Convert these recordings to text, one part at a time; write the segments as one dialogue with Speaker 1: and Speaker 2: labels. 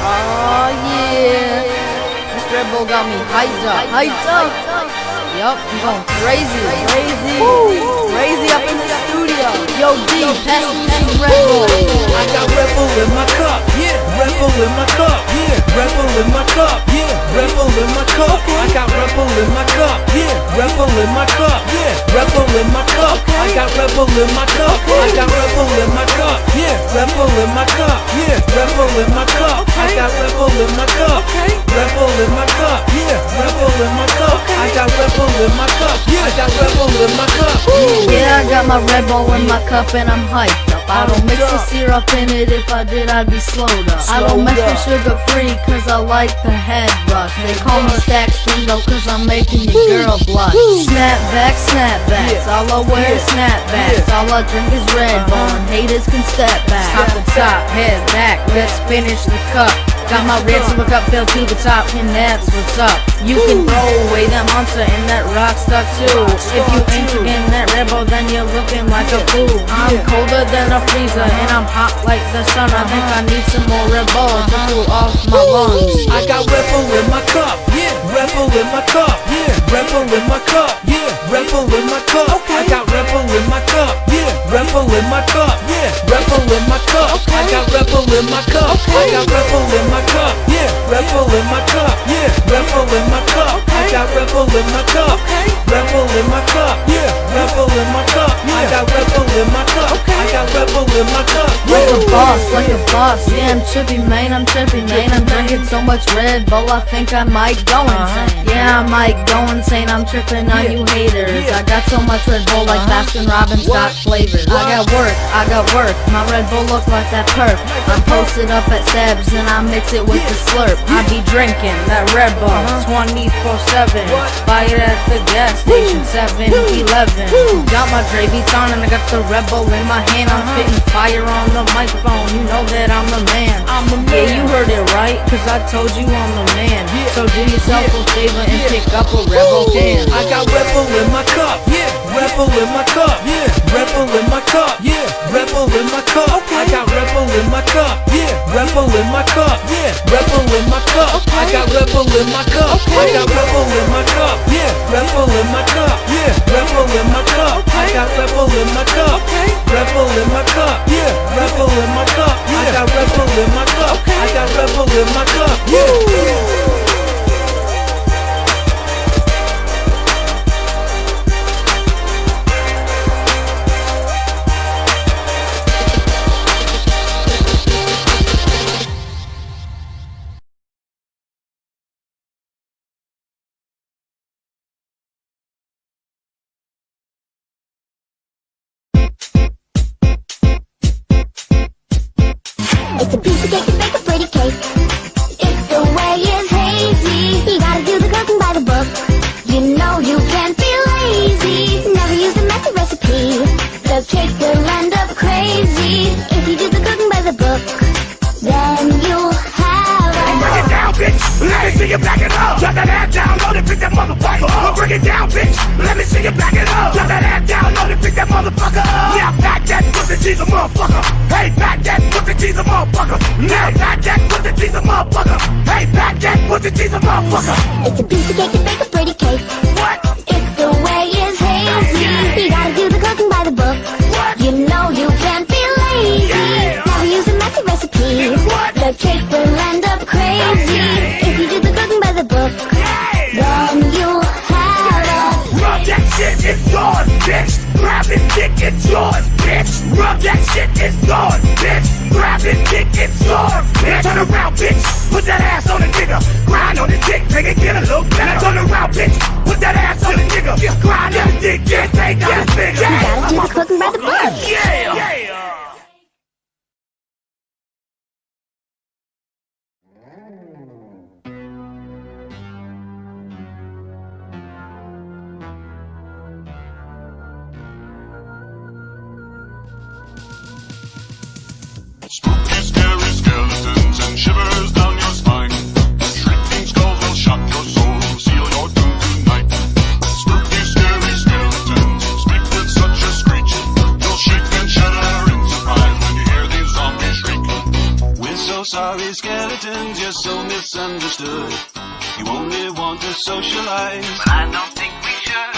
Speaker 1: Oh yeah, this Red Bull got me hyped up. Yup, I'm going crazy up in the studio. Yo D, pass me some Red Bull.
Speaker 2: I got Red Bull in my cup, yeah. Red Bull in my cup, yeah. Red Bull in my cup, yeah. Red Bull in my cup. I got Red Bull in my cup, yeah. Red Bull in my cup, yeah. Red Bull in my cup. I got Red Bull in my cup. I got Red Bull in my cup, yeah. Red Bull in my cup, yeah. Red Bull in my cup. I got Red Bull in my cup. Red Bull in my cup, yeah. Red Bull in my cup. I got Red Bull in my cup, yeah. I got Red Bull in my cup.
Speaker 1: Yeah, I got my Red Bull in my cup and I'm hyped up. I don't mix the syrup in it, if I did I'd be slowed up. I don't mess with sugar free cause I like the head rush. They call me Stacks Bingo cause I'm making your girl blush. Snapbacks, all I wear is snapbacks. All I drink is Red Bull and haters can step back. Top to top, head back, let's finish the cup. Got my red super cup filled to the top and that's what's up. You can throw away that monster and that rock stuff too. If you ain't drinking that Red Bull then you're looking like a fool. I'm colder than a freezer and I'm hot like the sun. I think I need some more Red Bull to cool off my lungs.
Speaker 2: I got Red Bull in my cup, yeah. Red Bull in my cup, yeah. Red Bull in my cup, yeah. Red Bull in my cup. I got Red Bull in my cup, yeah. Red Bull in my cup, yeah. Red Bull in my cup. I got Red Bull in my cup. I got Red Bull in my cup, yeah. Red Bull in my cup, yeah. Red Bull in my cup. I got Red Bull in my cup. Red Bull in my cup, yeah. Red Bull in my cup. I got Red Bull in my cup. I got Red Bull in my cup.
Speaker 1: Like a boss, yeah, I'm trippy, man, I'm drinking so much Red Bull, I think I might go insane. Yeah, I might go insane, I'm tripping on you haters. I got so much Red Bull like Baskin Robbins got flavors. I got work, my Red Bull look like that perp. I'm posted up at Seb's and I mix it with the slurp. I be drinking that Red Bull 24/7. Buy it at the gas station 7-Eleven. Got my gravy on and I got the Red Bull in my hand. I'm spitting fire on the microphone, you know that I'm the man. Yeah, you heard it right, cause I told you I'm the man. So do yourself a favor and pick up a Red Bull can.
Speaker 2: I got Red Bull in my cup, yeah. Red Bull in my cup, yeah. Red Bull in my cup, yeah. Red Bull in my cup. I got Red Bull in my cup, yeah. Red Bull in my cup, yeah. Red Bull in my cup. I got Red Bull in my cup. I got Red Bull in my cup, yeah. Red Bull in my cup, yeah. Red Bull in my cup. I got Red Bull in my cup. Red Bull in my cup, yeah. Red Bull in my cup. I got Red Bull in my cup. I got Red Bull in my cup, yeah.
Speaker 3: It's a piece of cake to bake a pretty cake. If the way is hazy, you gotta do the cooking by the book. You know you can't be lazy. Never use a messy recipe. The cake will end up crazy. If you do the cooking by the book, then you'll have a
Speaker 4: break it down, bitch. Let me see you back it up. Drop that ass down, load it, pick that motherfucker up. Break it down, bitch. Let me see you back it up. Drop that ass down, load it, pick that motherfucker up. Yeah, back that pussy, she's a motherfucker. Hey, back that pussy, she's a motherfucker. Now back that pussy, she's a motherfucker. Hey, back that pussy, she's a motherfucker.
Speaker 3: It's a piece of cake to bake a pretty cake.
Speaker 4: What?
Speaker 3: If the way is hazy, you gotta do the cooking by the book.
Speaker 4: What?
Speaker 3: You know you can't be lazy.
Speaker 4: Yeah.
Speaker 3: Never use a messy recipe.
Speaker 4: What?
Speaker 3: The cake will end up crazy. If you do the cooking by the book, then you'll have a
Speaker 4: rub that shit, it's yours, bitch. Grab it, dick, it's yours, bitch. Rub that shit, it's yours, bitch. Grab it, dick, it's yours, bitch. Turn around, bitch. Put that ass on a nigga. Grind on the dick, make it get a little better. Turn around, bitch. Put that ass on a nigga. Grind on the dick, get take out his finger.
Speaker 3: You gotta do the cooking by the book.
Speaker 4: Yeah.
Speaker 5: Spooky, scary skeletons and shivers down your spine. Shrieking skulls will shock your soul, seal your doom tonight. Spooky, scary skeletons speak with such a screeching sorry skeletons, you're so misunderstood. You only want to socialize, but I don't think we should.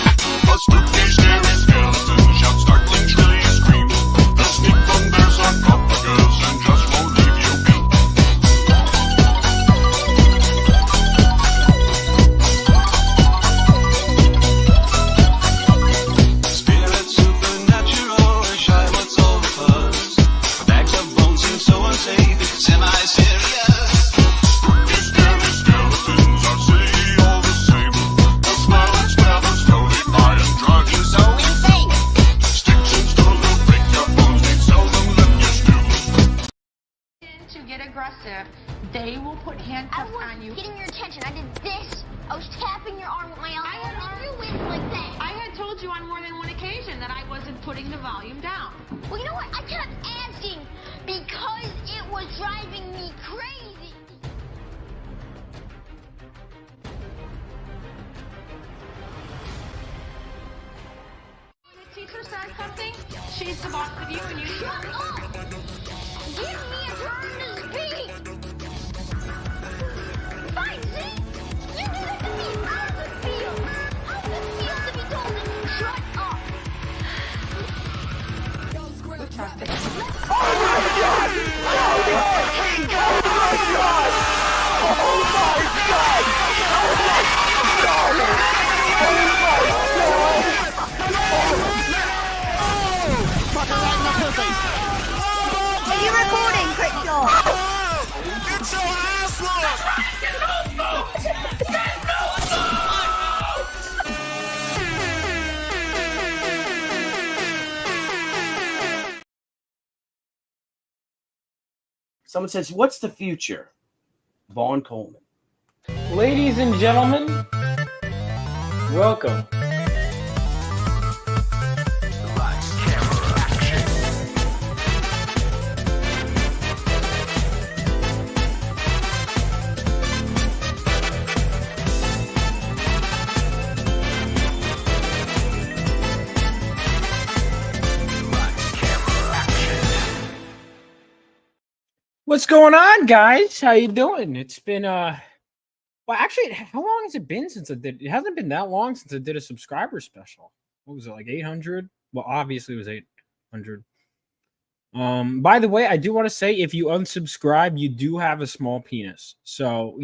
Speaker 5: A spooky, scary skeleton shout startling, shrilly screams. The sneak from their sarcophagus and just won't leave you be. Spirit supernatural, shy what's all the fuzz. Bags of bones seem so unsafe, it's semi-serious. Spooky, scary skeletons are silly all the same. They'll smile and stab and slowly lie and drive you so insane. Sticks and stones will break your bones, they seldom let you stew.
Speaker 6: To get aggressive, they will put
Speaker 3: I
Speaker 6: handcuffs
Speaker 3: was
Speaker 6: on you.
Speaker 3: getting your attention. I did this. I was tapping your arm with my elbow. And you went like that.
Speaker 6: I had told you on more than one occasion that I wasn't putting the volume down.
Speaker 3: Well, you know what? I kept asking because it was driving me crazy.
Speaker 6: When the teacher says something, she's the boss of you and you
Speaker 3: Shut up! Give me a turn to speak! Fine, see? You do that to me! How does it feel? How does it feel to be told to shut up?
Speaker 7: Are you recording, Crickshaw?
Speaker 8: Someone says, "What's the future?" Vaughn Coleman.
Speaker 9: Ladies and gentlemen, welcome. What's going on, guys? How you doing? It's been well, actually, how long has it been since I did? It hasn't been that long since I did a subscriber special. What was it, like 800? Well, obviously it was 800. By the way, I do want to say, if you unsubscribe, you do have a small penis. So,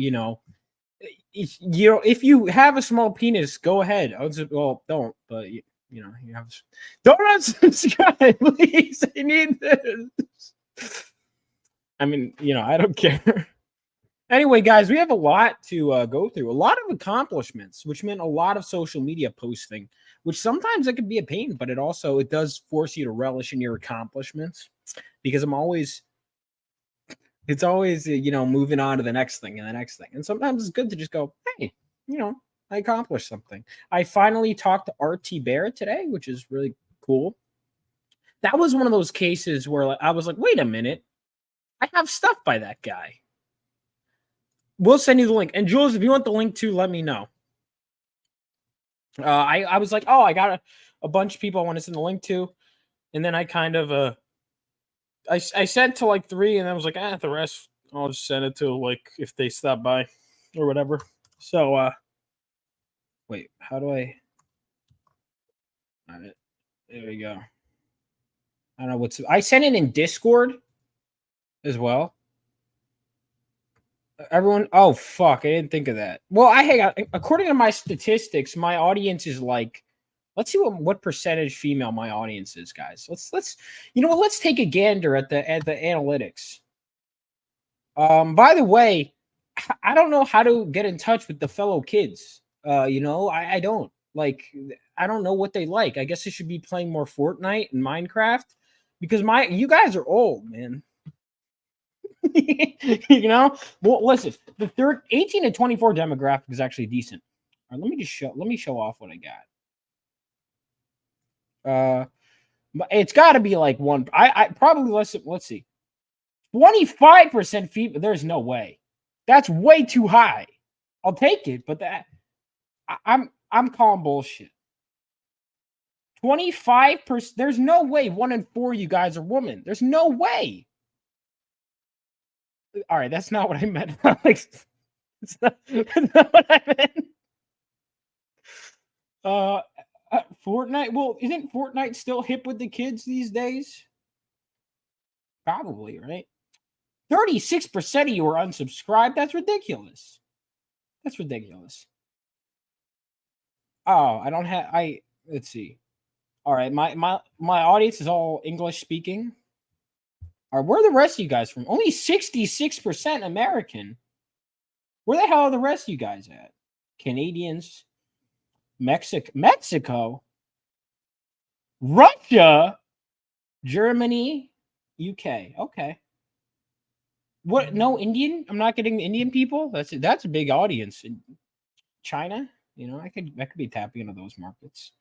Speaker 9: if you have a small penis, go ahead. Well, don't, but you have, don't unsubscribe, please. I need this. I mean, I don't care. Anyway, guys, we have a lot to go through. A lot of accomplishments, which meant a lot of social media posting, which sometimes it can be a pain, but it does force you to relish in your accomplishments, because it's always moving on to the next thing and the next thing. And sometimes it's good to just go, hey, I accomplished something. I finally talked to RT Bear today, which is really cool. That was one of those cases where I was like, wait a minute. I have stuff by that guy. We'll send you the link. And Jules, if you want the link too, let me know. I was like, oh, I got a bunch of people I want to send the link to. And then I kind of, I sent to like 3, and I was like, the rest, I'll just send it to like if they stop by or whatever. So, wait, how do I? All right, there we go. I don't know I sent it in Discord as well. Everyone, oh fuck, I didn't think of that. Well, according to my statistics, my audience is like, let's see what percentage female my audience is, guys. Let's let's take a gander at the analytics. By the way, I don't know how to get in touch with the fellow kids. I don't know what they like. I guess they should be playing more Fortnite and Minecraft, because you guys are old, man. Well, listen, the 18 to 24 demographic is actually decent. All right, let me show off what I got. It's got to be like one. I probably let's see, 25% female. There's no way. That's way too high. I'll take it, but I'm calling bullshit. 25%. There's no way 1 in 4 you guys are women. There's no way. All right, that's not what I meant. Like, it's not what I meant. Fortnite. Well, isn't Fortnite still hip with the kids these days? Probably, right? 36% of you are unsubscribed. That's ridiculous. That's ridiculous. Oh, I don't have. Let's see. All right, my audience is all English speaking. All right, where are the rest of you guys from? Only 66% American. Where the hell are the rest of you guys at? Canadians, Mexico, Russia, Germany, UK. Okay. What? No Indian? I'm not getting Indian people. That's a big audience. In China, I could be tapping into those markets.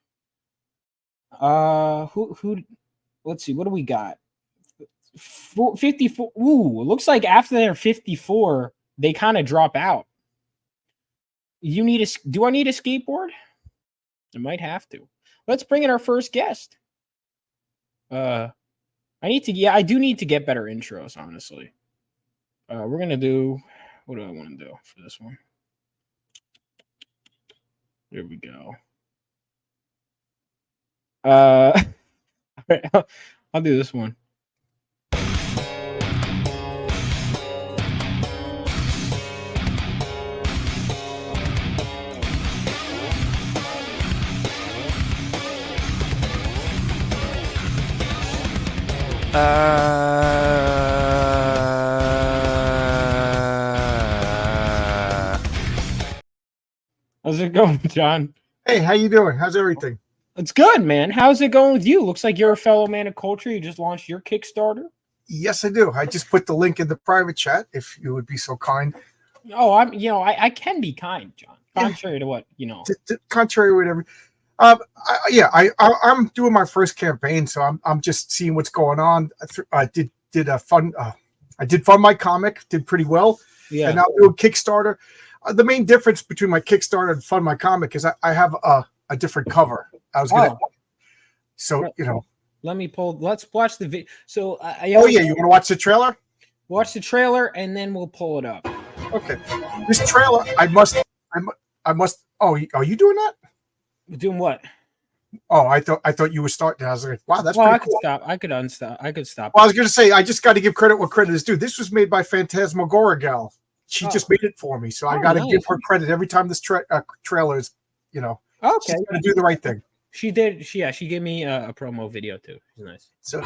Speaker 9: Who? Let's see. What do we got? 54. Ooh, it looks like after they're 54, they kind of drop out. Do I need a skateboard? I might have to. Let's bring in our first guest. I do need to get better intros, honestly. We're gonna do. What do I want to do for this one? There we go. All right, I'll do this one. How's it going, John?
Speaker 10: Hey, how you doing? How's everything?
Speaker 9: It's good, man. How's it going with you? Looks like you're a fellow man of culture. You just launched your Kickstarter.
Speaker 10: Yes, I do. I just put the link in the private chat, if you would be so kind.
Speaker 9: Oh, I can be kind, John. Contrary to what,
Speaker 10: Contrary to whatever. I'm doing my first campaign, so I'm just seeing what's going on. I did fund my comic, did pretty well.
Speaker 9: Yeah.
Speaker 10: And now do a Kickstarter. The main difference between my Kickstarter and fund my comic is I have a different cover. I was gonna,
Speaker 9: Let's watch the video. So
Speaker 10: you want to watch the trailer?
Speaker 9: Watch the trailer and then we'll pull it up.
Speaker 10: Okay. This trailer, I must. Oh, are you doing that?
Speaker 9: Doing what?
Speaker 10: Oh, I thought you were starting. I was like, wow, that's
Speaker 9: pretty
Speaker 10: cool.
Speaker 9: I could unstop. I could stop.
Speaker 10: Well, I was going to say, I just got to give credit what credit is due. This was made by Phantasmagoria Gal. She just made it for me, so I got to give her credit every time this trailer is,
Speaker 9: Okay,
Speaker 10: she's going to do the right thing.
Speaker 9: She did. She gave me a promo video too. She's nice.
Speaker 10: So.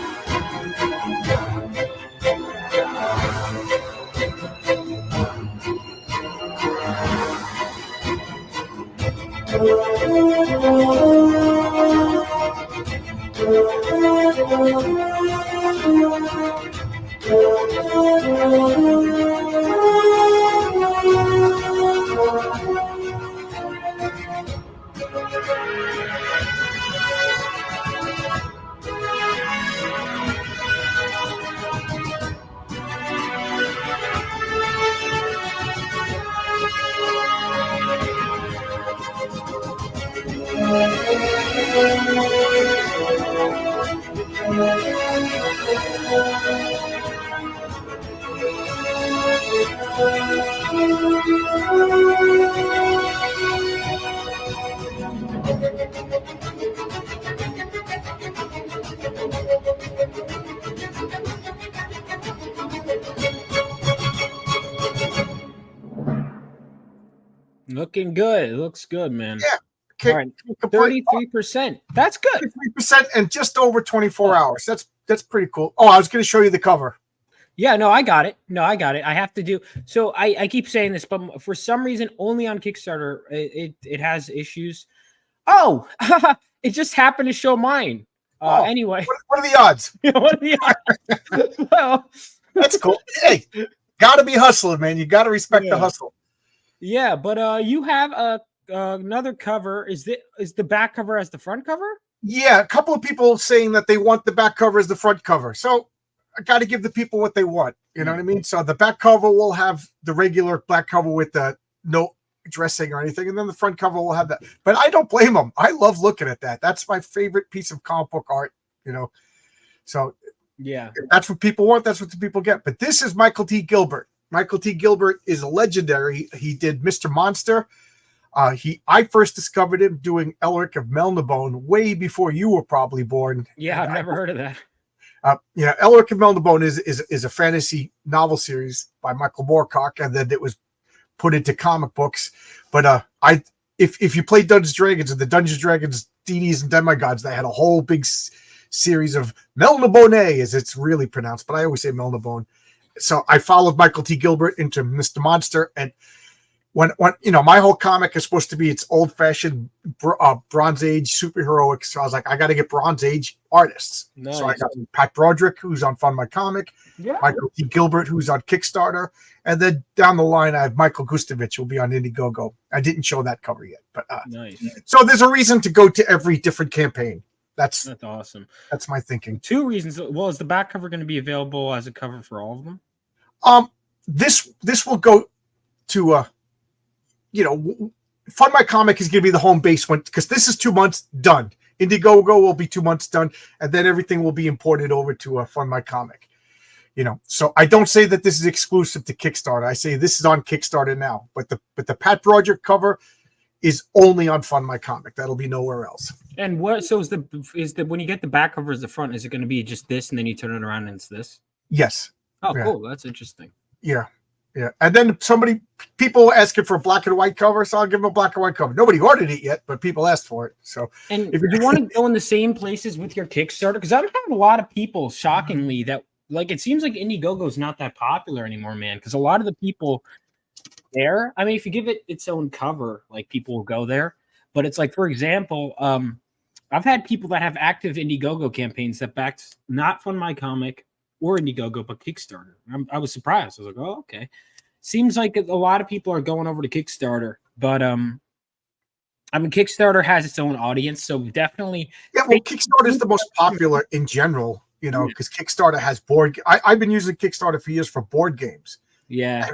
Speaker 9: Looking good. It looks good, man.
Speaker 10: Yeah.
Speaker 9: All right. 33%. That's good.
Speaker 10: 33% and just over 24 hours. That's pretty cool. Oh, I was going to show you the cover.
Speaker 9: Yeah, no, I got it. I have to do. So I keep saying this, but for some reason, only on Kickstarter, it has issues. Oh, it just happened to show mine. Anyway.
Speaker 10: What are the odds?
Speaker 9: What are the odds? Well,
Speaker 10: that's cool. Hey, got to be hustling, man. You got to respect the hustle.
Speaker 9: Yeah, but you have another cover. Is the back cover as the front cover?
Speaker 10: Yeah, a couple of people saying that they want the back cover as the front cover. So I got to give the people what they want. You know what I mean? So the back cover will have the regular black cover with the no dressing or anything, and then the front cover will have that. But I don't blame them. I love looking at that. That's my favorite piece of comic book art. So
Speaker 9: yeah,
Speaker 10: if that's what people want. That's what the people get. But this is Michael T. Gilbert. Michael T. Gilbert is legendary. He did Mr. Monster. I first discovered him doing Elric of Melnibone way before you were probably born.
Speaker 9: Yeah, I've never heard of that.
Speaker 10: Yeah, Elric of Melnibone is a fantasy novel series by Michael Moorcock, and then it was put into comic books. But if you play Dungeons and Dragons and the Dungeons and Dragons deities and demigods, they had a whole big series of Melnibone, as it's really pronounced, but I always say Melnibone. So I followed Michael T. Gilbert into Mr. Monster, and when my whole comic is supposed to be it's old fashioned Bronze Age superheroic, so I was like, I got to get Bronze Age artists.
Speaker 9: Nice.
Speaker 10: So I got Pat Broderick, who's on Fund My Comic,
Speaker 9: Yeah.
Speaker 10: Michael T. Gilbert, who's on Kickstarter, and then down the line I have Michael Gustovich, who'll be on Indiegogo. I didn't show that cover yet, but
Speaker 9: Nice.
Speaker 10: so there's a reason to go to every different campaign. That's
Speaker 9: awesome.
Speaker 10: That's my thinking.
Speaker 9: 2 reasons. Well, is the back cover going to be available as a cover for all of them?
Speaker 10: This will go to Fund My Comic is going to be the home base one, because this is 2 months done. Indiegogo will be 2 months done, and then everything will be imported over to Fund My Comic. So I don't say that this is exclusive to Kickstarter. I say this is on Kickstarter now, but the Pat Broderick cover is only on Fund My Comic. That'll be nowhere else.
Speaker 9: And what? So is the when you get the back cover as the front, is it going to be just this, and then you turn it around and it's this?
Speaker 10: Yes.
Speaker 9: Oh,
Speaker 10: Yeah.
Speaker 9: cool. That's interesting.
Speaker 10: Yeah. And then people asking for a black and white cover, so I'll give them a black and white cover. Nobody ordered it yet, but people asked for it. So,
Speaker 9: and if you want to go in the same places with your Kickstarter, because I'm having a lot of people, shockingly, that it seems like Indiegogo is not that popular anymore, man. Because a lot of the people there, I mean, if you give it its own cover, people will go there. But it's like, for example, I've had people that have active Indiegogo campaigns that backed not Fund My Comic or Indiegogo, but Kickstarter. I was surprised. I was like, oh, okay. Seems like a lot of people are going over to Kickstarter, but Kickstarter has its own audience, so definitely.
Speaker 10: Yeah, well, Kickstarter is the most popular in general, because Kickstarter has I've been using Kickstarter for years for board games.
Speaker 9: Yeah.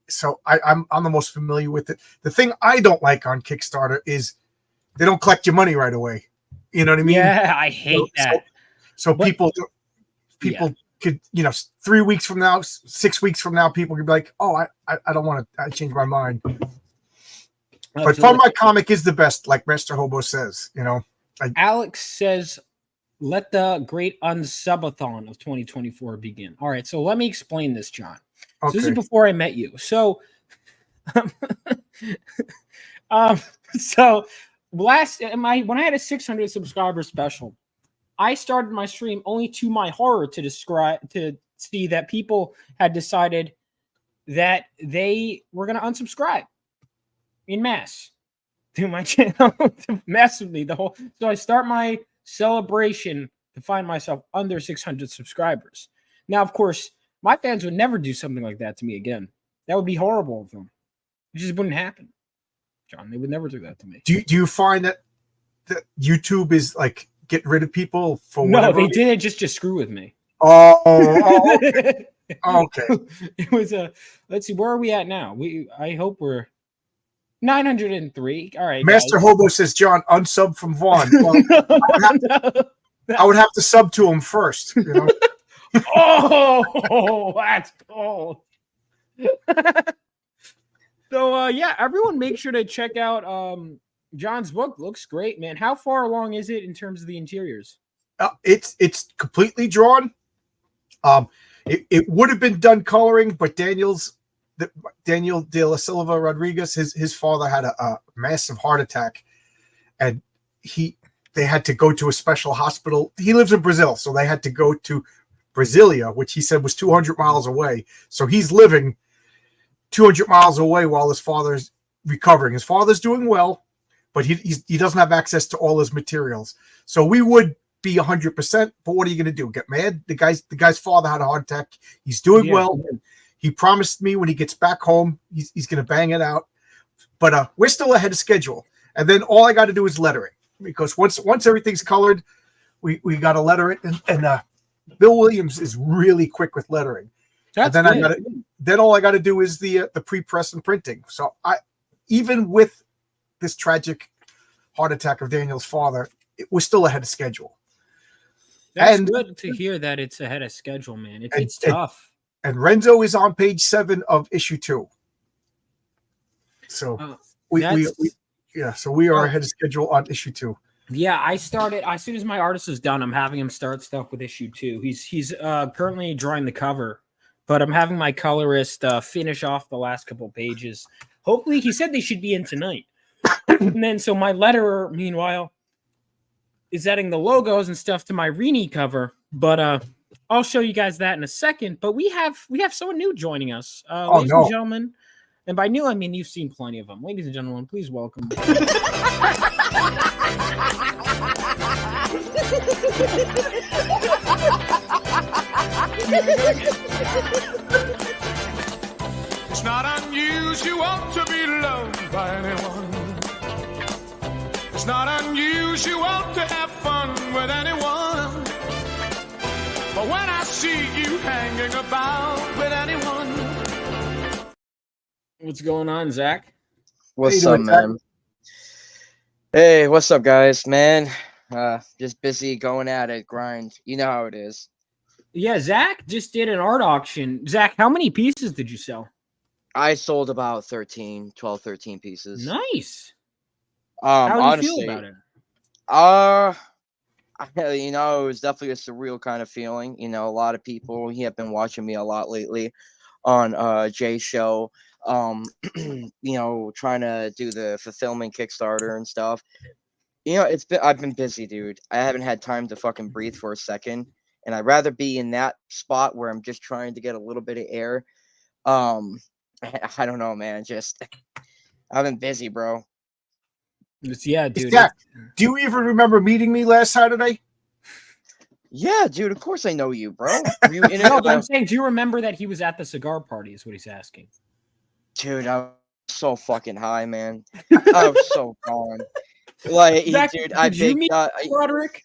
Speaker 10: So I'm the most familiar with it. The thing I don't like on Kickstarter is they don't collect your money right away. You know what I mean?
Speaker 9: Yeah, I hate that.
Speaker 10: So people could, 3 weeks from now, 6 weeks from now, people could be like, oh, I don't want to, I changed my mind. But Fund My Comic is the best, like Master Hobo says,
Speaker 9: Alex says, let the great unsubathon of 2024 begin. All right, so let me explain this, John. So this is before I met you. So, when I had a 600 subscriber special, I started my stream only to my horror to see that people had decided that they were going to unsubscribe in mass to my channel to mess with me. So I start my celebration to find myself under 600 subscribers. Now, of course, my fans would never do something like that to me again. That would be horrible of them. It just wouldn't happen, John. They would never do that to me.
Speaker 10: Do you find that YouTube is like getting rid of people for
Speaker 9: no,
Speaker 10: whatever?
Speaker 9: they did it just to screw with me.
Speaker 10: Oh, okay. Okay.
Speaker 9: It was let's see, where are we at now? I hope we're 903. All right.
Speaker 10: Master Hobo says, John, unsub from Vaughn. Well, I would have to sub to him first.
Speaker 9: Oh, that's cool. So everyone make sure to check out John's book. Looks great, man. How far along is it in terms of the interiors?
Speaker 10: It's completely drawn. It would have been done coloring, but Daniel de la Silva Rodriguez, his father had a massive heart attack, and they had to go to a special hospital. He lives in Brazil, so they had to go to Brasilia, which he said was 200 miles away. So he's living 200 miles away while his father's recovering. His father's doing well, but he doesn't have access to all his materials. So we would be 100%, but what are you going to do? Get mad? The guy's father had a heart attack. He's doing well. He promised me when he gets back home, he's going to bang it out. But we're still ahead of schedule. And then all I got to do is letter it, because once everything's colored, we got to letter it. And Bill Williams is really quick with lettering. And then all I got to do is the pre-press and printing. So even with this tragic heart attack of Daniel's father, we're still ahead of schedule.
Speaker 9: That's good to hear that it's ahead of schedule, man. It's tough.
Speaker 10: and Renzo is on page 7 of issue 2. So we are ahead of schedule on issue 2.
Speaker 9: Yeah, I started as soon as my artist is done. I'm having him start stuff with issue 2. He's currently drawing the cover, but I'm having my colorist finish off the last couple pages. Hopefully, he said they should be in tonight. And then, so my letterer, meanwhile, is adding the logos and stuff to my Rini cover. But I'll show you guys that in a second. But we have someone new joining us, ladies and gentlemen. And by new, I mean you've seen plenty of them. Ladies and gentlemen, please welcome.
Speaker 5: It's not unusual to be loved by anyone. It's not unusual to have fun with anyone. But when I see you hanging about with anyone.
Speaker 9: What's going on, Zach?
Speaker 11: What's up, man? Hey, what's up, guys? Man, just busy going at it, grind. You know how it is.
Speaker 9: Yeah, Zach just did an art auction. Zach, how many pieces did you sell?
Speaker 11: I sold about 13 pieces.
Speaker 9: Nice. How do you
Speaker 11: honestly,
Speaker 9: feel about it?
Speaker 11: You know, it was definitely a surreal kind of feeling. You know, a lot of people have been watching me a lot lately on Jay's show. You know, trying to do the fulfillment Kickstarter and stuff. You know, I've been busy, dude. I haven't had time to fucking breathe for a second, and I'd rather be in that spot where I'm just trying to get a little bit of air. I don't know, man. Just I've been busy, bro.
Speaker 9: Yeah, dude.
Speaker 10: Zach, do you even remember meeting me last Saturday?
Speaker 11: Yeah, dude. Of course I know you, bro. You
Speaker 9: No, but I'm saying, do you remember that he was at the cigar party? Is what he's asking.
Speaker 11: Dude, I was so fucking high, man. I was so gone. Like,
Speaker 9: Zach,
Speaker 11: dude,
Speaker 9: did you meet Roderick?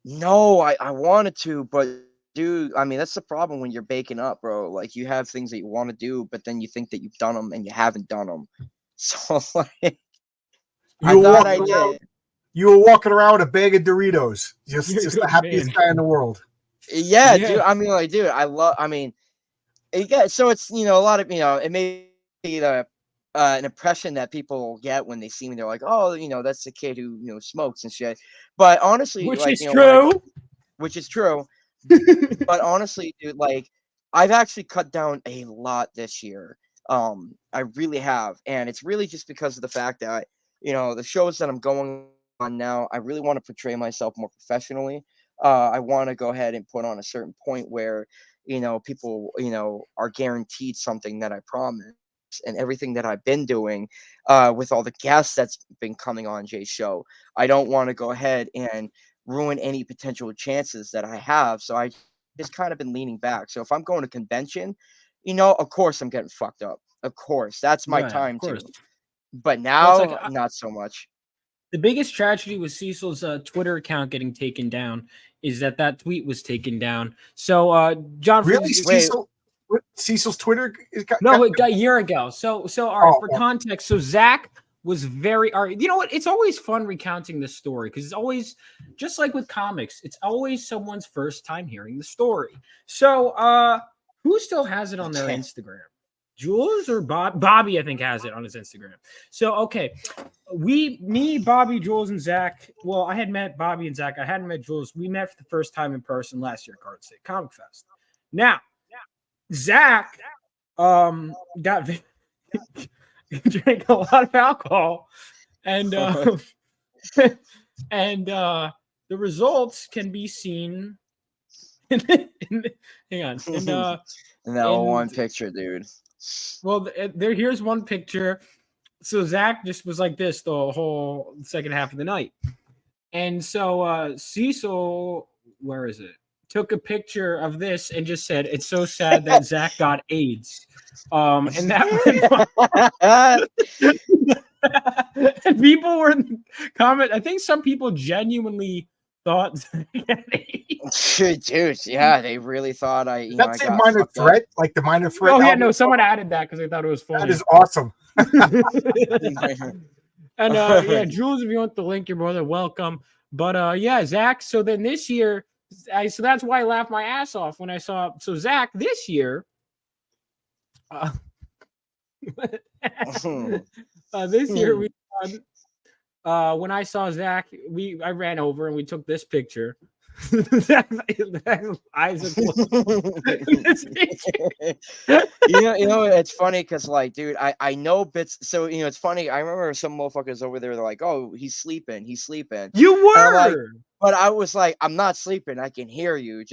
Speaker 11: No, I wanted to, but dude, I mean, that's the problem when you're baking up, bro. Like, you have things that you want to do, but then you think that you've done them and you haven't done them. So, like, I thought I did.
Speaker 10: You were walking around with a bag of Doritos, just the happiest guy in the world.
Speaker 11: Yeah, dude. I mean, like, dude, yeah. So it's, you know, a lot of, you know, it may be an impression that people get when they see me. They're like, oh, you know, that's the kid who, you know, smokes and shit. But honestly,
Speaker 9: which
Speaker 11: like,
Speaker 9: is
Speaker 11: you know,
Speaker 9: true.
Speaker 11: Which is true. But honestly, dude, like, I've actually cut down a lot this year. I really have, and it's really just because of the fact that, you know, the shows that I'm going on now, I really want to portray myself more professionally. I want to go ahead and put on a certain point where, you know, people, you know, are guaranteed something that I promise. And everything that I've been doing with all the guests that's been coming on Jay's show, I don't want to go ahead and ruin any potential chances that I have. So I just kind of been leaning back. So if I'm going to convention, you know, of course I'm getting fucked up. Of course, that's my time too. But now, not so much.
Speaker 9: The biggest tragedy with Cecil's Twitter account getting taken down is that tweet was taken down. So, John,
Speaker 10: really, Cecil's Twitter
Speaker 9: got a year ago. So all right, for context, so Zach was you know what? It's always fun recounting this story because it's always just like with comics. It's always someone's first time hearing the story. So, who still has it on their Instagram? Jules or Bobby, I think, has it on his Instagram. So, okay. Me, Bobby, Jules, and Zach. Well, I had met Bobby and Zach. I hadn't met Jules. We met for the first time in person last year at Garden State Comic Fest. Now, Zach drank a lot of alcohol, and the results can be seen. Hang on.
Speaker 11: In that one picture, dude.
Speaker 9: Well, here's one picture. So Zach just was like this the whole second half of the night. And so Cecil, where is it? Took a picture of this and just said, it's so sad that Zach got AIDS. And that and people were in the comment. I think some people genuinely thought Zach had AIDS.
Speaker 11: Dude, yeah, they really thought I
Speaker 10: got a minor threat, like the minor threat.
Speaker 9: Oh yeah, no, someone added that because they thought it was funny.
Speaker 10: That is awesome.
Speaker 9: And yeah, Jules, if you want the link, you're more than welcome. But yeah, Zach. So then this year, So that's why I laughed my ass off when I saw. So Zach, this year, this year we when I saw Zach, I ran over and we took this picture. Zach's eyes are closed.
Speaker 11: you know, it's funny because, like, dude, I know bits. So, you know, it's funny. I remember some motherfuckers over there. They're like, "Oh, he's sleeping. He's sleeping."
Speaker 9: You
Speaker 11: And I'm like,
Speaker 9: were.
Speaker 11: but I was like, "I'm not sleeping. I can hear you."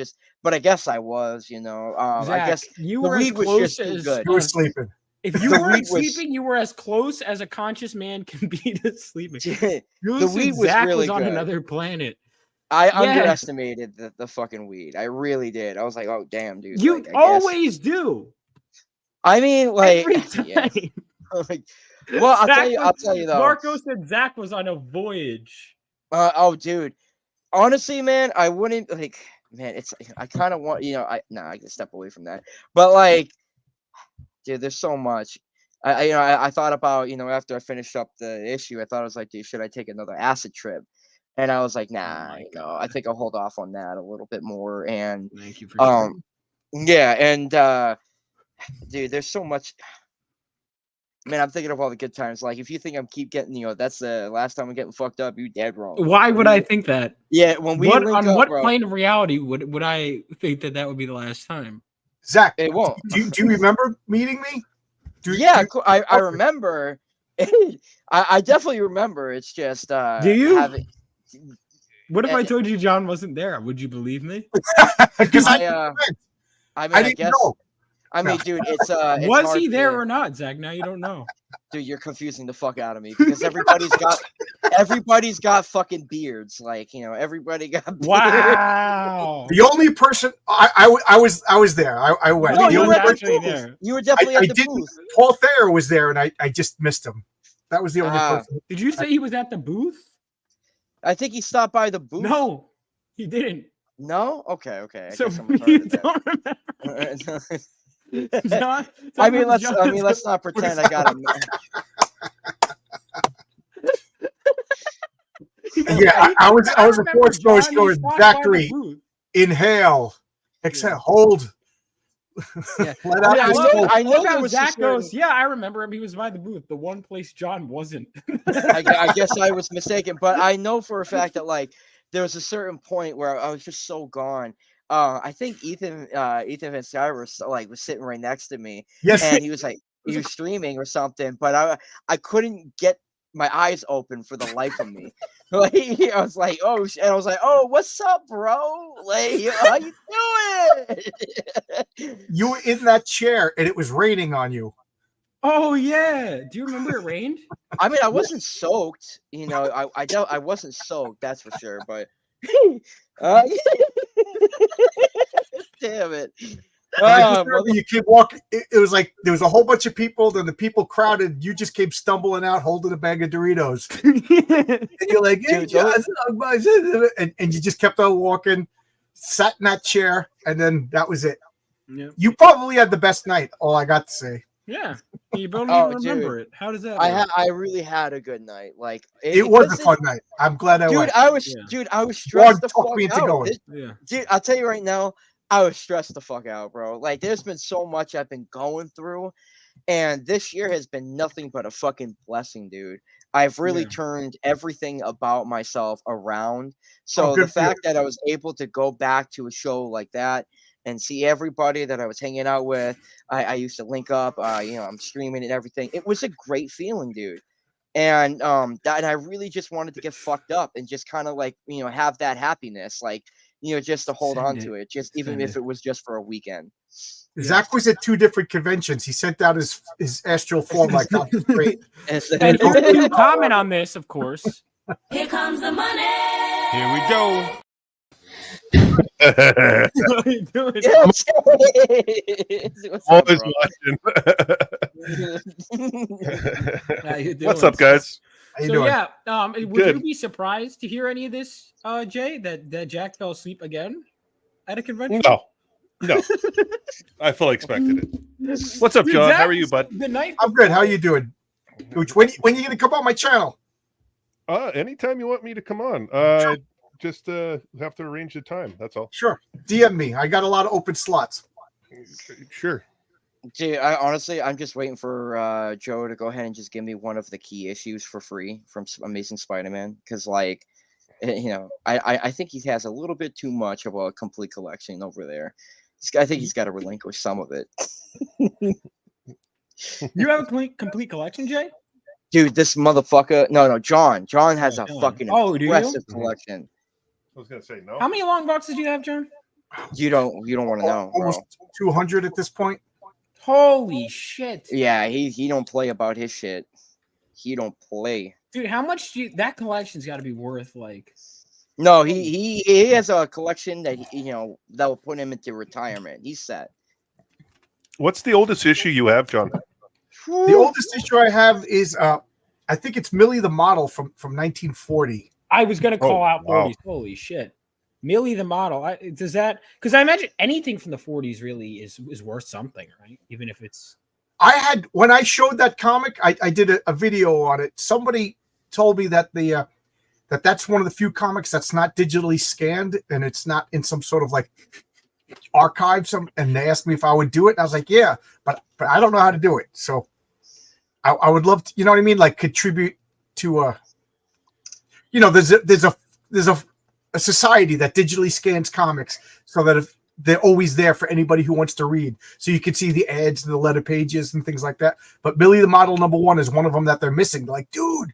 Speaker 11: But I guess I was. You know,
Speaker 9: Zach,
Speaker 11: I guess
Speaker 9: you
Speaker 11: the
Speaker 9: were as
Speaker 11: weed was
Speaker 9: close
Speaker 11: just too
Speaker 9: as
Speaker 11: good.
Speaker 10: You were sleeping.
Speaker 9: If you
Speaker 11: The
Speaker 9: weren't
Speaker 11: weed was-
Speaker 9: sleeping, you were as close as a conscious man can be to sleeping.
Speaker 11: the
Speaker 9: You said
Speaker 11: weed was
Speaker 9: Zach
Speaker 11: really
Speaker 9: was on
Speaker 11: good.
Speaker 9: another planet.
Speaker 11: I
Speaker 9: Yeah.
Speaker 11: underestimated the fucking weed. I really did. I was like, "Oh, damn, dude."
Speaker 9: You
Speaker 11: like, I guess-
Speaker 9: always do.
Speaker 11: I mean, like,
Speaker 9: Every
Speaker 11: yeah.
Speaker 9: time.
Speaker 11: Like, well, I'll
Speaker 9: Zach
Speaker 11: tell you though.
Speaker 9: Marco said Zach was on a voyage.
Speaker 11: Oh, dude. Honestly, man, I wouldn't like. Man, it's. I kind of want. You know, I can step away from that. But like, dude, there's so much. I thought about, you know, after I finished up the issue, I thought I was like, dude, should I take another acid trip? And I was like, nah,
Speaker 9: my
Speaker 11: you know, I think I'll hold off on that a little bit more. And
Speaker 9: Thank you for
Speaker 11: yeah, and dude, there's so much. Man, I'm thinking of all the good times. Like, if you think I'm keep getting, you know, that's the last time I'm getting fucked up, you dead wrong.
Speaker 9: Why would I think that?
Speaker 11: Yeah, when we
Speaker 9: What,
Speaker 11: link
Speaker 9: on
Speaker 11: up,
Speaker 9: what
Speaker 11: bro,
Speaker 9: plane of reality would I think that would be the last time?
Speaker 10: Zach,
Speaker 11: it won't.
Speaker 10: do you remember meeting me?
Speaker 11: Yeah, I remember. I definitely remember. It's just
Speaker 9: Do you?
Speaker 11: having-
Speaker 9: What if I told you John wasn't there? Would you believe me?
Speaker 10: Because
Speaker 11: I mean,
Speaker 10: I
Speaker 11: I
Speaker 10: didn't
Speaker 11: guess.
Speaker 10: know.
Speaker 11: I mean, dude, it's
Speaker 9: Was
Speaker 11: hard
Speaker 9: he there
Speaker 11: to-
Speaker 9: or not, Zach? Now you don't know.
Speaker 11: Dude, you're confusing the fuck out of me because everybody's got fucking beards. Like, you know, everybody got beards.
Speaker 9: Wow.
Speaker 10: The only person I was there. I went.
Speaker 11: No,
Speaker 10: The
Speaker 11: you
Speaker 10: only
Speaker 11: were at the
Speaker 9: actually
Speaker 11: booth.
Speaker 9: there.
Speaker 11: You were definitely
Speaker 10: I
Speaker 11: at the
Speaker 10: didn't.
Speaker 11: booth.
Speaker 10: Paul Thayer was there, and I just missed him. That was the only
Speaker 11: Ah.
Speaker 10: person.
Speaker 9: Did you say he was at the booth?
Speaker 11: I think he stopped by the booth.
Speaker 9: No, he didn't.
Speaker 11: No? Okay. I
Speaker 9: So
Speaker 11: guess I'm
Speaker 9: you
Speaker 11: retarded
Speaker 9: don't
Speaker 11: then.
Speaker 9: remember. John,
Speaker 11: I mean,
Speaker 9: John is
Speaker 11: let's not pretend I got him.
Speaker 10: Yeah, I was a
Speaker 9: remember
Speaker 10: force ghost
Speaker 9: John, he
Speaker 10: going,
Speaker 9: stopped by the
Speaker 10: Zachary,
Speaker 9: booth.
Speaker 10: inhale, exhale, hold.
Speaker 11: Yeah.
Speaker 10: Let out
Speaker 11: Yeah,
Speaker 10: the
Speaker 11: I
Speaker 10: smoke.
Speaker 11: I know
Speaker 9: Look
Speaker 11: there
Speaker 9: how
Speaker 11: was
Speaker 9: Zach
Speaker 11: a certain-
Speaker 9: goes. Yeah, I remember him. He was by the booth. The one place John wasn't.
Speaker 11: I guess I was mistaken, but I know for a fact that like there was a certain point where I was just so gone. I think Ethan Van Sky was sitting right next to me,
Speaker 10: Yes,
Speaker 11: and he was streaming or something, but I couldn't get my eyes open for the life of me. Like, I was like, oh, and I was like, oh, what's up, bro? Like, how you doing?
Speaker 10: you were in that chair, and it was raining on you.
Speaker 9: Oh yeah. Do you remember it rained?
Speaker 11: I mean, I wasn't soaked, you know. I wasn't soaked, that's for sure. But damn it!
Speaker 10: I just remember you came walking. It was like there was a whole bunch of people. Then the people crowded. You just came stumbling out, holding a bag of Doritos, and you're like, hey,
Speaker 11: Dude,
Speaker 10: John, and you just kept on walking, sat in that chair, and then that was it.
Speaker 9: Yeah.
Speaker 10: You probably had the best night. All I got to say.
Speaker 9: Yeah. You don't
Speaker 11: Oh,
Speaker 9: even remember it. How does that work?
Speaker 11: I really had a good night. Like
Speaker 10: It was a
Speaker 11: listen,
Speaker 10: fun night. I'm glad I
Speaker 11: dude.
Speaker 10: went.
Speaker 11: I was
Speaker 10: Juan
Speaker 11: stressed the
Speaker 10: talked
Speaker 11: fuck
Speaker 10: me into
Speaker 11: out.
Speaker 10: going.
Speaker 9: Yeah.
Speaker 11: Dude, I'll tell you right now, I was stressed the fuck out, bro. Like, there's been so much I've been going through, and this year has been nothing but a fucking blessing, dude. I've really turned everything about myself around. So
Speaker 10: good
Speaker 11: the
Speaker 10: for you.
Speaker 11: fact that I was able to go back to a show like that and see everybody that I was hanging out with, I used to link up, you know, I'm streaming and everything. It was a great feeling, dude. And and I really just wanted to get fucked up and just kind of like, you know, have that happiness, like, you know, just to hold
Speaker 9: Send
Speaker 11: on
Speaker 9: it.
Speaker 11: to it, just even
Speaker 9: Send
Speaker 11: if
Speaker 9: it.
Speaker 11: it was just for a weekend.
Speaker 10: Zach was at 2 different conventions. He sent out his astral form like that was great.
Speaker 11: And so-
Speaker 9: And if you comment on this, of course.
Speaker 12: Here comes the money.
Speaker 13: Here we go.
Speaker 9: How you doing?
Speaker 11: Yes. What's up,
Speaker 13: Always
Speaker 11: bro?
Speaker 13: watching.
Speaker 9: How you
Speaker 13: What's
Speaker 9: doing?
Speaker 13: up, guys?
Speaker 10: How you
Speaker 9: So
Speaker 10: doing?
Speaker 9: yeah, would
Speaker 13: Good.
Speaker 9: you be surprised to hear any of this, Jay? That Jack fell asleep again at a convention?
Speaker 13: No. I fully expected it. What's up,
Speaker 9: Dude,
Speaker 13: John? How
Speaker 9: Zach
Speaker 13: are you,
Speaker 9: was-
Speaker 13: bud?
Speaker 9: The night
Speaker 10: I'm good. How you doing? When you gonna come on my channel?
Speaker 13: Anytime you want me to come on. just have to arrange the time. That's all.
Speaker 10: Sure. DM me. I got a lot of open slots.
Speaker 13: Sure.
Speaker 11: Dude, I'm just waiting for Joe to go ahead and just give me one of the key issues for free from Amazing Spider-Man, because like, I think he has a little bit too much of a complete collection over there. I think he's got to relinquish some of it.
Speaker 9: You have a complete collection, Jay?
Speaker 11: Dude, this motherfucker. No, John. John has a
Speaker 9: John.
Speaker 11: fucking
Speaker 9: Oh, do you?
Speaker 11: impressive collection.
Speaker 13: I was gonna say no.
Speaker 9: How many long boxes do you have, John?
Speaker 11: You don't want to know, bro.
Speaker 10: Almost 200 at this point.
Speaker 9: Holy shit.
Speaker 11: Yeah, he don't play about his shit. He don't play.
Speaker 9: Dude, how much do you, that collection's got to be worth like?
Speaker 11: No, he has a collection that that will put him into retirement. He's set.
Speaker 13: What's the oldest issue you have, John?
Speaker 10: The oldest issue I have is I think it's Millie the Model from 1940.
Speaker 9: I was gonna call out
Speaker 13: wow.
Speaker 9: 40s. Holy shit. Millie the Model. Does that, because I imagine anything from the 40s really is worth something, right? Even if it's.
Speaker 10: I had, when I showed that comic, I did a video on it. Somebody told me that that's one of the few comics that's not digitally scanned and it's not in some sort of like archive. And they asked me if I would do it. And I was like, yeah, but I don't know how to do it. So I would love to, you know what I mean? Like contribute to there's a society that digitally scans comics so that if they're always there for anybody who wants to read. So you can see the ads, the letter pages and things like that. But Millie the Model #1 is one of them that they're missing. They're like, dude,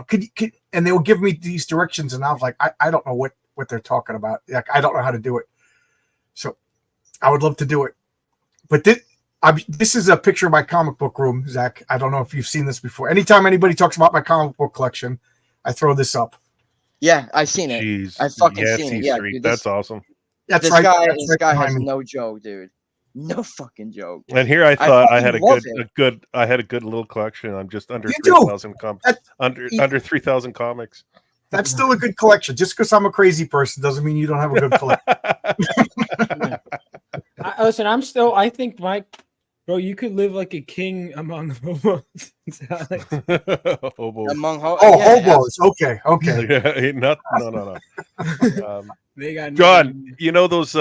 Speaker 10: could and they will give me these directions. And I was like, I don't know what they're talking about. Like, I don't know how to do it. So I would love to do it. But this is a picture of my comic book room, Zach. I don't know if you've seen this before. Anytime anybody talks about my comic book collection, I throw this up.
Speaker 11: Yeah, I've seen it.
Speaker 13: Jeez.
Speaker 11: I fucking
Speaker 13: Yancey
Speaker 11: seen it. Yeah,
Speaker 13: Street.
Speaker 11: dude,
Speaker 13: That's awesome.
Speaker 10: That's
Speaker 11: this
Speaker 10: right.
Speaker 11: guy,
Speaker 10: That's
Speaker 11: this
Speaker 10: right
Speaker 11: guy has
Speaker 10: behind me.
Speaker 11: no joke, dude. No fucking joke.
Speaker 13: And here I thought I had a
Speaker 11: fucking
Speaker 13: good little collection. I'm just under
Speaker 10: You do.
Speaker 13: 3,000 under 3,000 comics.
Speaker 10: That's still a good collection. Just because I'm a crazy person doesn't mean you don't have a good collection.
Speaker 9: Listen, I think Mike, bro, you could live like a king among hobos.
Speaker 13: Hobos.
Speaker 11: Among
Speaker 10: hobos. Okay.
Speaker 13: Yeah, no.
Speaker 9: They got
Speaker 13: John, you know those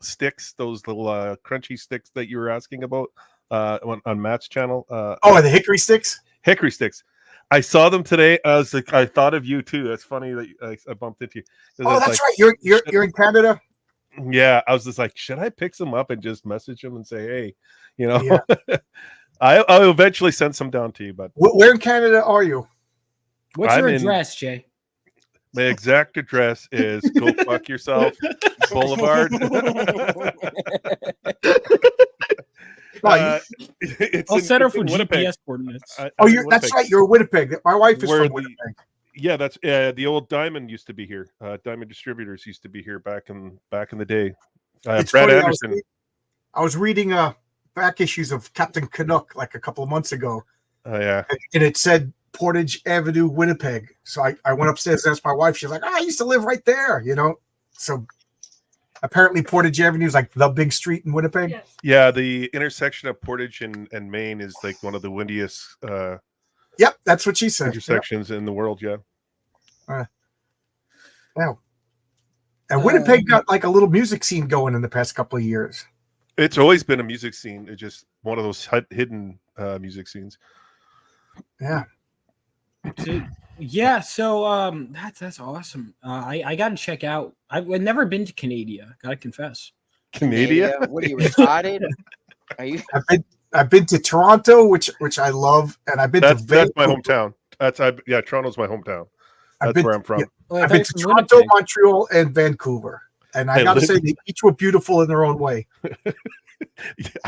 Speaker 13: sticks, those little crunchy sticks that you were asking about on Matt's channel.
Speaker 10: The hickory sticks.
Speaker 13: Hickory sticks. I saw them today. I thought of you too. That's funny that I bumped into you.
Speaker 10: Oh, that's right. You're in Canada.
Speaker 13: Yeah, I was just like, should I pick some up and just message them and say, hey,
Speaker 10: Yeah.
Speaker 13: I'll eventually send some down to you. But
Speaker 10: where in Canada are you?
Speaker 9: What's your address, Jay?
Speaker 13: My exact address is Go Fuck Yourself Boulevard.
Speaker 9: I'll set her for GPS coordinates.
Speaker 10: That's right. You're Winnipeg. My wife is from Winnipeg.
Speaker 13: Yeah, that's the old Diamond used to be here. Diamond Distributors used to be here back in the day.
Speaker 10: It's
Speaker 13: Brad
Speaker 10: funny,
Speaker 13: Anderson.
Speaker 10: I was reading back issues of Captain Canuck like a couple of months ago.
Speaker 13: Oh yeah,
Speaker 10: and it said Portage Avenue, Winnipeg. So I went upstairs and asked my wife. She's like, I used to live right there, So apparently Portage Avenue is like the big street in Winnipeg.
Speaker 6: Yes.
Speaker 13: Yeah, the intersection of Portage and Main is like one of the windiest
Speaker 10: Yep, that's what she said.
Speaker 13: intersections in the world, yeah.
Speaker 10: Yeah. And Winnipeg got like a little music scene going in the past couple of years.
Speaker 13: It's always been a music scene. It's just one of those hidden music scenes.
Speaker 10: Yeah.
Speaker 9: Yeah, so that's awesome. I gotta check out. I've never been to Canada, gotta confess.
Speaker 13: Canada?
Speaker 11: What are you retarded? Are you?
Speaker 10: I've been to Toronto, which I love, and I've been to
Speaker 13: that's my hometown. Toronto's my hometown. That's where I'm from.
Speaker 10: I've been to Toronto, Montreal, and Vancouver, and I gotta say they each were beautiful in their own way.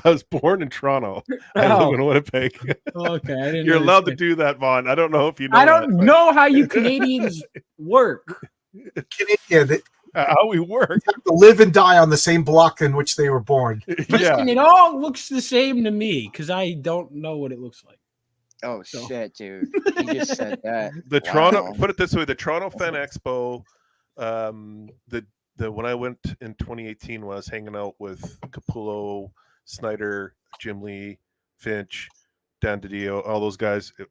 Speaker 13: I was born in Toronto. I live in Winnipeg.
Speaker 9: Okay, I didn't
Speaker 13: You're allowed to
Speaker 9: understand.
Speaker 13: do that, Vaughn. I don't know if you know.
Speaker 9: I don't know how you Canadians work.
Speaker 13: How we work.
Speaker 10: You have to live and die on the same block in which they were born.
Speaker 9: Listen, it all looks the same to me because I don't know what it looks like.
Speaker 11: Oh shit, dude! You just said that.
Speaker 13: Toronto. Put it this way: the Toronto Fan Expo. When I went in 2018, when I was hanging out with Capullo, Snyder, Jim Lee, Finch, Dan DiDio, all those guys, it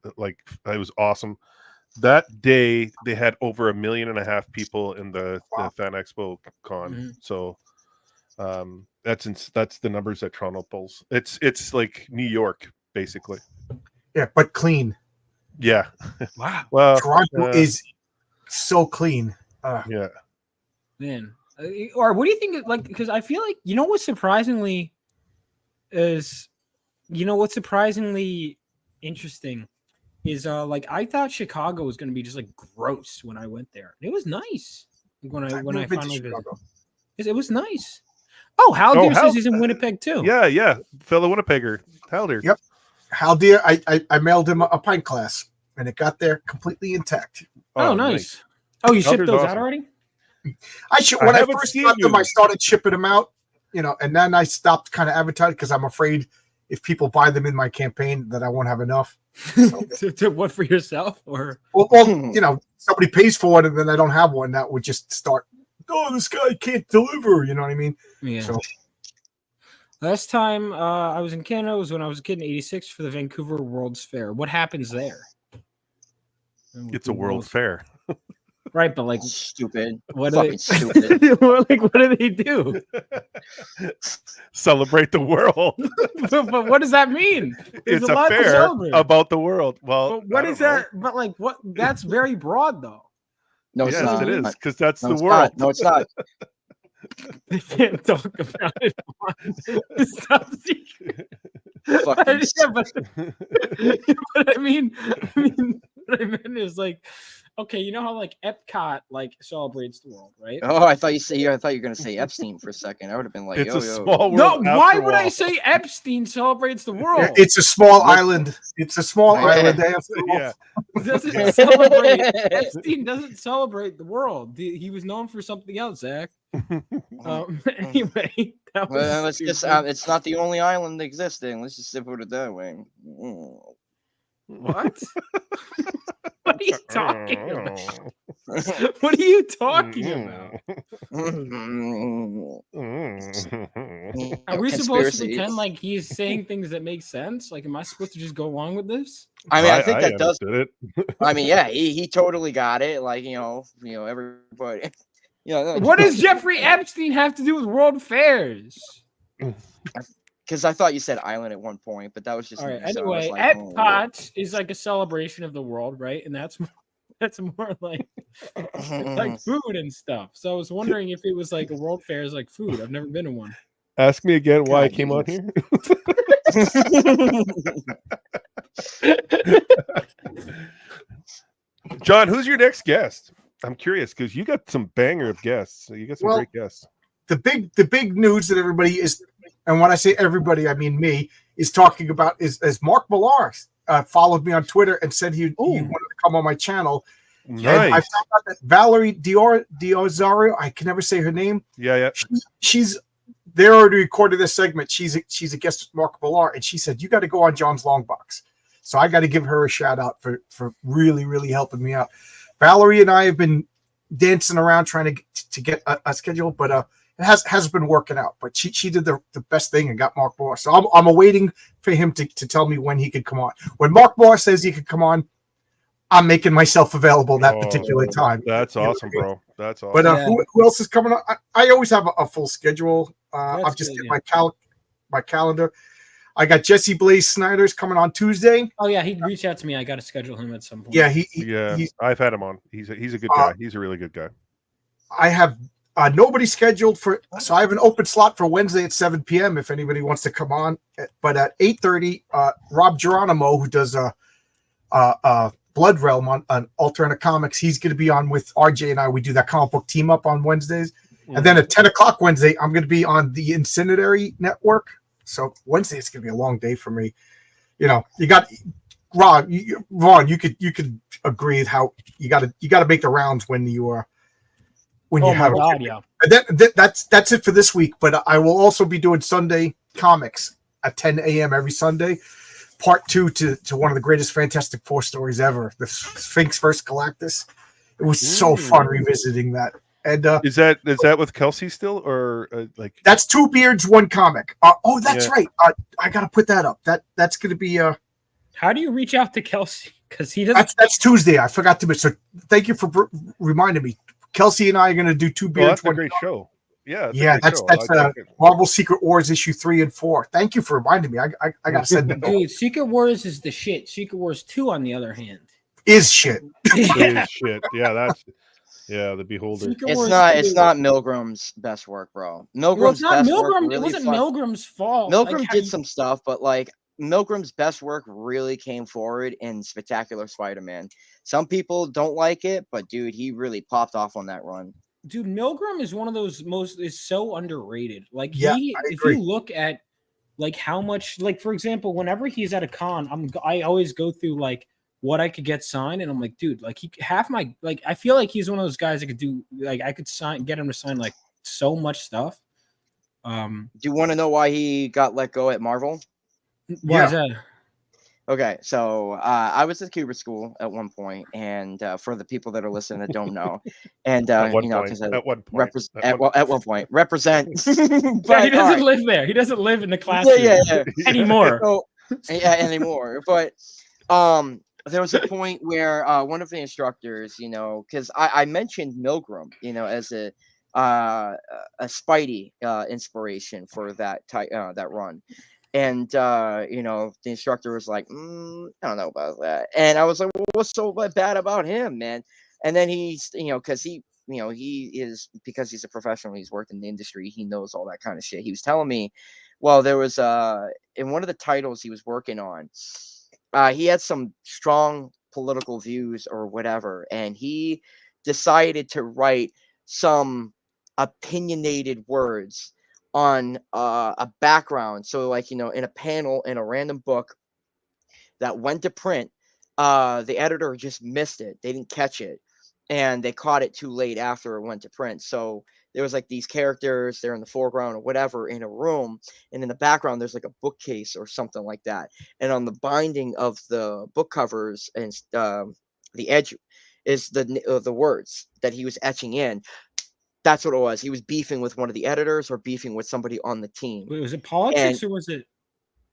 Speaker 13: was awesome. that day they had over 1.5 million people in the Fan Expo con.
Speaker 9: Mhm.
Speaker 13: So that's the numbers that Toronto pulls. It's like New York basically.
Speaker 10: Yeah, but clean.
Speaker 13: Yeah.
Speaker 9: Wow.
Speaker 13: Well,
Speaker 10: Toronto is so clean.
Speaker 13: yeah.
Speaker 9: Man, or what do you think? Like, because I feel like what's surprisingly interesting is like I thought Chicago was going to be just like gross when I went there. It was nice when I finally visited. It was nice. Oh, Haldir says he's in Winnipeg too.
Speaker 13: Yeah, fellow Winnipegger, Haldir.
Speaker 10: Yep, Haldir. I mailed him a pint glass, and it got there completely intact.
Speaker 9: Oh, nice. Oh, you shipped those out already?
Speaker 10: I should. When I first got them, I started shipping them out. And then I stopped kind of advertising because I'm afraid if people buy them in my campaign that I won't have enough.
Speaker 9: to what, for yourself or?
Speaker 10: Well, somebody pays for it and then I don't have one. That would just start. Oh, this guy can't deliver. You know what I mean?
Speaker 9: Yeah.
Speaker 10: So,
Speaker 9: last time I was in Canada was when I was a kid in '86 for the Vancouver World's Fair. What happens there?
Speaker 13: It's a World Fair.
Speaker 9: Right, but like
Speaker 11: stupid.
Speaker 9: What
Speaker 11: Fucking stupid.
Speaker 9: Like, what do they do?
Speaker 13: Celebrate the world.
Speaker 9: but what does that mean?
Speaker 13: It's a fair about the world. Well,
Speaker 9: but what is that? But like, what? That's very broad, though.
Speaker 11: No, it's not.
Speaker 13: It is because that's the
Speaker 11: it's
Speaker 13: world.
Speaker 11: Not. No, it's not.
Speaker 9: They can't talk about it.
Speaker 11: Fucking
Speaker 9: Yeah, but I mean, what I meant is like, okay, you know how like Epcot like celebrates the world, right?
Speaker 11: Oh, I thought you were going to say Epstein for a second. I would have been like,
Speaker 13: it's
Speaker 11: yo,
Speaker 13: a
Speaker 11: yo.
Speaker 13: small world.
Speaker 9: No, why would
Speaker 13: all.
Speaker 9: I say Epstein celebrates the world?
Speaker 10: it's a small island. It's a small island. They have
Speaker 13: Yeah.
Speaker 9: Doesn't celebrate. Epstein doesn't celebrate the world. He was known for something else, Zach. Anyway, that was
Speaker 11: Well, let's just, it's not the only island existing. Let's just put it that way.
Speaker 9: What? What are you talking about? What are you talking about? Are we supposed to pretend like he's saying things that make sense? Like, am I supposed to just go along with this?
Speaker 11: I mean, I think that does.
Speaker 13: It.
Speaker 11: I mean, yeah, he totally got it. Like, everybody.
Speaker 9: What does Jeffrey Epstein have to do with world fairs?
Speaker 11: Because I thought you said island at one point, but that was just
Speaker 9: all right.
Speaker 11: me, so I
Speaker 9: Anyway,
Speaker 11: was like,
Speaker 9: Epcot is like a celebration of the world, right? And that's more like food and stuff. So I was wondering if it was like a world fair is like food. I've never been to one.
Speaker 13: Ask me again why I came on here. John, who's your next guest? I'm curious because you got some banger of guests. You got some great guests.
Speaker 10: The big news that everybody is, and when I say everybody, I mean me, is talking about is Mark Millar followed me on Twitter and said he wanted to come on my channel.
Speaker 13: Nice.
Speaker 10: And I found out that Valerie Diozario, I can never say her name.
Speaker 13: Yeah.
Speaker 10: They already recorded this segment. She's a guest with Mark Millar, and she said, you got to go on John's Long Box. So I got to give her a shout out for really, really helping me out. Valerie and I have been dancing around trying to get a schedule, but it has been working out. But she did the best thing and got Mark Millar. So I'm awaiting for him to tell me when he could come on. When Mark Millar says he could come on, I'm making myself available that particular time.
Speaker 13: That's awesome, bro. That's awesome.
Speaker 10: But who else is coming on? I always have a full schedule. I've just get my calendar. I got Jesse Blaze Snyder's coming on Tuesday.
Speaker 9: Oh yeah, he reached out to me. I got to schedule him at some point.
Speaker 10: Yeah,
Speaker 13: I've had him on. He's a good guy. He's a really good guy.
Speaker 10: I have nobody scheduled so I have an open slot for Wednesday at 7 p.m. if anybody wants to come on. But at 8:30, Rob Geronimo, who does Blood Realm on Alternate Comics, he's going to be on with RJ and I. We do that comic book team up on Wednesdays, and then at 10 o'clock Wednesday, I'm going to be on the Incendiary Network. So Wednesday it's going to be a long day for me. You got Ron. You could agree how you got to make the rounds when you are.
Speaker 9: Yeah.
Speaker 10: That's it for this week. But I will also be doing Sunday comics at 10 a.m. every Sunday. Part 2 to one of the greatest Fantastic Four stories ever, the Sphinx vs. Galactus. It was so fun revisiting that. And
Speaker 13: is that with Kelsey still, or like
Speaker 10: that's Two Beards, One Comic? That's right. I got to put that up. That's going to be.
Speaker 9: How do you reach out to Kelsey? because he doesn't.
Speaker 10: That's Tuesday. I forgot to. So thank you for reminding me. Kelsey and I are going to do two
Speaker 13: Well,
Speaker 10: beers.
Speaker 13: that's a great show. Yeah, it's a
Speaker 10: Yeah,
Speaker 13: great
Speaker 10: that's
Speaker 13: show.
Speaker 10: that's
Speaker 13: I like it.
Speaker 10: Marvel Secret Wars issue 3 and 4. Thank you for reminding me. I got to send it.
Speaker 9: Dude, Secret Wars is the shit. Secret Wars 2, on the other hand,
Speaker 10: Is shit.
Speaker 13: It is shit. Yeah, that's the Beholder.
Speaker 9: Secret
Speaker 11: It's
Speaker 9: Wars
Speaker 11: not.
Speaker 9: 2.
Speaker 11: It's not Milgram's best work, bro. Milgram's
Speaker 9: Well, it's not
Speaker 11: best work
Speaker 9: Milgram.
Speaker 11: really
Speaker 9: It wasn't
Speaker 11: fuck-
Speaker 9: Milgram's fault.
Speaker 11: Milgram
Speaker 9: Like, how
Speaker 11: did
Speaker 9: you-
Speaker 11: some stuff, but like Milgram's best work really came forward in Spectacular Spider-Man. Some people don't like it, but dude, he really popped off on that run.
Speaker 9: Dude, Milgram is one of those is so underrated. Like,
Speaker 10: Yeah,
Speaker 9: he,
Speaker 10: I
Speaker 9: if
Speaker 10: agree.
Speaker 9: you look at like how much, like for example, whenever he's at a con, I always go through like what I could get signed, and I'm like, dude, like I feel like he's one of those guys that could do like I could get him to sign like so much stuff.
Speaker 11: Do you want to know why he got let go at Marvel?
Speaker 9: Why is that?
Speaker 11: Okay, so I was at Kubert School at one point, and for the people that are listening that don't know, and
Speaker 13: At one
Speaker 11: you know,
Speaker 13: point,
Speaker 11: because
Speaker 13: at one point,
Speaker 11: at one point represent.
Speaker 9: Yeah, he
Speaker 11: but,
Speaker 9: doesn't
Speaker 11: alright.
Speaker 9: live there. He doesn't live in the classroom
Speaker 11: yeah.
Speaker 9: anymore.
Speaker 11: So, yeah, anymore. But there was a point where one of the instructors, you know, because I mentioned Milgram, you know, as a Spidey inspiration for that that run. And you know, the instructor was like, I don't know about that. And I was like, well, what's so bad about him, man? And then he's, you know, because he is, because he's a professional, he's worked in the industry, he knows all that kind of shit. He was telling me, well, there was in one of the titles he was working on, he had some strong political views or whatever, and he decided to write some opinionated words on a background. So like, you know, in a panel in a random book that went to print, the editor just missed it. They didn't catch it, and they caught it too late after it went to print. So there was like these characters, they're in the foreground or whatever in a room, and in the background there's like a bookcase or something like that. And on the binding of the book covers and the edge is the words that he was etching in. That's what it was. He was beefing with one of the editors or beefing with somebody on the team.
Speaker 9: Wait, was it politics or was it?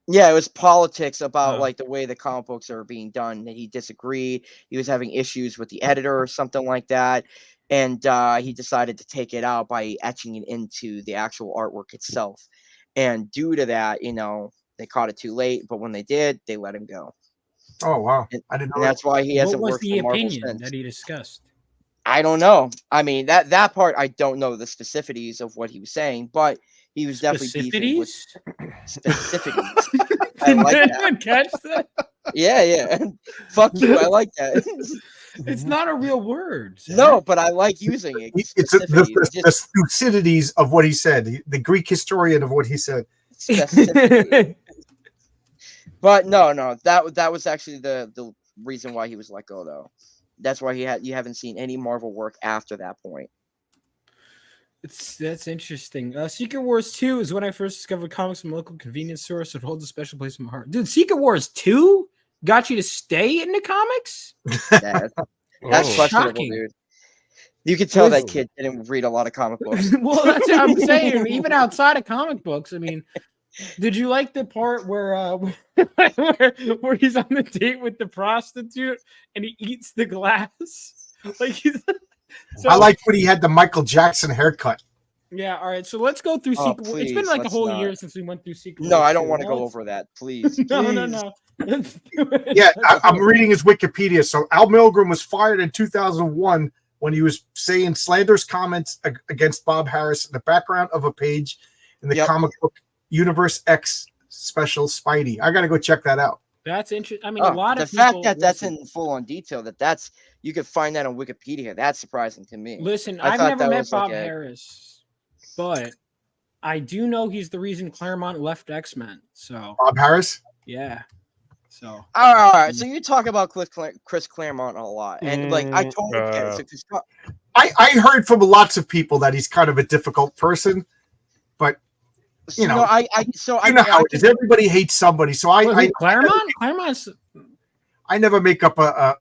Speaker 11: Yeah, it was politics about like the way the comic books are being done. That he disagreed. He was having issues with the editor or something like that. And he decided to take it out by etching it into the actual artwork itself. And due to that, you know, they caught it too late. But when they did, they let him go.
Speaker 10: Oh, wow. I didn't know
Speaker 11: And that's why he
Speaker 9: What
Speaker 11: hasn't
Speaker 9: was
Speaker 11: worked
Speaker 9: the
Speaker 11: for Marvel
Speaker 9: opinion
Speaker 11: since.
Speaker 9: that he discussed?
Speaker 11: I don't know. I mean, that part I don't know the specificities of what he was saying, but he was definitely beefing with specificities. I like
Speaker 9: Did
Speaker 11: that.
Speaker 9: anyone catch that?
Speaker 11: Yeah. Fuck you. I like that.
Speaker 9: It's not a real word. Zach.
Speaker 11: No, but I like using it.
Speaker 10: It's
Speaker 11: Specificity,
Speaker 10: the Thucydides of what he said, the Greek historian of what he said.
Speaker 11: specificity. But no, that was actually the reason why he was let go, though. That's why you haven't seen any Marvel work after that point.
Speaker 9: That's interesting. Secret Wars 2 is when I first discovered comics from a local convenience store, so it holds a special place in my heart. Dude, Secret Wars 2 got you to stay in the comics?
Speaker 11: That's questionable,
Speaker 9: shocking.
Speaker 11: dude. You could tell that kid didn't read a lot of comic books.
Speaker 9: Well, that's what I'm saying. Even outside of comic books, I mean, did you like the part where where he's on the date with the prostitute and he eats the glass? Like he's
Speaker 10: I like when he had the Michael Jackson haircut.
Speaker 9: Yeah, all right. So let's go through Secret Wars. It's been
Speaker 11: please,
Speaker 9: like a
Speaker 11: let's
Speaker 9: whole
Speaker 11: not.
Speaker 9: year since we went through Secret Wars.
Speaker 11: No, I don't
Speaker 9: 2.
Speaker 11: want to
Speaker 9: Now
Speaker 11: go
Speaker 9: let's-
Speaker 11: over that. Please.
Speaker 9: No.
Speaker 11: Please.
Speaker 9: Let's do it.
Speaker 10: Yeah, I'm reading his Wikipedia. So Al Milgrom was fired in 2001 when he was saying slanderous comments against Bob Harris in the background of a page in the comic book Universe X special Spidey. I got to go check that out.
Speaker 9: That's interesting. I mean, a lot
Speaker 11: the
Speaker 9: of
Speaker 11: fact
Speaker 9: people
Speaker 11: that that's
Speaker 9: listen.
Speaker 11: in full on detail, that's you could find that on Wikipedia. That's surprising to me.
Speaker 9: Listen,
Speaker 11: I
Speaker 9: I've
Speaker 11: thought
Speaker 9: never
Speaker 11: that
Speaker 9: met
Speaker 11: was like
Speaker 9: Bob
Speaker 11: a-
Speaker 9: Harris, but I do know he's the reason Claremont left X-Men. So
Speaker 10: Bob Harris?
Speaker 9: yeah. So
Speaker 11: All right. So you talk about Chris Claremont a lot, and like I totally get it. So Chris
Speaker 10: I heard from lots of people that he's kind of a difficult person, but you know,
Speaker 11: I
Speaker 10: you know how it is. Everybody hates somebody. So I
Speaker 9: Claremont? Claremont's
Speaker 10: I never make up a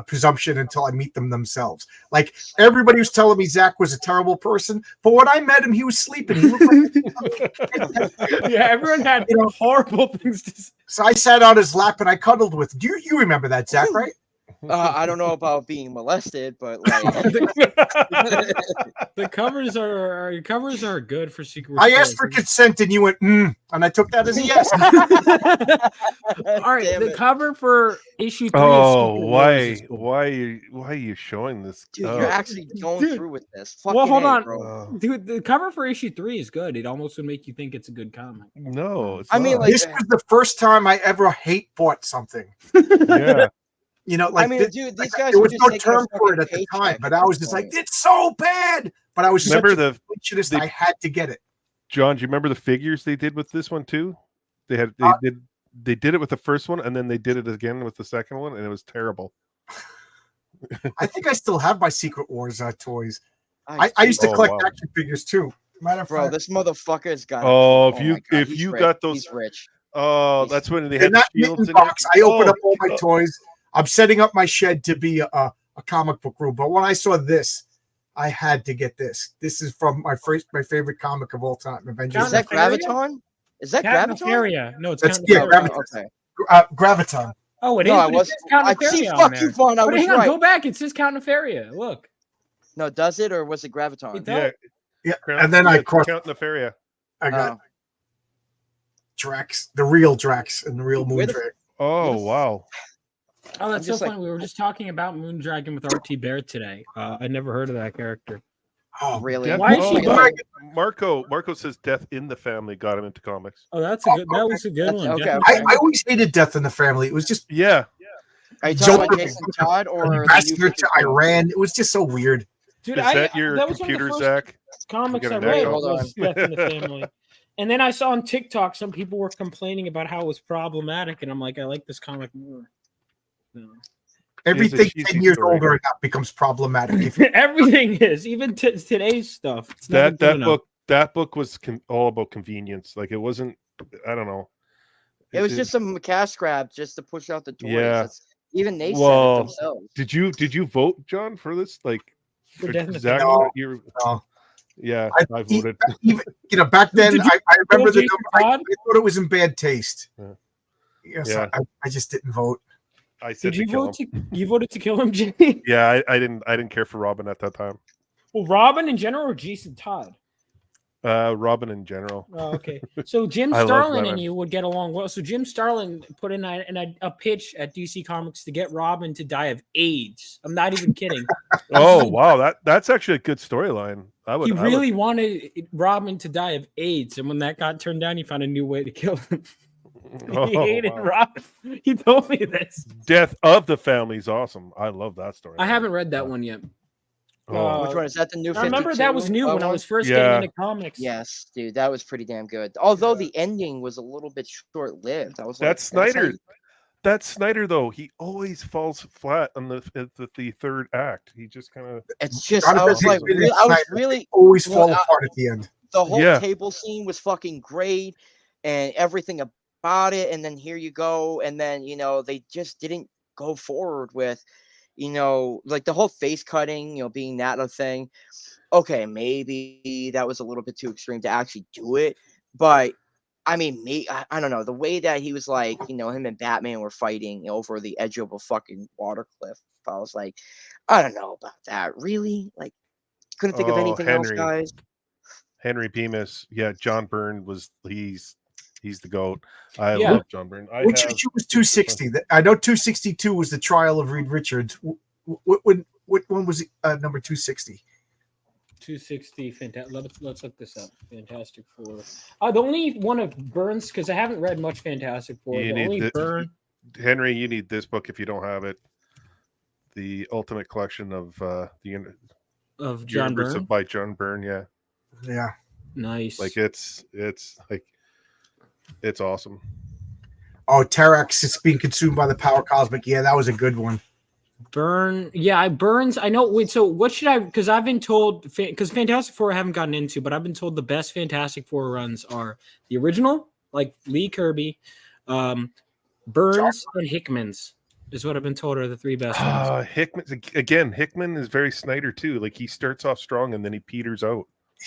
Speaker 10: presumption until I meet them themselves. Like everybody was telling me Zach was a terrible person, but when I met him, he was sleeping. He looked like
Speaker 9: Yeah, everyone had horrible things to say.
Speaker 10: So I sat on his lap and I cuddled with. Do you remember that, Zach? Right?
Speaker 11: I don't know about being molested, but like
Speaker 9: The covers are good for Secret.
Speaker 10: I asked for consent and you went, and I took that as a yes.
Speaker 9: All right,
Speaker 11: Damn
Speaker 9: the
Speaker 11: it.
Speaker 9: cover for issue 3.
Speaker 13: Oh,
Speaker 9: of Secret Wars is cool.
Speaker 13: why are you showing this?
Speaker 11: dude,
Speaker 13: Oh.
Speaker 11: you're actually going
Speaker 9: Dude.
Speaker 11: through with this.
Speaker 9: Well,
Speaker 11: Fucking
Speaker 9: hold
Speaker 11: A,
Speaker 9: on.
Speaker 11: bro.
Speaker 9: Dude, the cover for issue 3 is good. It almost would make you think it's a good comic.
Speaker 13: No, it's
Speaker 11: I mean,
Speaker 13: not.
Speaker 11: like,
Speaker 10: This was the first time I ever hate bought something.
Speaker 13: yeah.
Speaker 10: You know, like
Speaker 11: I mean,
Speaker 10: this-
Speaker 11: dude,
Speaker 10: like,
Speaker 11: these guys
Speaker 10: there
Speaker 11: were
Speaker 10: was
Speaker 11: just
Speaker 10: no
Speaker 11: taking a
Speaker 10: term for it
Speaker 11: fucking
Speaker 10: at the
Speaker 11: paycheck
Speaker 10: time,
Speaker 11: at
Speaker 10: but I
Speaker 11: this
Speaker 10: was just like,
Speaker 11: point.
Speaker 10: it's so bad. But I was
Speaker 13: Remember
Speaker 10: such a
Speaker 13: the
Speaker 10: completionist,
Speaker 13: the-
Speaker 10: I had to get it.
Speaker 13: John, do you remember the figures they did with this one too? They did it with the first one, and then they did it again with the second one, and it was terrible.
Speaker 10: I think I still have my Secret Wars toys. I used to
Speaker 13: Oh,
Speaker 10: collect
Speaker 13: wow.
Speaker 10: action figures too. Matter of
Speaker 11: Bro,
Speaker 10: fact,
Speaker 11: this motherfucker's got.
Speaker 13: Oh, if
Speaker 11: my
Speaker 13: you
Speaker 11: God,
Speaker 13: if
Speaker 11: he's
Speaker 13: you
Speaker 11: rich.
Speaker 13: got those,
Speaker 11: he's rich.
Speaker 13: oh,
Speaker 11: He's-
Speaker 13: that's when they
Speaker 10: in
Speaker 13: had the
Speaker 10: that
Speaker 13: shields
Speaker 10: mitten
Speaker 13: in
Speaker 10: box,
Speaker 13: it.
Speaker 10: I opened
Speaker 13: Oh,
Speaker 10: up all my
Speaker 13: God.
Speaker 10: toys. I'm setting up my shed to be a comic book room. But when I saw this, I had to get this. This is from my favorite comic of all time, Avengers.
Speaker 11: Is that
Speaker 9: Nefaria?
Speaker 11: Graviton? Is that
Speaker 9: Count
Speaker 11: Graviton?
Speaker 9: Nefaria. No, it's
Speaker 10: That's
Speaker 9: Count
Speaker 10: yeah,
Speaker 9: Nefaria.
Speaker 10: Graviton.
Speaker 11: Okay.
Speaker 10: Graviton.
Speaker 9: Oh, it
Speaker 11: No,
Speaker 9: is.
Speaker 11: I
Speaker 9: but it
Speaker 11: was.
Speaker 9: says Count
Speaker 11: I see.
Speaker 9: Nefaria on
Speaker 11: Fuck
Speaker 9: there.
Speaker 11: you, Vaughn. I
Speaker 9: But
Speaker 11: was
Speaker 9: hang on,
Speaker 11: right.
Speaker 9: go back. It says Count Nefaria. Look.
Speaker 11: No, does it or was it Graviton?
Speaker 9: It
Speaker 13: Yeah,
Speaker 9: does.
Speaker 10: Yeah,
Speaker 13: Count-
Speaker 10: and then I
Speaker 13: yeah,
Speaker 10: crossed.
Speaker 13: Count Nefaria.
Speaker 10: I got
Speaker 11: Oh.
Speaker 10: Drax, the real Drax, and the real
Speaker 11: Where the-
Speaker 10: Moondrake.
Speaker 13: Oh
Speaker 11: Yes.
Speaker 13: wow.
Speaker 9: Oh, that's so
Speaker 11: just like-
Speaker 9: funny. We were just talking about Moondragon with RT Bear today. I never heard of that character.
Speaker 10: Oh,
Speaker 11: Really?
Speaker 13: Death-
Speaker 9: Why is she
Speaker 13: oh,
Speaker 9: going?
Speaker 13: Marco says Death in the Family got him into comics.
Speaker 9: Oh, that's a good. That was a good
Speaker 11: That's-
Speaker 9: one.
Speaker 11: okay,
Speaker 9: Definitely.
Speaker 11: okay.
Speaker 10: I always hated Death in the Family. It was just
Speaker 13: Yeah.
Speaker 11: Are you talking about
Speaker 10: Joker,
Speaker 11: Jason Todd or the new
Speaker 10: ambassador to
Speaker 11: 52?
Speaker 10: Iran. It was just so weird.
Speaker 9: Dude,
Speaker 13: Is that your
Speaker 9: that was one of the
Speaker 13: computer,
Speaker 9: first
Speaker 13: Zach?
Speaker 9: comics
Speaker 13: You
Speaker 9: I
Speaker 13: got an
Speaker 9: read
Speaker 13: echo.
Speaker 11: Hold
Speaker 9: was
Speaker 11: on.
Speaker 9: Death in the Family. And then I saw on TikTok some people were complaining about how it was problematic, and I'm like, I like this comic more. No.
Speaker 10: Everything
Speaker 13: cheesy
Speaker 10: 10 years
Speaker 13: story.
Speaker 10: older and up becomes problematic. If you,
Speaker 9: Everything is, even today's stuff. It's never
Speaker 13: That
Speaker 9: good enough.
Speaker 13: that book was all about convenience. Like it wasn't. I don't know.
Speaker 11: It was just some cash grab just to push out the toys.
Speaker 13: Yeah.
Speaker 11: That's, even they said
Speaker 13: Well,
Speaker 11: it themselves.
Speaker 13: Did you vote, John, for this? Like
Speaker 9: For Death in the
Speaker 13: Zach,
Speaker 10: Family?
Speaker 13: you're-
Speaker 10: No.
Speaker 13: Yeah,
Speaker 10: I-
Speaker 13: I voted.
Speaker 10: even back then,
Speaker 9: Did you
Speaker 10: I remember the
Speaker 9: Jason
Speaker 10: number. I
Speaker 9: Todd?
Speaker 10: thought it was in bad taste.
Speaker 13: Yeah.
Speaker 10: Yes,
Speaker 13: Yeah.
Speaker 10: I just didn't vote.
Speaker 13: I said
Speaker 9: Did you
Speaker 13: to kill
Speaker 9: vote
Speaker 13: him.
Speaker 9: to you voted to kill him, Jimmy?
Speaker 13: Yeah, I didn't care for Robin at that time.
Speaker 9: Well, Robin in general or Jason Todd?
Speaker 13: Robin in general.
Speaker 9: Oh, okay. So Jim
Speaker 13: I love
Speaker 9: Starlin
Speaker 13: Batman.
Speaker 9: and you would get along well. So Jim Starlin put in a pitch at DC Comics to get Robin to die of AIDS. I'm not even kidding.
Speaker 13: Oh wow, that's actually a good storyline. I would.
Speaker 9: He
Speaker 13: I would-
Speaker 9: really wanted Robin to die of AIDS, and when that got turned down, he found a new way to kill him.
Speaker 13: Oh,
Speaker 9: He hated
Speaker 13: wow.
Speaker 9: Robin. He told me this.
Speaker 13: Death of the Family is awesome. I love that story.
Speaker 9: I haven't read that one yet.
Speaker 13: Oh,
Speaker 11: Which one is that? The new?
Speaker 9: I remember that was
Speaker 11: 52
Speaker 9: new when I
Speaker 11: one?
Speaker 9: was first
Speaker 13: Yeah.
Speaker 9: getting into comics.
Speaker 11: Yes, dude, that was pretty damn good. Although the ending was a little bit short-lived. I was like,
Speaker 13: that's
Speaker 11: how
Speaker 13: Snyder.
Speaker 11: you-
Speaker 13: That's Snyder though. He always falls flat on the third act. He just kind of.
Speaker 11: It's just I was like, I was really
Speaker 10: always
Speaker 11: well,
Speaker 10: fall apart at the end.
Speaker 11: the whole
Speaker 13: Yeah.
Speaker 11: table scene was fucking great and everything about it, and then here you go, and then they just didn't go forward with like the whole face cutting, being that a thing. Okay, maybe that was a little bit too extreme to actually do it, but I mean, I don't know, the way that he was like, him and Batman were fighting over the edge of a fucking water cliff. I was like, I don't know about that. Really? Like, couldn't think of
Speaker 13: Oh,
Speaker 11: anything else,
Speaker 13: Henry.
Speaker 11: guys.
Speaker 13: Henry Bemis. Yeah, John Byrne he's the GOAT. I
Speaker 9: Yeah.
Speaker 13: love John Byrne.
Speaker 10: Which issue was 260? I know 262 was the trial of Reed Richards. What one was number 260?
Speaker 9: 260. Fantastic. Let's look this up. Fantastic Four. The only one of Burns, because I haven't read much Fantastic Four.
Speaker 13: You
Speaker 9: The
Speaker 13: need
Speaker 9: only
Speaker 13: the-
Speaker 9: Burn.
Speaker 13: Henry, you need this book if you don't have it. The Ultimate Collection of the
Speaker 9: Of John
Speaker 13: Universe
Speaker 9: Byrne.
Speaker 13: by John Byrne. Yeah,
Speaker 10: Yeah.
Speaker 9: Nice.
Speaker 13: like it's like it's awesome.
Speaker 10: Oh, Terax, it's being consumed by the power cosmic. Yeah, that was a good one.
Speaker 9: Burn. Yeah, Burns. I know. Wait, so what should I? Because I've been told, because Fantastic Four I haven't gotten into, but I've been told the best Fantastic Four runs are the original, like Lee Kirby, Burns, and Hickman's. is what I've been told are the 3 best ones.
Speaker 13: Hickman is very Snyder too. Like he starts off strong and then he peters out.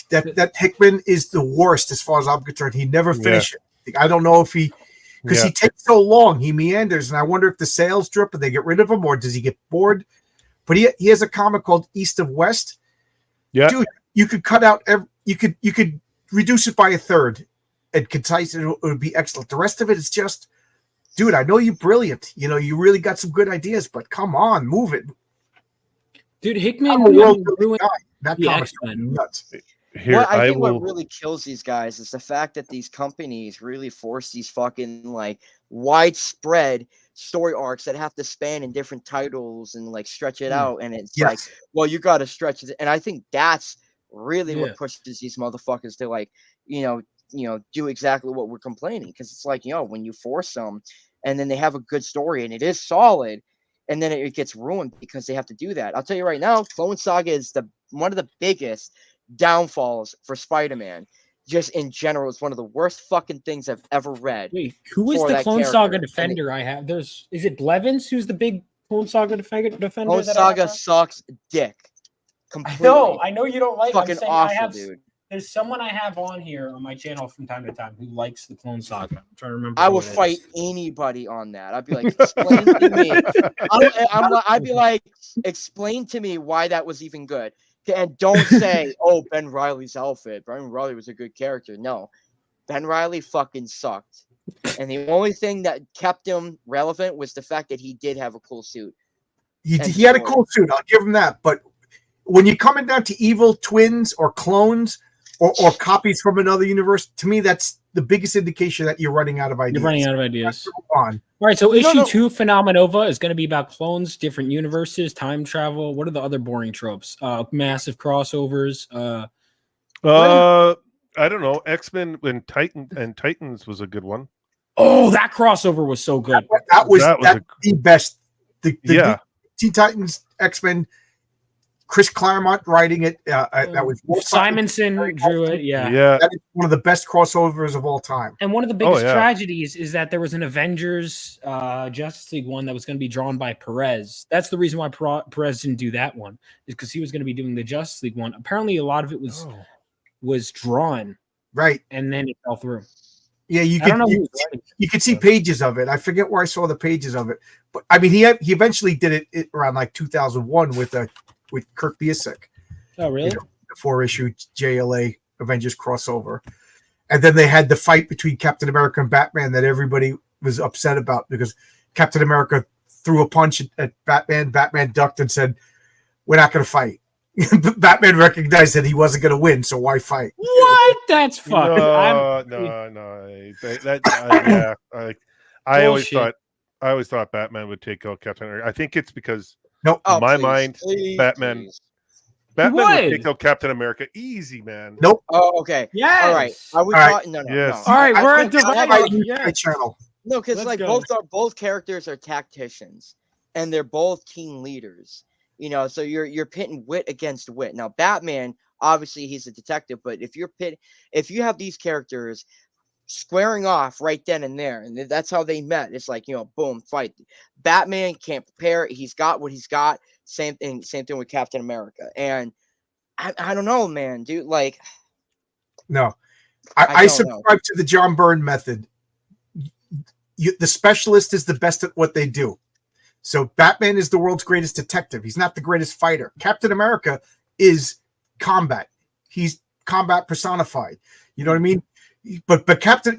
Speaker 10: That Hickman is the worst as far as I'm concerned. He never finished it. I don't know if he takes so long. He meanders, and I wonder if the sales drip and they get rid of him, or does he get bored? But he has a comic called East of West.
Speaker 13: Yeah,
Speaker 10: dude, you could cut out you could reduce it by a third and concise it. It would be excellent. The rest of it is just, dude, I know you're brilliant. You know, you really got some good ideas, but come on, move it.
Speaker 9: Dude, Hickman ruined
Speaker 10: that
Speaker 9: the
Speaker 10: comic's
Speaker 9: X-Men.
Speaker 10: nuts.
Speaker 11: Well, I think what really kills these guys is the fact that these companies really force these fucking like widespread story arcs that have to span in different titles and like stretch it out. And it's like, well, you got to stretch it. And I think that's really what pushes these motherfuckers to like, do exactly what we're complaining. Because it's like, when you force them and then they have a good story and it is solid, and then it gets ruined because they have to do that. I'll tell you right now, Clone Saga is one of the biggest downfalls for Spider-Man. Just in general, it's one of the worst fucking things I've ever read.
Speaker 9: Wait, who is the Clone Saga defender I have? Is it Blevins who's the big Clone Saga defender?
Speaker 11: Clone Saga sucks dick. Completely.
Speaker 9: I know you don't like
Speaker 11: fucking awful, dude.
Speaker 9: There's someone I have on here on my channel from time to time who likes the Clone Saga. I'm trying to remember.
Speaker 11: I would fight anybody on that. I'd be like, explain to me. I'd be like, explain to me why that was even good. And don't say, oh, Ben Reilly's outfit. Ben Reilly was a good character. No, Ben Reilly fucking sucked. And the only thing that kept him relevant was the fact that he did have a cool suit.
Speaker 10: He had a cool suit. I'll give him that. But when you're coming down to evil twins or clones or copies from another universe, to me, that's the biggest indication that you're running out of ideas.
Speaker 9: You're running out of ideas. All right, so issue 2, Phenomenova, is going to be about clones, different universes, time travel. What are the other boring tropes? Massive crossovers.
Speaker 13: I don't know. X-Men and Titans was a good one.
Speaker 9: Oh, that crossover was so good.
Speaker 10: That was the best. The Teen Titans, X-Men, Chris Claremont writing it. That was
Speaker 9: Simonson drew it. Yeah.
Speaker 10: That is one of the best crossovers of all time.
Speaker 9: And one of the biggest tragedies is that there was an Avengers Justice League one that was going to be drawn by Perez. That's the reason why Perez didn't do that one, is because he was going to be doing the Justice League one. Apparently, a lot of it was drawn,
Speaker 10: right,
Speaker 9: and then it fell through.
Speaker 10: Yeah, you could see pages of it. I forget where I saw the pages of it, but I mean, he eventually did it around like 2001 with Kurt Busiek.
Speaker 9: Oh, really?
Speaker 10: The 4-issue JLA Avengers crossover. And then they had the fight between Captain America and Batman that everybody was upset about because Captain America threw a punch at Batman. Batman ducked and said, "We're not going to fight." Batman recognized that he wasn't going to win, so why fight?
Speaker 9: What? That's fucking.
Speaker 13: I always thought Batman would take out Captain America. I think it's because in my mind, Batman would take out Captain America easy, man.
Speaker 10: Nope.
Speaker 11: Oh, okay.
Speaker 9: Yeah.
Speaker 11: All right. Are we talking? No.
Speaker 9: All right, we're at the
Speaker 10: channel.
Speaker 11: No, because like both characters are tacticians, and they're both team leaders. So you're pitting wit against wit. Now, Batman, obviously, he's a detective, but if you have these characters squaring off right then and there, and that's how they met. It's like, boom, fight. Batman can't prepare. He's got what he's got. Same thing with Captain America. And I don't know, man, dude. Like,
Speaker 10: no, I subscribe to the John Byrne method. The specialist is the best at what they do. So Batman is the world's greatest detective. He's not the greatest fighter. Captain America is combat. He's combat personified. You know what I mean? But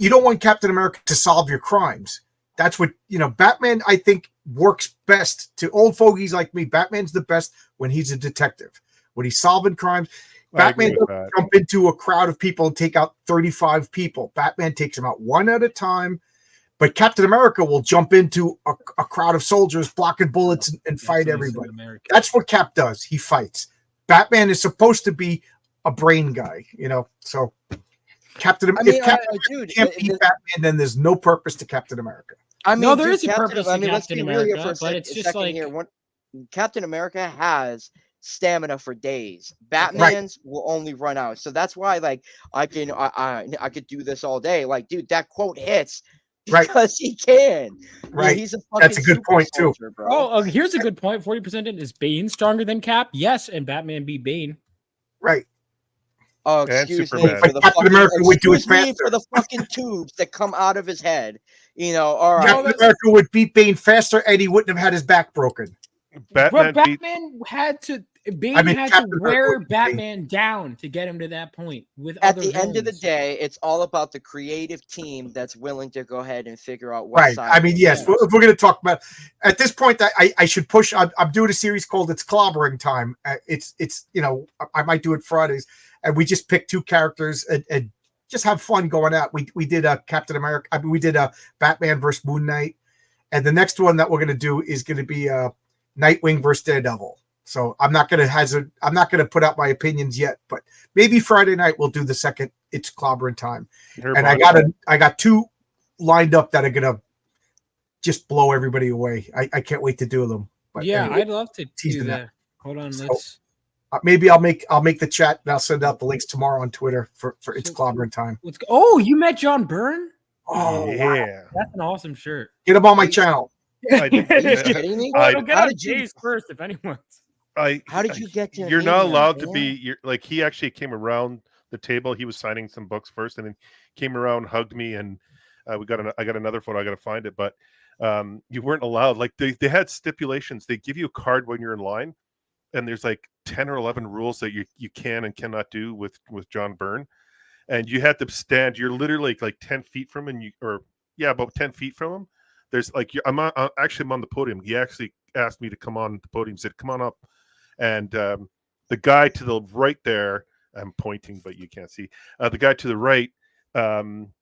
Speaker 10: you don't want Captain America to solve your crimes. That's what, Batman, I think, works best to old fogies like me. Batman's the best when he's a detective. When he's solving crimes, Batman doesn't jump into a crowd of people and take out 35 people. Batman takes them out one at a time. But Captain America will jump into a crowd of soldiers blocking bullets and fight everybody. That's what Cap does. He fights. Batman is supposed to be a brain guy, So Captain America can't beat Batman, then there's no purpose to Captain America.
Speaker 11: I mean,
Speaker 9: no, there is a purpose to Captain America,
Speaker 11: but it's just like Captain America has stamina for days. Batman's will only run out. So that's why, like, I could do this all day. Like, dude, that quote hits
Speaker 10: Right.
Speaker 11: Because he can.
Speaker 10: Right.
Speaker 11: He's a fucking
Speaker 10: That's a good
Speaker 11: super
Speaker 10: point too.
Speaker 11: soldier, bro.
Speaker 9: Oh, here's a good point. 40% in, is Bane stronger than Cap? Yes, and Batman beat Bane.
Speaker 10: Right.
Speaker 11: Oh,
Speaker 13: And
Speaker 11: excuse me
Speaker 13: Superman.
Speaker 11: for the
Speaker 10: Captain
Speaker 11: fucking,
Speaker 10: America would do it
Speaker 11: excuse me
Speaker 10: faster.
Speaker 11: for the fucking tubes that come out of his head. You know, all right.
Speaker 10: Captain America would beat Bane faster, and he wouldn't have had his back broken.
Speaker 9: But
Speaker 13: Batman beat
Speaker 9: Batman had to. Bane
Speaker 10: I mean,
Speaker 9: had
Speaker 10: Captain
Speaker 9: to wear
Speaker 10: America would be Bane.
Speaker 9: Batman down to get him to that point. With
Speaker 11: At
Speaker 9: other
Speaker 11: the end of the
Speaker 9: villains.
Speaker 11: day, it's all about the creative team that's willing to go ahead and figure out what
Speaker 10: Right.
Speaker 11: side.
Speaker 10: I mean,
Speaker 11: to
Speaker 10: yes.
Speaker 11: go.
Speaker 10: If we're going to talk about at this point, I should push. I'm doing a series called "It's Clobbering Time." It's I might do it Fridays, and we just pick 2 characters and just have fun going out. We did a Captain America. I mean, we did a Batman versus Moon Knight, and the next one that we're going to do is going to be Nightwing versus Daredevil. So I'm not going to put out my opinions yet, but maybe Friday night we'll do the second It's Clobbering Time. And I got 2 lined up that are going to just blow everybody away. I can't wait to do them. But
Speaker 9: Yeah,
Speaker 10: anyway,
Speaker 9: I'd love to do that. Hold on,
Speaker 10: So,
Speaker 9: let's.
Speaker 10: maybe I'll make the chat and I'll send out the links tomorrow on Twitter for It's Clobbering Time.
Speaker 9: Let's go. Oh, you met John Byrne?
Speaker 10: Oh,
Speaker 13: yeah.
Speaker 9: That's an awesome shirt.
Speaker 10: Get him on my channel.
Speaker 11: Are you kidding me?
Speaker 9: Well, it'll get
Speaker 11: How
Speaker 9: on
Speaker 11: did you-
Speaker 9: Jay's first, if anyone's.
Speaker 11: How did you get to?
Speaker 13: You're not allowed to
Speaker 11: man?
Speaker 13: be. You're like he actually came around the table. He was signing some books first, and then came around, hugged me, and I got another photo. I got to find it, but you weren't allowed. Like they had stipulations. They give you a card when you're in line, and there's like 10 or 11 rules that you can and cannot do with John Byrne, and you had to stand. You're literally like 10 feet from him, about 10 feet from him. There's like I'm on the podium. He actually asked me to come on the podium. Said, "Come on up." And the guy to the right there, I'm pointing, but you can't see. The guy to the right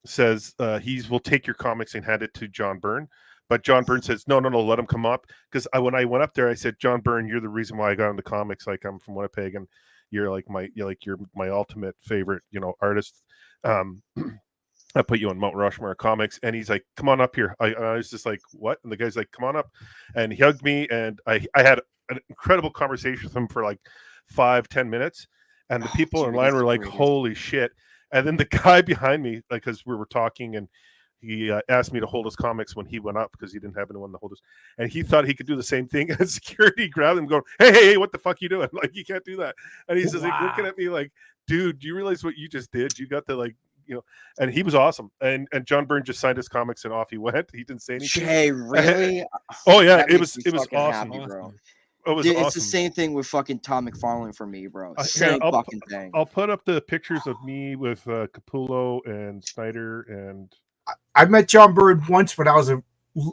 Speaker 13: says he will take your comics and hand it to John Byrne. But John Byrne says, no, let him come up. Because when I went up there, I said, John Byrne, you're the reason why I got into comics. Like, I'm from Winnipeg, and you're my ultimate favorite, artist. I put you on Mount Rushmore Comics. And he's like, come on up here. I was just like, what? And the guy's like, come on up. And he hugged me, and I had an incredible conversation with him for like 5-10 minutes, and the people in line were like, holy shit. And then the guy behind me, like, because we were talking, and he asked me to hold his comics when he went up because he didn't have anyone to hold his, and he thought he could do the same thing, and security grabbed him going, hey, what the fuck you doing? Like, you can't do that. And he's just like looking at me like, dude, do you realize what you just did? You got to like, and he was awesome. And John Byrne just signed his comics and off he went. He didn't say anything.
Speaker 11: Jay, really?
Speaker 13: Oh yeah, it was
Speaker 11: awesome,
Speaker 13: awesome,
Speaker 11: bro.
Speaker 13: It was
Speaker 11: Dude,
Speaker 13: awesome.
Speaker 11: It's the same thing with fucking Tom McFarlane for me, bro.
Speaker 13: Here,
Speaker 11: Same fucking thing.
Speaker 13: I'll put up the pictures of me with Capullo and Snyder, and
Speaker 10: I met John Byrne once when I was a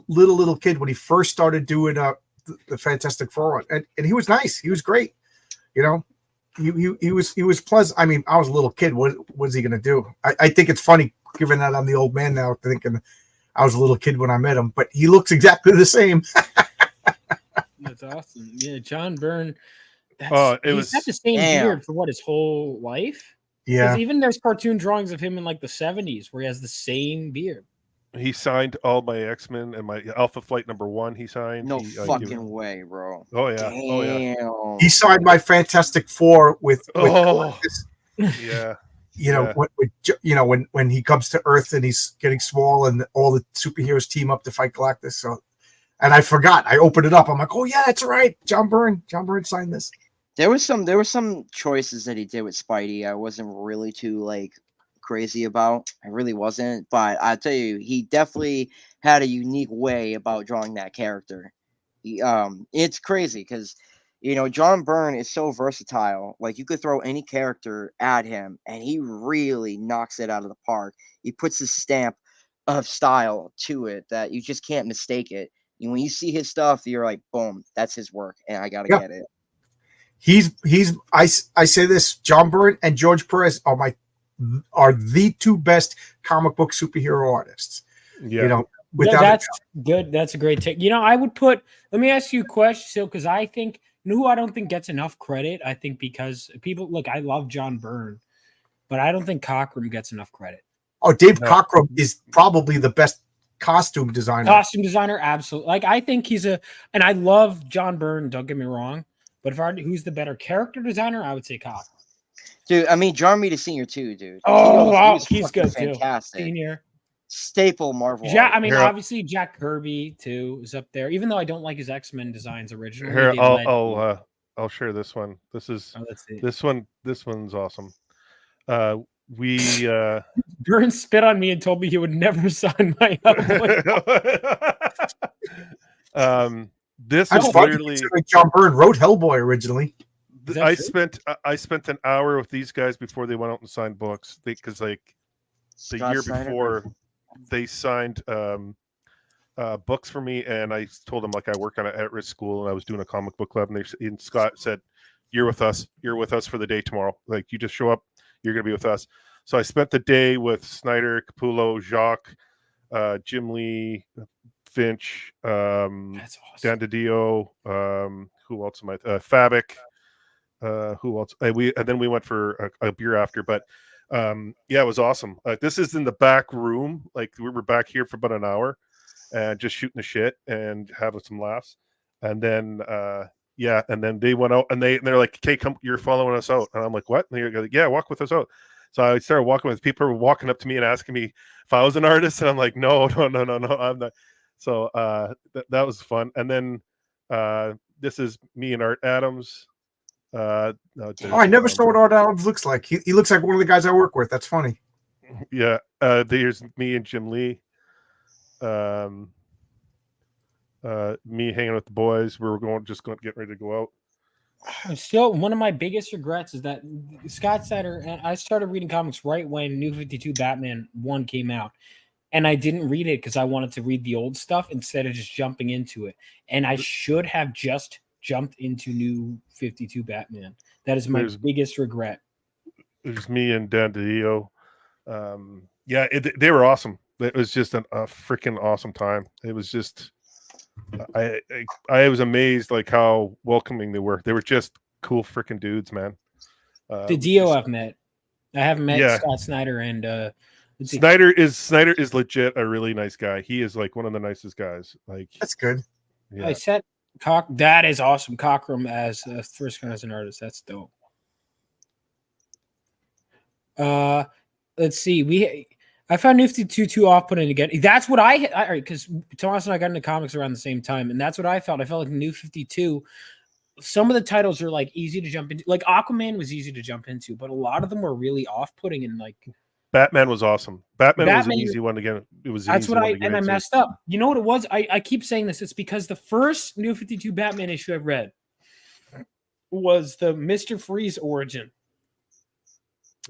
Speaker 10: little kid when he first started doing the Fantastic Four, and he was nice. He was great. He was pleasant. I mean, I was a little kid. What was he going to do? I think it's funny, given that I'm the old man now, thinking I was a little kid when I met him, but he looks exactly the same.
Speaker 9: That's awesome. Yeah, John Byrne. He's had the same beard for his whole life.
Speaker 10: Yeah.
Speaker 9: Even there's cartoon drawings of him in like the 70s where he has the same beard.
Speaker 13: He signed all my X-Men and my Alpha Flight #1. He signed.
Speaker 11: No fucking way, bro.
Speaker 13: Oh yeah.
Speaker 11: Damn.
Speaker 13: Oh yeah.
Speaker 10: He signed my Fantastic Four with
Speaker 13: yeah.
Speaker 10: When he comes to Earth and he's getting small and all the superheroes team up to fight Galactus. So, and I forgot. I opened it up. I'm like, oh yeah, that's right. John Byrne signed this.
Speaker 11: There were some choices that he did with Spidey I wasn't really too like crazy about. I really wasn't, but I tell you, he definitely had a unique way about drawing that character. It's crazy because John Byrne is so versatile. Like, you could throw any character at him and he really knocks it out of the park. He puts his stamp of style to it that you just can't mistake it. And when you see his stuff, you're like, boom, that's his work, and I gotta get it.
Speaker 10: I say this, John Byrne and George Perez are the 2 best comic book superhero artists.
Speaker 13: Yeah.
Speaker 9: That's good. That's a great take. I would put, let me ask you a question, because I think, who I don't think gets enough credit, I think because people, look, I love John Byrne, but I don't think Cockrum gets enough credit.
Speaker 10: Oh, Dave Cockrum is probably the best costume designer.
Speaker 9: Absolutely. Like, I think and I love John Byrne, don't get me wrong, but who's the better character designer, I would say Cockrum.
Speaker 11: Dude, I mean, John Romita Sr. too, dude.
Speaker 9: Oh, wow, he's good
Speaker 11: fantastic.
Speaker 9: too. Senior.
Speaker 11: staple Marvel.
Speaker 9: Yeah, I mean,
Speaker 13: Here, I'll-
Speaker 9: obviously Jack Kirby too is up there. Even though I don't like his X-Men designs originally.
Speaker 13: Here,
Speaker 9: they led to-
Speaker 13: I'll share this one. This is
Speaker 9: Oh, let's see.
Speaker 13: this one's awesome. We
Speaker 9: Burns spit on me and told me he would never sign my Hellboy.
Speaker 13: This
Speaker 10: That's
Speaker 13: was
Speaker 10: funny,
Speaker 13: literally
Speaker 10: considering John Byrne wrote Hellboy originally.
Speaker 13: I spent an hour with these guys before they went out and signed books because like the
Speaker 11: Scott
Speaker 13: year
Speaker 11: Snyder.
Speaker 13: before they signed books for me, and I told them like I work on an at-risk school and I was doing a comic book club, and Scott said, you're with us for the day tomorrow, like you just show up, you're gonna be with us. So I spent the day with Snyder, Capullo, Jacques, Jim Lee, Finch,
Speaker 9: That's awesome.
Speaker 13: Dan DiDio, who else am I Fabic, who else, and then we went for a beer after, but yeah, it was awesome. This is in the back room, like we were back here for about an hour and just shooting the shit and having some laughs, and then yeah, and then they went out and they're like, okay, come, you're following us out, and I'm like, what? And they're like, yeah, walk with us out. So I started walking with people, were walking up to me and asking me if I was an artist, and I'm like, no, I'm not. So that was fun. And then this is me and Art Adams. No,
Speaker 10: I never saw what Art Adams looks like. He looks like one of the guys I work with. That's funny.
Speaker 13: Yeah, there's me and Jim Lee. Me hanging with the boys. We were getting ready to go out.
Speaker 9: Still, one of my biggest regrets is that Scott Snyder, and I started reading comics right when New 52 Batman 1 came out. And I didn't read it because I wanted to read the old stuff instead of just jumping into it. And I should have just jumped into New 52 Batman. That is my biggest regret.
Speaker 13: It was me and Dan DiDio. Yeah, they were awesome. It was just a freaking awesome time. It was just, I was amazed like how welcoming they were. They were just cool freaking dudes, man.
Speaker 9: DiDio I've met. I haven't met Scott Snyder and
Speaker 13: Snyder is legit a really nice guy. He is like one of the nicest guys. Like
Speaker 10: that's good.
Speaker 13: Yeah.
Speaker 9: I set that is awesome. Cockrum as first as an artist. That's dope. Let's see. I found New 52 too off-putting again. That's what I because Thomas and I got into comics around the same time, and that's what I felt. I felt like New 52. Some of the titles are like easy to jump into. Like Aquaman was easy to jump into, but a lot of them were really off-putting and like.
Speaker 13: Batman was awesome. Batman was an easy one to get. It was.
Speaker 9: That's what I messed up. You know what it was? I keep saying this. It's because the first New 52 Batman issue I read was the Mr. Freeze origin,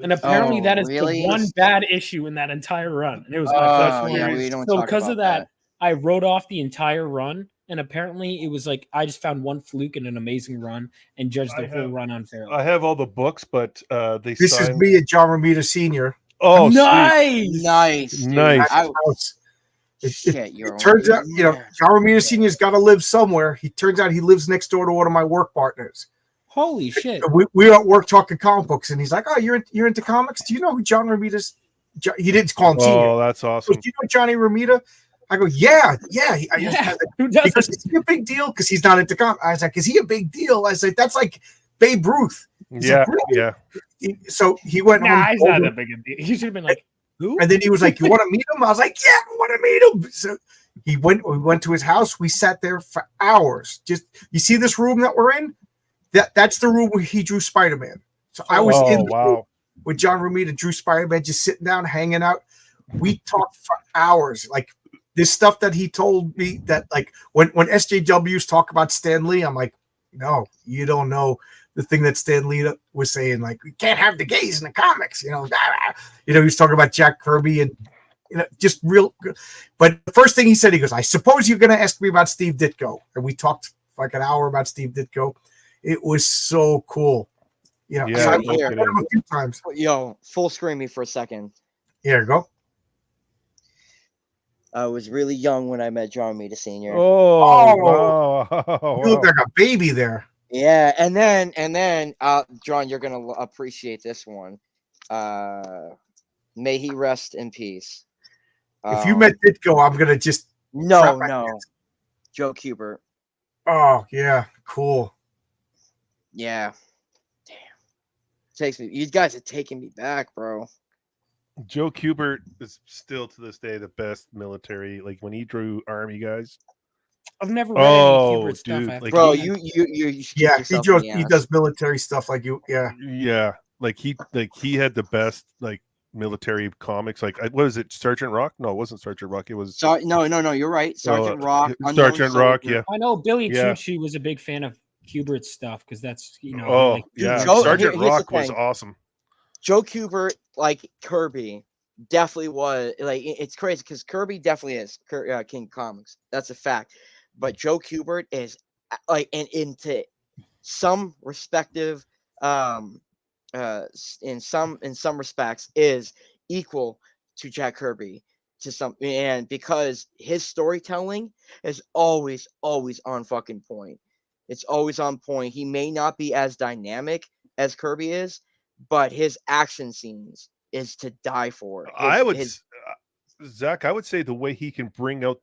Speaker 9: and apparently that is the one bad issue in that entire run. And it was my first one.
Speaker 11: Yeah, we don't
Speaker 9: so
Speaker 11: talk
Speaker 9: because
Speaker 11: about
Speaker 9: of that, I wrote off the entire run. And apparently, it was like I just found one fluke in an amazing run and judged the whole run unfairly.
Speaker 13: I have all the books, but
Speaker 10: This is me and John Romita Sr.
Speaker 13: Oh,
Speaker 11: nice.
Speaker 10: It turns out, John Romita Sr.'s got to live somewhere. Turns out he lives next door to one of my work partners.
Speaker 9: Holy shit!
Speaker 10: We were at work talking comic books, and he's like, "Oh, you're into comics? Do you know who John Romita's?" He didn't call him Senior.
Speaker 13: Oh, that's awesome.
Speaker 10: Do you know Johnny Romita? I go, yeah. Because is he a big deal? Because he's not into comics. I was like, is he a big deal? I was like, that's like Babe Ruth. He's like, really?
Speaker 13: Yeah.
Speaker 10: So he went home.
Speaker 9: He's not that big a deal. He should have been like, who?
Speaker 10: And then he was like, you want to meet him? I was like, yeah, I want to meet him. So we went to his house. We sat there for hours. Just, you see this room that we're in? That's the room where he drew Spider-Man. So I was in the room with John Romita, drew Spider-Man, just sitting down, hanging out. We talked for hours. Like, this stuff that he told me that like when SJWs talk about Stan Lee, I'm like, no, you don't know the thing that Stan Lee was saying, like, we can't have the gays in the comics, he was talking about Jack Kirby and just real good. But the first thing he said, he goes, I suppose you're gonna ask me about Steve Ditko. And we talked for like an hour about Steve Ditko. It was so cool. So I've met him a few times.
Speaker 11: Yo, full screen me for a second.
Speaker 10: Here you go.
Speaker 11: I was really young when I met John Romita Sr.
Speaker 10: You look like a baby there.
Speaker 11: Yeah, and then, John, you're gonna appreciate this one. May he rest in peace.
Speaker 10: If you met Ditko, I'm gonna just
Speaker 11: no, Joe Kubert.
Speaker 10: Oh yeah, cool.
Speaker 11: Yeah, damn. You guys are taking me back, bro.
Speaker 13: Joe Kubert is still to this day the best military. Like when he drew army guys.
Speaker 9: I've never read
Speaker 13: Oh,
Speaker 9: any Kubert stuff.
Speaker 13: dude,
Speaker 9: I have
Speaker 13: like
Speaker 9: to
Speaker 11: Bro,
Speaker 9: admit.
Speaker 11: you should kick
Speaker 10: Yeah,
Speaker 11: yourself in the
Speaker 10: he
Speaker 11: ass.
Speaker 10: does military stuff like you. Yeah,
Speaker 13: yeah, like he had the best like military comics. Like what is it, Sergeant Rock? No, it wasn't Sergeant Rock. It was
Speaker 11: No, you're right. Sergeant Rock, Unknown
Speaker 13: Sergeant Rock.
Speaker 11: Soldier.
Speaker 13: Yeah.
Speaker 9: I know Billy
Speaker 13: Yeah.
Speaker 9: Tucci was a big fan of Kubert's stuff because that's
Speaker 13: Oh
Speaker 9: like
Speaker 13: yeah,
Speaker 11: Joe-
Speaker 13: Sergeant
Speaker 11: here's the
Speaker 13: Rock was
Speaker 11: thing.
Speaker 13: awesome.
Speaker 11: Joe Kubert, like Kirby, definitely was like it's crazy because Kirby definitely is King of Comics. That's a fact. But Joe Kubert is like into some respective in some respects is equal to Jack Kirby to some, and because his storytelling is always on fucking point. It's always on point. He may not be as dynamic as Kirby is, but his action scenes is to die for.
Speaker 13: Zach, I would say the way he can bring out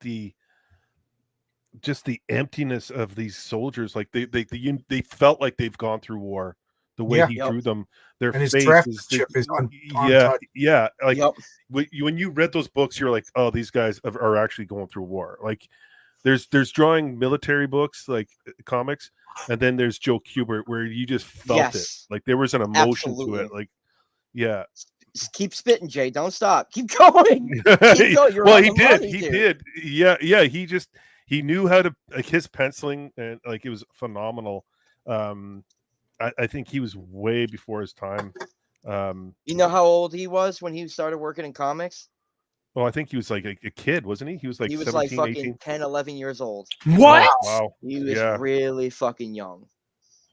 Speaker 13: just the emptiness of these soldiers, like they felt like they've gone through war. The way he drew them, their
Speaker 10: and his
Speaker 13: faces,
Speaker 10: draftsmanship is untouched.
Speaker 13: yeah. Like when you read those books, you're like, oh, these guys are actually going through war. Like there's drawing military books, like comics, and then there's Joe Kubert where you just felt it, like there was an emotion to it. Like, yeah.
Speaker 11: Just keep spitting, Jay. Don't stop. Keep going. Keep going. You're
Speaker 13: well,
Speaker 11: on
Speaker 13: he
Speaker 11: the
Speaker 13: did.
Speaker 11: money,
Speaker 13: He
Speaker 11: dude.
Speaker 13: did. Yeah. He knew how to, like, his penciling, and like it was phenomenal. I think he was way before his time.
Speaker 11: You know how old he was when he started working in comics?
Speaker 13: Well, I think he was like a kid, wasn't he? He was like
Speaker 11: He was
Speaker 13: 17,
Speaker 11: like
Speaker 13: 18.
Speaker 11: fucking 10, 11 years old.
Speaker 9: What?
Speaker 13: Wow.
Speaker 11: He was
Speaker 13: Yeah.
Speaker 11: really fucking young.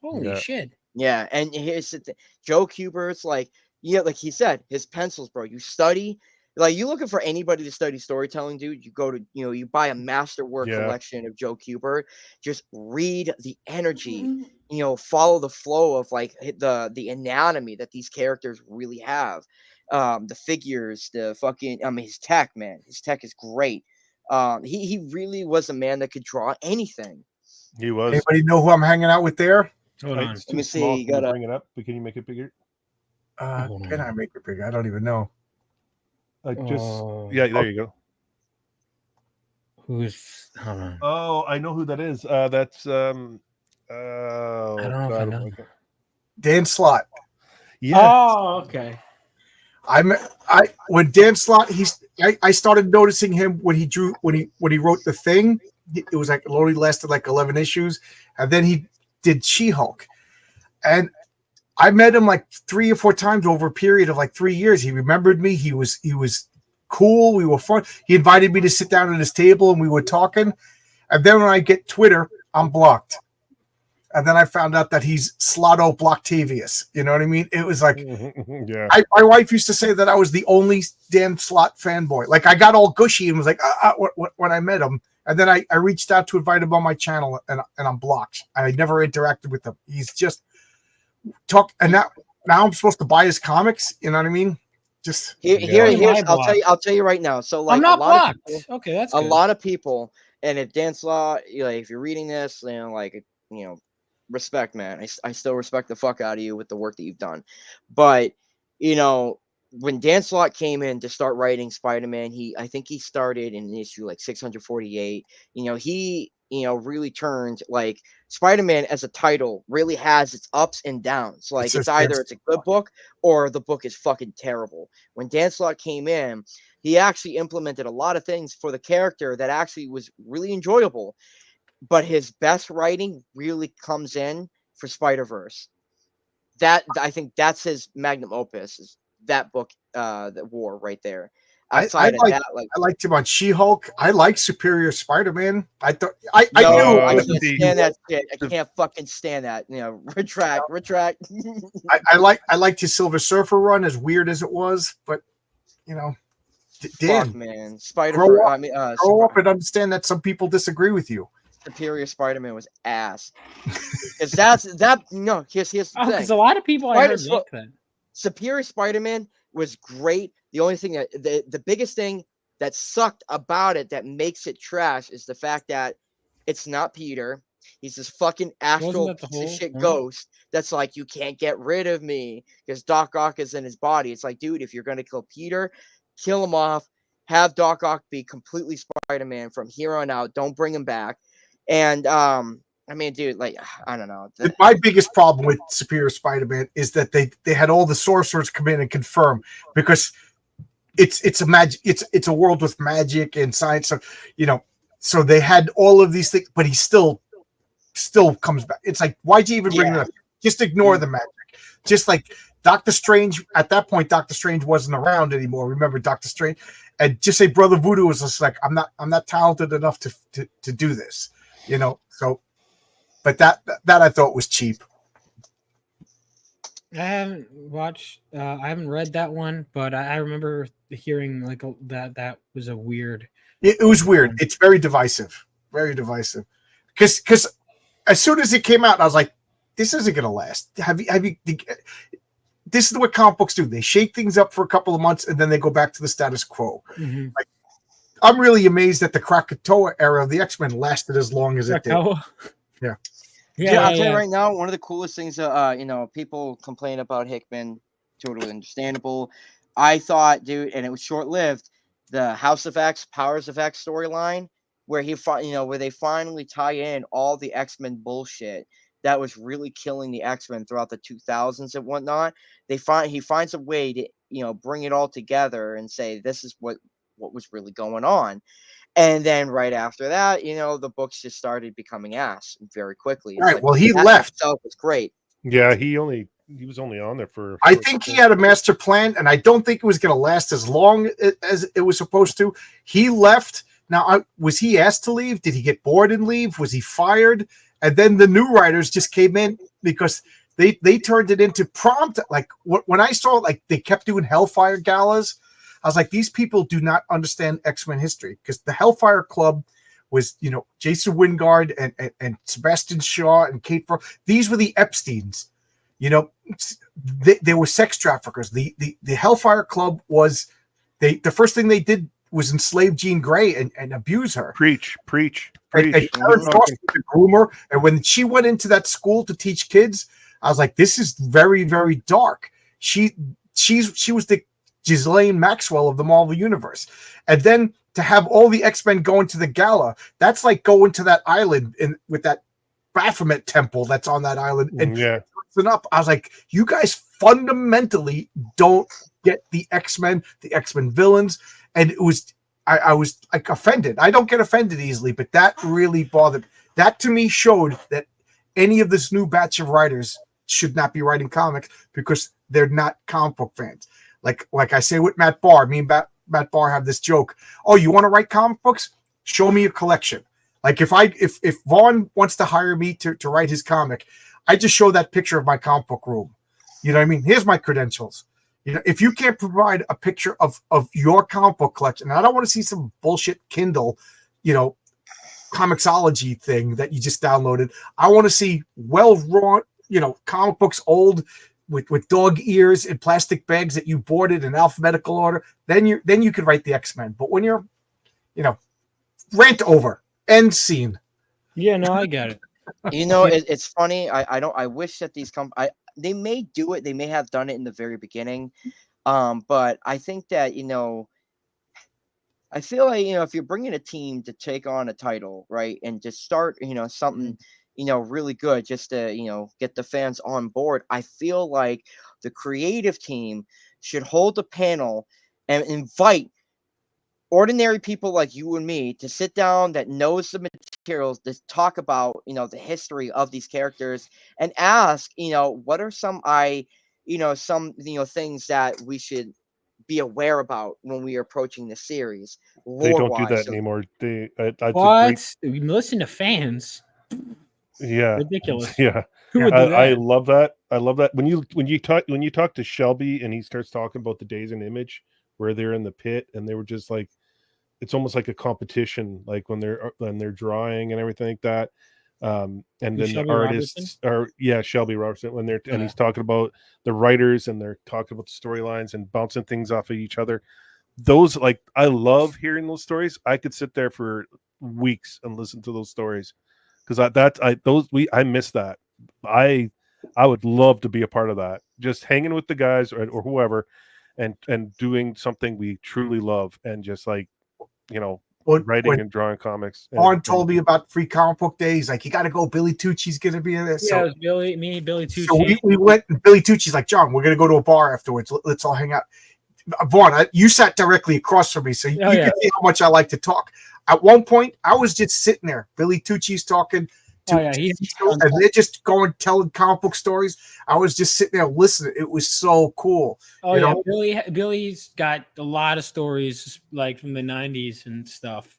Speaker 9: Holy
Speaker 13: Yeah.
Speaker 9: shit.
Speaker 11: Yeah, and here's the thing. Joe Kubert's like, yeah, like he said, his pencils, bro. You study, like you looking for anybody to study storytelling, dude. You go to, you buy a masterwork
Speaker 13: Yeah.
Speaker 11: collection of Joe Kubert. Just read the energy, follow the flow of like the anatomy that these characters really have. The figures, the fucking, his tech, man. His tech is great. He really was a man that could draw anything.
Speaker 13: He was.
Speaker 10: Anybody know who I'm hanging out with there?
Speaker 9: Hold on.
Speaker 13: It's
Speaker 11: Let me
Speaker 13: too small.
Speaker 11: see, you
Speaker 13: Can you
Speaker 11: gotta-
Speaker 13: bring it up, but can you make it bigger?
Speaker 10: Can I make it bigger? I don't even know.
Speaker 13: Yeah, there you go.
Speaker 9: Who's? Hold on.
Speaker 13: Oh, I know who that is. That's
Speaker 9: I don't know if I know.
Speaker 10: Dan Slott.
Speaker 13: Yeah.
Speaker 9: Oh, okay.
Speaker 10: When Dan Slott, I started noticing him when he wrote The Thing. It was like it only lasted like 11 issues, and then he did She-Hulk, and I met him like 3 or 4 times over a period of like 3 years. He remembered me. He was cool. We were fun. He invited me to sit down at his table and we were talking. And then when I get Twitter, I'm blocked. And then I found out that he's Slotto Blocktavius. You know what I mean? It was like,
Speaker 13: yeah.
Speaker 10: my wife used to say that I was the only Dan Slott fanboy. Like I got all gushy and was like, when I met him. And then I reached out to invite him on my channel and I'm blocked. I never interacted with him. He's just and now I'm supposed to buy his comics. You know what I mean? Just
Speaker 11: here's I'll tell you right now. So like
Speaker 9: I'm not
Speaker 11: a lot
Speaker 9: blocked.
Speaker 11: of people,
Speaker 9: Okay, that's
Speaker 11: a
Speaker 9: good.
Speaker 11: lot of people, and if Dan Slott, if you're reading this, respect, man. I still respect the fuck out of you with the work that you've done. But when Dan Slott came in to start writing Spider-Man, I think he started in issue like 648. He really turned like Spider-Man as a title really has its ups and downs. Like it's either it's a good book or the book is fucking terrible. When Dan Slott came in, he actually implemented a lot of things for the character that actually was really enjoyable. But his best writing really comes in for Spider-Verse. I think that's his magnum opus, is that book, the War, right there.
Speaker 10: I liked him on She-Hulk. I like Superior Spider-Man. I thought I
Speaker 11: can't stand that shit. I can't fucking stand that. Retract.
Speaker 10: I liked his Silver Surfer run, as weird as it was, but Dan,
Speaker 11: fuck, man,
Speaker 10: grow up and understand that some people disagree with you.
Speaker 11: Superior Spider-Man was ass. Because here's the thing.
Speaker 9: Because a lot of people I heard like that.
Speaker 11: Superior Spider-Man was great. The only thing that the biggest thing that sucked about it that makes it trash is the fact that it's not Peter, He's this fucking astral
Speaker 9: that the
Speaker 11: piece of
Speaker 9: whole
Speaker 11: shit
Speaker 9: point?
Speaker 11: ghost that's like, you can't get rid of me because Doc Ock is in his body. It's like, dude, if you're gonna kill Peter, kill him off. Have Doc Ock be completely Spider-Man from here on out. Don't bring him back. And I mean, dude, like, I don't know.
Speaker 10: My biggest problem with Superior Spider-Man is that they had all the sorcerers come in and confirm, because it's a magic, it's a world with magic and science. So, you know, so they had all of these things, but he still comes back. It's like, why'd you even bring it up? Just ignore the magic. Just like Doctor Strange, at that point, Doctor Strange wasn't around anymore. Remember Doctor Strange? And just say Brother Voodoo was just like, I'm not talented enough to do this, you know. So, but that I thought was cheap.
Speaker 9: I haven't watched. I haven't read that one, but I remember hearing like that was a weird.
Speaker 10: It was weird. It's very divisive. Very divisive. Because as soon as it came out, I was like, this isn't gonna last. Have you? This is what comic books do. They shake things up for a couple of months and then they go back to the status quo.
Speaker 9: Mm-hmm.
Speaker 10: Like, I'm really amazed that the Krakatoa era of the X-Men lasted as long as it did. Yeah.
Speaker 11: I'll tell you right now, one of the coolest things, you know, people complain about Hickman, totally understandable. I thought, dude, and it was short-lived, the House of X, Powers of X storyline, where where they finally tie in all the X-Men bullshit that was really killing the X-Men throughout the 2000s and whatnot. He finds a way to, you know, bring it all together and say, this is what was really going on. And then right after that, you know, the books just started becoming ass very quickly.
Speaker 10: Right. Well, he left.
Speaker 11: Itself was great.
Speaker 13: Yeah, he was only on there for.
Speaker 10: I think he had a master plan, and I don't think it was going to last as long as it was supposed to. He left. Now, was he asked to leave? Did he get bored and leave? Was he fired? And then the new writers just came in because they turned it into prompt. Like when I saw, like, they kept doing Hellfire galas, I was like, these people do not understand X-Men history, because the Hellfire Club was, you know, Jason Wingard and Sebastian Shaw and Kate Frost. These were the Epsteins. You know, they were sex traffickers. The Hellfire Club was the first thing they did was enslave Jean Grey and abuse her.
Speaker 13: Preach.
Speaker 10: And Karen Frost was the groomer. And when she went into that school to teach kids, I was like, this is very, very dark. She was the Ghislaine Maxwell of the Marvel Universe. And then to have all the X-Men go into the gala, that's like going to that island with that Baphomet temple that's on that island and up. I was like, you guys fundamentally don't get the X-Men villains. And it was, I was like offended. I don't get offended easily, but that really bothered. That to me showed that any of this new batch of writers should not be writing comics because they're not comic book fans. Like I say with Matt Barr, me and Matt Barr have this joke. Oh, you want to write comic books? Show me a collection. Like if Vaughn wants to hire me to write his comic, I just show that picture of my comic book room. You know what I mean? Here's my credentials. You know, if you can't provide a picture of your comic book collection, and I don't want to see some bullshit Kindle, you know, Comixology thing that you just downloaded. I want to see well-drawn, you know, comic books old with dog ears and plastic bags that you boarded in alphabetical order. Then you could write the X-Men. But when you're, you know, rant over, end scene.
Speaker 9: Yeah, no, I get it.
Speaker 11: You know, it's funny. I wish that these they may do it. They may have done it in the very beginning. But I think that, you know, I feel like, you know, if you're bringing a team to take on a title, right, and just start, you know, something, you know, really good just to, you know, get the fans on board, I feel like the creative team should hold a panel and invite ordinary people like you and me to sit down that knows the materials to talk about, you know, the history of these characters and ask, you know, what are some things that we should be aware about when we are approaching the series.
Speaker 13: They don't do that anymore.
Speaker 9: What? We listen to fans.
Speaker 13: Yeah,
Speaker 9: ridiculous.
Speaker 13: Yeah,
Speaker 9: Who would do that?
Speaker 13: I love that. I love that when you talk to Shelby and he starts talking about the Days in Image where they're in the pit and they were just like, it's almost like a competition, like when they're drawing and everything like that. And then
Speaker 9: Shelby
Speaker 13: the artists Shelby Robertson when they're and he's talking about the writers and they're talking about the storylines and bouncing things off of each other. Those, like, I love hearing those stories. I could sit there for weeks and listen to those stories. because I miss that. I would love to be a part of that, just hanging with the guys or whoever, and doing something we truly love, and just like, you know, writing and drawing comics.
Speaker 10: Vaughn told me about Free Comic Book Day. He's like, you got to go. Billy Tucci's going to be in there.
Speaker 9: Yeah, it was Billy Tucci.
Speaker 10: So we went. And Billy Tucci's like, John, we're going to go to a bar afterwards. Let's all hang out. Vaughn, you sat directly across from me, so you can see how much I like to talk. At one point, I was just sitting there. Billy Tucci's talking. And they're just telling comic book stories. I was just sitting there listening. It was so cool.
Speaker 9: Oh, yeah. Billy's got a lot of stories like from the 90s and stuff.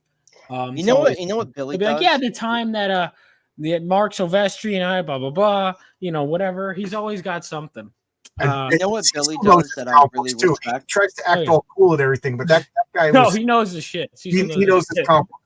Speaker 11: You know what Billy does?
Speaker 9: Like, yeah, the time that Mark Silvestri and I, blah, blah, blah, you know, whatever. He's always got something.
Speaker 11: You know what Billy does that I really respect?
Speaker 10: He tries to act all cool and everything, but that guy
Speaker 9: he knows the shit.
Speaker 10: He knows his comic book.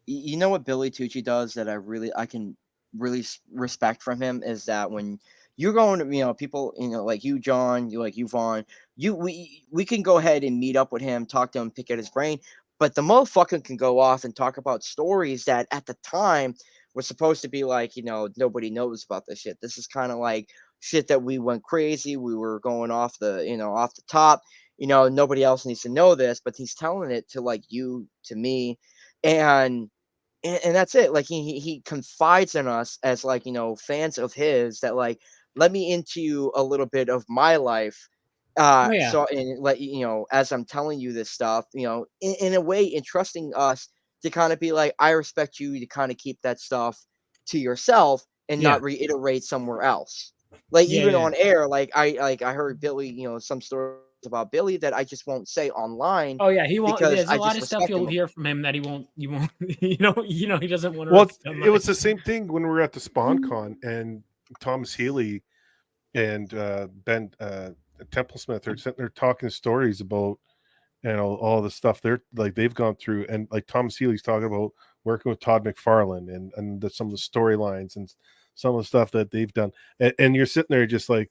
Speaker 11: You know what Billy Tucci does that I can really respect from him is that when you're going to, you know, people, you know, like you, John, you, Vaughn, we can go ahead and meet up with him, talk to him, pick at his brain, but the motherfucker can go off and talk about stories that at the time were supposed to be like, you know, nobody knows about this shit. This is kind of like shit that we went crazy. We were going off the top, you know, nobody else needs to know this, but he's telling it to like you, to me, and that's it. Like he confides in us as like, you know, fans of his, that like, let me into a little bit of my life. So, and let you know, as I'm telling you this stuff, you know, in a way, entrusting us to kind of be like, I respect you to kind of keep that stuff to yourself and not reiterate somewhere else. Like even on air, like I heard Billy, you know, some stories about Billy that I just won't say online.
Speaker 9: Oh yeah, he won't. There's a lot of stuff you'll hear from him that he won't. You know, he doesn't want to.
Speaker 13: Well, it was the same thing when we were at the SpawnCon, and Thomas Healy and Ben Templesmith are sitting there talking stories about, you know, all the stuff they've gone through, and like Thomas Healy's talking about working with Todd McFarlane and some of the storylines and some of the stuff that they've done, and you're sitting there just like,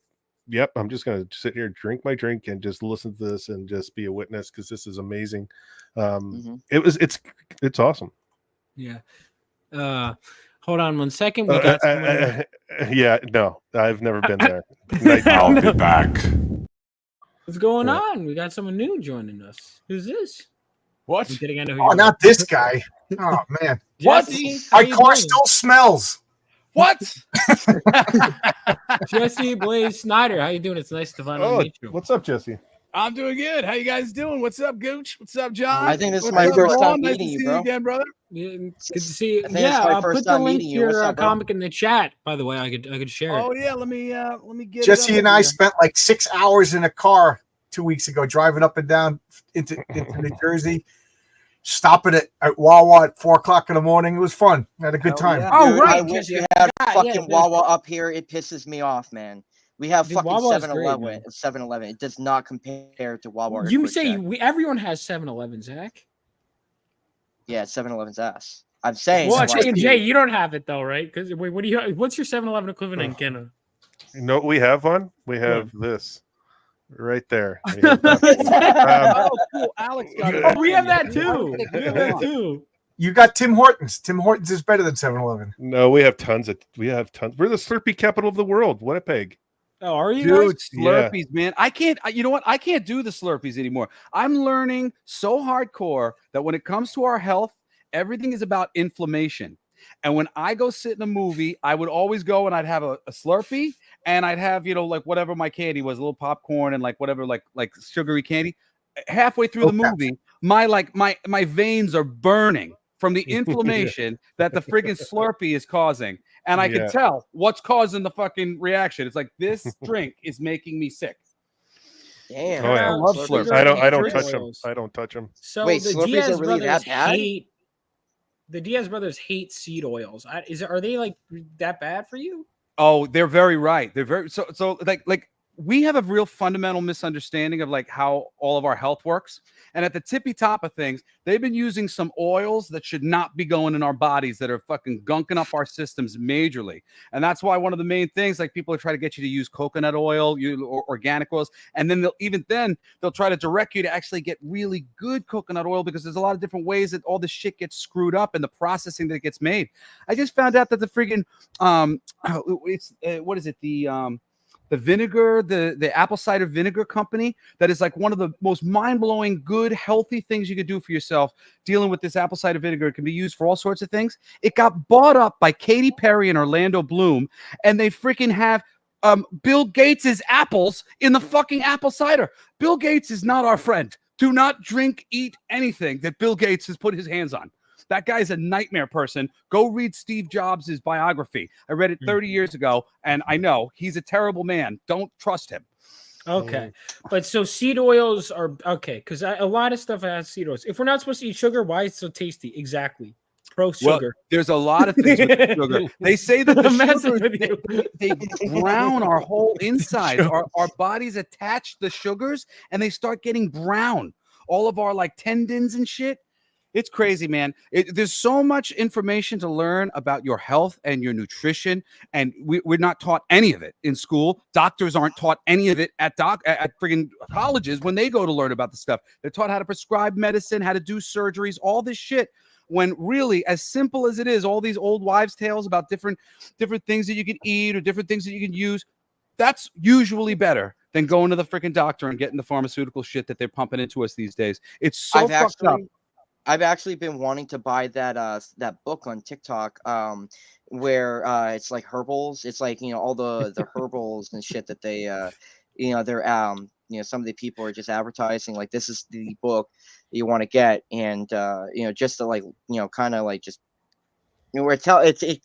Speaker 13: yep, I'm just gonna sit here, drink my drink, and just listen to this and just be a witness, because this is amazing. It's awesome.
Speaker 9: Yeah. Hold on one second. We got
Speaker 13: yeah, no, I've never been there.
Speaker 4: I'll be back.
Speaker 9: What's going on? We got someone new joining us. Who's this?
Speaker 12: What?
Speaker 10: Not this guy. Oh man.
Speaker 12: What?
Speaker 10: My car still smells.
Speaker 12: What?
Speaker 9: Jesse Blaze Snyder, how you doing? It's nice to finally meet you.
Speaker 13: What's up, Jesse?
Speaker 12: I'm doing good. How you guys doing? What's up, Gooch? What's up, John?
Speaker 11: I think this is my first time meeting you, bro.
Speaker 12: Again, brother.
Speaker 9: Yeah, good to see you.
Speaker 11: I'll
Speaker 9: put the link to your comic in the chat. By the way, I could share it.
Speaker 12: Oh yeah, let me get.
Speaker 10: Jesse and I spent like 6 hours in a car 2 weeks ago, driving up and down into New Jersey. Stopping at Wawa at 4 o'clock in the morning. It was fun. I had a good time.
Speaker 11: Yeah. Dude, right. I wish you had fucking Wawa up here. It pisses me off, man. We have fucking 7-Eleven. 7-Eleven. It does not compare to Wawa.
Speaker 9: You say everyone has 7-Eleven, Zach?
Speaker 11: Yeah, 7-Eleven's ass. I'm saying.
Speaker 9: Well, Jay, you don't have it though, right? Because what do you? What's your 7-Eleven equivalent in Canada?
Speaker 13: You know what we have on? We have this. Right there.
Speaker 12: Oh, cool. Alex got it.
Speaker 9: Oh, we have that too. We have that too.
Speaker 10: You got Tim Hortons. Tim Hortons is better than 7-Eleven.
Speaker 13: No, we have tons. We're the Slurpee capital of the world. Winnipeg.
Speaker 9: Oh, are you?
Speaker 12: Dude, Slurpees, man. I can't, you know what? I can't do the Slurpees anymore. I'm learning so hardcore that when it comes to our health, everything is about inflammation. And when I go sit in a movie, I would always go and I'd have a Slurpee, and I'd have, you know, like whatever my candy was, a little popcorn and like whatever, like sugary candy. Halfway through the movie, my veins are burning from the inflammation that the friggin' Slurpee is causing. And I can tell what's causing the fucking reaction. It's like, this drink is making me sick.
Speaker 11: Damn.
Speaker 13: Oh, yeah.
Speaker 12: I love Slurpees.
Speaker 13: I don't touch them. I don't touch them.
Speaker 9: So
Speaker 11: wait,
Speaker 9: the
Speaker 11: Slurpees
Speaker 9: Diaz
Speaker 11: are really
Speaker 9: brothers
Speaker 11: that bad?
Speaker 9: The Diaz brothers hate seed oils. Are they like that bad for you?
Speaker 12: Oh, they're very right. They're very so like we have a real fundamental misunderstanding of like how all of our health works. And at the tippy top of things, they've been using some oils that should not be going in our bodies that are fucking gunking up our systems majorly. And that's why one of the main things, like people are trying to get you to use coconut oil, or organic oils. And then they'll try to direct you to actually get really good coconut oil, because there's a lot of different ways that all this shit gets screwed up in the processing that it gets made. I just found out that the freaking, what is it? The vinegar, the apple cider vinegar company, that is like one of the most mind-blowing, good, healthy things you could do for yourself dealing with this apple cider vinegar. It can be used for all sorts of things. It got bought up by Katy Perry and Orlando Bloom, and they freaking have Bill Gates's apples in the fucking apple cider. Bill Gates is not our friend. Do not drink, eat anything that Bill Gates has put his hands on. That guy's a nightmare person. Go read Steve Jobs' biography. I read it 30 years ago, and I know he's a terrible man. Don't trust him.
Speaker 9: Okay. But so seed oils are okay, because a lot of stuff has seed oils. If we're not supposed to eat sugar, why is it so tasty? Exactly. Pro sugar.
Speaker 12: Well, there's a lot of things with the sugar. They say that the sugar, they brown our whole insides. Our bodies attach the sugars, and they start getting brown. All of our like tendons and shit. It's crazy, man. There's so much information to learn about your health and your nutrition, and we're not taught any of it in school. Doctors aren't taught any of it at friggin' colleges when they go to learn about the stuff. They're taught how to prescribe medicine, how to do surgeries, all this shit. When really, as simple as it is, all these old wives' tales about different things that you can eat or different things that you can use, that's usually better than going to the freaking doctor and getting the pharmaceutical shit that they're pumping into us these days. It's so fucked up.
Speaker 11: I've actually been wanting to buy that book on TikTok, where it's like herbals. It's like, all the herbals and shit that they they're some of the people are just advertising like this is the book that you want to get, and just to like kind of like just where it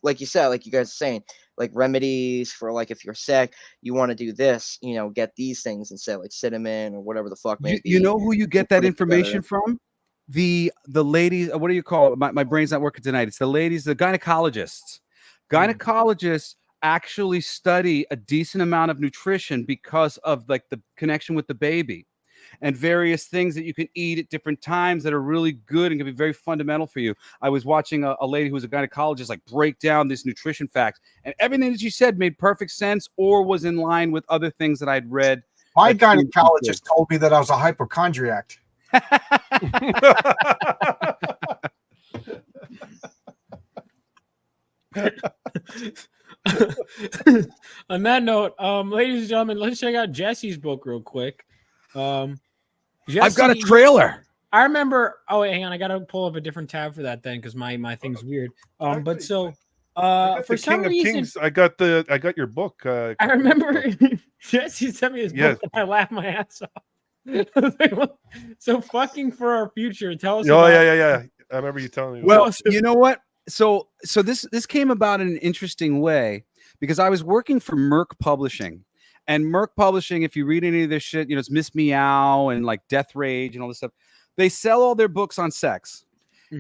Speaker 11: like you said, like you guys are saying, like remedies for like if you're sick, you want to do this, get these things instead, like cinnamon or whatever the fuck. Maybe
Speaker 12: you know who you get that information from? The ladies, what do you call it? My brain's not working tonight. It's the ladies, the gynecologists. Gynecologists actually study a decent amount of nutrition because of like the connection with the baby and various things that you can eat at different times that are really good and can be very fundamental for you. I was watching a lady who was a gynecologist like break down this nutrition facts, and everything that she said made perfect sense or was in line with other things that I'd read.
Speaker 10: My gynecologist told me that I was a hypochondriac.
Speaker 9: On that note, ladies and gentlemen, let's check out Jesse's book real quick. Jesse,
Speaker 12: I've got a trailer.
Speaker 9: I remember. Oh, wait, hang on. I got to pull up a different tab for that then, because my thing's weird. But so, for some reason,
Speaker 13: Kings, I got your book.
Speaker 9: I remember Jesse sent me his book, and I laughed my ass off. So fucking for our future. Tell us.
Speaker 13: Oh yeah. I remember you telling me.
Speaker 12: Well, you know what? So this came about in an interesting way because I was working for Merck Publishing, and Merck Publishing, if you read any of this shit, it's Miss Meow and like Death Rage and all this stuff. They sell all their books on sex,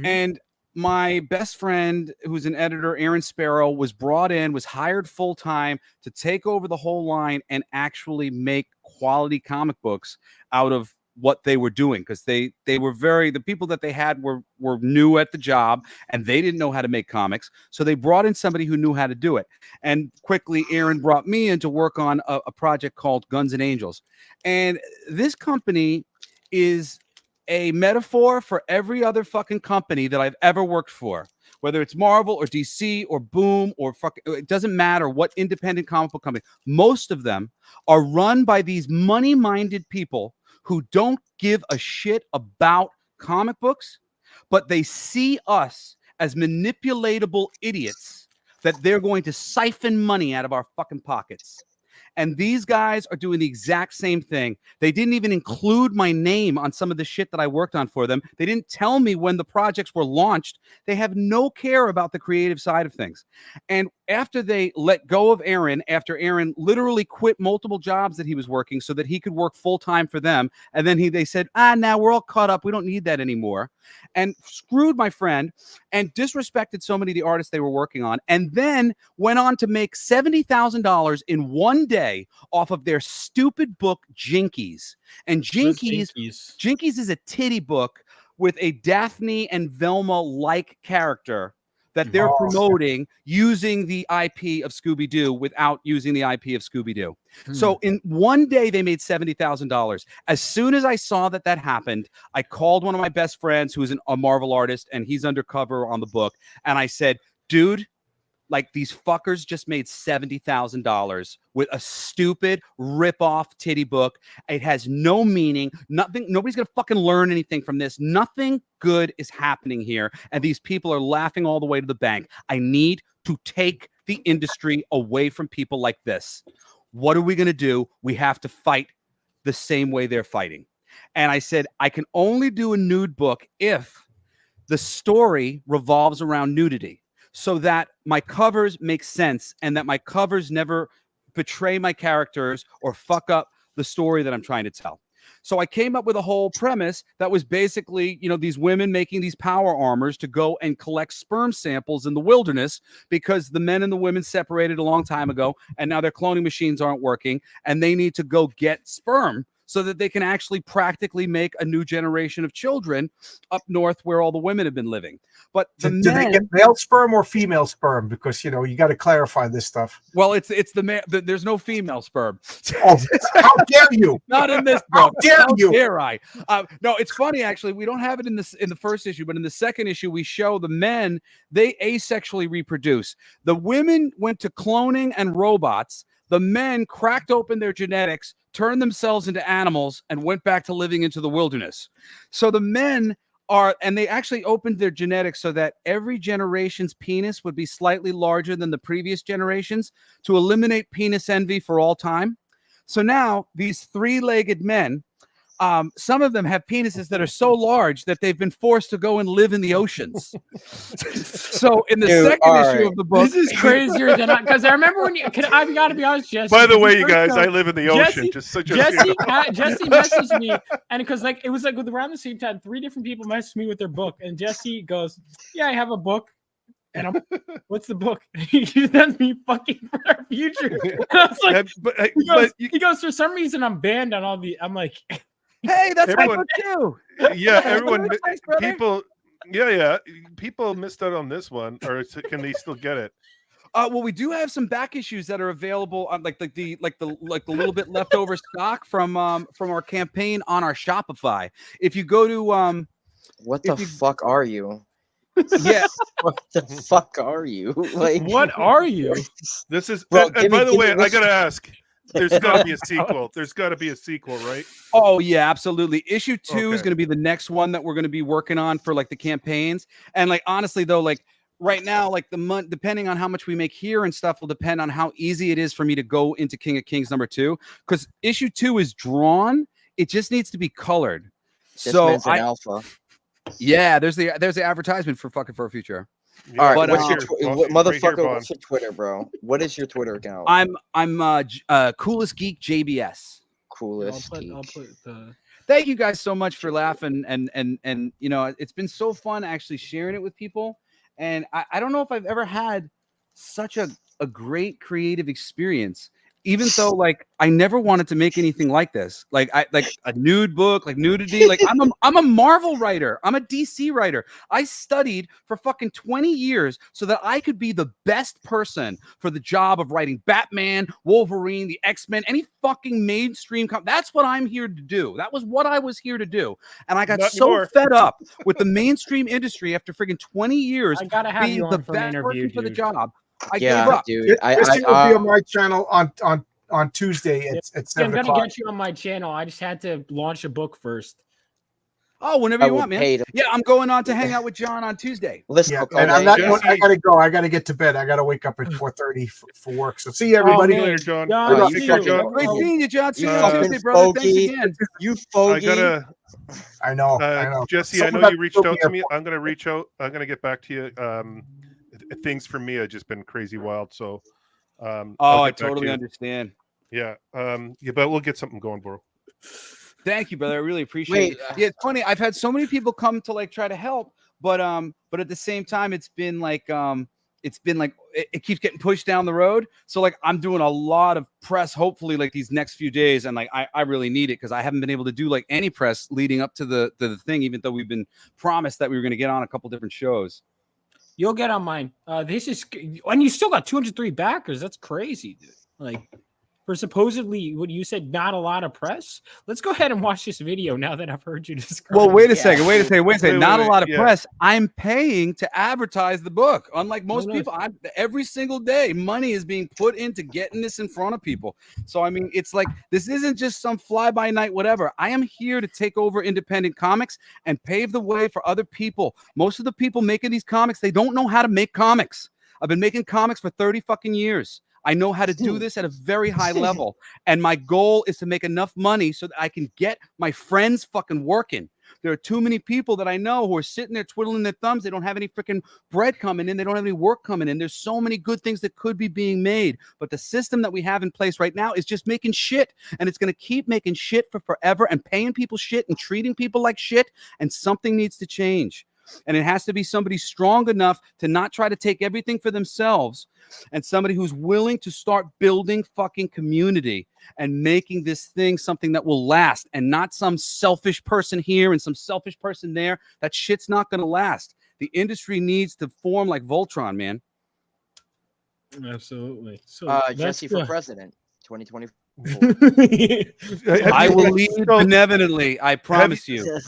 Speaker 12: and my best friend, who's an editor, Aaron Sparrow, was brought in, was hired full time to take over the whole line and actually make quality comic books out of what they were doing, because they were the people that they had were new at the job and they didn't know how to make comics, so they brought in somebody who knew how to do it. And quickly Aaron brought me in to work on a project called Guns and Angels, and this company is a metaphor for every other fucking company that I've ever worked for, whether it's Marvel or DC or Boom or it doesn't matter what independent comic book company. Most of them are run by these money-minded people who don't give a shit about comic books, but they see us as manipulatable idiots that they're going to siphon money out of our fucking pockets. And these guys are doing the exact same thing. They didn't even include my name on some of the shit that I worked on for them. They didn't tell me when the projects were launched. They have no care about the creative side of things. And after they let go of Aaron, after Aaron literally quit multiple jobs that he was working so that he could work full time for them, and then they said, now we're all caught up. We don't need that anymore. And screwed my friend and disrespected so many of the artists they were working on, and then went on to make $70,000 in one day day off of their stupid book Jinkies. And Jinkies is a titty book with a Daphne and Velma like character that they're promoting using the IP of Scooby-Doo without using the IP of Scooby-Doo. So in one day, they made $70,000. As soon as I saw that happened, I called one of my best friends who is a Marvel artist, and he's undercover on the book. And I said, dude, like these fuckers just made $70,000 with a stupid rip-off titty book. It has no meaning. Nothing. Nobody's gonna fucking learn anything from this. Nothing good is happening here, and these people are laughing all the way to the bank. I need to take the industry away from people like this. What are we gonna do? We have to fight the same way they're fighting. And I said, I can only do a nude book if the story revolves around nudity, so that my covers make sense and that my covers never betray my characters or fuck up the story that I'm trying to tell. So I came up with a whole premise that was basically, you know, these women making these power armors to go and collect sperm samples in the wilderness because the men and the women separated a long time ago, and now their cloning machines aren't working, and they need to go get sperm so that they can actually practically make a new generation of children up north where all the women have been living. But the
Speaker 10: do they get male sperm or female sperm? Because, you know, you got to clarify this stuff.
Speaker 12: Well, it's the man. There's no female sperm.
Speaker 10: Oh, how dare you?
Speaker 12: Not in this
Speaker 10: How
Speaker 12: book.
Speaker 10: dare you?
Speaker 12: Dare I? No, it's funny actually. We don't have it in the first issue, but in the second issue, we show the men, they asexually reproduce. The women went to cloning and robots. The men cracked open their genetics, turned themselves into animals, and went back to living into the wilderness. So the men and they actually opened their genetics so that every generation's penis would be slightly larger than the previous generations to eliminate penis envy for all time. So now these three-legged men, some of them have penises that are so large that they've been forced to go and live in the oceans. So in the second issue of the book,
Speaker 9: this is crazier than because I remember when I've got to be honest, Jesse.
Speaker 13: By the way, you guys, I live in the ocean.
Speaker 9: Jesse messaged me, and because like it was like with around the same time, 3 different people messaged me with their book, and Jesse goes, "Yeah, I have a book." And I'm, what's the book? He sends me fucking for our future. And I was like, he goes, for some reason I'm banned on all the. I'm like,
Speaker 12: hey, that's
Speaker 13: everyone,
Speaker 12: my book too.
Speaker 13: Yeah, everyone, people, people missed out on this one, or can they still get it?
Speaker 12: Well, we do have some back issues that are available on like the little bit leftover stock from our campaign on our Shopify. If you go to
Speaker 11: what the fuck are you?
Speaker 12: Yeah,
Speaker 11: what the fuck are you? Like,
Speaker 9: what are you?
Speaker 13: This is.
Speaker 11: Bro,
Speaker 13: and by the way, I gotta ask. There's got to be a sequel. There's got to be a sequel, right?
Speaker 12: Oh yeah, absolutely. Issue 2 is going to be the next one that we're going to be working on for like the campaigns. And like honestly though, like right now, like the month, depending on how much we make here and stuff, will depend on how easy it is for me to go into King of Kings #2. Because issue 2 is drawn, it just needs to be colored. So
Speaker 11: alpha.
Speaker 12: Yeah, there's the advertisement for fucking for a future.
Speaker 11: Yeah, all right, what's your motherfucker? What's your Twitter, bro? What is your Twitter account?
Speaker 12: I'm Coolest Geek JBS.
Speaker 11: Coolest
Speaker 9: I'll
Speaker 11: Geek.
Speaker 9: put the.
Speaker 12: Thank you guys so much for laughing and you know it's been so fun actually sharing it with people. And I don't know if I've ever had such a great creative experience. Even though like I never wanted to make anything like this, like a nude book, like nudity, like I'm a Marvel writer, I'm a DC writer. I studied for fucking 20 years so that I could be the best person for the job of writing Batman, Wolverine, the X-Men, any fucking mainstream. That's what I'm here to do. That was what I was here to do, and I got fed up with the mainstream industry after freaking 20 years being the best person for the job. I gave up.
Speaker 11: Dude.
Speaker 10: This will be on my channel on Tuesday at 7
Speaker 9: I'm
Speaker 10: o'clock.
Speaker 9: gonna get you on my channel. I just had to launch a book first.
Speaker 12: Oh, whenever you want, man. Yeah, I'm going on to hang out with John on Tuesday.
Speaker 11: Listen,
Speaker 10: and I'm not. I gotta go. I gotta get to bed. I gotta wake up at 4:30 for work. So see you, everybody.
Speaker 13: Later, John.
Speaker 12: Great seeing you, John. See you on Tuesday, brother. Thanks again.
Speaker 11: You fogey.
Speaker 10: I know.
Speaker 13: Jesse, I know you reached out to me. I'm gonna reach out. I'm gonna get back to you. Things for me have just been crazy wild. So,
Speaker 12: I totally understand.
Speaker 13: Yeah. But we'll get something going, bro.
Speaker 12: Thank you, brother. I really appreciate it. Yeah, it's funny. I've had so many people come to like try to help, but at the same time, it's been like it's been like it keeps getting pushed down the road. So like I'm doing a lot of press, hopefully like these next few days, and like I really need it because I haven't been able to do like any press leading up to the thing, even though we've been promised that we were going to get on a couple different shows.
Speaker 9: You'll get on mine. This is, and you still got 203 backers. That's crazy, dude. Like, for supposedly what you said, not a lot of press. Let's go ahead and watch this video now that I've heard you describe.
Speaker 12: Well, wait a
Speaker 9: it.
Speaker 12: second. Wait a second. Not a lot of
Speaker 13: yeah.
Speaker 12: press. I'm paying to advertise the book. Unlike most
Speaker 9: no.
Speaker 12: people, every single day, money is being put into getting this in front of people. So, I mean, it's like this isn't just some fly-by-night whatever. I am here to take over independent comics and pave the way for other people. Most of the people making these comics, they don't know how to make comics. I've been making comics for 30 fucking years. I know how to do this at a very high level. And my goal is to make enough money so that I can get my friends fucking working. There are too many people that I know who are sitting there twiddling their thumbs. They don't have any freaking bread coming in. They don't have any work coming in. There's so many good things that could be being made. But the system that we have in place right now is just making shit. And it's going to keep making shit for forever and paying people shit and treating people like shit. And something needs to change. And it has to be somebody strong enough to not try to take everything for themselves, and somebody who's willing to start building fucking community and making this thing something that will last, and not some selfish person here and some selfish person there. That shit's not going to last. The industry needs to form like Voltron, man.
Speaker 9: Absolutely. So
Speaker 11: Jesse for president, 2024.
Speaker 12: I will lead benevolently. I promise you.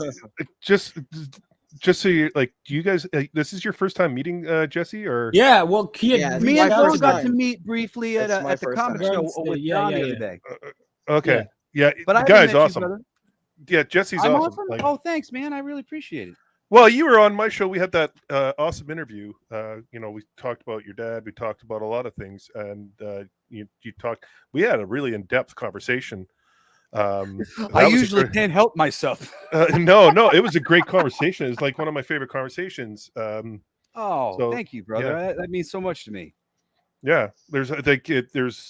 Speaker 13: Just so you like, do you guys? This is your first time meeting Jesse, or
Speaker 9: yeah? Well,
Speaker 12: me and Phil got to meet briefly at the comic show with John the other day.
Speaker 13: Okay, yeah,
Speaker 12: but
Speaker 13: the guy's awesome. Yeah, Jesse's awesome.
Speaker 12: Like, oh, thanks, man. I really appreciate it.
Speaker 13: Well, you were on my show. We had that awesome interview. You know, we talked about your dad. We talked about a lot of things, and you talked. We had a really in-depth conversation.
Speaker 12: I usually can't help myself.
Speaker 13: No, it was a great conversation. It was like one of my favorite conversations.
Speaker 12: Thank you, brother.
Speaker 13: Yeah.
Speaker 12: That means so much to me.
Speaker 13: Yeah, there's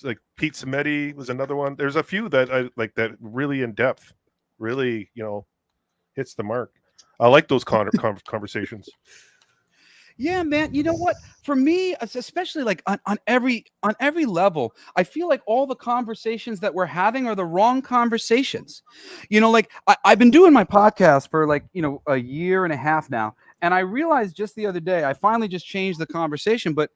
Speaker 13: like Pete Samedi was another one. There's a few that I like that really in depth, really hits the mark. I like those conversations.
Speaker 12: Yeah, man. You know what? For me, especially like on every level, I feel like all the conversations that we're having are the wrong conversations. You know, like I've been doing my podcast for like, a year and a half now. And I realized just the other day, I finally just changed the conversation, but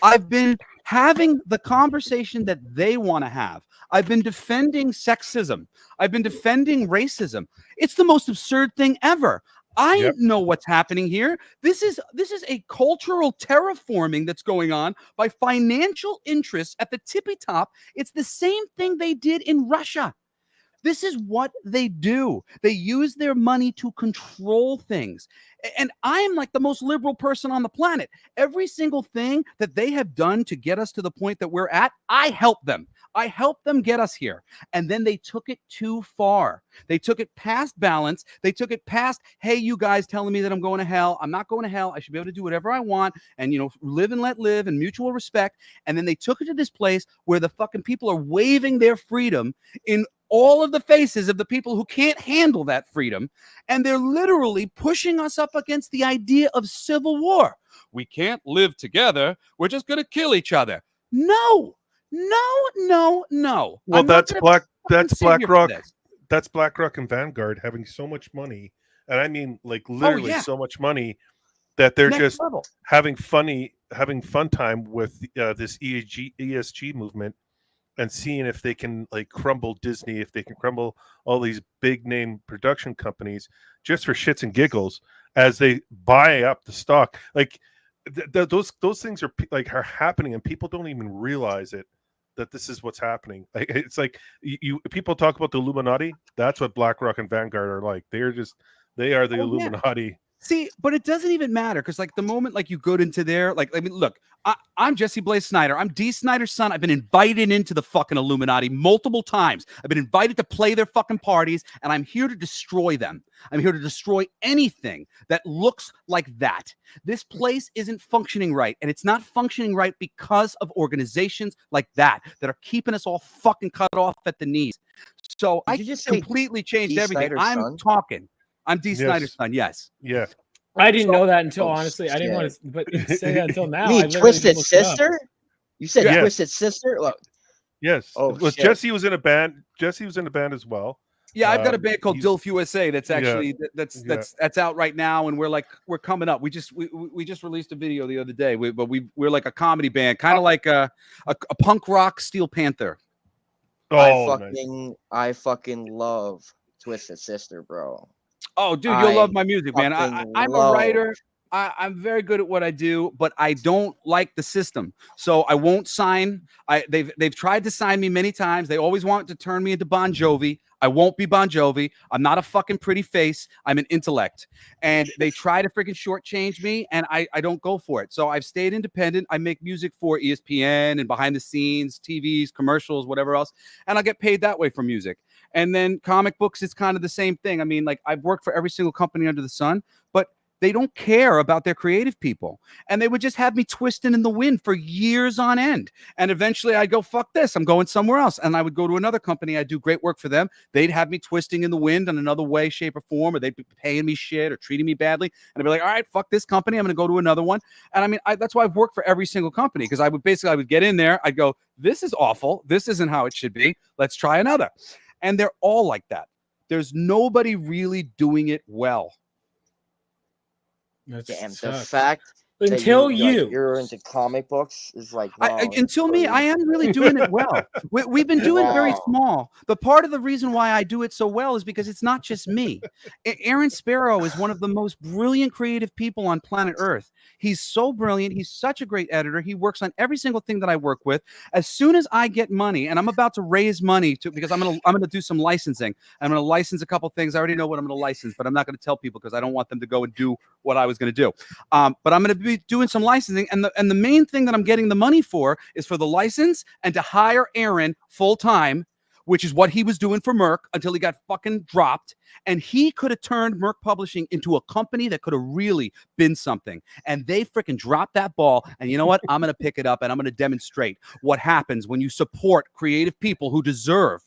Speaker 12: I've been having the conversation that they want to have. I've been defending sexism. I've been defending racism. It's the most absurd thing ever. I know what's happening here. This is a cultural terraforming that's going on by financial interests at the tippy top. It's the same thing they did in Russia. This is what they do. They use their money to control things. And I am like the most liberal person on the planet. Every single thing that they have done to get us to the point that we're at, I helped them. I helped them get us here. And then they took it too far. They took it past balance. They took it past, hey, you guys telling me that I'm going to hell. I'm not going to hell. I should be able to do whatever I want and, live and let live and mutual respect. And then they took it to this place where the fucking people are waving their freedom in all of the faces of the people who can't handle that freedom. And they're literally pushing us up against the idea of civil war. We can't live together. We're just going to kill each other. No.
Speaker 13: Well, that's BlackRock. That's BlackRock and Vanguard having so much money, and I mean like literally so much money that they're just having fun time with this ESG movement, and seeing if they can like crumble Disney, if they can crumble all these big name production companies just for shits and giggles as they buy up the stock. Like those things are happening, and people don't even realize it. That this is what's happening. Like, it's like you people talk about the Illuminati. That's what BlackRock and Vanguard are like. They are the Illuminati.
Speaker 12: Yeah. See, but it doesn't even matter because like the moment like you go into there, like I mean, look, I'm Jesse Blaze Snyder. I'm D. Snyder's son. I've been invited into the fucking Illuminati multiple times. I've been invited to play their fucking parties, and I'm here to destroy them. I'm here to destroy anything that looks like that. This place isn't functioning right, and it's not functioning right because of organizations like that are keeping us all fucking cut off at the knees. So I just completely changed everything. I'm talking. I'm D. Snyder's son. Yes.
Speaker 13: Yeah.
Speaker 9: I didn't know that until
Speaker 11: Oh,
Speaker 9: honestly. I didn't want to, but say that until now.
Speaker 11: You
Speaker 9: I
Speaker 11: mean
Speaker 9: literally
Speaker 11: Twisted
Speaker 9: just looked it up.
Speaker 11: Sister? You said
Speaker 13: Yes.
Speaker 11: Twisted Sister? Look,
Speaker 13: Yes.
Speaker 11: Oh,
Speaker 13: Well,
Speaker 11: shit.
Speaker 13: Jesse was in a band. Jesse was in a band as well.
Speaker 12: Yeah, I've got a band called
Speaker 13: he's-
Speaker 12: Dilf USA that's
Speaker 13: Yeah.
Speaker 12: actually
Speaker 13: Yeah.
Speaker 12: that's out right now, and we're coming up. We just released a video the other day. We're like a comedy band, kind of like a punk rock Steel Panther.
Speaker 13: Oh,
Speaker 11: I fucking love Twisted Sister, bro.
Speaker 12: Oh, dude, you'll love
Speaker 11: I
Speaker 12: my music, man.
Speaker 11: fucking
Speaker 12: I'm a
Speaker 11: love-
Speaker 12: writer. I'm very good at what I do, but I don't like the system, so I won't sign. They've tried to sign me many times. They always want to turn me into Bon Jovi. I won't be Bon Jovi. I'm not a fucking pretty face. I'm an intellect, and they try to freaking shortchange me, and I don't go for it. So I've stayed independent. I make music for ESPN and behind the scenes, TVs, commercials, whatever else, and I get paid that way for music. And then comic books, it's kind of the same thing. I mean, like I've worked for every single company under the sun, but they don't care about their creative people. And they would just have me twisting in the wind for years on end. And eventually I'd go, fuck this, I'm going somewhere else. And I would go to another company. I'd do great work for them. They'd have me twisting in the wind in another way, shape, or form, or they'd be paying me shit or treating me badly. And I'd be like, all right, fuck this company. I'm going to go to another one. And I mean, that's why I've worked for every single company, because I would get in there. I'd go, this is awful. This isn't how it should be. Let's try another. And they're all like that. There's nobody really doing it well.
Speaker 9: That
Speaker 11: Damn, the
Speaker 9: sucks.
Speaker 11: fact
Speaker 9: Until
Speaker 11: that you're into comic books is like
Speaker 12: until me, I am really doing it well. We've been doing it very
Speaker 11: Wow.
Speaker 12: small, but part of the reason why I do it so well is because it's not just me. Aaron Sparrow is one of the most brilliant creative people on planet Earth. He's so brilliant. He's such a great editor. He works on every single thing that I work with. As soon as I get money, and I'm about to raise money because I'm gonna do some licensing. I'm gonna license a couple things. I already know what I'm gonna license, but I'm not gonna tell people because I don't want them to go and do what I was gonna do. But I'm gonna be doing some licensing, and the main thing that I'm getting the money for is for the license and to hire Aaron full time, which is what he was doing for Merck until he got fucking dropped. And he could have turned Merck Publishing into a company that could have really been something. And they freaking dropped that ball. And you know what? I'm going to pick it up and I'm going to demonstrate what happens when you support creative people who deserve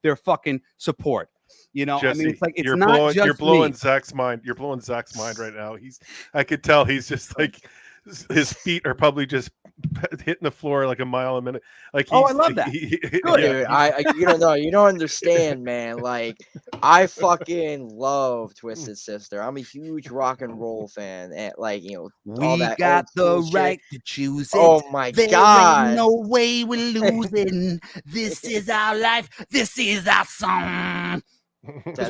Speaker 12: their fucking support. You know,
Speaker 13: Jesse,
Speaker 12: I mean, it's like it's
Speaker 13: you're
Speaker 12: not
Speaker 13: blowing,
Speaker 12: just
Speaker 13: you're blowing
Speaker 12: me.
Speaker 13: Zach's mind. You're blowing Zach's mind right now. I could tell he's just like his feet are probably just hitting the floor like a mile a minute. Like
Speaker 12: Oh, I love that.
Speaker 11: Good, dude. You don't understand, man. Like, I fucking love Twisted Sister. I'm a huge rock and roll fan, and like, all
Speaker 12: We
Speaker 11: that
Speaker 12: got
Speaker 11: old school
Speaker 12: the
Speaker 11: shit.
Speaker 12: right to choose it.
Speaker 11: Oh my
Speaker 12: There
Speaker 11: god!
Speaker 12: ain't no way we're losing. This is our life. This is our song.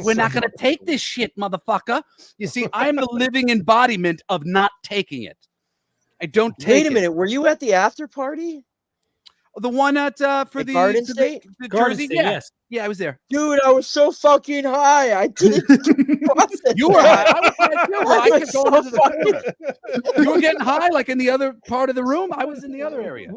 Speaker 12: We're not gonna take this shit, motherfucker. You see, I am the living embodiment of not taking it. I don't take
Speaker 11: Wait
Speaker 12: it.
Speaker 11: a minute. Were you at the after party?
Speaker 12: The one at for
Speaker 11: At
Speaker 12: the
Speaker 11: Garden
Speaker 12: the-
Speaker 11: State?
Speaker 12: the
Speaker 9: Garden
Speaker 12: Jersey,
Speaker 9: State,
Speaker 12: yeah.
Speaker 9: yes.
Speaker 12: Yeah, I was there.
Speaker 11: Dude, I was so fucking high. I didn't process
Speaker 12: You were high. I was high too. Well, I
Speaker 11: was
Speaker 12: kept going
Speaker 11: so
Speaker 12: into the corner. You were getting high, like in the other part of the room. I was in the other area.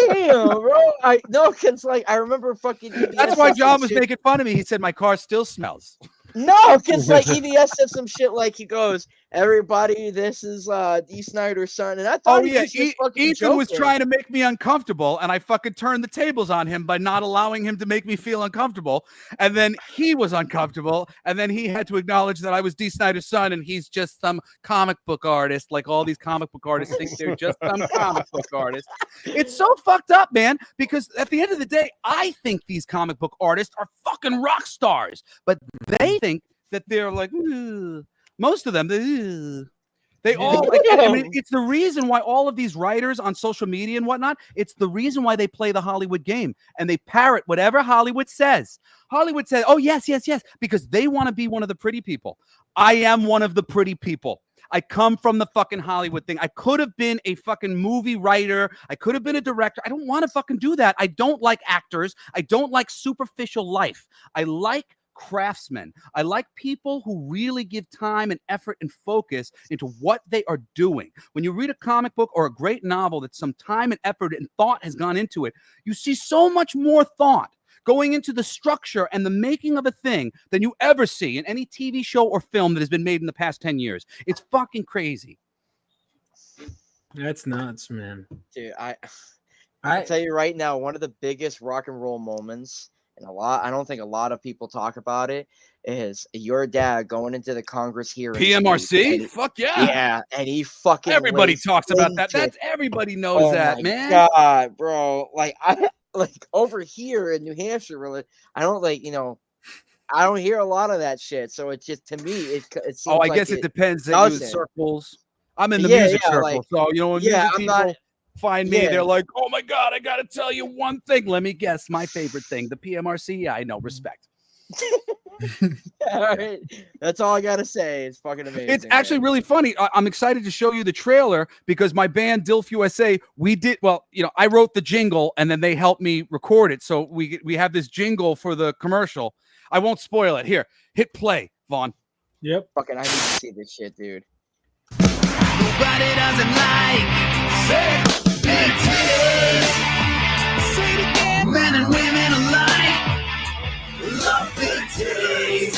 Speaker 11: Damn, bro. Cause like I remember fucking. EBS
Speaker 12: That's why
Speaker 11: said some
Speaker 12: John was
Speaker 11: shit-
Speaker 12: making fun of me. He said my car still smells.
Speaker 11: No, because like EBS said some shit like he goes, "Everybody, this is Dee Snider's son," and I thought
Speaker 12: Oh
Speaker 11: he
Speaker 12: yeah,
Speaker 11: was just fucking
Speaker 12: Ethan was
Speaker 11: joking.
Speaker 12: trying to make me uncomfortable, and I fucking turned the tables on him by not allowing him to make me feel uncomfortable. And then he was uncomfortable, and then he had to acknowledge that I was Dee Snider's son, and he's just some comic book artist. Like all these comic book artists think they're just some comic book artist. It's so fucked up, man. Because at the end of the day, I think these comic book artists are fucking rock stars, but they think that they're like most of them. They all like, I mean, it's the reason why all of these writers on social media and whatnot, it's the reason why they play the Hollywood game and they parrot whatever Hollywood says. Hollywood says, oh, yes, because they want to be one of the pretty people. I am one of the pretty people. I come from the fucking Hollywood thing. I could have been a fucking movie writer. I could have been a director. I don't want to fucking do that. I don't like actors. I don't like superficial life. I like craftsmen. I like people who really give time and effort and focus into what they are doing. When you read a comic book or a great novel that some time and effort and thought has gone into it, you see so much more thought going into the structure and the making of a thing than you ever see in any TV show or film that has been made in the past 10 years. It's fucking crazy.
Speaker 9: That's nuts, man.
Speaker 11: Dude, I'll tell you right now, one of the biggest rock and roll moments, and I don't think a lot of people talk about it, is your dad going into the Congress hearing.
Speaker 12: PMRC? Fuck yeah.
Speaker 11: Yeah, and he fucking
Speaker 12: Everybody
Speaker 11: lays
Speaker 12: talks about that.
Speaker 11: into it.
Speaker 12: That's everybody knows
Speaker 11: Oh
Speaker 12: that,
Speaker 11: my
Speaker 12: man.
Speaker 11: God, bro. Like over here in New Hampshire, really, I don't I don't hear a lot of that shit. So it's just, to me, it seems
Speaker 12: Oh, I
Speaker 11: like
Speaker 12: guess it depends on you in
Speaker 11: doesn't.
Speaker 12: circles. I'm in the
Speaker 11: Yeah,
Speaker 12: music
Speaker 11: yeah,
Speaker 12: circle,
Speaker 11: like-
Speaker 12: so you know when
Speaker 11: yeah,
Speaker 12: music
Speaker 11: I'm
Speaker 12: people
Speaker 11: not-
Speaker 12: find me,
Speaker 11: yeah.
Speaker 12: they're like, "Oh my god, I gotta tell you one thing." Let me guess, my favorite thing, the PMRC. Yeah, I know, respect.
Speaker 11: All right. That's all I gotta say. It's fucking amazing.
Speaker 12: It's actually really funny. I'm excited to show you the trailer because my band Dilf USA, we did well. You know, I wrote the jingle and then they helped me record it. So we have this jingle for the commercial. I won't spoil it. Here, hit play, Vaughn.
Speaker 9: Yep.
Speaker 11: Fucking, I need to see this shit, dude.
Speaker 2: Nobody doesn't like big titties. Say it again. Men and women alike love big titties.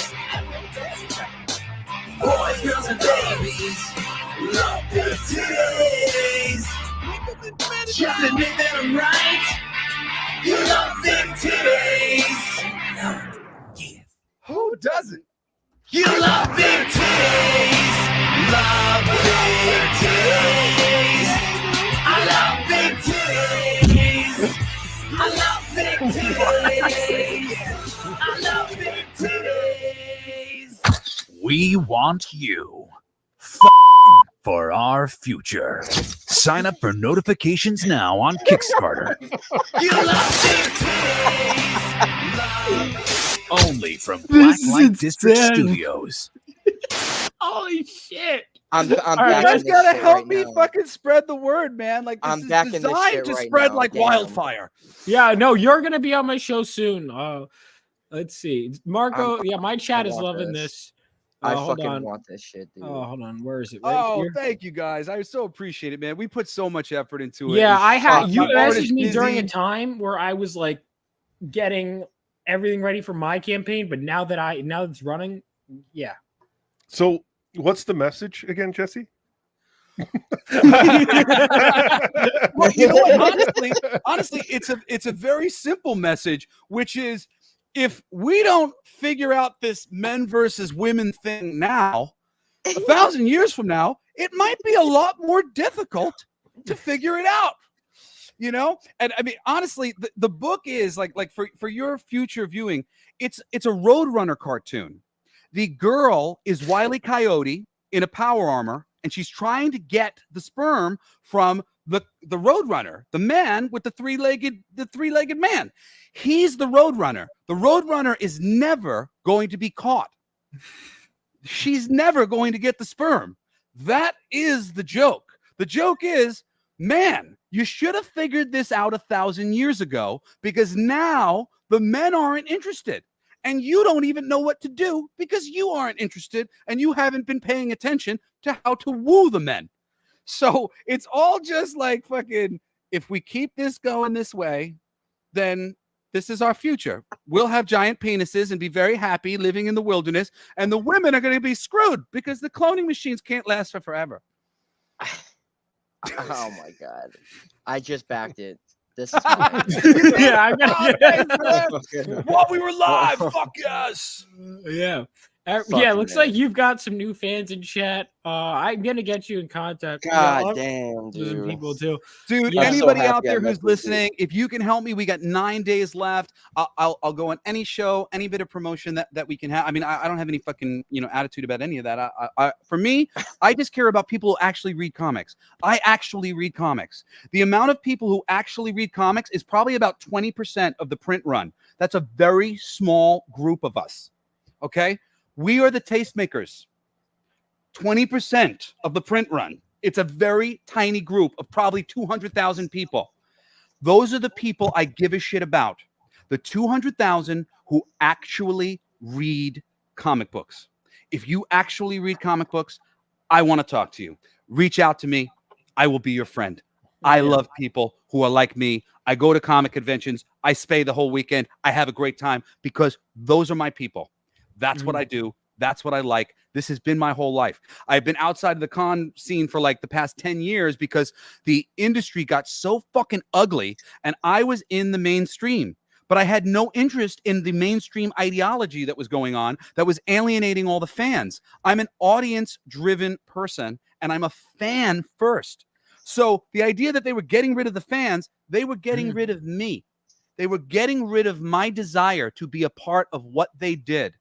Speaker 2: Boys, girls, and babies love big titties. Just admit that I'm right. You love big titties.
Speaker 12: Who doesn't?
Speaker 2: You love big titties. Love big titties. I love big titties. I love big titties. I love big titties.
Speaker 14: We want you. For our future. Sign up for notifications now on Kickstarter.
Speaker 2: You love big titties.
Speaker 14: Only from
Speaker 9: This is
Speaker 14: Blacklight District
Speaker 9: insane.
Speaker 14: Studios.
Speaker 9: Holy shit.
Speaker 11: I'm
Speaker 12: You
Speaker 11: back
Speaker 12: guys
Speaker 11: in this
Speaker 12: gotta
Speaker 11: shit
Speaker 12: help
Speaker 11: right
Speaker 12: me
Speaker 11: now.
Speaker 12: fucking spread the word, man. Like this
Speaker 11: I'm
Speaker 12: is
Speaker 11: back in this
Speaker 12: designed
Speaker 11: shit
Speaker 12: to
Speaker 11: right
Speaker 12: spread
Speaker 11: now,
Speaker 12: like
Speaker 11: damn.
Speaker 12: wildfire.
Speaker 9: Yeah, no, you're gonna be on my show soon. Let's see. Marco,
Speaker 11: I'm-
Speaker 9: my chat
Speaker 11: I
Speaker 9: is
Speaker 11: want
Speaker 9: loving
Speaker 11: this.
Speaker 9: this.
Speaker 11: I
Speaker 9: Hold
Speaker 11: fucking
Speaker 9: on.
Speaker 11: want this shit, dude.
Speaker 9: Oh, hold on. Where is it? Right
Speaker 12: Oh,
Speaker 9: here?
Speaker 12: thank you guys. I so appreciate it, man. We put so much effort into it.
Speaker 9: Yeah,
Speaker 12: And
Speaker 9: I had
Speaker 12: fuck,
Speaker 9: you
Speaker 12: my artist
Speaker 9: messaged me during a
Speaker 12: busy.
Speaker 9: time where I was like getting everything ready for my campaign, but now that it's running, yeah.
Speaker 13: So, what's the message again, Jesse?
Speaker 12: Well, you know what? Honestly, it's a very simple message, which is if we don't figure out this men versus women thing now, 1,000 years from now, it might be a lot more difficult to figure it out. You know, and I mean, honestly, the book is like for your future viewing, it's a Roadrunner cartoon. The girl is Wile E. Coyote in a power armor, and she's trying to get the sperm from the Roadrunner, the man with the three-legged man. He's the Roadrunner. The Roadrunner is never going to be caught. She's never going to get the sperm. That is the joke. The joke is, man, you should have figured this out 1,000 years ago, because now the men aren't interested. And you don't even know what to do because you aren't interested and you haven't been paying attention to how to woo the men. So it's all just like fucking, if we keep this going this way, then this is our future. We'll have giant penises and be very happy living in the wilderness. And the women are going to be screwed because the cloning machines can't last for forever.
Speaker 11: Oh my god. I just backed it. This is
Speaker 9: Yeah, I gotta
Speaker 11: fucking-
Speaker 12: While we were live, fuck yes.
Speaker 9: Yeah. Yeah,
Speaker 11: Fucking
Speaker 9: looks
Speaker 11: man.
Speaker 9: like you've got some new fans in chat. I'm gonna get you in contact.
Speaker 11: God
Speaker 9: Yeah,
Speaker 11: damn,
Speaker 9: with some
Speaker 11: dude.
Speaker 9: people too.
Speaker 12: Dude,
Speaker 9: Yeah. I'm
Speaker 11: so
Speaker 12: anybody
Speaker 11: happy
Speaker 12: out
Speaker 11: I
Speaker 12: there
Speaker 11: met
Speaker 12: who's
Speaker 11: this dude.
Speaker 12: listening, if you can help me, we got 9 days left. I'll go on any show, any bit of promotion that we can have. I mean, I don't have any fucking attitude about any of that. For me, I just care about people who actually read comics. I actually read comics. The amount of people who actually read comics is probably about 20% of the print run. That's a very small group of us. Okay. We are the tastemakers. 20% of the print run. It's a very tiny group of probably 200,000 people. Those are the people I give a shit about. The 200,000 who actually read comic books. If you actually read comic books, I want to talk to you. Reach out to me. I will be your friend. I love people who are like me. I go to comic conventions. I spay the whole weekend. I have a great time because those are my people. That's what I do. That's what I like. This has been my whole life. I've been outside of the con scene for like the past 10 years because the industry got so fucking ugly and I was in the mainstream. but I had no interest in the mainstream ideology that was going on that was alienating all the fans. I'm an audience-driven person, and I'm a fan first. So the idea that they were getting rid of the fans, they were getting rid of me. They were getting rid of my desire to be a part of what they did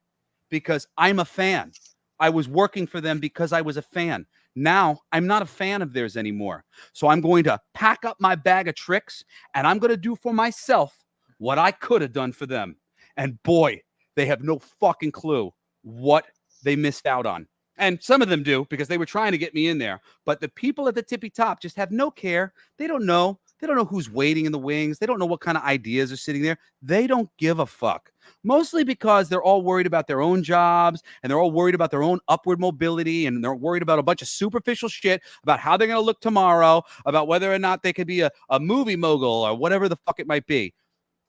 Speaker 12: because I'm a fan. I was working for them because I was a fan. Now I'm not a fan of theirs anymore. So I'm going to pack up my bag of tricks and I'm going to do for myself what I could have done for them. And boy, they have no fucking clue what they missed out on. And some of them do because they were trying to get me in there. But the people at the tippy top just have no care. They don't know. They don't know who's waiting in the wings. They don't know what kind of ideas are sitting there. They don't give a fuck. Mostly because they're all worried about their own jobs and they're all worried about their own upward mobility and they're worried about a bunch of superficial shit about how they're going to look tomorrow, about whether or not they could be a movie mogul or whatever the fuck it might be.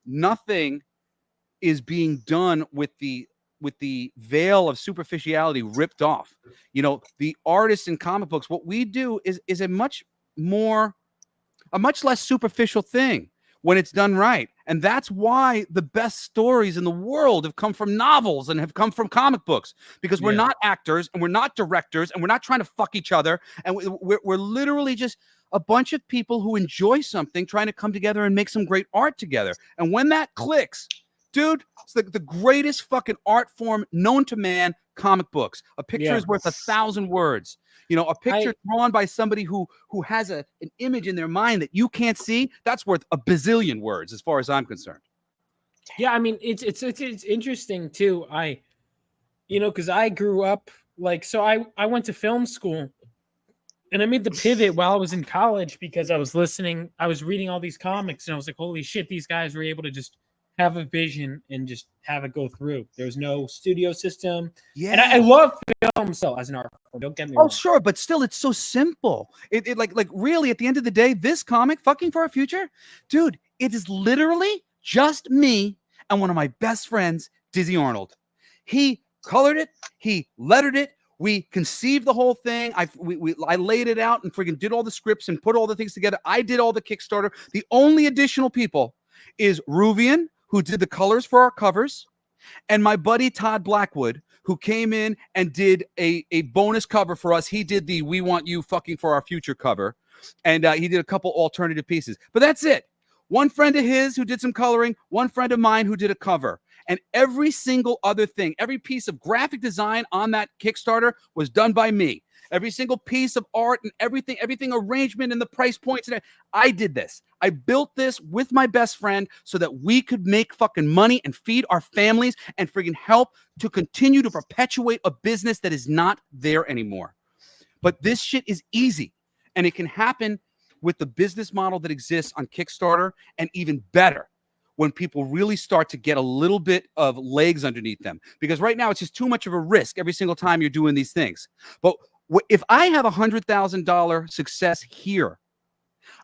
Speaker 12: Nothing is being done with the veil of superficiality ripped off. You know, the artists in comic books, what we do is a much less superficial thing when it's done right. And that's why the best stories in the world have come from novels and have come from comic books, because we're not actors and we're not directors and we're not trying to fuck each other. And we're literally just a bunch of people who enjoy something trying to come together and make some great art together. And when that clicks, dude, it's the greatest fucking art form known to man, comic books. A picture is worth 1,000 words. You know, a picture drawn by somebody who has an image in their mind that you can't see, that's worth a bazillion words as far as I'm concerned.
Speaker 9: Yeah, I mean, it's interesting too. Because I grew up so I went to film school and I made the pivot while I was in college because I was reading all these comics and I was like, holy shit, these guys were able to just have a vision and just have it go through. There's no studio system. Yeah. And I love film so as an art form. Don't get me wrong.
Speaker 12: Oh, sure, but still it's so simple. It like really at the end of the day, this comic, Fucking for Our Future, dude, it is literally just me and one of my best friends, Dizzy Arnold. He colored it, he lettered it, we conceived the whole thing. I laid it out and freaking did all the scripts and put all the things together. I did all the Kickstarter. The only additional people is Ruvian, who did the colors for our covers, and my buddy Todd Blackwood, who came in and did a bonus cover for us. He did the We Want You Fucking for Our Future cover, and he did a couple alternative pieces. But that's it. One friend of his who did some coloring, one friend of mine who did a cover. And every single other thing, every piece of graphic design on that Kickstarter was done by me. Every single piece of art and everything arrangement and the price points. And I did this. I built this with my best friend so that we could make fucking money and feed our families and friggin' help to continue to perpetuate a business that is not there anymore. But this shit is easy and it can happen with the business model that exists on Kickstarter, and even better when people really start to get a little bit of legs underneath them. Because right now it's just too much of a risk every single time you're doing these things. But if I have $100,000 success here,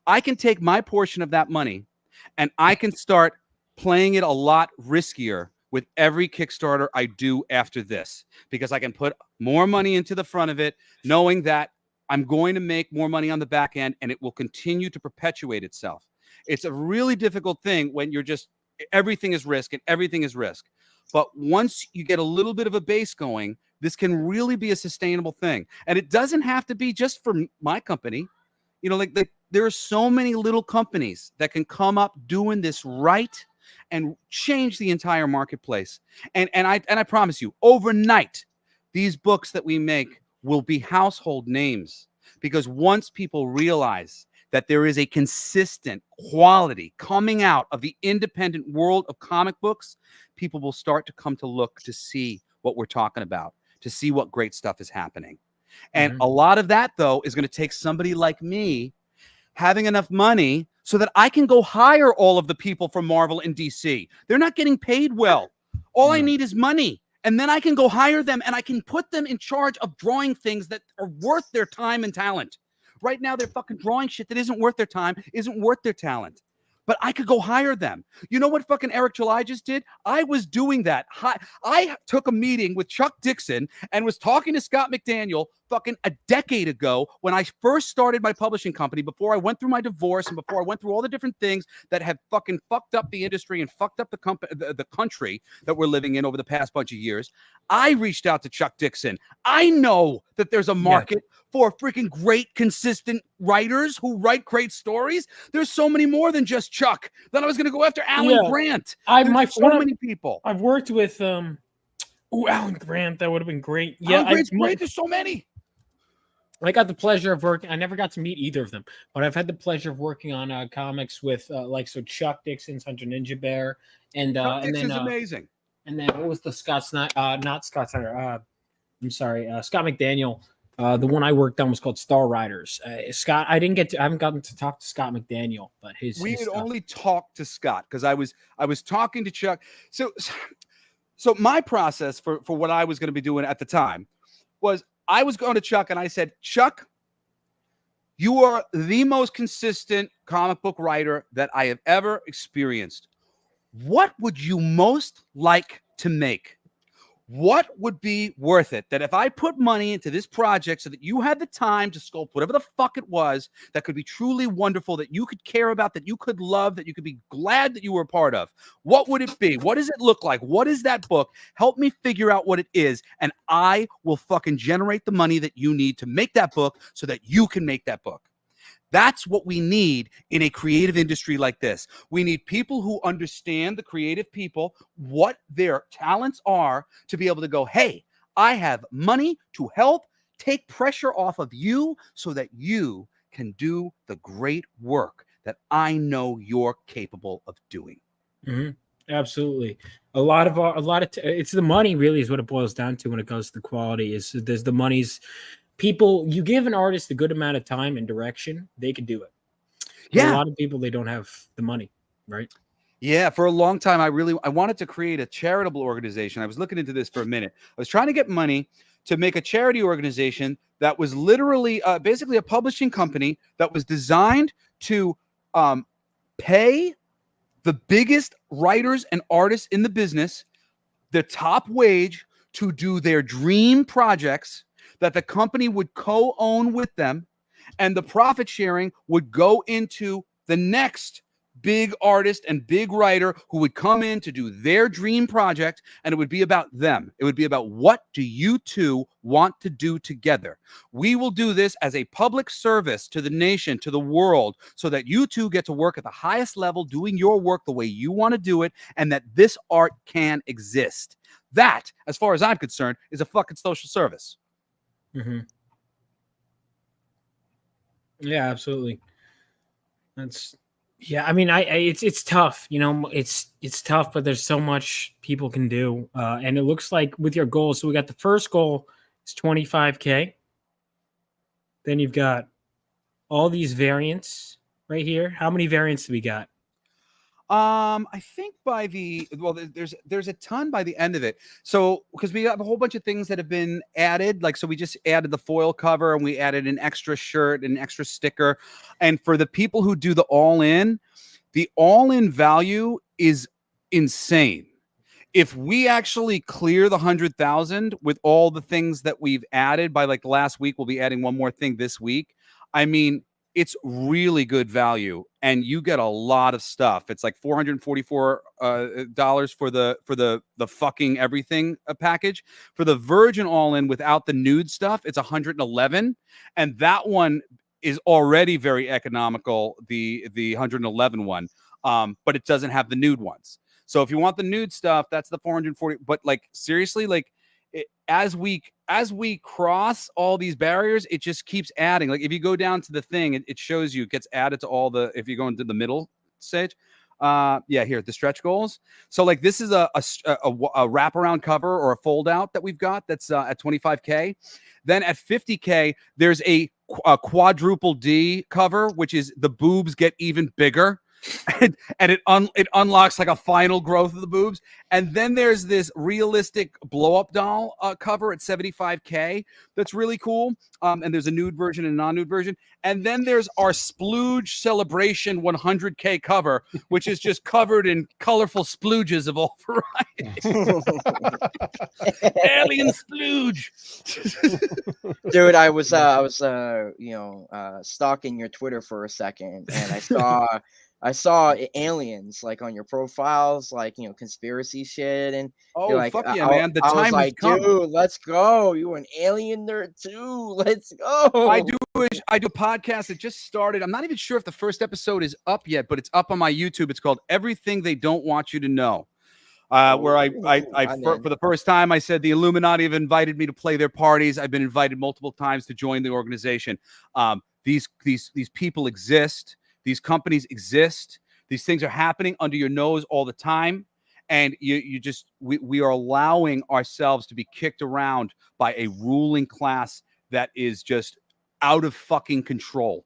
Speaker 12: I can take my portion of that money and I can start playing it a lot riskier with every Kickstarter I do after this, because I can put more money into the front of it, knowing that I'm going to make more money on the back end and it will continue to perpetuate itself. It's a really difficult thing when you're just, everything is risk and everything is risk. But once you get a little bit of a base going, this can really be a sustainable thing. And it doesn't have to be just for my company. You know, there are so many little companies that can come up doing this right and change the entire marketplace. And I promise you, overnight, these books that we make will be household names, because once people realize that there is a consistent quality coming out of the independent world of comic books, people will start to come to look to see what we're talking about, to see what great stuff is happening. And a lot of that, though, is going to take somebody like me having enough money so that I can go hire all of the people from Marvel and DC. They're not getting paid well. All I need is money. And then I can go hire them and I can put them in charge of drawing things that are worth their time and talent. Right now, they're fucking drawing shit that isn't worth their time, isn't worth their talent. But I could go hire them. You know what fucking Eric July just did? I was doing that. I took a meeting with Chuck Dixon and was talking to Scott McDaniel fucking a decade ago when I first started my publishing company, before I went through my divorce and before I went through all the different things that have fucking fucked up the industry and fucked up the country that we're living in over the past bunch of years. I reached out to Chuck Dixon. I know that there's a market for freaking great, consistent writers who write great stories. There's so many more than just Chuck. Then I was going to go after Alan Grant. There's so many people.
Speaker 9: I've worked with Alan Grant. That would have been great. Yeah,
Speaker 12: Alan Grant's great. There's so many.
Speaker 9: I got the pleasure of working. I never got to meet either of them, but I've had the pleasure of working on comics with Chuck Dixon's Hunter Ninja Bear, and
Speaker 12: Dixon's
Speaker 9: then
Speaker 12: amazing.
Speaker 9: And then what was the Scott Snyder? Not Scott Snyder. I'm sorry, Scott McDaniel. The one I worked on was called Star Riders. Scott, I haven't gotten to talk to Scott McDaniel, but
Speaker 12: we had only talked to Scott because I was talking to Chuck. So my process for what I was going to be doing at the time was I was going to Chuck and I said, Chuck, you are the most consistent comic book writer that I have ever experienced. What would you most like to make? What would be worth it? That if I put money into this project so that you had the time to sculpt whatever the fuck it was that could be truly wonderful, that you could care about, that you could love, that you could be glad that you were a part of, what would it be? What does it look like? What is that book? Help me figure out what it is, and I will fucking generate the money that you need to make that book so that you can make that book. That's what we need in a creative industry like this. We need people who understand the creative people, what their talents are, to be able to go, hey, I have money to help take pressure off of you so that you can do the great work that I know you're capable of doing.
Speaker 9: Mm-hmm. Absolutely. It's the money really is what it boils down to when it comes to the quality. Is there's the money's people. You give an artist a good amount of time and direction, they can do it.
Speaker 12: Yeah.
Speaker 9: A lot of people, they don't have the money, right?
Speaker 12: Yeah, for a long time, I wanted to create a charitable organization. I was looking into this for a minute. I was trying to get money to make a charity organization that was literally basically a publishing company that was designed to pay the biggest writers and artists in the business the top wage to do their dream projects that the company would co-own with them, and the profit sharing would go into the next big artist and big writer who would come in to do their dream project, and it would be about them. It would be about, what do you two want to do together? We will do this as a public service to the nation, to the world, so that you two get to work at the highest level, doing your work the way you want to do it, and that this art can exist. That, as far as I'm concerned, is a fucking social service.
Speaker 9: Mm-hmm. Yeah, absolutely. I mean, it's tough, you know, it's tough, but there's so much people can do. And it looks like with your goals, so we got the first goal is 25K. Then you've got all these variants right here. How many variants do we got?
Speaker 12: I think there's a ton by the end of it. So, because we have a whole bunch of things that have been added, so we just added the foil cover and we added an extra shirt, an extra sticker. And for the people who do the all-in value is insane. If we actually clear the 100,000 with all the things that we've added by the last week, we'll be adding one more thing this week. I mean, it's really good value, and you get a lot of stuff. It's like $444 for the fucking everything package. For the Virgin all-in without the nude stuff, it's $111, and that one is already very economical. The 111 one, but it doesn't have the nude ones. So if you want the nude stuff, that's the 440. But seriously, as we cross all these barriers, it just keeps adding. If you go down to the thing, it shows you, it gets added to all the, if you go into the middle stage, here, the stretch goals. So this is a wraparound cover or a fold out that we've got that's at 25K. Then at 50K, there's a quadruple D cover, which is the boobs get even bigger. and it unlocks like a final growth of the boobs. And then there's this realistic blow up doll cover at $75K that's really cool. And there's a nude version and a non-nude version. And then there's our splooge celebration 100K cover, which is just covered in colorful splooges of all varieties. Alien splooge.
Speaker 11: Dude, I was stalking your Twitter for a second, and I saw aliens like on your profiles, like conspiracy shit, and
Speaker 12: oh
Speaker 11: you're like,
Speaker 12: fuck yeah, man! The
Speaker 11: I
Speaker 12: time
Speaker 11: was like,
Speaker 12: has come.
Speaker 11: dude, let's go. You an alien nerd too? Let's go.
Speaker 12: I do a podcast that just started. I'm not even sure if the first episode is up yet, but it's up on my YouTube. It's called Everything They Don't Want You to Know. Where I for the first time, I said the Illuminati have invited me to play their parties. I've been invited multiple times to join the organization. These people exist. These companies exist. These things are happening under your nose all the time. And we are allowing ourselves to be kicked around by a ruling class that is just out of fucking control.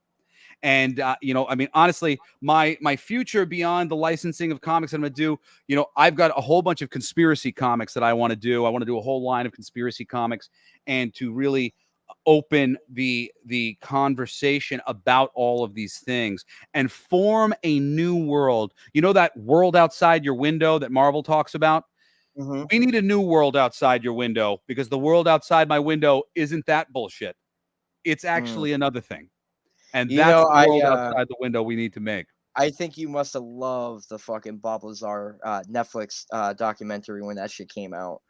Speaker 12: And, I mean, honestly, my future beyond the licensing of comics I'm going to do, I've got a whole bunch of conspiracy comics that I want to do. I want to do a whole line of conspiracy comics and to really open the conversation about all of these things and form a new world. That world outside your window that Marvel talks about?
Speaker 11: Mm-hmm.
Speaker 12: We need a new world outside your window, because the world outside my window isn't that bullshit. It's actually another thing. And that's the world outside the window we need to make.
Speaker 11: I think you must have loved the fucking Bob Lazar Netflix documentary when that shit came out.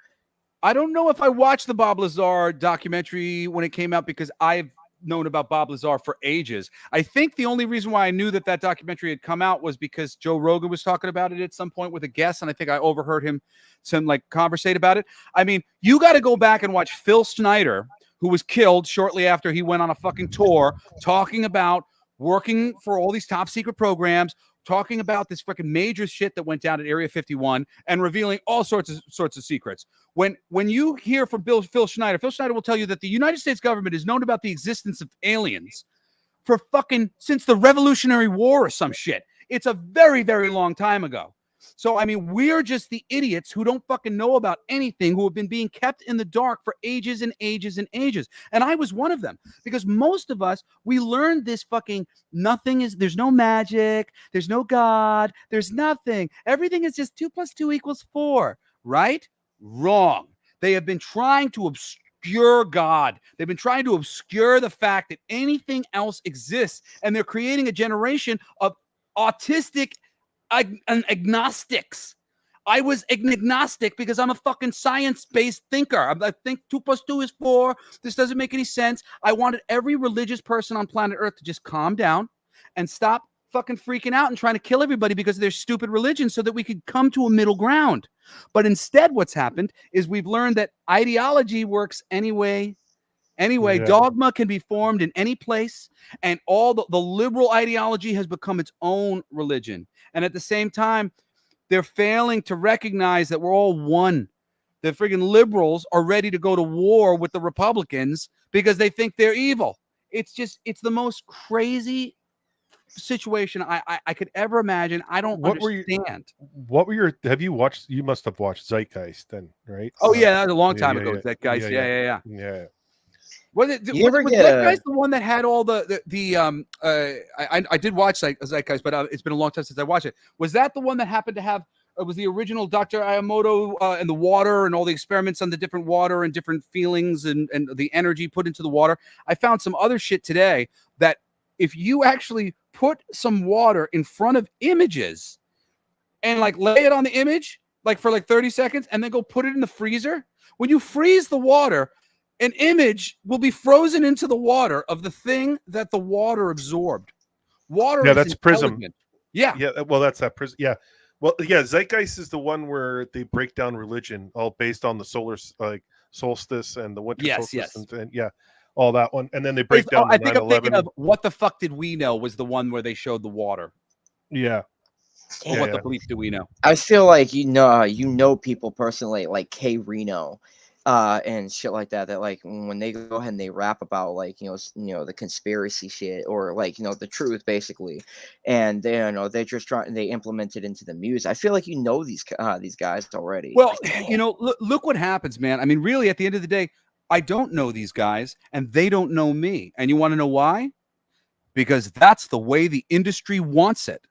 Speaker 12: I don't know if I watched the Bob Lazar documentary when it came out, because I've known about Bob Lazar for ages. I think the only reason why I knew that documentary had come out was because Joe Rogan was talking about it at some point with a guest, and I think I overheard him conversate about it. I mean, you got to go back and watch Phil Schneider, who was killed shortly after he went on a fucking tour, talking about working for all these top secret programs, talking about this fucking major shit that went down at Area 51 and revealing all sorts of secrets. When you hear from Phil Schneider will tell you that the United States government has known about the existence of aliens for fucking since the Revolutionary War or some shit. It's a very, very long time ago. So, I mean, we're just the idiots who don't fucking know about anything, who have been being kept in the dark for ages and ages and ages. And I was one of them, because most of us, we learned this fucking there's no magic, there's no God, there's nothing. Everything is just 2 + 2 = 4, right? Wrong. They have been trying to obscure God. They've been trying to obscure the fact that anything else exists. And they're creating a generation of autistic agnostics. I was agnostic because I'm a fucking science-based thinker. I think 2 + 2 = 4. This doesn't make any sense. I wanted every religious person on planet Earth to just calm down and stop fucking freaking out and trying to kill everybody because of their stupid religion, so that we could come to a middle ground. But instead, what's happened is we've learned that ideology works anyway. Yeah. Dogma can be formed in any place, and all the liberal ideology has become its own religion. And at the same time, they're failing to recognize that we're all one. The friggin' liberals are ready to go to war with the Republicans because they think they're evil. It's the most crazy situation I could ever imagine. I don't understand.
Speaker 13: You must have watched Zeitgeist then, right?
Speaker 12: Oh yeah, that was a long time ago. Zeitgeist. Yeah. Was Zeitgeist the one that had all I did watch Zeitgeist, but it's been a long time since I watched it. Was that the one that happened to have? Was the original Dr. Ayamoto and the water and all the experiments on the different water and different feelings and the energy put into the water? I found some other shit today that if you actually put some water in front of images and lay it on the image for 30 seconds and then go put it in the freezer, when you freeze the water, an image will be frozen into the water of the thing that the water absorbed. Water.
Speaker 13: Yeah, that's Prism.
Speaker 12: Yeah.
Speaker 13: Well, that's that Prism. Yeah. Well, yeah. Zeitgeist is the one where they break down religion, all based on the solar solstice and the winter solstice, and all that one. And then they break down.
Speaker 12: I think I'm thinking of What the Fuck Did We Know was the one where they showed the water.
Speaker 13: Yeah.
Speaker 12: Or What the Bleep Do We Know?
Speaker 11: I feel like you know people personally, like Kay Reno. and shit like that. That like when they go ahead and they rap about like the conspiracy shit or like the truth basically, and they they're just trying they implement it into the music. I feel like these guys already.
Speaker 12: Well,
Speaker 11: Like,
Speaker 12: look what happens, man. I mean, really, at the end of the day, I don't know these guys, and they don't know me. And you want to know why? Because that's the way the industry wants it.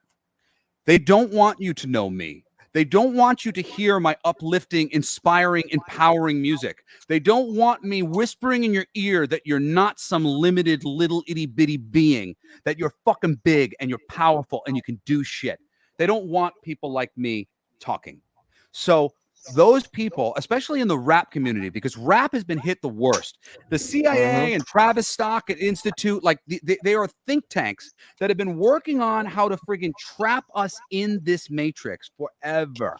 Speaker 12: They don't want you to know me. They don't want you to hear my uplifting, inspiring, empowering music. They don't want me whispering in your ear that you're not some limited little itty bitty being, that you're fucking big and you're powerful and you can do shit. They don't want people like me talking. So those people, especially in the rap community, because rap has been hit the worst. The CIA and Travis Stock Institute, like they are think tanks that have been working on how to friggin' trap us in this matrix forever.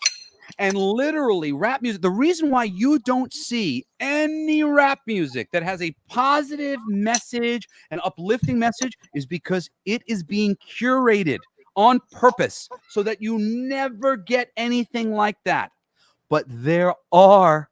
Speaker 12: And literally, rap music, the reason why you don't see any rap music that has a positive message, an uplifting message, is because it is being curated on purpose so that you never get anything like that. But there are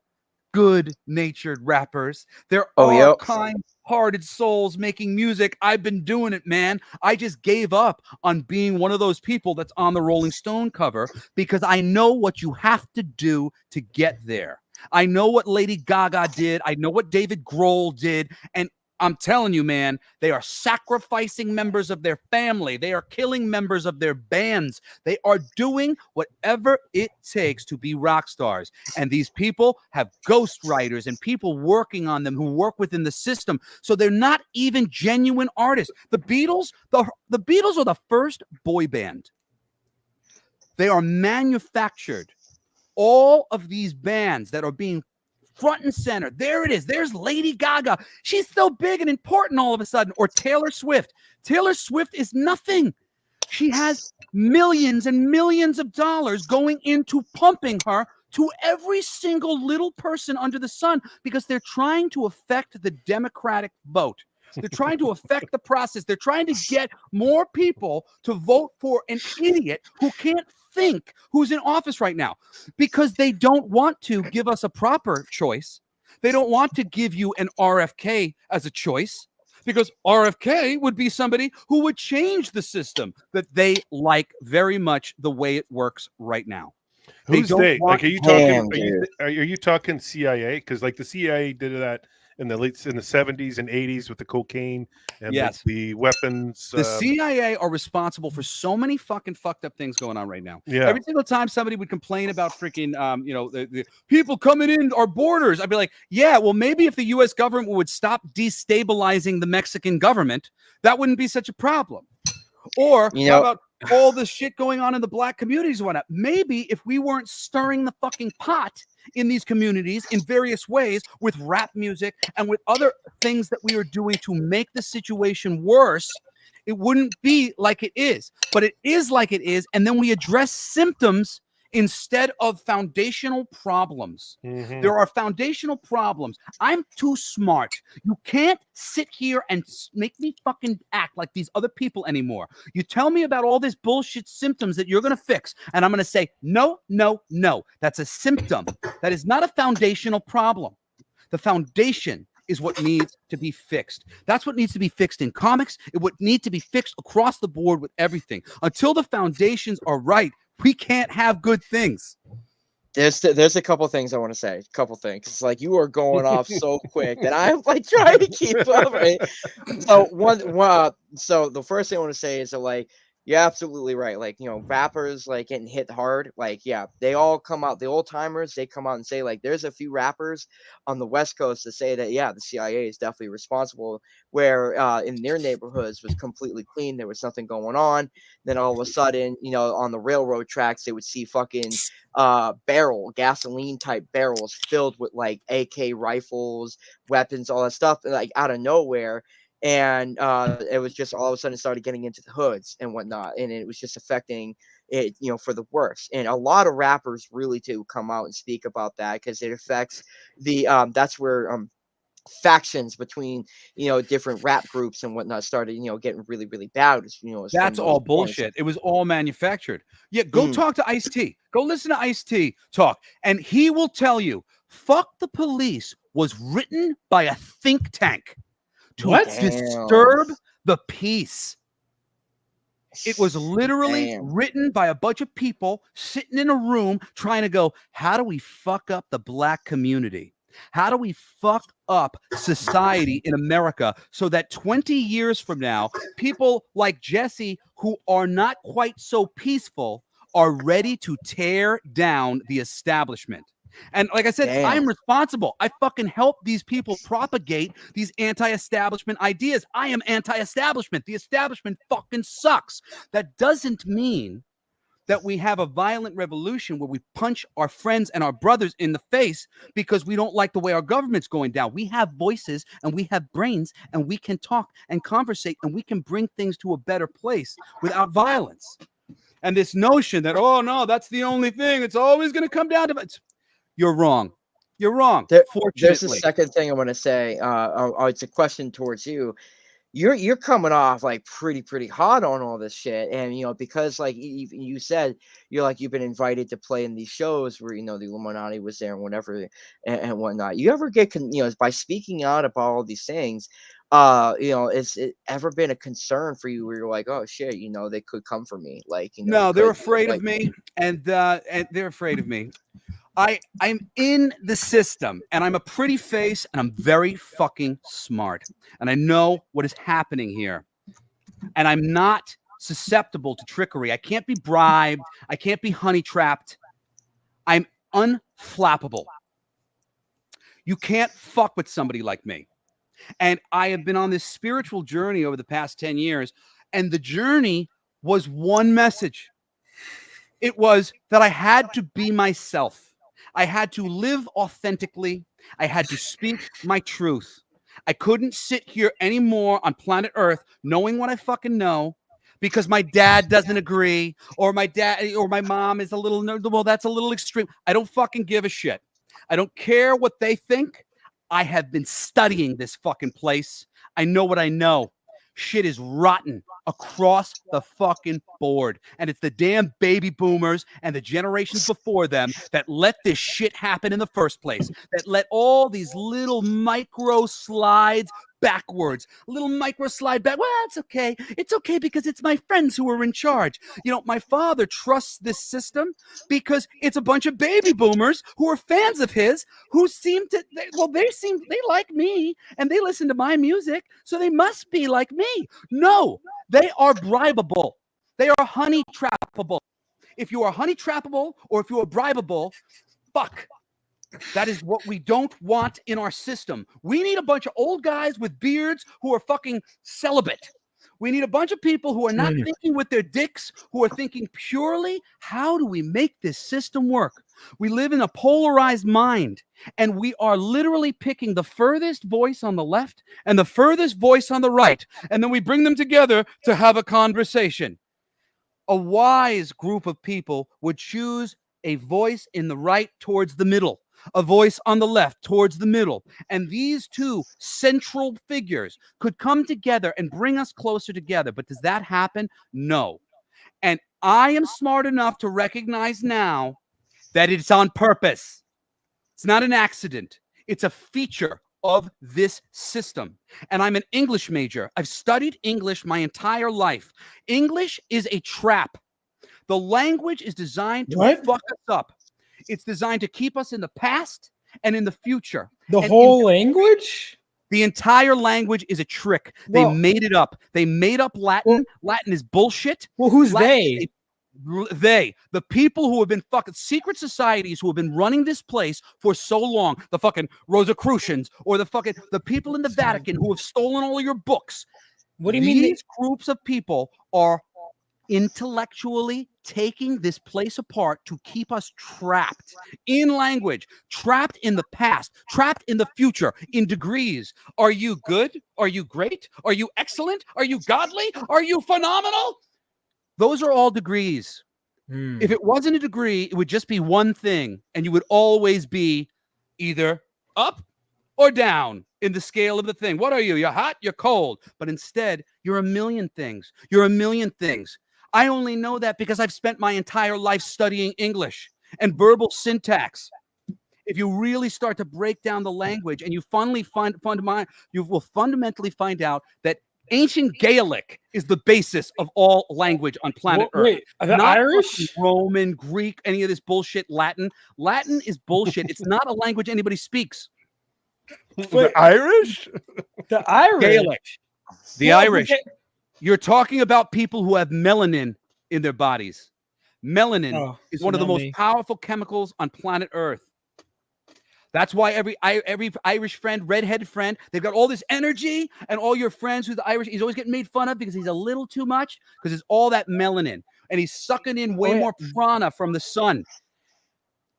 Speaker 12: good-natured rappers. There are kind-hearted souls making music. I've been doing it, man. I just gave up on being one of those people that's on the Rolling Stone cover because I know what you have to do to get there. I know what Lady Gaga did. I know what David Grohl did. And I'm telling you, man, they are sacrificing members of their family. They are killing members of their bands. They are doing whatever it takes to be rock stars. And these people have ghostwriters and people working on them who work within the system. So they're not even genuine artists. The Beatles, the Beatles are the first boy band. They are manufactured. All of these bands that are being front and center. There it is. There's Lady Gaga. She's so big and important all of a sudden. Or Taylor Swift. Taylor Swift is nothing. She has millions and millions of dollars going into pumping her to every single little person under the sun because they're trying to affect the Democratic vote. They're trying to affect the process. They're trying to get more people to vote for an idiot who can't think, who's in office right now, because they don't want to give us a proper choice. They don't want to give you an RFK as a choice because RFK would be somebody who would change the system that they like very much the way it works right now.
Speaker 13: Who's they? Like, are you talking? Are you talking CIA? Because like the CIA did that in the 70s and 80s with the cocaine and the weapons.
Speaker 12: The CIA are responsible for so many fucking fucked up things going on right now.
Speaker 13: Yeah.
Speaker 12: Every single time somebody would complain about freaking, the people coming in our borders, I'd be like, yeah, well, maybe if the U.S. government would stop destabilizing the Mexican government, that wouldn't be such a problem. Or how about all the shit going on in the black communities and whatnot? Maybe if we weren't stirring the fucking pot in these communities in various ways with rap music and with other things that we are doing to make the situation worse, it wouldn't be like it is. But it is like it is, and then we address symptoms instead of foundational problems. There are foundational problems. I'm too smart. You can't sit here and make me fucking act like these other people anymore. You tell me about all this bullshit symptoms that you're going to fix, and I'm going to say, no, no, no. That's a symptom. That is not a foundational problem. The foundation is what needs to be fixed. That's what needs to be fixed in comics. It would need to be fixed across the board with everything. Until the foundations are right, we can't have good things.
Speaker 11: There's a couple things I want to say. A couple things. It's like you are going off so quick that I'm like trying to keep up. Right? So the first thing I want to say is that like you're absolutely right. Like, rappers like getting hit hard. Like, yeah, they all come out. The old timers, they come out and say like there's a few rappers on the West Coast that say that yeah, the CIA is definitely responsible. Where in their neighborhoods was completely clean, there was nothing going on. Then all of a sudden, on the railroad tracks, they would see fucking gasoline type barrels filled with like AK rifles, weapons, all that stuff, like out of nowhere. And it was just all of a sudden started getting into the hoods and whatnot, and it was just affecting it, for the worse. And a lot of rappers really do come out and speak about that because it affects the that's where factions between different rap groups and whatnot started getting really, really bad.
Speaker 12: That's all bullshit. It was all manufactured. Yeah, go talk to Ice-T. Go listen to Ice-T talk, and he will tell you Fuck the Police was written by a think tank to
Speaker 9: What?
Speaker 12: disturb the peace. It was literally
Speaker 11: Damn.
Speaker 12: written by a bunch of people sitting in a room trying to go, how do we fuck up the black community? How do we fuck up society in America so that 20 years from now, people like Jesse, who are not quite so peaceful, are ready to tear down the establishment? And like I said,
Speaker 11: Damn.
Speaker 12: I'm responsible. I fucking help these people propagate these anti-establishment ideas. I am anti-establishment. The establishment fucking sucks. That doesn't mean that we have a violent revolution where we punch our friends and our brothers in the face because we don't like the way our government's going down. We have voices and we have brains and we can talk and conversate and we can bring things to a better place without violence. And this notion that, oh no, that's the only thing, it's always going to come down to it. You're wrong. You're wrong.
Speaker 11: There's a
Speaker 12: Fortunately.
Speaker 11: second thing I want to say. It's a question towards you. You're coming off like pretty hot on all this shit, and because like you said, you've been invited to play in these shows where the Illuminati was there and whatever and whatnot. You ever get by speaking out about all these things? Has it ever been a concern for you where you're like, oh shit, they could come for me? Like,
Speaker 12: no, they're afraid of me, and they're afraid of me. I'm in the system and I'm a pretty face and I'm very fucking smart and I know what is happening here and I'm not susceptible to trickery. I can't be bribed. I can't be honey trapped. I'm unflappable. You can't fuck with somebody like me. And I have been on this spiritual journey over the past 10 years and the journey was one message. It was that I had to be myself. I had to live authentically. I had to speak my truth. I couldn't sit here anymore on planet Earth knowing what I fucking know because my dad doesn't agree or my dad or my mom is a little, well, that's a little extreme. I don't fucking give a shit. I don't care what they think. I have been studying this fucking place. I know what I know. Shit is rotten across the fucking board. And it's the damn baby boomers and the generations before them that let this shit happen in the first place, that let all these little micro slides backwards, little micro slide back. Well, it's okay. It's okay because it's my friends who are in charge. My father trusts this system because it's a bunch of baby boomers who are fans of his who they like me and they listen to my music. So they must be like me. No, they are bribable. They are honey trappable. If you are honey trappable or if you are bribable, fuck. That is what we don't want in our system. We need a bunch of old guys with beards who are fucking celibate. We need a bunch of people who are not thinking with their dicks, who are thinking purely, how do we make this system work? We live in a polarized mind, and we are literally picking the furthest voice on the left and the furthest voice on the right, and then we bring them together to have a conversation. A wise group of people would choose a voice in the right towards the middle, a voice on the left towards the middle. And these two central figures could come together and bring us closer together. But does that happen? No. And I am smart enough to recognize now that it's on purpose. It's not an accident. It's a feature of this system. And I'm an English major. I've studied English my entire life. English is a trap. The language is designed to fuck us up. It's designed to keep us in the past and in the future.
Speaker 9: The whole language?
Speaker 12: The entire language is a trick. They made it up. They made up Latin. Latin is bullshit.
Speaker 9: Well, who's
Speaker 12: Latin, they, the people who have been fucking secret societies who have been running this place for so long, the fucking Rosicrucians or the people in the Vatican who have stolen all of your books.
Speaker 9: What do you mean?
Speaker 12: These groups of people are intellectually taking this place apart to keep us trapped in language, trapped in the past, trapped in the future, in degrees. Are you good? Are you great? Are you excellent? Are you godly? Are you phenomenal? Those are all degrees. If it wasn't a degree, it would just be one thing, and you would always be either up or down in the scale of the thing. What are you? You're hot, you're cold. But instead, you're a million things. You're a million things. I only know that because I've spent my entire life studying English and verbal syntax. if you really start to break down the language, and you you will fundamentally find out that ancient Gaelic is the basis of all language on planet Earth.
Speaker 9: Wait, the
Speaker 12: Not
Speaker 9: Irish?
Speaker 12: fucking Roman, Greek, any of this bullshit. Latin is bullshit. It's not a language anybody speaks.
Speaker 13: The Irish?
Speaker 9: The Irish.
Speaker 12: Gaelic. The
Speaker 9: Well,
Speaker 12: Irish.
Speaker 9: okay.
Speaker 12: You're talking about people who have melanin in their bodies. Melanin is one of the most powerful chemicals on planet Earth. That's why every Irish friend, redheaded friend, they've got all this energy, and all your friends who's Irish, he's always getting made fun of because he's a little too much, because it's all that melanin, and he's sucking in way more prana from the sun.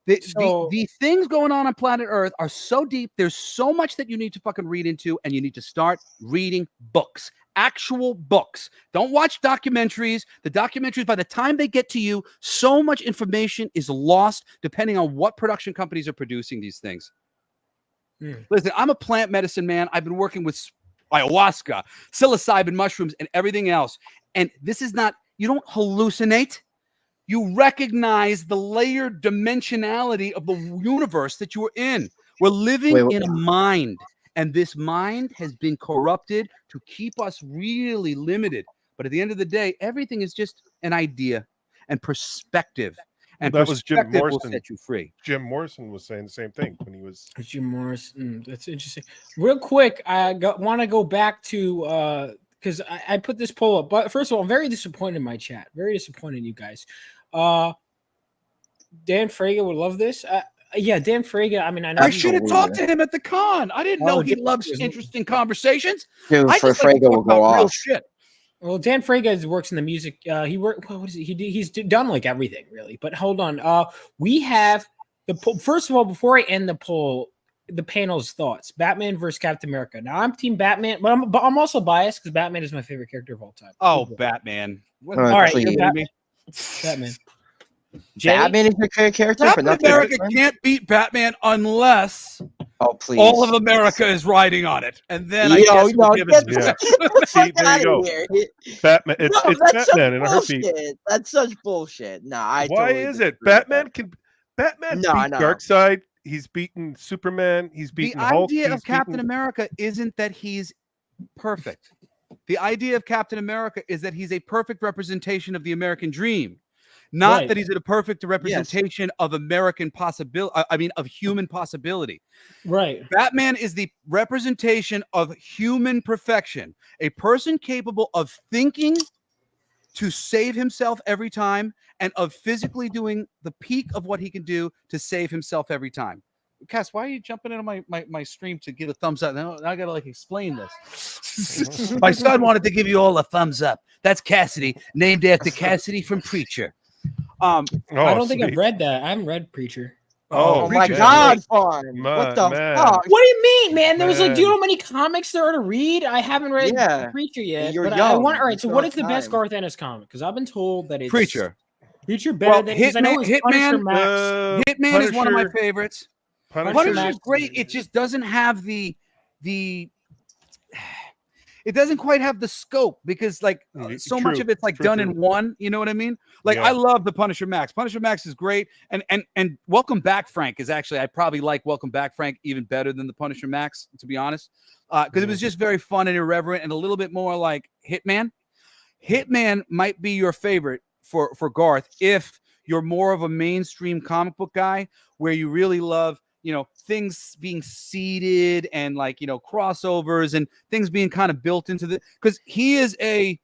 Speaker 12: The things going on planet Earth are so deep. There's so much that you need to fucking read into, and you need to start reading books, actual books. Don't watch documentaries. The documentaries, by the time they get to you, so much information is lost depending on what production companies are producing these things. Listen, I'm a plant medicine man. I've been working with ayahuasca, psilocybin mushrooms, and everything else. And this is not, you don't hallucinate. You recognize the layered dimensionality of the universe that you are in. We're living in a mind, and this mind has been corrupted to keep us really limited. But at the end of the day, everything is just an idea and perspective. And
Speaker 13: that was Jim
Speaker 12: perspective will
Speaker 13: Morrison.
Speaker 12: set you free.
Speaker 13: Jim Morrison was saying the same thing when he was.
Speaker 9: Jim Morrison. That's interesting. Real quick, I want to go back to because I put this poll up. But first of all, I'm very disappointed in my chat. Very disappointed in you guys. Dan Fraga would love this. Yeah, Dan Fraga. I mean, I know
Speaker 12: I should have talked to him at the con. I didn't know he loves interesting conversations.
Speaker 11: Dude,
Speaker 12: I
Speaker 11: for
Speaker 12: just like to
Speaker 11: Fraga
Speaker 12: talk
Speaker 11: will go
Speaker 12: about real
Speaker 11: off.
Speaker 12: shit.
Speaker 9: Well, Dan Fraga works in the music. He worked. What is it? He's done like everything really. But hold on. We have the poll. First of all, before I end the poll, the panel's thoughts: Batman versus Captain America. Now I'm Team Batman, but I'm also biased because Batman is my favorite character of all time.
Speaker 12: Oh, Batman!
Speaker 9: All right,
Speaker 11: please.
Speaker 9: Batman. Batman.
Speaker 11: Batman is your favorite character,
Speaker 12: Captain
Speaker 11: but not
Speaker 12: America can't beat Batman unless
Speaker 11: please.
Speaker 12: all of America is riding on it, and then I
Speaker 11: Yo,
Speaker 12: guess we'll
Speaker 11: no,
Speaker 12: give
Speaker 11: get
Speaker 12: it.
Speaker 11: the
Speaker 13: See, there you go.
Speaker 11: here.
Speaker 13: Batman. It's
Speaker 11: No, that's
Speaker 13: Batman
Speaker 11: such
Speaker 13: in a heartbeat.
Speaker 11: bullshit. That's such bullshit. Nah,
Speaker 13: Why
Speaker 11: totally
Speaker 13: is
Speaker 11: disagree
Speaker 13: it?
Speaker 11: with
Speaker 13: Batman
Speaker 11: that.
Speaker 13: can. Batman
Speaker 11: No,
Speaker 13: beat
Speaker 11: no.
Speaker 13: Darkseid. He's beaten Superman. He's
Speaker 12: The
Speaker 13: beaten Hulk.
Speaker 12: idea
Speaker 13: he's
Speaker 12: of Captain
Speaker 13: beaten-
Speaker 12: America isn't that he's perfect. The idea of Captain America is that he's a perfect representation of the American dream. Not
Speaker 9: Right.
Speaker 12: that he's a perfect representation of American possibility. I mean, of human possibility.
Speaker 9: Right.
Speaker 12: Batman is the representation of human perfection. A person capable of thinking to save himself every time, and of physically doing the peak of what he can do to save himself every time. Cass, why are you jumping into my stream to give a thumbs up? Now I gotta explain this. My son wanted to give you all a thumbs up. That's Cassidy, named after Cassidy from Preacher.
Speaker 9: I don't think I've
Speaker 13: sweet.
Speaker 9: read that. I haven't read Preacher.
Speaker 11: Oh my
Speaker 12: Preacher.
Speaker 11: God, Fawn. What the
Speaker 13: Man.
Speaker 11: fuck?
Speaker 9: What do you mean, man? There's like, do you know
Speaker 13: Man.
Speaker 9: how many comics there are to read? I haven't read
Speaker 11: Yeah.
Speaker 9: Preacher yet.
Speaker 11: You're
Speaker 9: but I
Speaker 11: young.
Speaker 9: want. All right.
Speaker 11: You
Speaker 9: So,
Speaker 11: still
Speaker 9: what
Speaker 11: have
Speaker 9: is the best
Speaker 11: time.
Speaker 9: Garth Ennis comic? Because I've been told that it's
Speaker 12: Preacher.
Speaker 9: Preacher better
Speaker 12: Well,
Speaker 9: than. 'cause I know
Speaker 12: Hitman-
Speaker 9: his Punisher
Speaker 12: Hitman,
Speaker 9: Max.
Speaker 12: Hitman is one of my
Speaker 13: Punisher-
Speaker 12: favorites.
Speaker 13: Punisher.
Speaker 12: Punisher's
Speaker 9: Max-
Speaker 12: great. It just doesn't have the it doesn't quite have the scope, because like so much
Speaker 13: True,
Speaker 12: of it's like
Speaker 13: true,
Speaker 12: done
Speaker 13: true.
Speaker 12: in one. You know what I mean? Like
Speaker 13: Yeah.
Speaker 12: I love the Punisher Max. Punisher Max is great, and Welcome Back Frank is actually, I probably like Welcome Back Frank even better than the Punisher Max, to be honest, because it was just very fun and irreverent and a little bit more like Hitman. Hitman might be your favorite for Garth if you're more of a mainstream comic book guy, where you really love, you know, things being seeded and like, you know, crossovers and things being kind of built into the, because he is a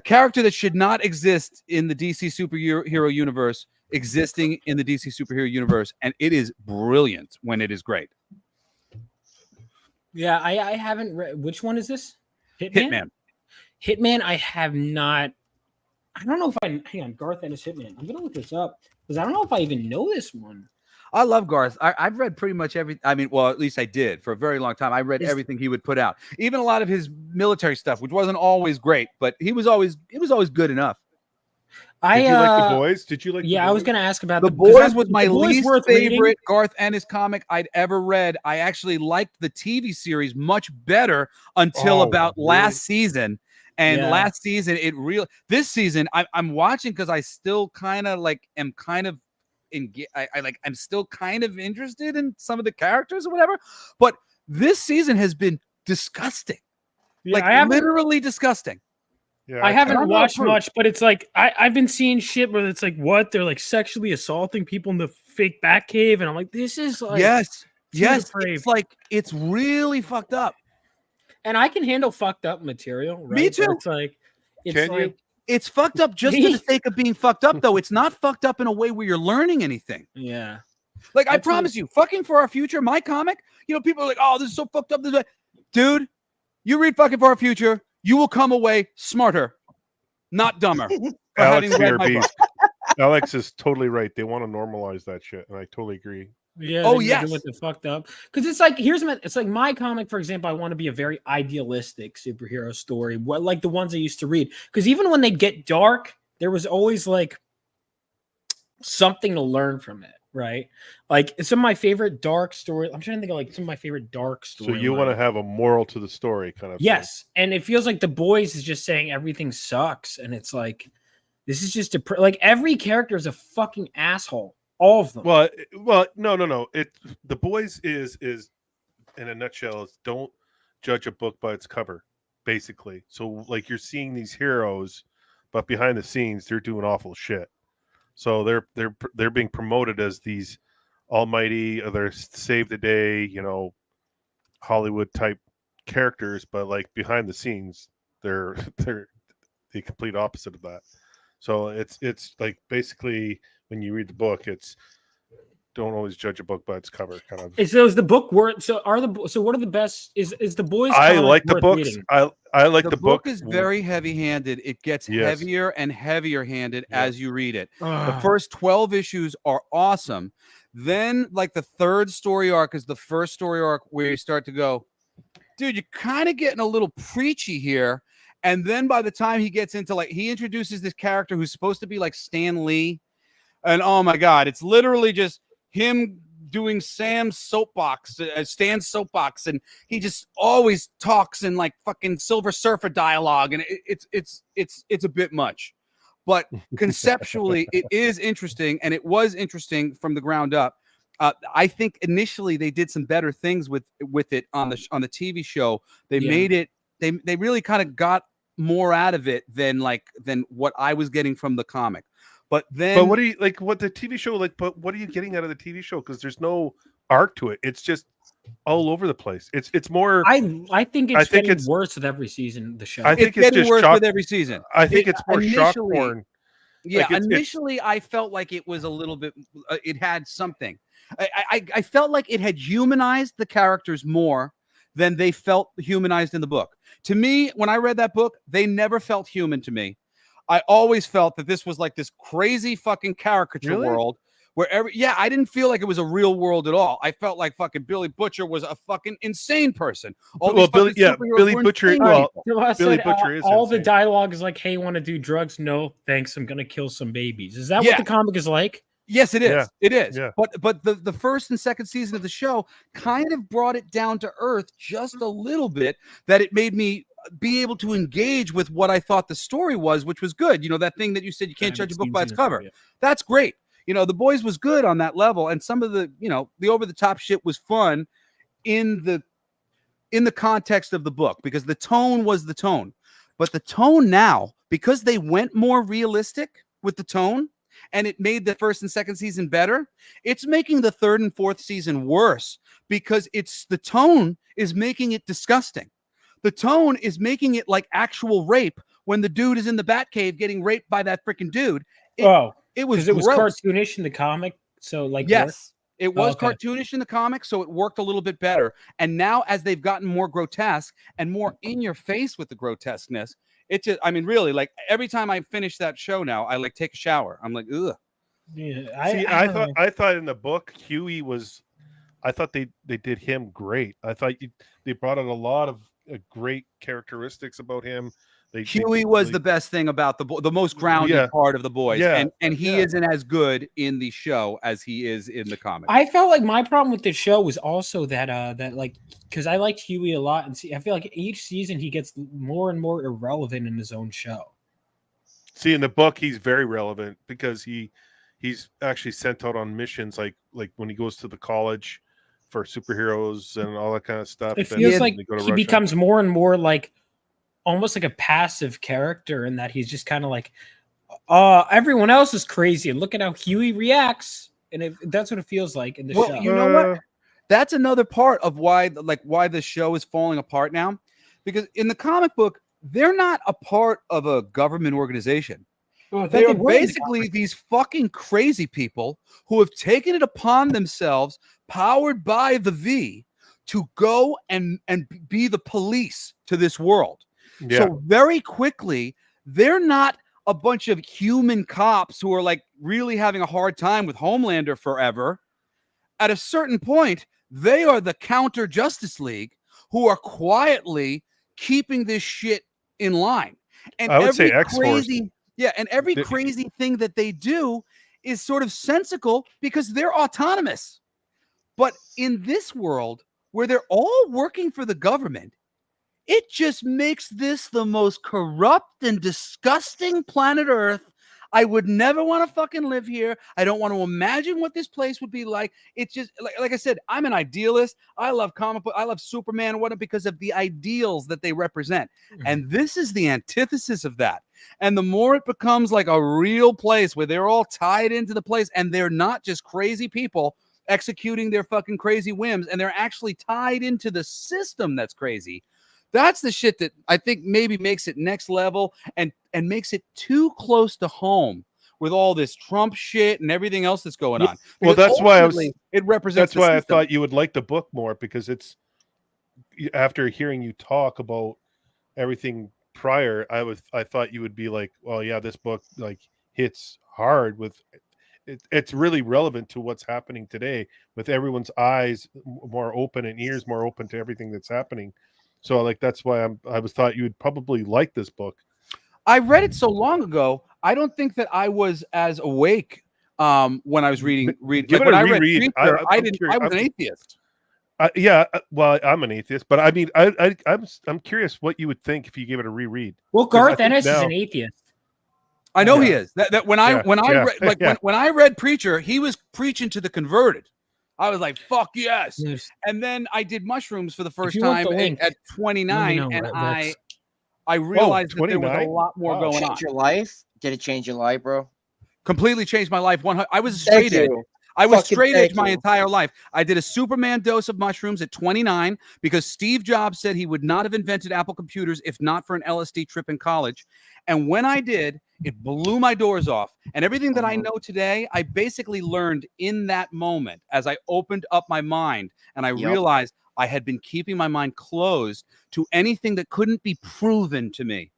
Speaker 12: character that should not exist in the DC superhero universe, existing in the DC superhero universe, and it is brilliant when it is great.
Speaker 9: Yeah, I haven't read. Which one is this?
Speaker 12: Hitman.
Speaker 9: Hitman. I have not. I don't know if I. Hang on, Garth Ennis Hitman. I'm gonna look this up because I don't know if I even know this one.
Speaker 12: I love Garth. I've read pretty much every. I mean, well, at least I did for a very long time. I read everything he would put out, even a lot of his military stuff, which wasn't always great, but it was always good enough.
Speaker 13: Did you like The Boys? Did you like?
Speaker 9: Yeah,
Speaker 13: The
Speaker 9: I was
Speaker 13: Boys?
Speaker 9: going to ask about
Speaker 12: The
Speaker 9: because
Speaker 12: Boys was my
Speaker 9: The Boys
Speaker 12: least
Speaker 9: worth
Speaker 12: favorite
Speaker 9: reading.
Speaker 12: Garth Ennis comic I'd ever read. I actually liked the TV series much better until about last season. And
Speaker 9: Yeah.
Speaker 12: last season, this season, I'm watching because I still kind of like am kind of I'm still kind of interested in some of the characters or whatever. But this season has been disgusting.
Speaker 9: Yeah,
Speaker 12: Like
Speaker 9: I haven't-
Speaker 12: literally disgusting.
Speaker 13: Yeah,
Speaker 9: I haven't
Speaker 12: I'm not
Speaker 9: watched
Speaker 12: approved.
Speaker 9: much, but it's like I've been seeing shit where it's like what they're like sexually assaulting people in the fake Batcave, and I'm like, this is like
Speaker 12: Yes.
Speaker 9: too
Speaker 12: Yes.
Speaker 9: depraved.
Speaker 12: It's like it's really fucked up.
Speaker 9: And I can handle fucked up material. Right?
Speaker 12: Me
Speaker 9: But
Speaker 12: too.
Speaker 9: it's like
Speaker 13: Can you?
Speaker 12: It's fucked up just for the sake of being fucked up, though. It's not fucked up in a way where you're learning anything.
Speaker 9: Yeah.
Speaker 12: Like, I
Speaker 9: That's what-
Speaker 12: promise you, Fucking for Our Future, my comic, people are like, oh, this is so fucked up. This way. Dude, you read Fucking for Our Future, you will come away smarter, not dumber. for
Speaker 13: Alex
Speaker 12: having read my
Speaker 13: BRB.
Speaker 12: book.
Speaker 13: Alex is totally right. They want to normalize that shit, and I totally agree.
Speaker 9: Yeah.
Speaker 12: Oh,
Speaker 9: they
Speaker 12: yes.
Speaker 9: With the fucked up. Because it's like it's like my comic, for example. I want to be a very idealistic superhero story, like the ones I used to read. Because even when they get dark, there was always like something to learn from it, right? Like some of my favorite dark story. I'm trying to think of like some of my favorite dark
Speaker 13: So
Speaker 9: stories.
Speaker 13: you want to have a moral to the story, kind of. thing.
Speaker 9: Yes, and it feels like The Boys is just saying everything sucks, and it's like this is just like every character is a fucking asshole. All of them.
Speaker 13: Well, no. The Boys is in a nutshell is don't judge a book by its cover, basically. So like you're seeing these heroes, but behind the scenes they're doing awful shit. So they're being promoted as these almighty, or they're save the day, Hollywood type characters, but like behind the scenes they're the complete opposite of that. So it's like basically when you read the book, it's don't always judge a book by its cover, kind of.
Speaker 9: So is the book worth? So what are the best? Is The Boys?
Speaker 13: I
Speaker 9: comic
Speaker 13: like the
Speaker 9: worth
Speaker 13: books.
Speaker 9: reading?
Speaker 13: I like the
Speaker 12: book
Speaker 13: book.
Speaker 12: is very heavy-handed. It gets
Speaker 13: Yes.
Speaker 12: heavier and heavier-handed as you read it. The
Speaker 9: Ah.
Speaker 12: first 12 issues are awesome. Then, like the third story arc is the first story arc where you start to go, dude, you're kind of getting a little preachy here. And then by the time he gets into he introduces this character who's supposed to be like Stan Lee, and oh my god, it's literally just him doing Stan's soapbox, and he just always talks in like fucking Silver Surfer dialogue, and it's a bit much, but conceptually it is interesting, and it was interesting from the ground up. I think initially they did some better things with it on the TV show. They made it. They really kind of got more out of it than what I was getting from the comic. But
Speaker 13: what do you like? What the TV show like? But what are you getting out of the TV show? Because there's no arc to it. It's just all over the place. It's more.
Speaker 9: I think it's getting worse with every season. The show.
Speaker 13: I think it's
Speaker 12: getting
Speaker 13: just
Speaker 12: worse
Speaker 13: shock,
Speaker 12: with every season.
Speaker 13: I think it's more shock
Speaker 12: initially-
Speaker 13: porn.
Speaker 12: Yeah,
Speaker 13: Like, it's-
Speaker 12: initially I felt like it was a little bit. It had something. I felt like it had humanized the characters more than they felt humanized in the book. To me, when I read that book, they never felt human to me. I always felt that this was like this crazy fucking caricature
Speaker 13: Really?
Speaker 12: world where I didn't feel like it was a real world at all. I felt like fucking Billy Butcher was a fucking insane person. All
Speaker 13: Well,
Speaker 12: these fucking superheroes
Speaker 13: Billy
Speaker 12: were
Speaker 13: Butcher.
Speaker 12: insane
Speaker 13: Well,
Speaker 12: people.
Speaker 9: So I
Speaker 13: Billy
Speaker 9: said,
Speaker 13: Butcher is
Speaker 9: all the
Speaker 13: insane.
Speaker 9: dialogue is like, "Hey, want to do drugs? No, thanks. I'm gonna kill some babies." Is that
Speaker 12: Yeah.
Speaker 9: what the comic is like?
Speaker 12: Yes, it is.
Speaker 13: Yeah.
Speaker 12: It is.
Speaker 13: Yeah.
Speaker 12: But the first and second season of the show kind of brought it down to earth just a little bit, that it made me be able to engage with what I thought the story was, which was good. That thing that you said you can't judge a book by its cover. That's great. The Boys was good on that level, and some of the the over the top shit was fun in the context of the book, because the tone was the tone. But the tone now, because they went more realistic with the tone, and it made the first and second season better, it's making the third and fourth season worse, because the tone is making it disgusting. The tone is making it like actual rape when the dude is in the Batcave getting raped by that freaking dude. It was
Speaker 9: because it was
Speaker 12: gross.
Speaker 9: cartoonish in the comic. So like
Speaker 12: Yes, it was
Speaker 9: okay.
Speaker 12: cartoonish in the comic, so it worked a little bit better. And now, as they've gotten more grotesque and more in your face with the grotesqueness, it just, I mean, really, like every time I finish that show now, I like take a shower. I'm like, ugh.
Speaker 9: Yeah,
Speaker 13: See, I thought in the book Huey was. I thought they did him great. I thought they brought out a lot of great characteristics about him.
Speaker 12: Huey was the best thing about the most grounded part of the Boys,
Speaker 13: Yeah.
Speaker 12: and he isn't as good in the show as he is in the comic.
Speaker 9: I felt like my problem with the show was also that like, because I liked Huey a lot, and I feel like each season he gets more and more irrelevant in his own show.
Speaker 13: See, in the book, he's very relevant because he he's actually sent out on missions, like when he goes to the college for superheroes and all that kind of stuff.
Speaker 9: It
Speaker 13: and
Speaker 9: feels
Speaker 13: then
Speaker 9: like
Speaker 13: they go to
Speaker 9: he
Speaker 13: Russia.
Speaker 9: becomes more and more like almost like a passive character in that he's just kind of like, everyone else is crazy and look at how Huey reacts. And that's what it feels like in the
Speaker 12: Well,
Speaker 9: show.
Speaker 12: you know what? That's another part of why the show is falling apart now, because in the comic book, they're not a part of a government organization.
Speaker 9: Well,
Speaker 12: They are basically these fucking crazy people who have taken it upon themselves, powered by the V, to go and be the police to this world.
Speaker 13: Yeah.
Speaker 12: So very quickly, they're not a bunch of human cops who are like really having a hard time with Homelander forever. At a certain point, they are the counter Justice League who are quietly keeping this shit in line. And
Speaker 13: I would say
Speaker 12: every
Speaker 13: X-Force.
Speaker 12: crazy, and every crazy thing that they do is sort of sensical because they're autonomous. But in this world where they're all working for the government, it just makes this the most corrupt and disgusting planet Earth. I would never want to fucking live here. I don't want to imagine what this place would be like. It's just like I said, I'm an idealist. I love comic book. I love Superman and whatnot because of the ideals that they represent. And this is the antithesis of that. And the more it becomes like a real place where they're all tied into the place and they're not just crazy people executing their fucking crazy whims, and they're actually tied into the system that's crazy. That's the shit that I think maybe makes it next level and makes it too close to home with all this Trump shit and everything else that's going on.
Speaker 13: Well,
Speaker 12: Because
Speaker 13: that's why
Speaker 12: ultimately, it represents.
Speaker 13: That's why
Speaker 12: the
Speaker 13: I
Speaker 12: system.
Speaker 13: thought you would like the book more, because it's after hearing you talk about everything prior, I thought you would be like, well, yeah, this book like hits hard with. It's really relevant to what's happening today, with everyone's eyes more open and ears more open to everything that's happening. So like that's why I thought you would probably like this book.
Speaker 12: I read it so long ago. I don't think that I was as awake when I was reading.
Speaker 13: Give it
Speaker 12: when
Speaker 13: a
Speaker 12: I read
Speaker 13: reread.
Speaker 12: Preacher, I
Speaker 13: I'm
Speaker 12: didn't.
Speaker 13: curious.
Speaker 12: I was an atheist.
Speaker 13: Yeah, well, I'm an atheist, but I mean, I'm curious what you would think if you gave it a reread.
Speaker 9: Well,
Speaker 13: 'Cause I
Speaker 9: Garth
Speaker 13: think
Speaker 9: Ennis is
Speaker 13: now-
Speaker 9: an atheist.
Speaker 12: I know
Speaker 13: Yeah.
Speaker 12: he is. That when I
Speaker 13: Yeah.
Speaker 12: read like
Speaker 13: Yeah.
Speaker 12: when I read Preacher, he was preaching to the converted. I was like, "Fuck yes!"
Speaker 9: Yes.
Speaker 12: And then I did mushrooms for the first
Speaker 9: you want
Speaker 12: time
Speaker 9: the link,
Speaker 12: at 29,
Speaker 9: let me know.
Speaker 12: and
Speaker 9: That's-
Speaker 12: I realized that there was a
Speaker 13: 29?
Speaker 12: lot more
Speaker 13: Wow.
Speaker 12: going on.
Speaker 11: Change your life? Did it change your life, bro?
Speaker 12: Completely changed my life. I was a
Speaker 11: Thank
Speaker 12: straight edge.
Speaker 11: you.
Speaker 12: I was
Speaker 11: Fucking
Speaker 12: straight edge
Speaker 11: thank
Speaker 12: my
Speaker 11: you.
Speaker 12: entire life. I did a Superman dose of mushrooms at 29 because Steve Jobs said he would not have invented Apple computers if not for an LSD trip in college. And when I did, it blew my doors off. And everything that I know today, I basically learned in that moment as I opened up my mind and I realized I had been keeping my mind closed to anything that couldn't be proven to me.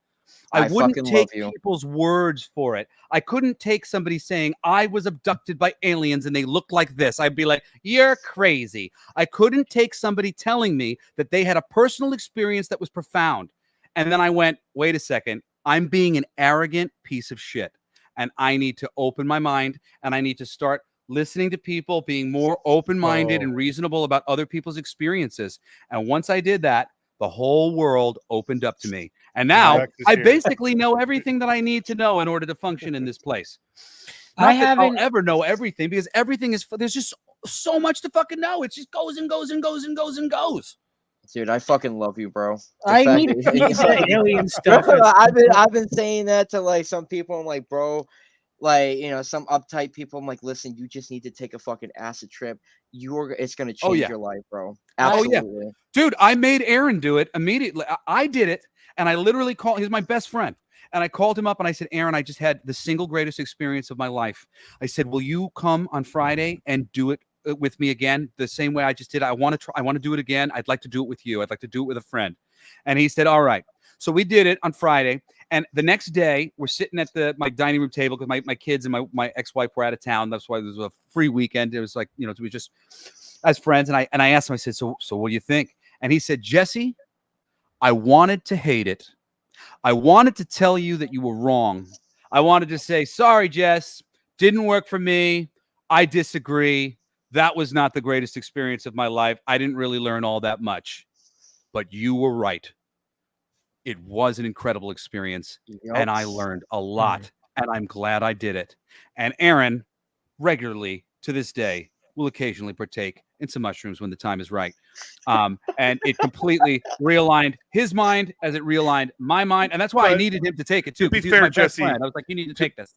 Speaker 12: I wouldn't
Speaker 11: fucking
Speaker 12: take
Speaker 11: love you.
Speaker 12: people's words for it. I couldn't take somebody saying I was abducted by aliens and they looked like this. I'd be like, you're crazy. I couldn't take somebody telling me that they had a personal experience that was profound. And then I went, wait a second, I'm being an arrogant piece of shit. And I need to open my mind and I need to start listening to people, being more open-minded and reasonable about other people's experiences. And once I did that, the whole world opened up to me. And now
Speaker 13: Practice
Speaker 12: I
Speaker 13: here.
Speaker 12: basically know everything that I need to know in order to function in this place. Not
Speaker 9: I
Speaker 12: that I'll
Speaker 9: haven't-
Speaker 12: ever know everything because everything is, there's just so much to fucking know. It just goes and goes and goes and goes and goes.
Speaker 11: Dude, I fucking love you, bro. The
Speaker 9: I
Speaker 11: fact
Speaker 9: need
Speaker 11: that-
Speaker 9: to see the alien stuff.
Speaker 11: I've been saying that to like some people. I'm like, bro, like, you know, some uptight people. I'm like, listen, you just need to take a fucking acid trip. It's gonna change
Speaker 12: yeah.
Speaker 11: your life, bro.
Speaker 12: Oh, yeah.
Speaker 11: Absolutely.
Speaker 12: Dude, I made Aaron do it immediately. I did it, and I literally called. He's my best friend, and I called him up and I said, Aaron, I just had the single greatest experience of my life. I said, will you come on Friday and do it with me again the same way I just did? I want to try. I want to do it again. I'd like to do it with you. I'd like to do it with a friend. And he said, all right. So we did it on Friday, and the next day we're sitting at my dining room table because my kids and my ex-wife were out of town. That's why there was a free weekend. It was like, you know, we just as friends. And I asked him, I said, so what do you think? And he said, Jesse, I wanted to hate it. I wanted to tell you that you were wrong. I wanted to say, sorry, Jess, didn't work for me. I disagree. That was not the greatest experience of my life. I didn't really learn all that much, but you were right. It was an incredible experience, and I learned a lot, and I'm glad I did it. And Aaron, regularly to this day will occasionally partake in some mushrooms when the time is right. And it completely realigned his mind as it realigned my mind. And that's why I needed him to take it too.
Speaker 13: To be
Speaker 12: 'cause he was
Speaker 13: fair,
Speaker 12: my best
Speaker 13: Jesse,
Speaker 12: friend. I was like, you need to take this.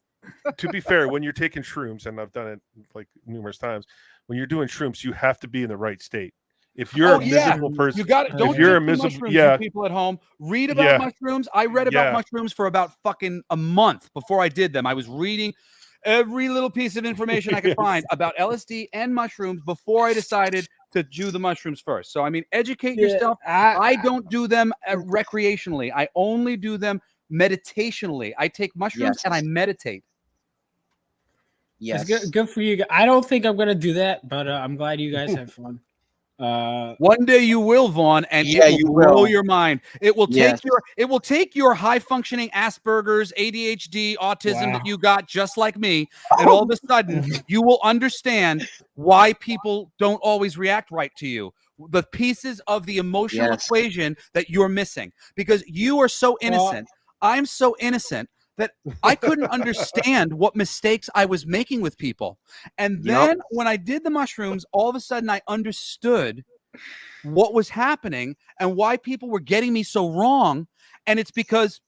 Speaker 13: To be fair, when you're taking shrooms, and I've done it like numerous times, when you're doing shrooms, you have to be in the right state. If you're a miserable person,
Speaker 12: you got it. Don't
Speaker 13: if you're a
Speaker 12: take the
Speaker 13: miserable,
Speaker 12: mushrooms,
Speaker 13: yeah,
Speaker 12: you people at home, read about
Speaker 13: Yeah.
Speaker 12: mushrooms. I read about
Speaker 13: Yeah.
Speaker 12: mushrooms for about fucking a month before I did them. I was reading every little piece of information I could find about LSD and mushrooms before I decided to do the mushrooms first. So I mean, educate yourself. I don't do them recreationally. I only do them meditationally. I take mushrooms and I meditate.
Speaker 11: Yes.
Speaker 9: It's good for you. I don't think I'm gonna do that, but I'm glad you guys have fun.
Speaker 12: One day you will, Vaughn, and
Speaker 11: Yeah,
Speaker 12: it
Speaker 11: you
Speaker 12: will blow
Speaker 11: will.
Speaker 12: your mind. It will
Speaker 11: Yes.
Speaker 12: take your high functioning Asperger's, ADHD, autism
Speaker 9: Wow.
Speaker 12: that you got just like me, and all of a sudden you will understand why people don't always react right to you. The pieces of the emotional
Speaker 11: Yes.
Speaker 12: equation that you're missing because you are so innocent. I'm so innocent that I couldn't understand what mistakes I was making with people. And then when I did the mushrooms, all of a sudden I understood what was happening and why people were getting me so wrong. And it's because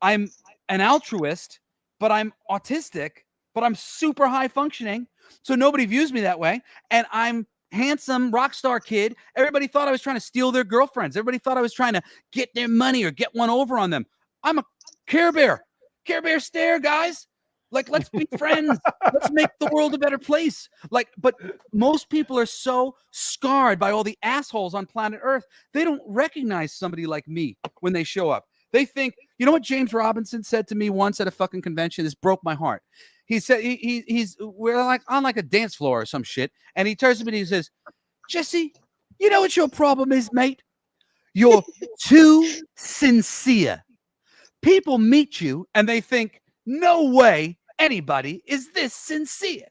Speaker 12: I'm an altruist, but I'm autistic, but I'm super high functioning. So nobody views me that way. And I'm handsome rock star kid. Everybody thought I was trying to steal their girlfriends. Everybody thought I was trying to get their money or get one over on them. I'm a Care Bear. Care Bear stare, guys. Like, let's be friends. Let's make the world a better place. Like, but most people are so scarred by all the assholes on planet Earth. They don't recognize somebody like me when they show up. They think, you know what James Robinson said to me once at a fucking convention? This broke my heart. He said we're like on like a dance floor or some shit, and he turns to me and he says, "Jesse, you know what your problem is, mate? You're too sincere. People meet you and they think, no way anybody is this sincere.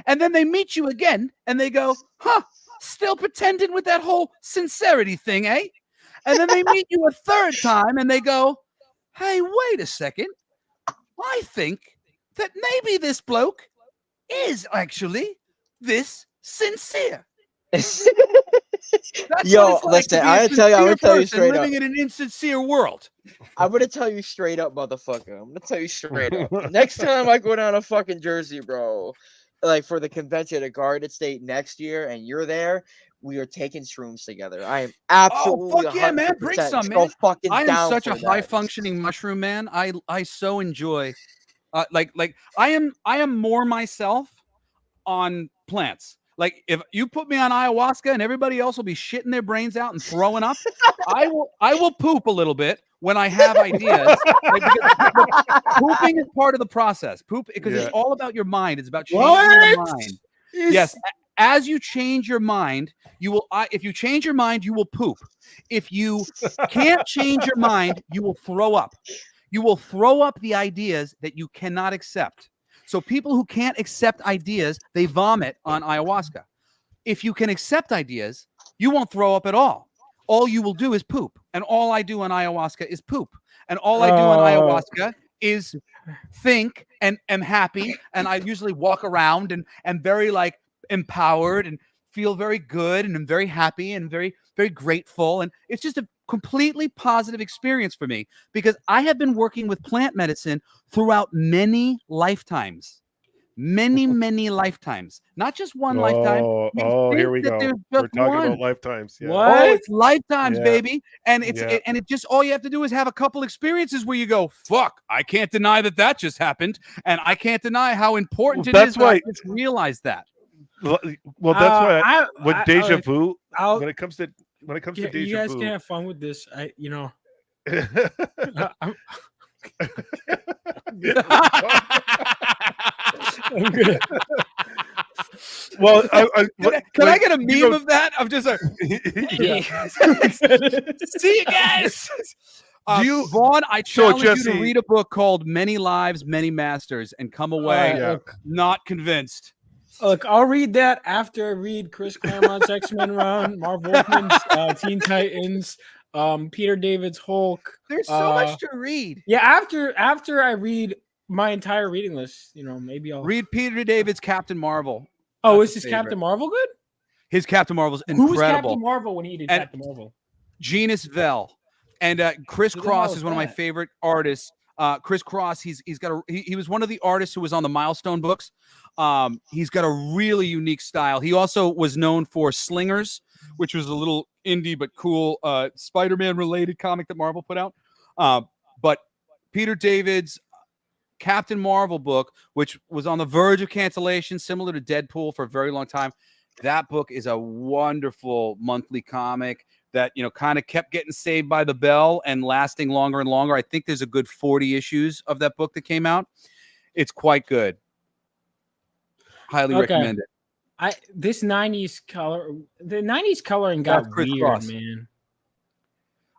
Speaker 12: And then they meet you again and they go, huh, still pretending with that whole sincerity thing, eh? And then they meet you a third time and they go, hey, wait a second. I think that maybe this bloke is actually this sincere." That's
Speaker 11: Yo,
Speaker 12: what it's like
Speaker 11: listen,
Speaker 12: to be a
Speaker 11: I'm gonna tell you
Speaker 12: sincere person
Speaker 11: straight up.
Speaker 12: living in an insincere world.
Speaker 11: I'm gonna tell you straight up, motherfucker. I'm gonna tell you straight up. Next time I go down to fucking Jersey, bro, like for the convention at Garden State next year, and you're there, we are taking shrooms together. I am absolutely
Speaker 12: fuck yeah, man. Bring
Speaker 11: 100%
Speaker 12: some,
Speaker 11: so
Speaker 12: man.
Speaker 11: fucking
Speaker 12: I am
Speaker 11: down
Speaker 12: such
Speaker 11: for
Speaker 12: a
Speaker 11: that.
Speaker 12: high functioning mushroom man. I so enjoy like I am more myself on plants. Like if you put me on ayahuasca and everybody else will be shitting their brains out and throwing up, I will poop a little bit when I have ideas. Like, because pooping is part of the process. Poop because it's all about your mind. It's about changing your mind. Yes. As you change your mind, you will. If you change your mind, you will poop. If you can't change your mind, you will throw up. You will throw up the ideas that you cannot accept. So people who can't accept ideas, they vomit on ayahuasca. If you can accept ideas, you won't throw up at all. All you will do is poop. And all I do on ayahuasca is poop. And all I do on ayahuasca is think and am happy. And I usually walk around and very like empowered and feel very good and I'm very happy and very, very grateful. And it's just a completely positive experience for me because I have been working with plant medicine throughout many lifetimes. Many lifetimes, not just one lifetime.
Speaker 13: Oh, here we go. We're talking about lifetimes. Yeah.
Speaker 12: Oh, it's lifetimes,
Speaker 13: Yeah.
Speaker 12: baby. And it's
Speaker 13: Yeah.
Speaker 12: and it just all you have to do is have a couple experiences where you go, fuck, I can't deny that just happened, and I can't deny how important it is. That I just realized that.
Speaker 13: Well, that's why with deja vu, when it comes to
Speaker 9: You
Speaker 13: deja
Speaker 9: guys
Speaker 13: vu,
Speaker 9: can have fun with this. I'm gonna.
Speaker 13: Well,
Speaker 12: can I get a meme of that? I'm just like, see you guys. Vaughn, I challenge you to read a book called Many Lives, Many Masters and come away not convinced.
Speaker 9: Look, I'll read that after I read Chris Claremont's X-Men run, Marv Wolfman's Teen Titans, Peter David's Hulk.
Speaker 12: There's so much to read.
Speaker 9: Yeah, after I read my entire reading list. You know, maybe I'll
Speaker 12: Read Peter David's Captain Marvel.
Speaker 9: Oh,
Speaker 12: That's
Speaker 9: is
Speaker 12: a
Speaker 9: his Captain
Speaker 12: favorite.
Speaker 9: Marvel good?
Speaker 12: His Captain Marvel's
Speaker 9: Who was
Speaker 12: incredible.
Speaker 9: Captain Marvel when he did
Speaker 12: And-
Speaker 9: Captain Marvel?
Speaker 12: Genus Vell, and Chris
Speaker 9: Who the hell
Speaker 12: Cross
Speaker 9: is
Speaker 12: is one of my
Speaker 9: that?
Speaker 12: favorite artists. Chris Cross, he was one of the artists who was on the Milestone books. He's got a really unique style. He also was known for Slingers, which was a little indie but cool Spider-Man related comic that Marvel put out. But Peter David's Captain Marvel book, which was on the verge of cancellation, similar to Deadpool for a very long time. That book is a wonderful monthly comic that, you know, kind of kept getting saved by the bell and lasting longer and longer. I think there's a good 40 issues of that book that came out. It's quite good. Highly recommend it.
Speaker 9: This 90s color, the 90s coloring got
Speaker 12: That's Chris
Speaker 9: weird,
Speaker 12: Cross.
Speaker 9: man.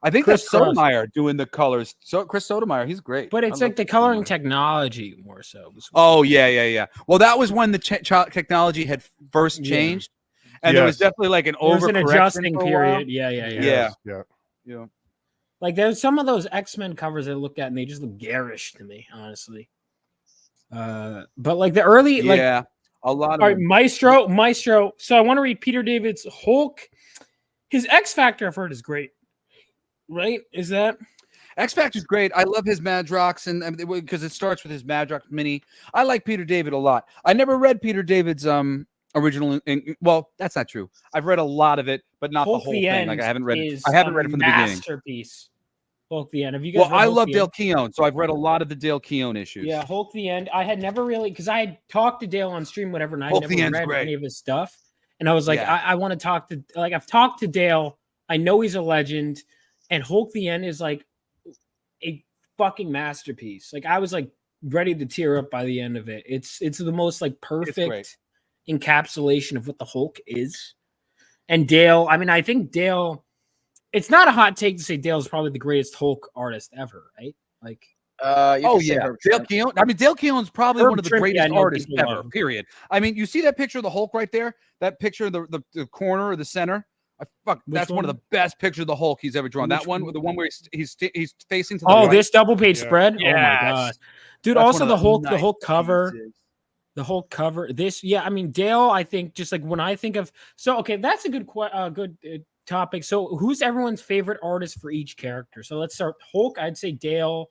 Speaker 12: I think
Speaker 9: Chris
Speaker 12: that's
Speaker 9: Cross.
Speaker 12: Sotomayor doing the colors. So Chris Sotomayor, he's great.
Speaker 9: But
Speaker 12: I
Speaker 9: it's
Speaker 12: love
Speaker 9: like the
Speaker 12: Chris
Speaker 9: coloring
Speaker 12: Sotomayor.
Speaker 9: technology more so.
Speaker 12: Oh yeah. Well, that was when the technology had first
Speaker 9: Yeah.
Speaker 12: changed, and there was
Speaker 13: Yes.
Speaker 12: definitely like an
Speaker 9: There was an
Speaker 12: overcorrection
Speaker 9: adjusting
Speaker 12: for a while.
Speaker 9: period. Yeah.
Speaker 13: Yeah.
Speaker 12: Yeah.
Speaker 9: Like there's some of those X-Men covers I look at and they just look garish to me, honestly. But like the early, like
Speaker 12: Yeah. A lot of
Speaker 9: all right,
Speaker 12: them.
Speaker 9: Maestro. So I want to read Peter David's Hulk. His X Factor, I've heard, is great. Right? Is that
Speaker 12: X Factor's great. I love his Madrox, and because it starts with his Madrox mini. I like Peter David a lot. I never read Peter David's original. Well, that's not true. I've read a lot of it, but not
Speaker 9: Hulk
Speaker 12: the whole
Speaker 9: the
Speaker 12: thing.
Speaker 9: End?
Speaker 12: Like I haven't read it.
Speaker 9: Is
Speaker 12: I haven't
Speaker 9: a
Speaker 12: read it from the beginning.
Speaker 9: masterpiece. Hulk the End. Have you guys?
Speaker 12: Well,
Speaker 9: read
Speaker 12: I
Speaker 9: Hulk
Speaker 12: love
Speaker 9: the
Speaker 12: Dale
Speaker 9: End?
Speaker 12: Keown, so I've read a lot of the Dale Keown issues.
Speaker 9: Yeah, Hulk the End. I had never really because I had talked to Dale on stream, whatever, and I
Speaker 12: Hulk
Speaker 9: never
Speaker 12: the End's
Speaker 9: read
Speaker 12: great.
Speaker 9: any of his stuff. And I was like,
Speaker 12: Yeah.
Speaker 9: I want to talk to I've talked to Dale. I know he's a legend, and Hulk the End is like a fucking masterpiece. Like I was like ready to tear up by the end of it. It's the most like perfect encapsulation of what the Hulk is. And Dale, I mean, I think Dale. It's not a hot take to say Dale's probably the greatest Hulk artist ever, right? Like,
Speaker 12: Oh yeah, Dale Keown. I mean, Dale Keown's probably
Speaker 9: Herb
Speaker 12: one of the
Speaker 9: Trimpe, I
Speaker 12: greatest
Speaker 9: know
Speaker 12: artists
Speaker 9: people love
Speaker 12: ever.
Speaker 9: him.
Speaker 12: Period. I mean, you see that picture of the Hulk right there? That picture of the corner or the center? That's one of
Speaker 9: one?
Speaker 12: the best pictures of the Hulk he's ever drawn.
Speaker 9: Which
Speaker 12: That one,
Speaker 9: one?
Speaker 12: the one where he's facing to the
Speaker 9: oh,
Speaker 12: right.
Speaker 9: this double page
Speaker 13: Yeah.
Speaker 9: spread. Oh my
Speaker 12: Yes.
Speaker 9: god, dude!
Speaker 12: That's
Speaker 9: Also,
Speaker 12: one
Speaker 9: the
Speaker 12: of
Speaker 9: Hulk,
Speaker 12: nice
Speaker 9: the Hulk cover,
Speaker 12: pieces.
Speaker 9: the Hulk cover. This, yeah. I mean, Dale. I think just like when I think of okay, that's a good topic. So, who's everyone's favorite artist for each character? So let's start Hulk. I'd say Dale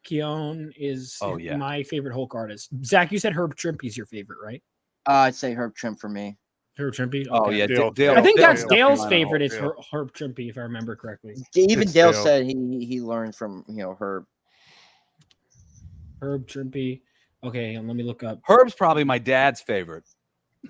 Speaker 9: Keown is
Speaker 12: Oh, yeah.
Speaker 9: my favorite Hulk artist. Zach, you said Herb Trimpe's your favorite, right?
Speaker 11: I'd say Herb Trim for me.
Speaker 9: Herb Trimpe.
Speaker 12: Oh
Speaker 9: Okay.
Speaker 12: yeah,
Speaker 13: Dale-
Speaker 12: Dale.
Speaker 9: I think
Speaker 13: Dale-
Speaker 9: that's
Speaker 13: Dale-
Speaker 9: Dale's
Speaker 13: Dale-
Speaker 9: favorite is
Speaker 13: Dale.
Speaker 9: Herb Trimpe, if I remember correctly.
Speaker 11: Even
Speaker 13: It's
Speaker 11: Dale
Speaker 13: Dale.
Speaker 11: said he learned from Herb.
Speaker 9: Herb Trimpe. Okay, let me look up.
Speaker 12: Herb's probably my dad's favorite.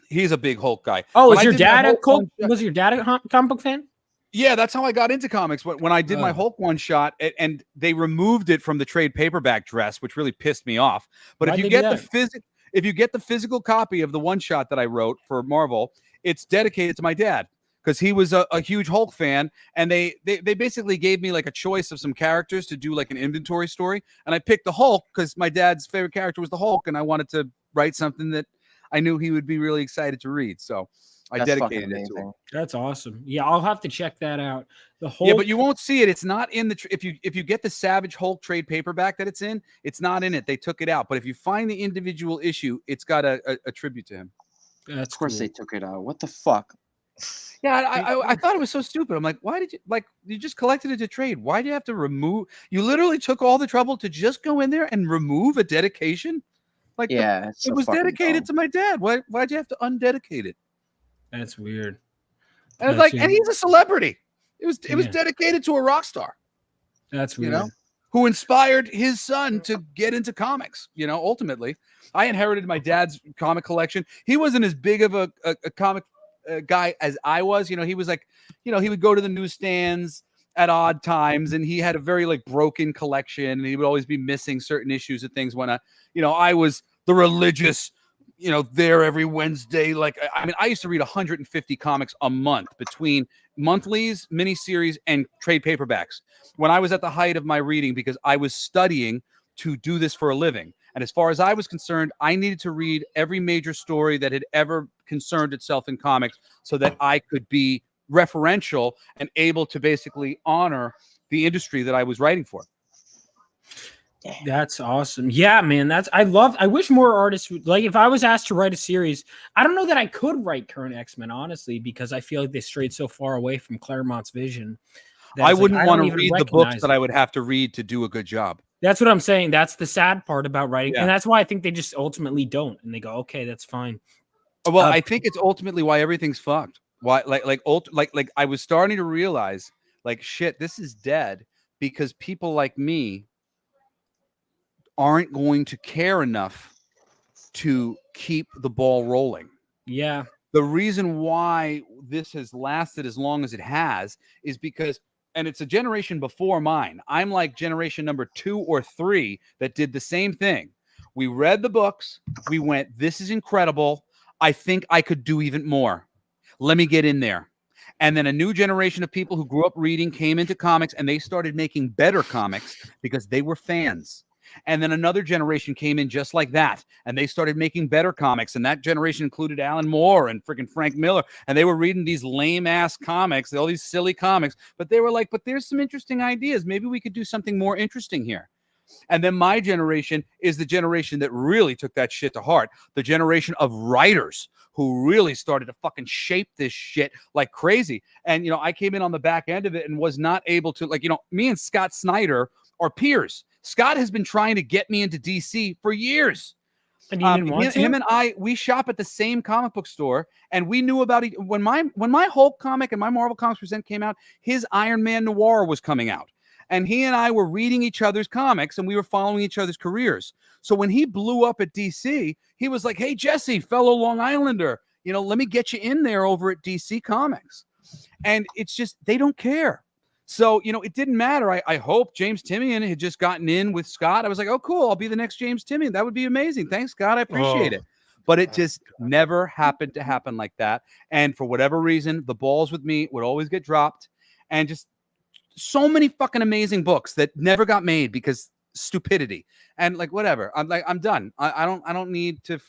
Speaker 12: He's a big Hulk guy.
Speaker 9: Oh,
Speaker 12: When
Speaker 9: is
Speaker 12: I
Speaker 9: your
Speaker 12: did my
Speaker 9: dad a
Speaker 12: Hulk
Speaker 9: Hulk?
Speaker 12: one-shot-
Speaker 9: Was your dad a comic book fan?
Speaker 12: Yeah, that's how I got into comics. When I did my
Speaker 9: Oh.
Speaker 12: Hulk one shot, and they removed it from the trade paperback dress, which really pissed me off. But
Speaker 9: Why'd
Speaker 12: if
Speaker 9: they
Speaker 12: you
Speaker 9: do
Speaker 12: get
Speaker 9: that?
Speaker 12: if you get the physical copy of the one shot that I wrote for Marvel, it's dedicated to my dad because he was a huge Hulk fan, and they basically gave me like a choice of some characters to do like an inventory story, and I picked the Hulk because my dad's favorite character was the Hulk, and I wanted to write something that I knew he would be really excited to read. So I
Speaker 11: That's fucking
Speaker 12: dedicated it to him.
Speaker 11: amazing.
Speaker 9: That's awesome. Yeah, I'll have to check that out. The Hulk.
Speaker 12: Yeah, but you won't see it. It's not in the if you get the Savage Hulk trade paperback that it's in, it's not in it. They took it out. But if you find the individual issue, it's got a tribute to him.
Speaker 9: That's
Speaker 11: Of course
Speaker 9: cool.
Speaker 11: they took it out. What the fuck?
Speaker 12: Yeah, I thought it was so stupid. I'm like, why did you just collected it to trade? Why do you have to remove? You literally took all the trouble to just go in there and remove a dedication. Like,
Speaker 11: Yeah, it's
Speaker 12: it
Speaker 11: so
Speaker 12: was
Speaker 11: fucking
Speaker 12: dedicated
Speaker 11: dumb.
Speaker 12: to my dad. Why'd you have to undedicate it?
Speaker 9: That's weird.
Speaker 12: And it's
Speaker 9: That's
Speaker 12: like,
Speaker 9: weird.
Speaker 12: and he's a celebrity. It was
Speaker 9: Yeah.
Speaker 12: dedicated to a rock star.
Speaker 9: That's
Speaker 12: You
Speaker 9: weird.
Speaker 12: know, who inspired his son to get into comics. You know, ultimately, I inherited my dad's comic collection. He wasn't as big of a comic guy as I was. You know, he was like, he would go to the newsstands at odd times, and he had a very like broken collection, and he would always be missing certain issues and things. When I was the religious, there every Wednesday. Like, I mean, I used to read 150 comics a month between monthlies, miniseries, and trade paperbacks when I was at the height of my reading, because I was studying to do this for a living. And as far as I was concerned, I needed to read every major story that had ever concerned itself in comics so that I could be referential and able to basically honor the industry that I was writing for.
Speaker 9: That's awesome. Yeah, man. I wish more artists would, like, if I was asked to write a series, I don't know that I could write current X-Men, honestly, because I feel like they strayed so far away from Claremont's vision. that
Speaker 12: I
Speaker 9: it's like,
Speaker 12: wouldn't
Speaker 9: I
Speaker 12: want
Speaker 9: don't
Speaker 12: to
Speaker 9: even
Speaker 12: read the books
Speaker 9: recognize
Speaker 12: that
Speaker 9: it.
Speaker 12: I would have to read to do a good job.
Speaker 9: That's what I'm saying. That's the sad part about writing.
Speaker 12: Yeah.
Speaker 9: And that's why I think they just ultimately don't. And they go, okay, that's fine.
Speaker 12: Well, I think it's ultimately why everything's fucked. Why, like I was starting to realize, like, shit, this is dead because people like me aren't going to care enough to keep the ball rolling.
Speaker 9: Yeah.
Speaker 12: The reason why this has lasted as long as it has is because, and it's a generation before mine. I'm like generation number 2 or 3 that did the same thing. We read the books. We went, this is incredible. I think I could do even more. Let me get in there. And then a new generation of people who grew up reading came into comics and they started making better comics because they were fans. And then another generation came in just like that, and they started making better comics. And that generation included Alan Moore and freaking Frank Miller. And they were reading these lame-ass comics, all these silly comics. But they were like, but there's some interesting ideas. Maybe we could do something more interesting here. And then my generation is the generation that really took that shit to heart. The generation of writers who really started to fucking shape this shit like crazy. And, you know, I came in on the back end of it and was not able to, like, you know, me and Scott Snyder are peers. Scott has been trying to get me into DC for years.
Speaker 9: And you didn't want to?
Speaker 12: Him and I, we shop at the same comic book store, and we knew about it when my Hulk comic and my Marvel Comics Present came out. His Iron Man Noir was coming out, and he and I were reading each other's comics, and we were following each other's careers. So when he blew up at DC, he was like, "Hey Jesse, fellow Long Islander, you know, let me get you in there over at DC Comics." And it's just they don't care. So, you know, it didn't matter. I hope James Timian had just gotten in with Scott. I was like, oh, cool. I'll be the next James Timian. That would be amazing. Thanks, Scott. I appreciate it. But it just never happened to happen like that. And for whatever reason, the balls with me would always get dropped. And just so many fucking amazing books that never got made because stupidity. And like, whatever. I'm like, I'm done. I don't need to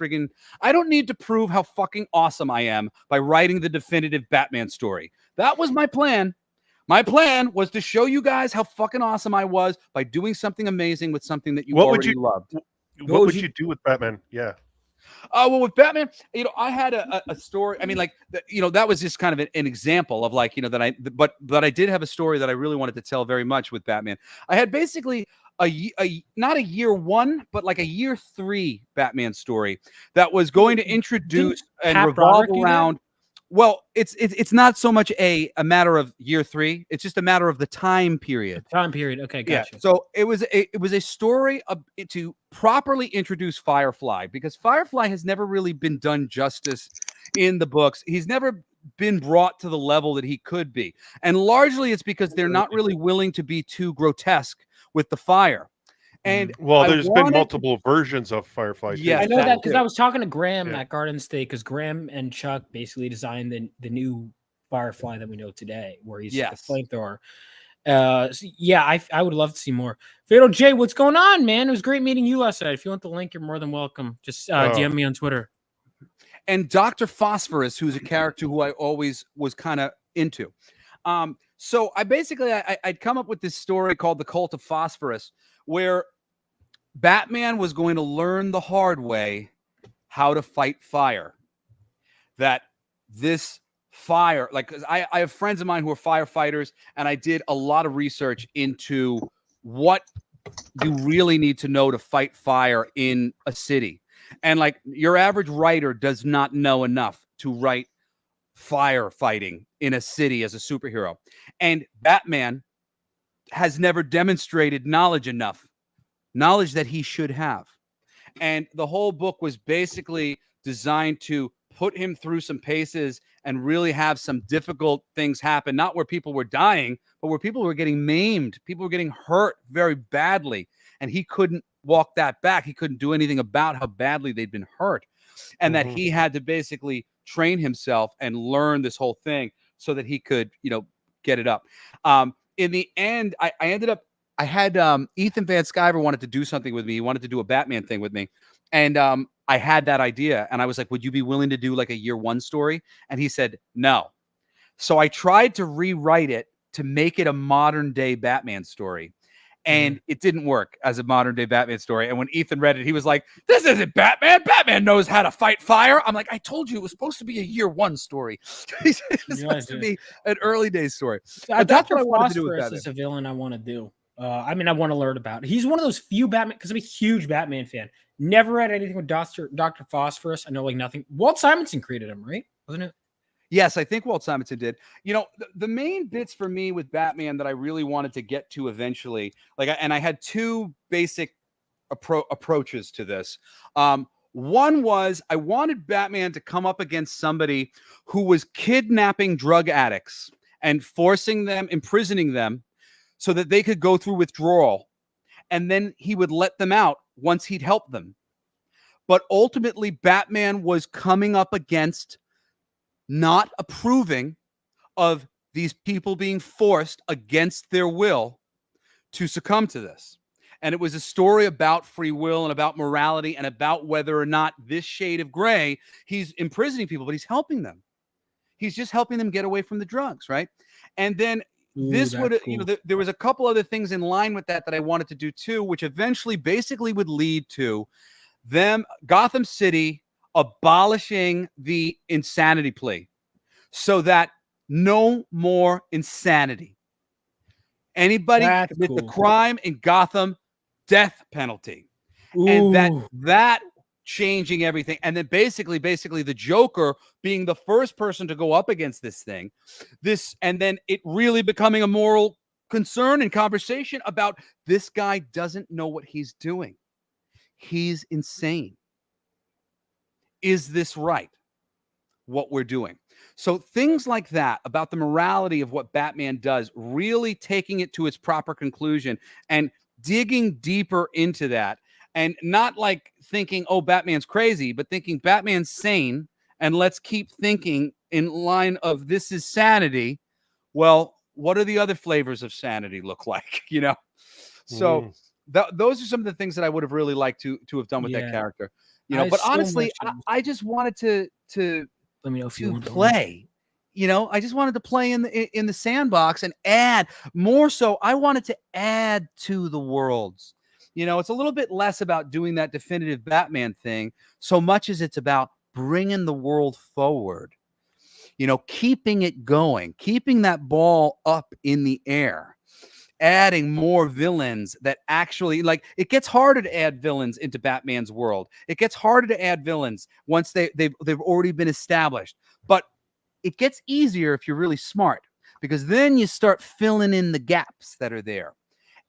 Speaker 12: I don't need to prove how fucking awesome I am by writing the definitive Batman story. That was my plan. My plan was to show you guys how fucking awesome I was by doing something amazing with something that you already loved.
Speaker 13: What would you do with Batman? Yeah.
Speaker 12: Well, with Batman, you know, I had a story. I mean, like, you know, that was just kind of an example of like, you know, but I did have a story that I really wanted to tell very much with Batman. I had basically not a year 1, but like a year 3 Batman story that was going to introduce and revolve around. Well, it's not so much a matter of year 3. It's just a matter of the time period.
Speaker 9: Time period. Okay, gotcha.
Speaker 12: Yeah. So it was a story to properly introduce Firefly, because Firefly has never really been done justice in the books. He's never been brought to the level that he could be. And largely it's because they're not really willing to be too grotesque with the fire. And
Speaker 13: well, there's been multiple versions of Firefly.
Speaker 9: Yeah, I know that because I was talking to Graham at Garden State, because Graham and Chuck basically designed the new Firefly that we know today, where he's the flamethrower. So yeah, I would love to see more. Fatal J, what's going on, man? It was great meeting you last night. If you want the link, you're more than welcome. Just DM me on Twitter.
Speaker 12: And Dr. Phosphorus, who's a character who I always was kind of into. So I basically I'd come up with this story called The Cult of Phosphorus, where Batman was going to learn the hard way how to fight fire. That this fire, like, 'cause I have friends of mine who are firefighters, and I did a lot of research into what you really need to know to fight fire in a city. And like, your average writer does not know enough to write firefighting in a city as a superhero. And Batman has never demonstrated knowledge that he should have. And the whole book was basically designed to put him through some paces and really have some difficult things happen, not where people were dying, but where people were getting maimed, people were getting hurt very badly. And he couldn't walk that back. He couldn't do anything about how badly they'd been hurt. And that he had to basically train himself and learn this whole thing so that he could, you know, get it up. In the end, I had Ethan Van Sciver wanted to do something with me. He wanted to do a Batman thing with me. And I had that idea. And I was like, would you be willing to do like a year 1 story? And he said, no. So I tried to rewrite it to make it a modern day Batman story. and it didn't work as a modern day Batman story. And when Ethan read it, he was like, "This isn't Batman. Batman knows how to fight fire." I'm like, "I told you it was supposed to be a year one story. It was supposed to be an early days story." But that's what I wanted to do with
Speaker 9: Phosphorus
Speaker 12: Batman.
Speaker 9: is a villain I want to do. I mean, I want to learn about. He's one of those few Batman because I'm a huge Batman fan. Never read anything with Dr. Phosphorus. I know like nothing. Walt Simonson created him, right? Wasn't it?
Speaker 12: Yes, I think Walt Simonson did. You know, the main bits for me with Batman that I really wanted to get to eventually, and I had two basic approaches to this. One was I wanted Batman to come up against somebody who was kidnapping drug addicts and forcing them, imprisoning them so that they could go through withdrawal. And then he would let them out once he'd helped them. But ultimately, Batman was coming up against not approving of these people being forced against their will to succumb to this. And it was a story about free will and about morality and about whether or not this shade of gray, he's imprisoning people, but he's helping them. He's just helping them get away from the drugs, right? And then this would, there was a couple other things in line with that I wanted to do too, which eventually basically would lead to them, Gotham City, abolishing the insanity plea so that no more insanity. Anybody commit the crime in Gotham, death penalty. And that changing everything. And then basically the Joker being the first person to go up against this thing, and then it really becoming a moral concern and conversation about this guy doesn't know what he's doing. He's insane. Is this right? What we're doing. So things like that about the morality of what Batman does, really taking it to its proper conclusion and digging deeper into that, and not like thinking, oh, Batman's crazy, but thinking Batman's sane, and let's keep thinking in line of this is sanity. Well, what are the other flavors of sanity look like? You know? So those are some of the things that I would have really liked to have done with that character. You know, but honestly, I just wanted to
Speaker 9: let me know if you want
Speaker 12: to play. You know, I just wanted to play in the sandbox and add more. So I wanted to add to the worlds. You know, it's a little bit less about doing that definitive Batman thing so much as it's about bringing the world forward. You know, keeping it going, keeping that ball up in the air, adding more villains that actually, like, it gets harder to add villains into Batman's world. It gets harder to add villains once they've already been established. But it gets easier if you're really smart, because then you start filling in the gaps that are there.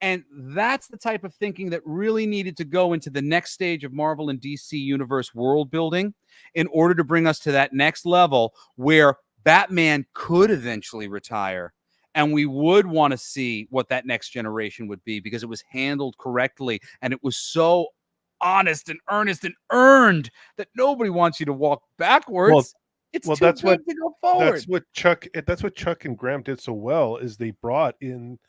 Speaker 12: And that's the type of thinking that really needed to go into the next stage of Marvel and DC Universe world building in order to bring us to that next level where Batman could eventually retire. And we would want to see what that next generation would be, because it was handled correctly and it was so honest and earnest and earned that nobody wants you to walk backwards. It's too
Speaker 13: that's
Speaker 12: good to go forward.
Speaker 13: That's what Chuck and Graham did so well, is they brought in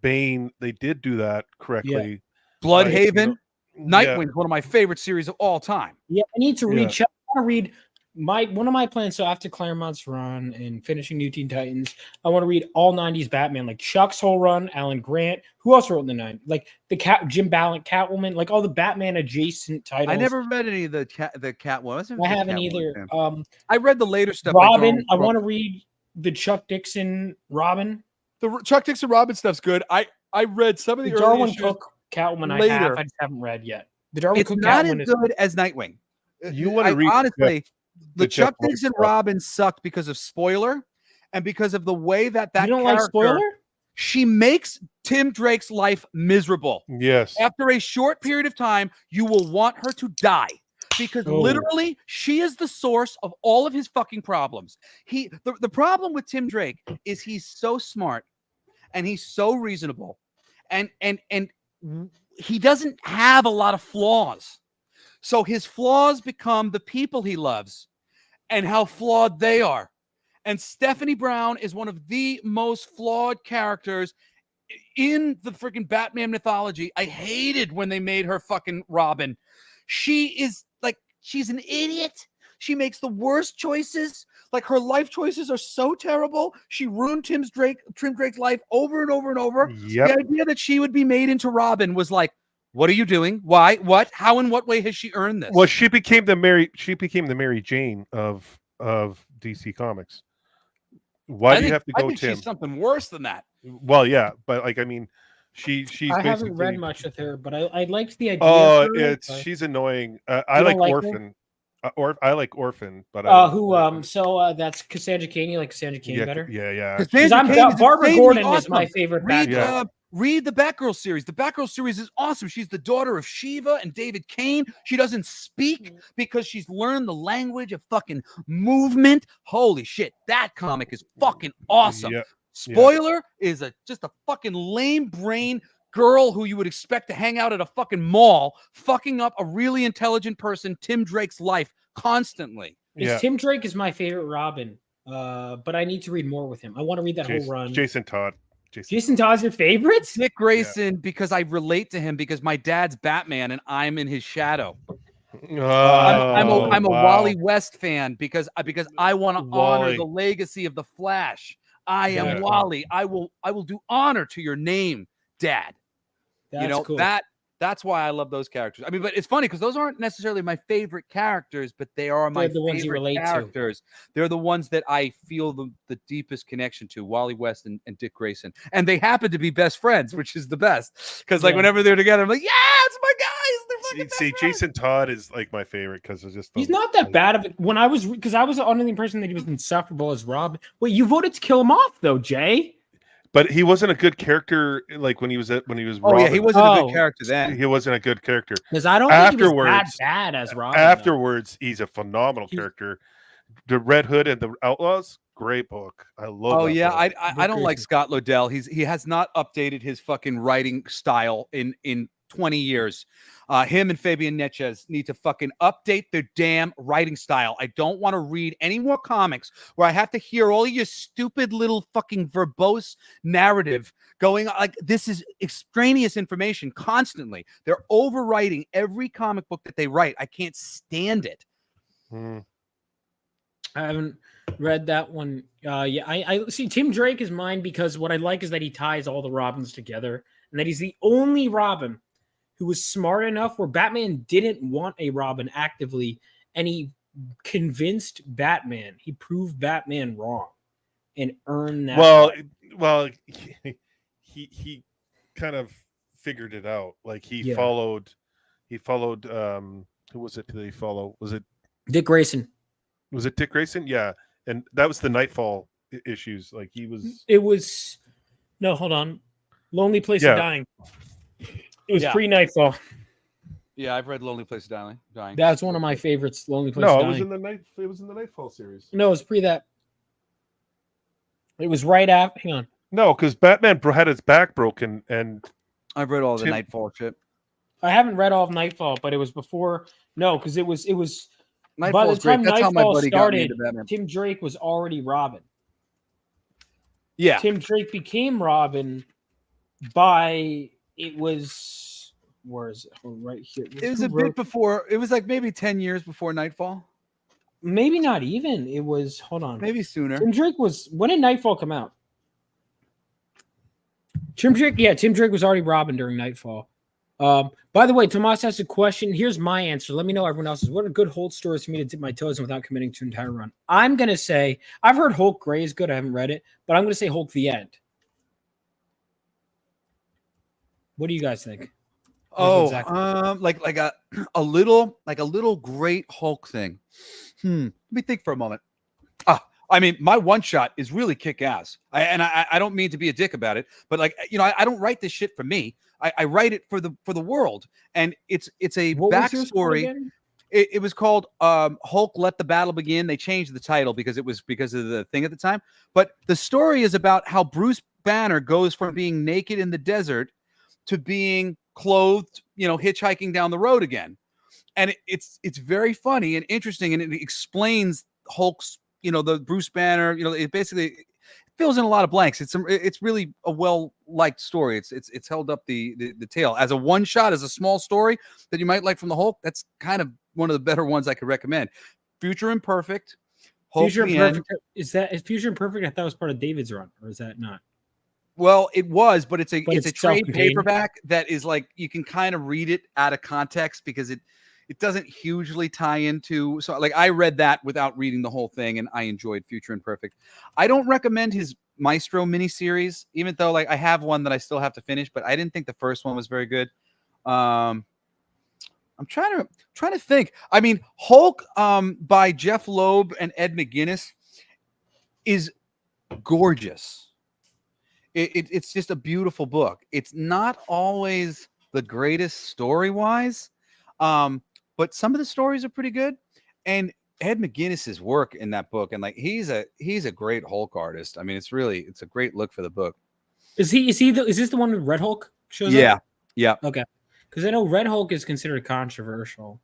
Speaker 13: Bane. They did do that correctly.
Speaker 12: Bloodhaven, Nightwing, one of my favorite series of all time.
Speaker 9: Yeah, I need to read. I want to read one of my plans. So after Claremont's run and finishing New Teen Titans, I want to read all '90s Batman, like Chuck's whole run, Alan Grant. Who else wrote in the '90s? Like Jim Ballant, Catwoman, like all the Batman adjacent titles.
Speaker 12: I never read any of the Catwoman.
Speaker 9: I haven't either.
Speaker 12: I read the later stuff.
Speaker 9: Robin. I want to read the Chuck Dixon Robin.
Speaker 12: The Chuck Dixon Robin stuff's good. I read some of the early
Speaker 9: Darwin
Speaker 12: issues
Speaker 9: Cook Catwoman.
Speaker 12: later.
Speaker 9: I just haven't read yet. The Darwin
Speaker 12: It's
Speaker 9: Cook
Speaker 12: not
Speaker 9: Catwoman
Speaker 12: as good as Nightwing.
Speaker 13: You want to read
Speaker 12: honestly? The Chuck
Speaker 13: Jeff
Speaker 12: Dixon
Speaker 13: Loeb stuff.
Speaker 12: Robin sucked because of spoiler, and because of the way that
Speaker 9: You don't
Speaker 12: character,
Speaker 9: like spoiler?
Speaker 12: she makes Tim Drake's life miserable.
Speaker 13: Yes.
Speaker 12: After a short period of time, you will want her to die, because literally she is the source of all of his fucking problems. The problem with Tim Drake is he's so smart and he's so reasonable, and he doesn't have a lot of flaws. So his flaws become the people he loves and how flawed they are. And Stephanie Brown is one of the most flawed characters in the freaking Batman mythology. I hated when they made her fucking Robin. She is like, she's an idiot. She makes the worst choices. Like her life choices are so terrible. She ruined Tim Drake's life over and over and over.
Speaker 13: Yep.
Speaker 12: The idea that she would be made into Robin was like, what are you doing? Why? What? How? In what way has she earned this?
Speaker 13: Well, she became the Mary Jane of DC Comics. Why do you have to
Speaker 12: I
Speaker 13: go
Speaker 12: think
Speaker 13: Tim?
Speaker 12: she's something worse than that.
Speaker 13: Well, yeah, but like I mean, she's
Speaker 9: I haven't read
Speaker 13: basically-
Speaker 9: much with her, but I liked the idea.
Speaker 13: Oh,
Speaker 9: of her, but-
Speaker 13: she's annoying.
Speaker 9: You
Speaker 13: I
Speaker 9: don't
Speaker 13: like
Speaker 9: like her?
Speaker 13: Orphan. I like Orphan, but I don't-
Speaker 9: that's Cassandra Cain. You like Cassandra Cain
Speaker 13: yeah,
Speaker 9: better?
Speaker 13: yeah.
Speaker 9: Because Barbara
Speaker 12: insanely
Speaker 9: Gordon is
Speaker 12: awesome.
Speaker 9: my favorite Batgirl.
Speaker 12: Read the Batgirl series. The Batgirl series is awesome. She's the daughter of Shiva and David Kane. She doesn't speak because she's learned the language of fucking movement. Holy shit, that comic is fucking awesome.
Speaker 13: Yeah.
Speaker 12: Spoiler is just a fucking lame brain girl who you would expect to hang out at a fucking mall, fucking up a really intelligent person, Tim Drake's life constantly.
Speaker 9: Tim Drake is my favorite Robin, but I need to read more with him. I want to read that whole run.
Speaker 13: Jason Todd.
Speaker 9: Jason Todd's your favorite?
Speaker 12: Dick Grayson, because I relate to him because my dad's Batman and I'm in his shadow. I'm a Wally West fan because I want to honor
Speaker 13: Wally.
Speaker 12: the legacy of the Flash. I am
Speaker 13: Yeah.
Speaker 12: Wally. I will do honor to your name, Dad.
Speaker 9: That's cool.
Speaker 12: That's why I love those characters. I mean, but it's funny because those aren't necessarily my favorite characters, but they are my
Speaker 9: They're the ones you
Speaker 12: favorite
Speaker 9: relate to.
Speaker 12: characters. They're the ones that I feel the deepest connection to, Wally West and Dick Grayson. And they happen to be best friends, which is the best. Because like
Speaker 9: Yeah.
Speaker 12: whenever they're together, I'm like, yeah, it's my guys. They're fucking best
Speaker 13: See,
Speaker 12: friends.
Speaker 13: Jason Todd is like my favorite because it's just
Speaker 9: He's not that bad of it. When I was, because I was under the impression that he was insufferable as Robin. Wait, you voted to kill him off though, Jay?
Speaker 13: But he wasn't a good character like when he was
Speaker 12: Oh
Speaker 13: Robin.
Speaker 12: yeah, he wasn't a
Speaker 9: Oh.
Speaker 12: good character then.
Speaker 13: He wasn't a good character.
Speaker 9: Because I don't think he was that
Speaker 13: Afterwards-
Speaker 9: bad as Robin. though.
Speaker 13: Afterwards, he's a phenomenal character. The Red Hood and the Outlaws, great book. I love.
Speaker 12: Oh
Speaker 13: that
Speaker 12: yeah,
Speaker 13: book.
Speaker 12: I don't like Scott Lobdell. He has not updated his fucking writing style in 20 years. Him and Fabian Netches need to fucking update their damn writing style. I don't want to read any more comics where I have to hear all your stupid little fucking verbose narrative going like this is extraneous information constantly. They're overwriting every comic book that they write. I can't stand it.
Speaker 9: I haven't read that one. Yeah, I see. Tim Drake is mine because what I like is that he ties all the Robins together, and that he's the only Robin who was smart enough where Batman didn't want a Robin actively, and he convinced Batman. He proved Batman wrong, and earned that.
Speaker 13: Well, he kind of figured it out. Like he followed. Who was it? Did he follow? Was it
Speaker 9: Dick Grayson?
Speaker 13: Was it Dick Grayson? Yeah, and that was the Nightfall issues. Like he was.
Speaker 9: It was no. Hold on. Lonely Place of Dying. It was pre-Nightfall.
Speaker 12: Yeah, I've read Lonely Place of Dying.
Speaker 9: That's one of my favorites. Lonely Place
Speaker 13: No,
Speaker 9: of
Speaker 13: it
Speaker 9: Dying.
Speaker 13: was in the night. It was in the Nightfall series.
Speaker 9: No, it was pre that. It was right after. Hang on.
Speaker 13: No, because Batman had his back broken, and
Speaker 12: I've read all the
Speaker 13: Tim-
Speaker 12: Nightfall shit.
Speaker 9: I haven't read all of Nightfall, but it was before. No, because it was. By the
Speaker 12: Nightfall's great.
Speaker 9: time
Speaker 12: That's how my
Speaker 9: Nightfall
Speaker 12: buddy got me
Speaker 9: started,
Speaker 12: into Batman.
Speaker 9: Tim Drake was already Robin.
Speaker 12: Yeah.
Speaker 9: Tim Drake became Robin by it was. Where is it? Oh, right here.
Speaker 12: It was a bit before. It was like maybe 10 years before Nightfall.
Speaker 9: Maybe not even. It was. Hold on.
Speaker 12: Maybe sooner.
Speaker 9: Tim Drake was. When did Nightfall come out? Tim Drake. Yeah, Tim Drake was already Robin during Nightfall. By the way, Tomas asked a question. Here's my answer. Let me know everyone else's. What are good Hulk stories for me to dip my toes in without committing to an entire run? I'm gonna say I've heard Hulk Gray is good. I haven't read it, but I'm gonna say Hulk the End. What do you guys think?
Speaker 12: Oh,
Speaker 9: Exactly.
Speaker 12: like a little great Hulk thing. Let me think for a moment. I mean, my one shot is really kick ass. I don't mean to be a dick about it, but like I don't write this shit for me. I write it for the world, and it's a
Speaker 9: What was yours called
Speaker 12: backstory.
Speaker 9: again?
Speaker 12: It was called Hulk Let the Battle Begin. They changed the title because it was because of the thing at the time. But the story is about how Bruce Banner goes from being naked in the desert to being clothed, hitchhiking down the road again. And it's very funny and interesting, and it explains Hulk's, the Bruce Banner, it basically fills in a lot of blanks. It's really a well-liked story. It's held up the tale as a one shot, as a small story that you might like from the Hulk. That's kind of one of the better ones I could recommend. Future Imperfect. Hulk
Speaker 9: Future
Speaker 12: the End.
Speaker 9: Imperfect is Future Imperfect? I thought it was part of David's run, or is that not?
Speaker 12: Well, it was, but it's a trade
Speaker 9: self-contained.
Speaker 12: paperback that is like you can kind of read it out of context because it doesn't hugely tie into. So like I read that without reading the whole thing, and I enjoyed Future Imperfect. I don't recommend his Maestro miniseries, even though like I have one that I still have to finish, but I didn't think the first one was very good. I'm trying to think. I mean, Hulk by Jeff Loeb and Ed McGuinness is gorgeous. It's just a beautiful book. It's not always the greatest story-wise, but some of the stories are pretty good. And Ed McGuinness's work in that book, and like he's a great Hulk artist. I mean, it's a great look for the book.
Speaker 9: Is this the one with Red Hulk shows
Speaker 12: Yeah,
Speaker 9: up?
Speaker 12: yeah.
Speaker 9: Okay, because I know Red Hulk is considered controversial,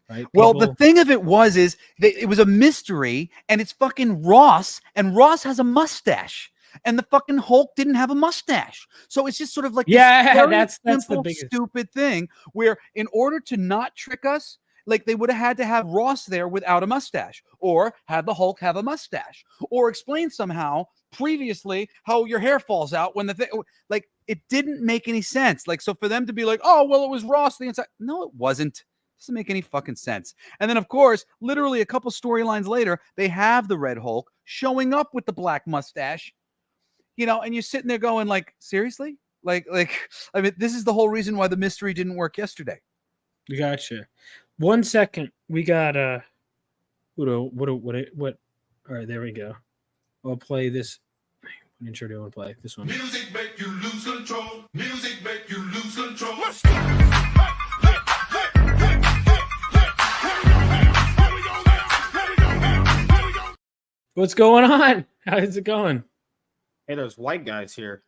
Speaker 9: right?
Speaker 12: Well, the
Speaker 9: People-
Speaker 12: thing of it is it was a mystery, and it's fucking Ross, and Ross has a mustache, and the fucking Hulk didn't have a mustache. So it's just sort of like this very
Speaker 9: that's the
Speaker 12: simple,
Speaker 9: biggest
Speaker 12: stupid thing where, in order to not trick us, like they would have had to have Ross there without a mustache, or have the Hulk have a mustache, or explain somehow previously how your hair falls out when the thing, like it didn't make any sense. Like, so for them to be like, oh, well, it was Ross the inside. No, it wasn't. Doesn't make any fucking sense. And then, of course, literally a couple storylines later, they have the Red Hulk showing up with the black mustache, you know, and you're sitting there going, like, seriously? Like, I mean, this is the whole reason why the mystery didn't work yesterday.
Speaker 9: Gotcha. 1 second. We got what? All right, there we go. I'll play this. What intro do you want to play? This one.
Speaker 5: Music make you lose control. Music make you lose control.
Speaker 9: What's going on? How's it going?
Speaker 15: Hey, there's white guys here.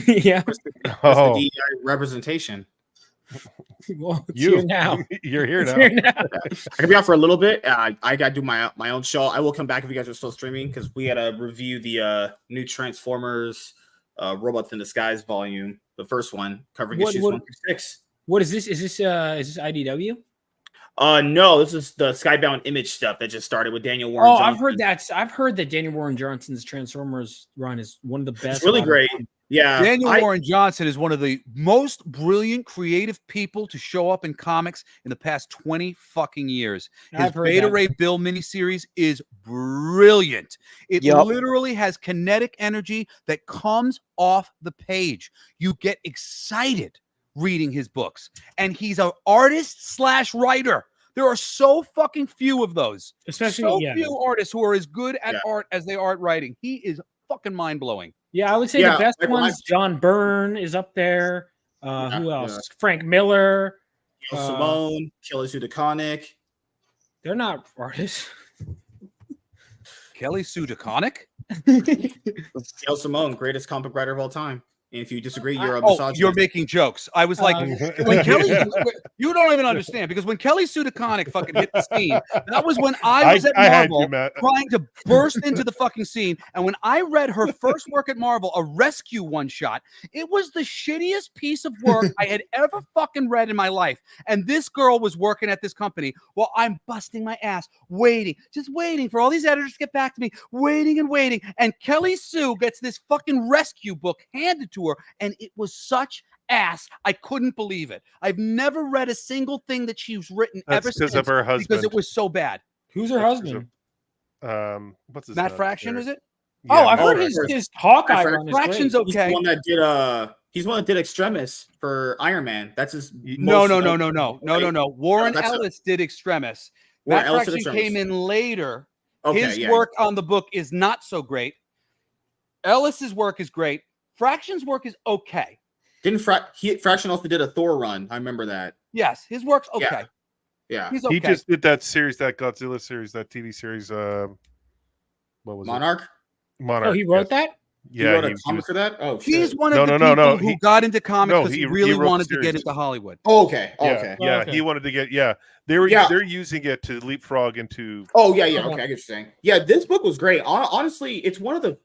Speaker 9: Yeah.
Speaker 15: Where's the
Speaker 13: Oh.
Speaker 15: DEI representation?
Speaker 9: Well, it's
Speaker 13: You.
Speaker 9: here now.
Speaker 13: You're here
Speaker 9: It's
Speaker 13: now.
Speaker 9: here now.
Speaker 15: I can be out for a little bit. I got to do my own show. I will come back if you guys are still streaming because we got to review the new Transformers Robots in Disguise volume, the first one, covering issues 1 through 6.
Speaker 9: What is this? Is this IDW?
Speaker 15: No, this is the Skybound Image stuff that just started with Daniel Warren.
Speaker 9: Oh,
Speaker 15: Johnson.
Speaker 9: I've heard that Daniel Warren Johnson's Transformers run is one of the best.
Speaker 15: It's really great. Yeah,
Speaker 12: Daniel Warren Johnson is one of the most brilliant, creative people to show up in comics in the past 20 fucking years. His
Speaker 9: I've heard
Speaker 12: Beta
Speaker 9: that.
Speaker 12: Ray Bill miniseries is brilliant. It
Speaker 11: Yep.
Speaker 12: literally has kinetic energy that comes off the page. You get excited reading his books, and he's an artist / writer. There are so fucking few of those,
Speaker 9: Especially-
Speaker 12: so
Speaker 9: yeah.
Speaker 12: few artists who are as good at
Speaker 15: Yeah.
Speaker 12: art as they are at writing. He is fucking mind blowing.
Speaker 9: Yeah, I would say
Speaker 15: Yeah,
Speaker 9: the best
Speaker 15: like,
Speaker 9: ones. John Byrne is up there. Who else? Frank Miller.
Speaker 15: Gail Simone, Kelly Sue DeConnick.
Speaker 9: They're not artists.
Speaker 12: Kelly Sue DeConnick?
Speaker 15: Gail Simone, greatest comic book writer of all time. And if you disagree, you're a
Speaker 12: Oh,
Speaker 15: misogynist.
Speaker 12: you're making jokes. I was like, when Kelly,
Speaker 13: Yeah.
Speaker 12: you don't even understand because when Kelly Sue DeConnick fucking hit the scene, that was when I was at
Speaker 13: I had
Speaker 12: Marvel
Speaker 13: you, Matt.
Speaker 12: trying to burst into the fucking scene. And when I read her first work at Marvel, a rescue one shot, it was the shittiest piece of work I had ever fucking read in my life. And this girl was working at this company while I'm busting my ass, just waiting for all these editors to get back to me, waiting and waiting. And Kelly Sue gets this fucking rescue book handed to her, and it was such ass. I couldn't believe it. I've never read a single thing that she's written
Speaker 13: That's
Speaker 12: ever
Speaker 13: because
Speaker 12: since
Speaker 13: of her
Speaker 12: because
Speaker 13: husband.
Speaker 12: it was so bad.
Speaker 9: Who's her
Speaker 13: That's 'cause
Speaker 9: husband?
Speaker 13: What's his
Speaker 12: Matt
Speaker 13: name?
Speaker 12: Fraction, is it?
Speaker 9: Oh, I've
Speaker 15: Oh,
Speaker 9: heard
Speaker 15: of course.
Speaker 9: his Hawkeye
Speaker 15: Fra-
Speaker 9: run is
Speaker 12: Fraction's
Speaker 9: great.
Speaker 15: He's
Speaker 12: okay.
Speaker 15: the one that did he's the one that did Extremis for Iron Man. That's his
Speaker 12: No.
Speaker 15: most
Speaker 12: Warren
Speaker 15: that's a-
Speaker 12: Ellis did Extremis.
Speaker 15: Warren
Speaker 12: Matt
Speaker 15: Ellis did
Speaker 12: Fraction
Speaker 15: Extremis.
Speaker 12: came in later.
Speaker 15: Okay,
Speaker 12: His
Speaker 15: yeah.
Speaker 12: work on the book is not so great. Ellis's work is great. Fraction's work is okay.
Speaker 15: Didn't Fraction also did a Thor run? I remember that.
Speaker 12: Yes, his work's okay.
Speaker 15: Yeah.
Speaker 12: He's okay.
Speaker 13: He just did that series, that Godzilla series, that TV series. What was
Speaker 15: Monarch.
Speaker 13: it? Monarch.
Speaker 9: Oh, he wrote
Speaker 13: yes.
Speaker 9: that?
Speaker 13: Yeah,
Speaker 15: he wrote a
Speaker 13: he
Speaker 15: comic
Speaker 13: was-
Speaker 15: for that. Oh,
Speaker 12: He's
Speaker 15: shit.
Speaker 12: one of
Speaker 13: No,
Speaker 12: the
Speaker 13: no, no,
Speaker 12: people
Speaker 13: no.
Speaker 12: who got into comics
Speaker 13: No,
Speaker 12: because he
Speaker 13: he
Speaker 12: really
Speaker 13: wrote the
Speaker 12: wanted to get
Speaker 13: series.
Speaker 12: into Hollywood.
Speaker 15: Oh, okay. Oh,
Speaker 13: Yeah,
Speaker 15: okay.
Speaker 13: yeah,
Speaker 9: okay.
Speaker 13: he wanted to get. Yeah,
Speaker 15: Yeah.
Speaker 13: they're using it to leapfrog into.
Speaker 15: Oh, yeah. Okay, I get what you're saying. Yeah, this book was great. Honestly, it's one of the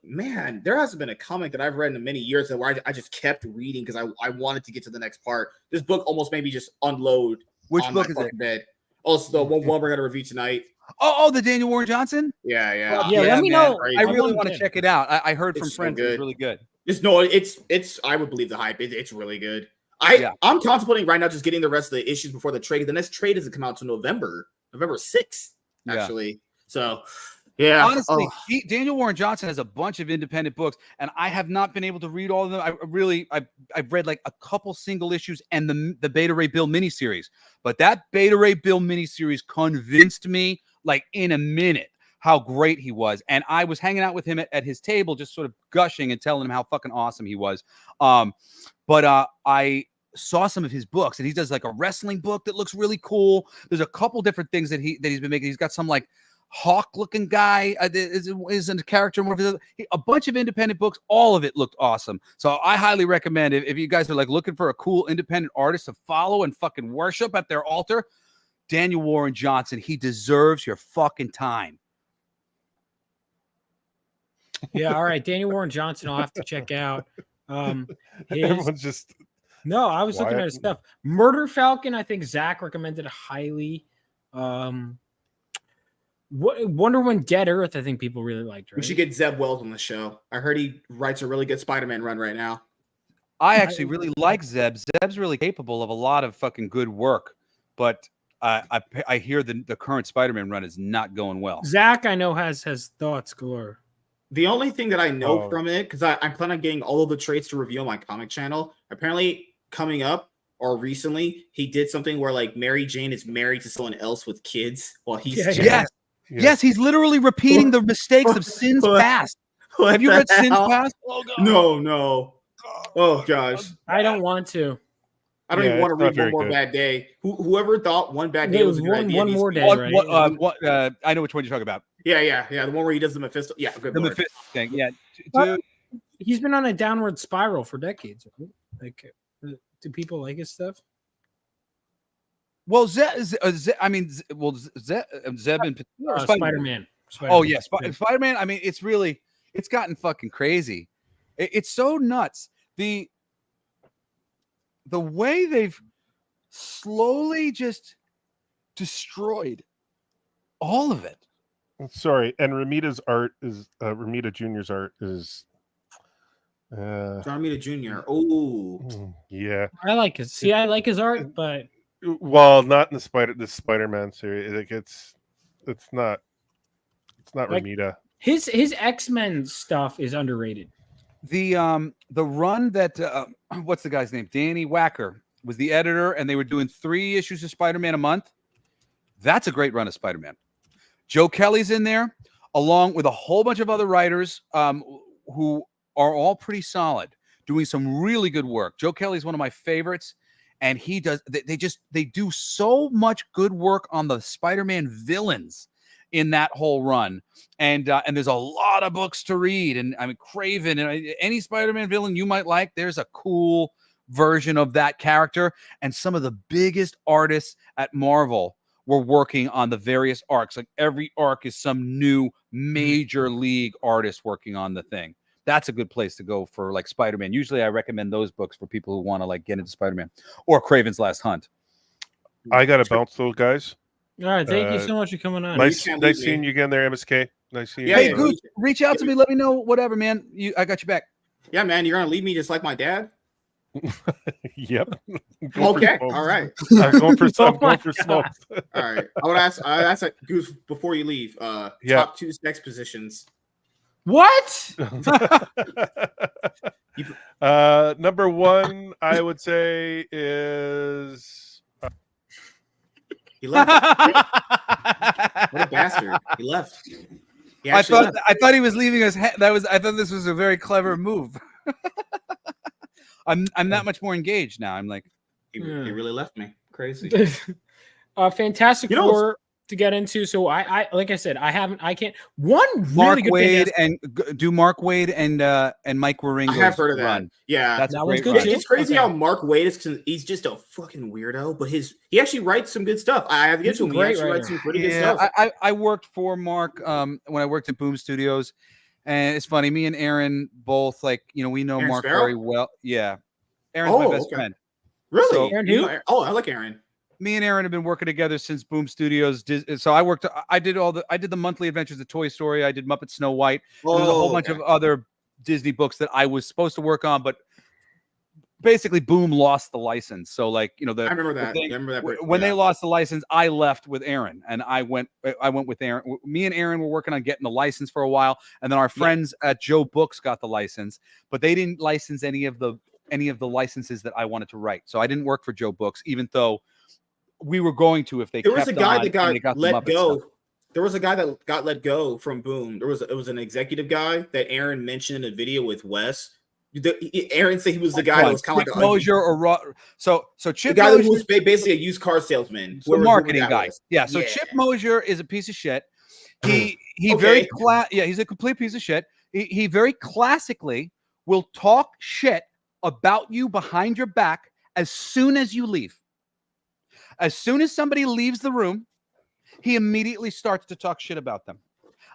Speaker 15: there hasn't been a comic that I've read in many years that where I just kept reading because I wanted to get to the next part. This book almost made me just unload.
Speaker 12: Which
Speaker 15: on
Speaker 12: book
Speaker 15: my
Speaker 12: is it?
Speaker 15: fucking bed. Also, the one we're gonna review tonight.
Speaker 12: Oh, the Daniel Warren Johnson.
Speaker 15: Yeah, yeah.
Speaker 9: Yeah, let me know.
Speaker 12: I really
Speaker 9: want
Speaker 12: want to
Speaker 9: it.
Speaker 12: check it out. I heard from
Speaker 15: It's so
Speaker 12: friends
Speaker 15: good.
Speaker 12: it's really good.
Speaker 15: It's. I would believe the hype. It's really good. I'm contemplating right now just getting the rest of the issues before the trade. The next trade doesn't come out until November 6th, actually. So, yeah.
Speaker 12: Honestly, Daniel Warren Johnson has a bunch of independent books, and I have not been able to read all of them. I've read like a couple single issues and the Beta Ray Bill miniseries, but that Beta Ray Bill miniseries convinced me like in a minute how great he was. And I was hanging out with him at his table, just sort of gushing and telling him how fucking awesome he was. But I saw some of his books, and he does like a wrestling book that looks really cool. There's a couple different things that he's been making. He's got some like hawk looking guy is a character more of a bunch of independent books. All of it looked awesome. So I highly recommend it if you guys are like looking for a cool independent artist to follow and fucking worship at their altar. Daniel Warren Johnson, he deserves your fucking time.
Speaker 9: Yeah, all right. Daniel Warren Johnson, I'll have to check out.
Speaker 13: Everyone's just
Speaker 9: no, I was looking at his stuff. Murder Falcon, I think Zach recommended highly. Wonder Woman Dead Earth, I think people really liked. Right?
Speaker 15: We should get Zeb Wells on the show. I heard he writes a really good Spider-Man run right now.
Speaker 12: I actually really like Zeb. Zeb's really capable of a lot of fucking good work, but I hear the current Spider-Man run is not going well.
Speaker 9: Zach, I know has thoughts galore.
Speaker 15: The only thing that I know from it, because I'm planning on getting all of the traits to review on my comic channel. Apparently, coming up or recently, he did something where like Mary Jane is married to someone else with kids while he's
Speaker 12: Yes, he's literally repeating the mistakes of Sin's past. Have you read Sin's past?
Speaker 15: Oh, God. No. Oh gosh,
Speaker 9: I don't want to.
Speaker 15: I don't even want to read One More Bad Day. Whoever thought One Bad Day was a good idea.
Speaker 9: One More Day, right?
Speaker 12: I know which one you're talking about.
Speaker 15: Yeah. The one where he does the Mephisto. Yeah, good.
Speaker 12: The Mephisto thing. Yeah,
Speaker 9: dude. He's been on a downward spiral for decades. Right? Like, do people like his stuff?
Speaker 12: Well, Zeb and
Speaker 9: Spider-Man.
Speaker 12: Oh yeah, Spider-Man. I mean, it's gotten fucking crazy. It's so nuts. The way they've slowly just destroyed all of it.
Speaker 13: Sorry, and Ramita's art is Ramita Jr.'s art is
Speaker 15: John Romita Jr. Oh,
Speaker 13: yeah.
Speaker 9: I like his. See, I like his art, but
Speaker 13: not in the Spider-Man series. Like it's not like, Ramita.
Speaker 9: His X-Men stuff is underrated.
Speaker 12: The run that what's the guy's name? Danny Wacker was the editor, and they were doing 3 issues of Spider-Man a month. That's a great run of Spider-Man. Joe Kelly's in there, along with a whole bunch of other writers who are all pretty solid, doing some really good work. Joe Kelly's one of my favorites, and he does. They do so much good work on the Spider-Man villains in that whole run, and there's a lot of books to read. And I mean, Craven and any Spider-Man villain you might like, there's a cool version of that character. And some of the biggest artists at Marvel were working on the various arcs. Like every arc is some new major league artist working on the thing. That's a good place to go for like Spider-Man. Usually I recommend those books for people who want to like get into Spider-Man or Craven's Last Hunt.
Speaker 13: I got to bounce those guys.
Speaker 9: All right. Thank you so much for coming on.
Speaker 13: Nice seeing you again there, MSK. Nice seeing you.
Speaker 12: Hey, Goose, reach out to me. Let me know whatever, man. I got your back.
Speaker 15: Yeah, man. You're going to leave me just like my dad?
Speaker 13: Yep.
Speaker 15: Okay. All right.
Speaker 13: I'm going for smokes.
Speaker 15: All right. I would ask Goose before you leave. Top 2 sex positions.
Speaker 9: What?
Speaker 13: Number 1, I would say is.
Speaker 15: He left. What a bastard! He left.
Speaker 12: I thought he was leaving us. I thought this was a very clever move. I'm that much more engaged now. I'm like,
Speaker 15: he really left me. Crazy.
Speaker 9: Fantastic Four to get into. So I like I said, I can't. One really good
Speaker 12: Wade and Mark Waid and Mike Waringo.
Speaker 15: I have heard of that. Run. Yeah,
Speaker 12: that
Speaker 9: one's good too.
Speaker 15: It's crazy how Mark Waid is. He's just a fucking weirdo, but he actually writes some good stuff. I have to get to him. He actually writes some pretty good stuff.
Speaker 12: I worked for Mark when I worked at Boom Studios, and it's funny. Me and Aaron both we know
Speaker 15: Aaron
Speaker 12: Mark
Speaker 15: Sparrow?
Speaker 12: very well. Yeah, Aaron's my best friend.
Speaker 15: Really?
Speaker 12: So,
Speaker 9: Aaron who?
Speaker 15: I like Aaron.
Speaker 12: me and Aaron have been working together since Boom Studios. So I did the monthly adventures of Toy Story. I did Muppet Snow White. There's a whole bunch of other Disney books that I was supposed to work on, but basically Boom lost the license. So like, you know,
Speaker 15: I remember that.
Speaker 12: When they lost the license, I left with Aaron and I went with Aaron. Me and Aaron were working on getting the license for a while. And then our friends at Joe Books got the license, but they didn't license any of the licenses that I wanted to write. So I didn't work for Joe Books, even though we were going to, if they
Speaker 15: there was a guy that got let go.
Speaker 12: Stuff.
Speaker 15: There was a guy that got let go from Boom. It was an executive guy that Aaron mentioned in a video with Wes. Aaron said he was the guy that was kind of
Speaker 12: Chip
Speaker 15: like
Speaker 12: Mosier or so Chip
Speaker 15: the guy
Speaker 12: Mosier,
Speaker 15: who was basically a used car salesman,
Speaker 12: the marketing guy. Yeah. So Chip Mosier is a piece of shit. He very he's a complete piece of shit. He very classically will talk shit about you behind your back as soon as you leave. As soon as somebody leaves the room, he immediately starts to talk shit about them.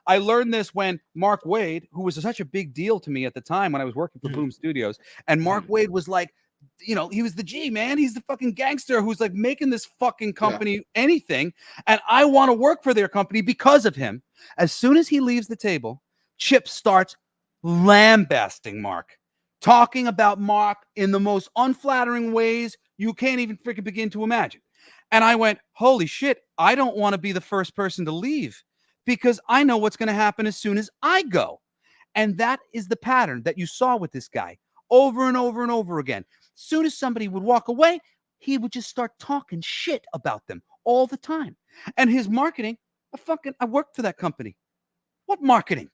Speaker 12: I learned this when Mark Wade, who was such a big deal to me at the time when I was working for Boom Studios, and Mark Wade was like, you know, he was the G, man. He's the fucking gangster who's like making this fucking company anything. And I want to work for their company because of him. As soon as he leaves the table, Chip starts lambasting Mark, talking about Mark in the most unflattering ways you can't even freaking begin to imagine. And I went, holy shit, I don't want to be the first person to leave, because I know what's going to happen as soon as I go. And that is the pattern that you saw with this guy over and over and over again. As soon as somebody would walk away, he would just start talking shit about them all the time. And his marketing, I worked for that company. What marketing?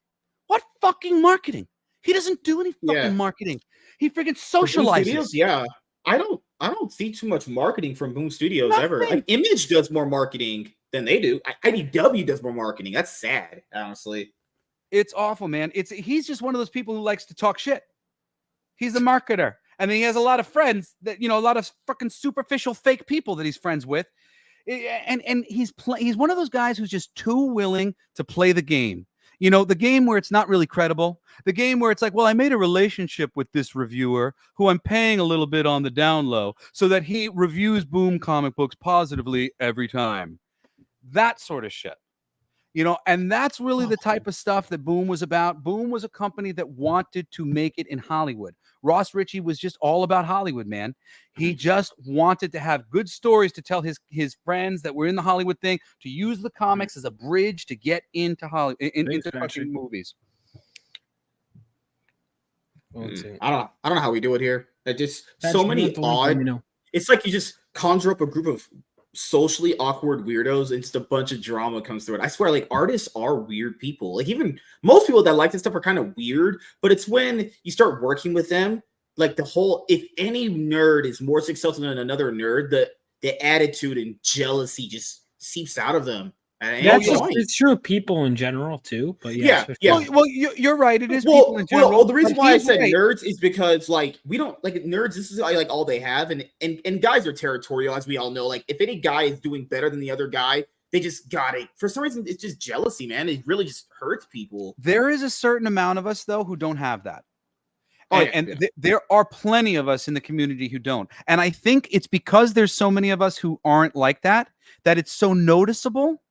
Speaker 12: What fucking marketing? He doesn't do any fucking marketing. He freaking socializes.
Speaker 15: Studios, I don't see too much marketing from Boom Studios ever. Like, Image does more marketing than they do. IDW does more marketing. That's sad, honestly.
Speaker 12: It's awful, man. He's just one of those people who likes to talk shit. He's a marketer. And then he has a lot of friends that, you know, a lot of fucking superficial fake people that he's friends with. And he's one of those guys who's just too willing to play the game. You know, the game where it's not really credible, the game where it's like, well, I made a relationship with this reviewer who I'm paying a little bit on the down low so that he reviews Boom comic books positively every time. That sort of shit. You know, and that's really the type of stuff that Boom was about. Boom was a company that wanted to make it in Hollywood. Ross Ritchie was just all about Hollywood, man. He just wanted to have good stories to tell his friends that were in the Hollywood thing, to use the comics as a bridge to get into Hollywood, into fucking movies.
Speaker 15: I don't know how we do it here. It just so many odd. It's like you just conjure up a group of socially awkward weirdos and just a bunch of drama comes through it. I swear, like, artists are weird people. Like, even most people that like this stuff are kind of weird, but it's when you start working with them, like, the whole, if any nerd is more successful than another nerd, the attitude and jealousy just seeps out of them.
Speaker 9: Yeah, it's true of people in general too. But yeah.
Speaker 12: Well, you're right. It is people in general.
Speaker 15: Well, the reason why I said nerds is because, like, we don't like nerds. This is like all they have, and guys are territorial, as we all know. Like, if any guy is doing better than the other guy, they just got it. For some reason, it's just jealousy, man. It really just hurts people.
Speaker 12: There is a certain amount of us though who don't have that. There are plenty of us in the community who don't. And I think it's because there's so many of us who aren't like that it's so noticeable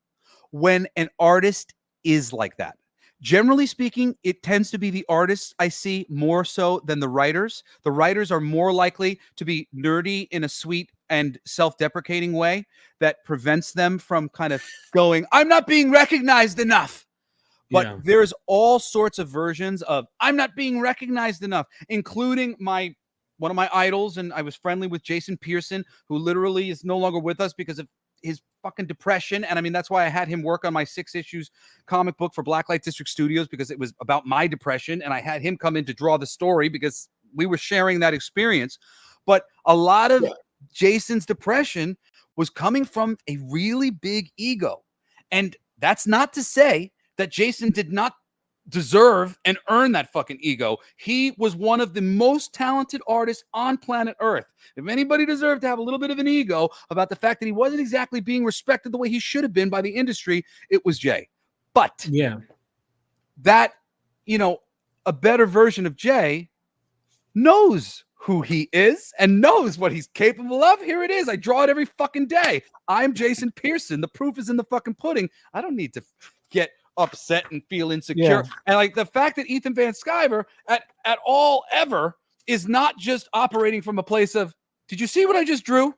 Speaker 12: when an artist is like that. Generally speaking, it tends to be the artists I see more so than the writers. The writers are more likely to be nerdy in a sweet and self-deprecating way that prevents them from kind of going, I'm not being recognized enough. But there's all sorts of versions of I'm not being recognized enough, including one of my idols, and I was friendly with Jason Pearson, who literally is no longer with us because of his fucking depression. And I mean, that's why I had him work on my 6 issues comic book for Blacklight District Studios, because it was about my depression. And I had him come in to draw the story because we were sharing that experience. But a lot of Jason's depression was coming from a really big ego. And that's not to say that Jason did not deserve and earn that fucking ego. He was one of the most talented artists on planet Earth. If anybody deserved to have a little bit of an ego about the fact that he wasn't exactly being respected the way he should have been by the industry, it was Jay. But that, you know, a better version of Jay knows who he is and knows what he's capable of. Here it is. I draw it every fucking day. I'm Jason Pearson. The proof is in the fucking pudding. I don't need to get upset and feel insecure.
Speaker 9: Yeah.
Speaker 12: And like the fact that Ethan Van Sciver at all ever is not just operating from a place of, did you see what I just drew?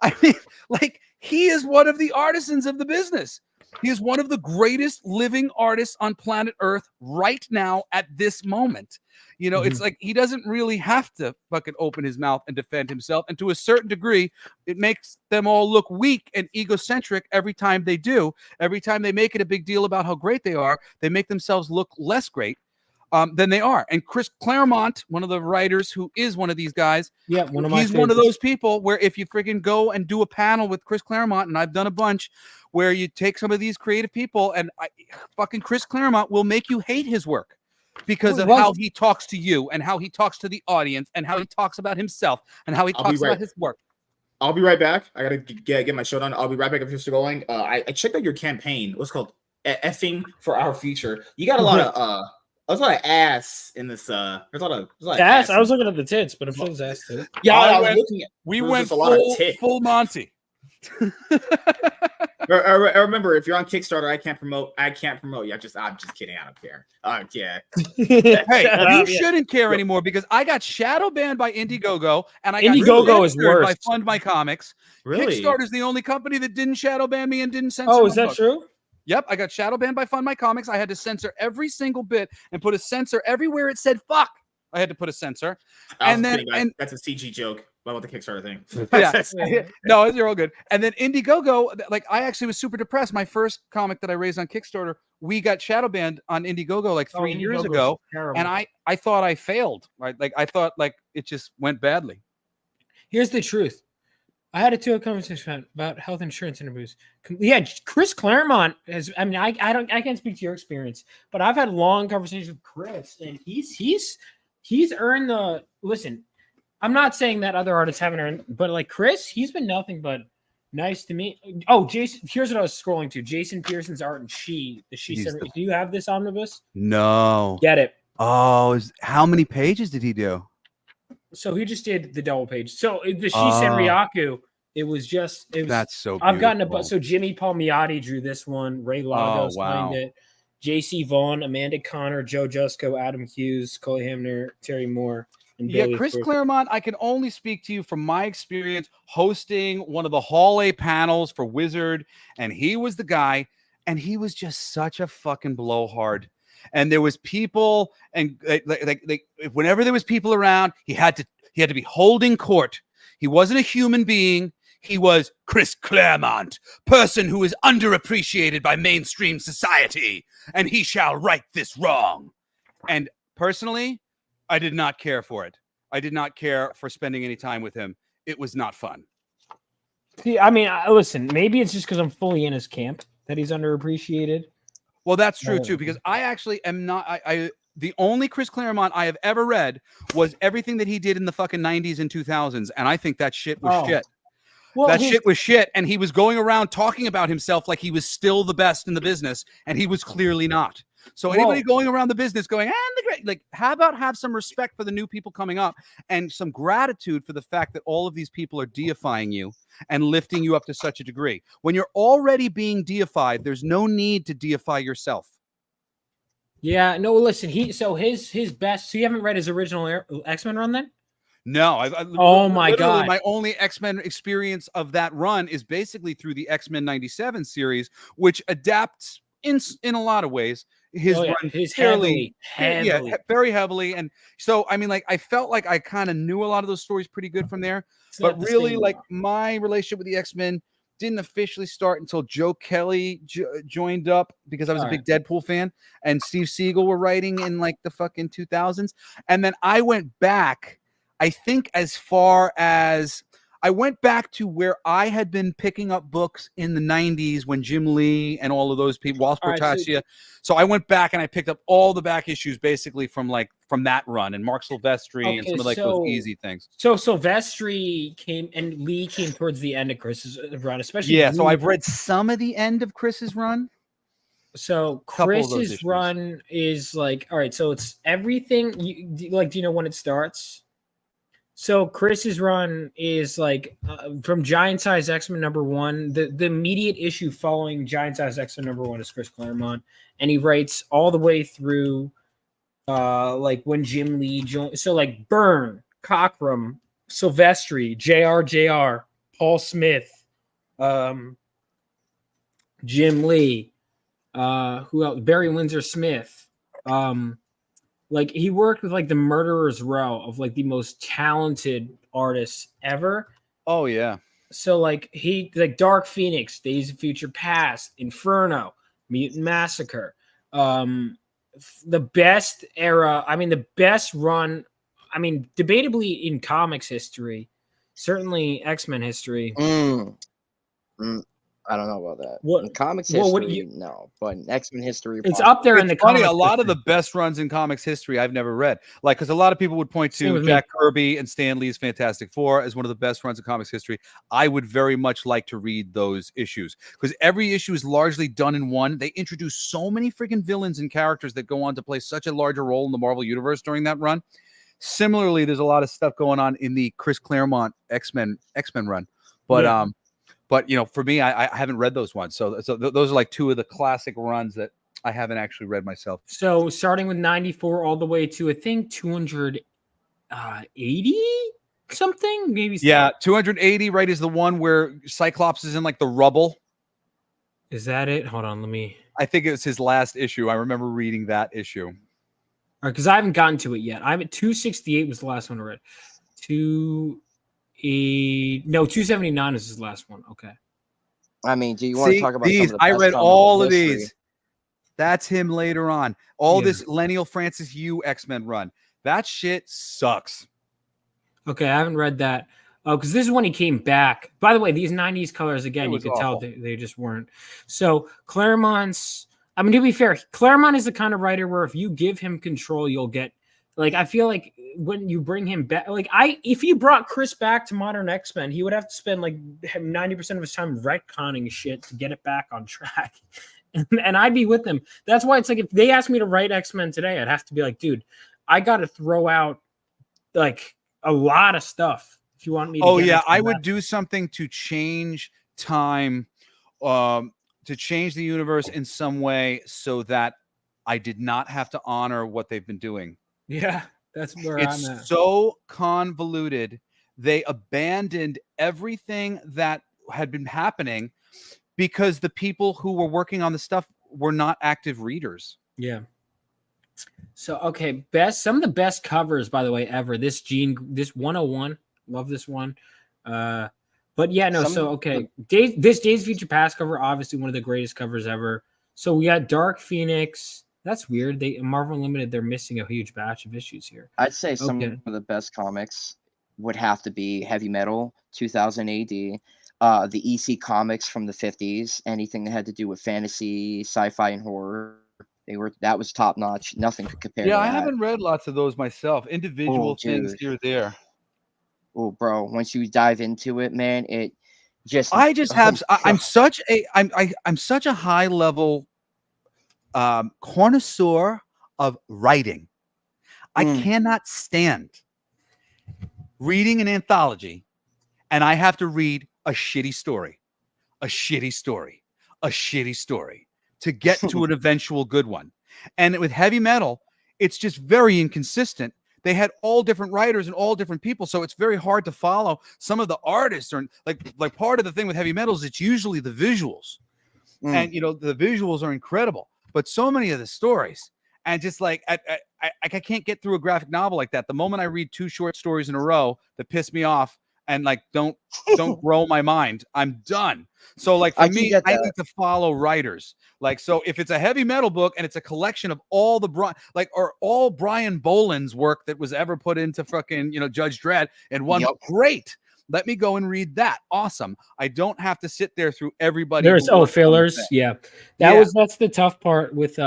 Speaker 12: I mean, like, he is one of the artisans of the business. He is one of the greatest living artists on planet Earth right now at this moment. You know, it's like he doesn't really have to fucking open his mouth and defend himself. And to a certain degree, it makes them all look weak and egocentric every time they do. Every time they make it a big deal about how great they are, they make themselves look less great than they are. And Chris Claremont, one of the writers who is one of these guys,
Speaker 9: yeah, one of my
Speaker 12: he's one of
Speaker 9: favorites.
Speaker 12: those people where if you freaking go and do a panel with Chris Claremont, and I've done a bunch, where you take some of these creative people and fucking Chris Claremont will make you hate his work because of how he talks to you and how he talks to the audience and how he talks about himself and how he talks about his work.
Speaker 15: I'll be right back. I gotta get my show done. I'll be right back if you're still going. I checked out your campaign. What's it called? Effing for our future. You got a lot of there's a lot of ass in this. There's a lot of
Speaker 9: ass. I was looking at the tits, but it feels ass too.
Speaker 15: Yeah, I was looking at.
Speaker 12: We
Speaker 15: there was
Speaker 12: went
Speaker 15: just a lot of tit.
Speaker 12: full Monty.
Speaker 15: I remember, if you're on Kickstarter, I can't promote you. I'm just kidding. I don't care. Yeah.
Speaker 12: Hey, you shouldn't care anymore because I got shadow banned by Indiegogo and I got
Speaker 9: Indiegogo is
Speaker 12: censored by
Speaker 9: worse.
Speaker 12: Fund My Comics.
Speaker 15: Really?
Speaker 12: Kickstarter's the only company that didn't shadow ban me and didn't censor.
Speaker 9: Oh,
Speaker 12: my
Speaker 9: is that
Speaker 12: book.
Speaker 9: true?
Speaker 12: Yep, I got shadow banned by Fund My Comics. I had to censor every single bit and put a censor everywhere it said fuck. I had to put a censor. And then
Speaker 15: that's a CG joke about the Kickstarter thing.
Speaker 12: Yeah. No, you're all good. And then Indiegogo, like I actually was super depressed. My first comic that I raised on Kickstarter, we got shadow banned on Indiegogo like 3 years ago. And I thought I failed, right? Like I thought like it just went badly.
Speaker 9: Here's the truth. I had a conversation about health insurance interviews. Yeah, Chris Claremont has. I mean, I can't speak to your experience, but I've had long conversations with Chris, and he's earned the. Listen, I'm not saying that other artists haven't earned, but like Chris, he's been nothing but nice to me. Oh, Jason, here's what I was scrolling to: Jason Pearson's art and She. Do you have this omnibus?
Speaker 12: No.
Speaker 9: Get it.
Speaker 12: Oh, how many pages did he do?
Speaker 9: So he just did the double page. So the She Senryaku, it was
Speaker 12: that's so beautiful.
Speaker 9: I've gotten so Jimmy Palmiotti drew this one, Ray Lagos signed it, JC Vaughn, Amanda Connor, Joe Jusko, Adam Hughes, Coley Hamner, Terry Moore, and Billy
Speaker 12: Chris
Speaker 9: Cruz.
Speaker 12: Claremont, I can only speak to you from my experience hosting one of the Hall A panels for Wizard, and he was the guy, and he was just such a fucking blowhard. And there was people, and like whenever there was people around, he had to be holding court. He wasn't a human being. He was Chris Claremont, person who is underappreciated by mainstream society, and he shall right this wrong. And personally, I did not care for it. I did not care for spending any time with him. It was not fun.
Speaker 9: See, I mean, listen, maybe it's just because I'm fully in his camp that he's underappreciated.
Speaker 12: Well, that's true too, because I actually am not. The only Chris Claremont I have ever read was everything that he did in the fucking 90s and 2000s, and I think that shit was shit. Well, that shit was shit, and he was going around talking about himself like he was still the best in the business, and he was clearly not. So anybody going around the business going, the great, like, how about have some respect for the new people coming up and some gratitude for the fact that all of these people are deifying you and lifting you up to such a degree. When you're already being deified, there's no need to deify yourself.
Speaker 9: Yeah, no, listen, his best. So you haven't read his original X-Men run then?
Speaker 12: No,
Speaker 9: oh my god!
Speaker 12: My only X-Men experience of that run is basically through the X-Men '97 series, which adapts in a lot of ways his run
Speaker 9: his
Speaker 12: fairly,
Speaker 9: heavily.
Speaker 12: Yeah, very heavily. And so, I mean, like, I felt like I kind of knew a lot of those stories pretty good from there. But really, like, my relationship with the X-Men didn't officially start until Joe Kelly joined up because I was a big Deadpool fan, and Steve Siegel were writing in like the fucking 2000s. And then I went back, I think, as far as I went back to where I had been picking up books in the 90s when Jim Lee and all of those people, Walsh Portacia. So I went back and I picked up all the back issues basically from that run, and Mark Silvestri and some of like those easy things.
Speaker 9: So Silvestri came and Lee came towards the end of Chris's run, especially.
Speaker 12: Yeah, so I've read some of the end of Chris's run.
Speaker 9: So Chris's run is like, all right, so it's everything. Do you know when it starts? So Chris's run is like from Giant Size X-Men #1. The immediate issue following Giant Size X-Men #1 is Chris Claremont, and he writes all the way through like when Jim Lee joined. So like Byrne, Cockrum, Silvestri, JR, Paul Smith, Jim Lee, who else? Barry Windsor Smith. Like he worked with like the Murderer's Row of like the most talented artists ever.
Speaker 12: Oh yeah.
Speaker 9: So like he like Dark Phoenix, Days of Future Past, Inferno, Mutant Massacre. The best era, I mean the best run, I mean debatably in comics history, certainly X-Men history.
Speaker 11: I don't know about that.
Speaker 9: What
Speaker 11: in comics
Speaker 9: well,
Speaker 11: history? No, but in X-Men history,
Speaker 9: it's up there in the
Speaker 12: funny.
Speaker 9: comics
Speaker 12: A lot of
Speaker 9: history.
Speaker 12: the best runs in comics history I've never read. Like, because a lot of people would point
Speaker 9: Same
Speaker 12: to
Speaker 9: with
Speaker 12: Jack
Speaker 9: me.
Speaker 12: Kirby and Stan Lee's Fantastic Four as one of the best runs in comics history. I would very much like to read those issues because every issue is largely done in one. They introduce so many freaking villains and characters that go on to play such a larger role in the Marvel universe during that run. Similarly, there's a lot of stuff going on in the Chris Claremont X-Men run, but
Speaker 9: Yeah.
Speaker 12: But you know, for me, I haven't read those ones, so those are like two of the classic runs that I haven't actually read myself.
Speaker 9: So starting with 94 all the way to I think 280 something, maybe.
Speaker 12: Yeah, 280 right is the one where Cyclops is in like the rubble.
Speaker 9: Is that it? Hold on, let me.
Speaker 12: I think it was his last issue. I remember reading that issue.
Speaker 9: All right, because I haven't gotten to it yet. I'm at 268 was the last one I read. 279 is his last one. Okay.
Speaker 11: I mean, do you want to talk about some
Speaker 12: these?
Speaker 11: of the
Speaker 12: I
Speaker 11: best
Speaker 12: read
Speaker 11: comic
Speaker 12: all
Speaker 11: book
Speaker 12: of
Speaker 11: history?
Speaker 12: these. That's him later on. All
Speaker 9: Yeah.
Speaker 12: this Lennial Francis Yu X-Men run. That shit sucks.
Speaker 9: Okay, I haven't read that. Oh, because this is when he came back. By the way, these 90s colors, again, you
Speaker 12: was
Speaker 9: could tell
Speaker 12: awful.
Speaker 9: they just weren't. So Claremont's, I mean, to be fair, Claremont is the kind of writer where if you give him control, you'll get, like, I feel like when you bring him back, like, if you brought Chris back to Modern X-Men, he would have to spend like 90% of his time retconning shit to get it back on track. And I'd be with them. That's why it's like, if they asked me to write X-Men today, I'd have to be like, dude, I got to throw out like a lot of stuff. If you want me to
Speaker 12: Oh
Speaker 9: get
Speaker 12: yeah,
Speaker 9: into
Speaker 12: I
Speaker 9: that.
Speaker 12: would do something to change time, to change the universe in some way so that I did not have to honor what they've been doing.
Speaker 9: Yeah, that's where
Speaker 12: It's
Speaker 9: I'm at.
Speaker 12: so convoluted. They abandoned everything that had been happening because the people who were working on the stuff were not active readers.
Speaker 9: Yeah. So okay, some of the best covers, by the way, ever. This 101, love this one. But yeah, no.
Speaker 11: Some-
Speaker 9: So okay, this Days of Future Past cover, obviously one of the greatest covers ever. So we got Dark Phoenix. That's weird. Marvel Unlimited, they're missing a huge batch of issues here.
Speaker 11: I'd say some
Speaker 9: Okay.
Speaker 11: of the best comics would have to be Heavy Metal, 2000 AD, the EC comics from the 50s, anything that had to do with fantasy, sci-fi, and horror. That was top notch. Nothing could compare.
Speaker 12: Yeah,
Speaker 11: to
Speaker 12: I
Speaker 11: that.
Speaker 12: haven't read lots of those myself. Individual things
Speaker 11: dude.
Speaker 12: here or there.
Speaker 11: Oh, bro, once you dive into it, man, it just.
Speaker 12: I just have.
Speaker 11: oh,
Speaker 12: I'm
Speaker 11: God.
Speaker 12: such a. I'm such a high level connoisseur of writing. I cannot stand reading an anthology, and I have to read a shitty story, a shitty story, a shitty story to get to an eventual good one. And with Heavy Metal, it's just very inconsistent. They had all different writers and all different people, so it's very hard to follow. Some of the artists are like part of the thing with Heavy Metal is it's usually the visuals, and you know the visuals are incredible, but so many of the stories, and just like I can't get through a graphic novel like that. The moment I read 2 short stories in a row that piss me off and like don't grow my mind, I'm done. So like for
Speaker 11: I can
Speaker 12: me,
Speaker 11: get
Speaker 12: I
Speaker 11: that.
Speaker 12: need to follow writers. Like, so if it's a Heavy Metal book and it's a collection of all the all Brian Boland's work that was ever put into fucking, Judge Dredd in one book, great. Let me go and read that. Awesome. I don't have to sit there through everybody.
Speaker 9: There's
Speaker 12: who works on the
Speaker 9: fillers.
Speaker 12: thing.
Speaker 9: Yeah.
Speaker 12: Yeah.
Speaker 9: That's the tough part with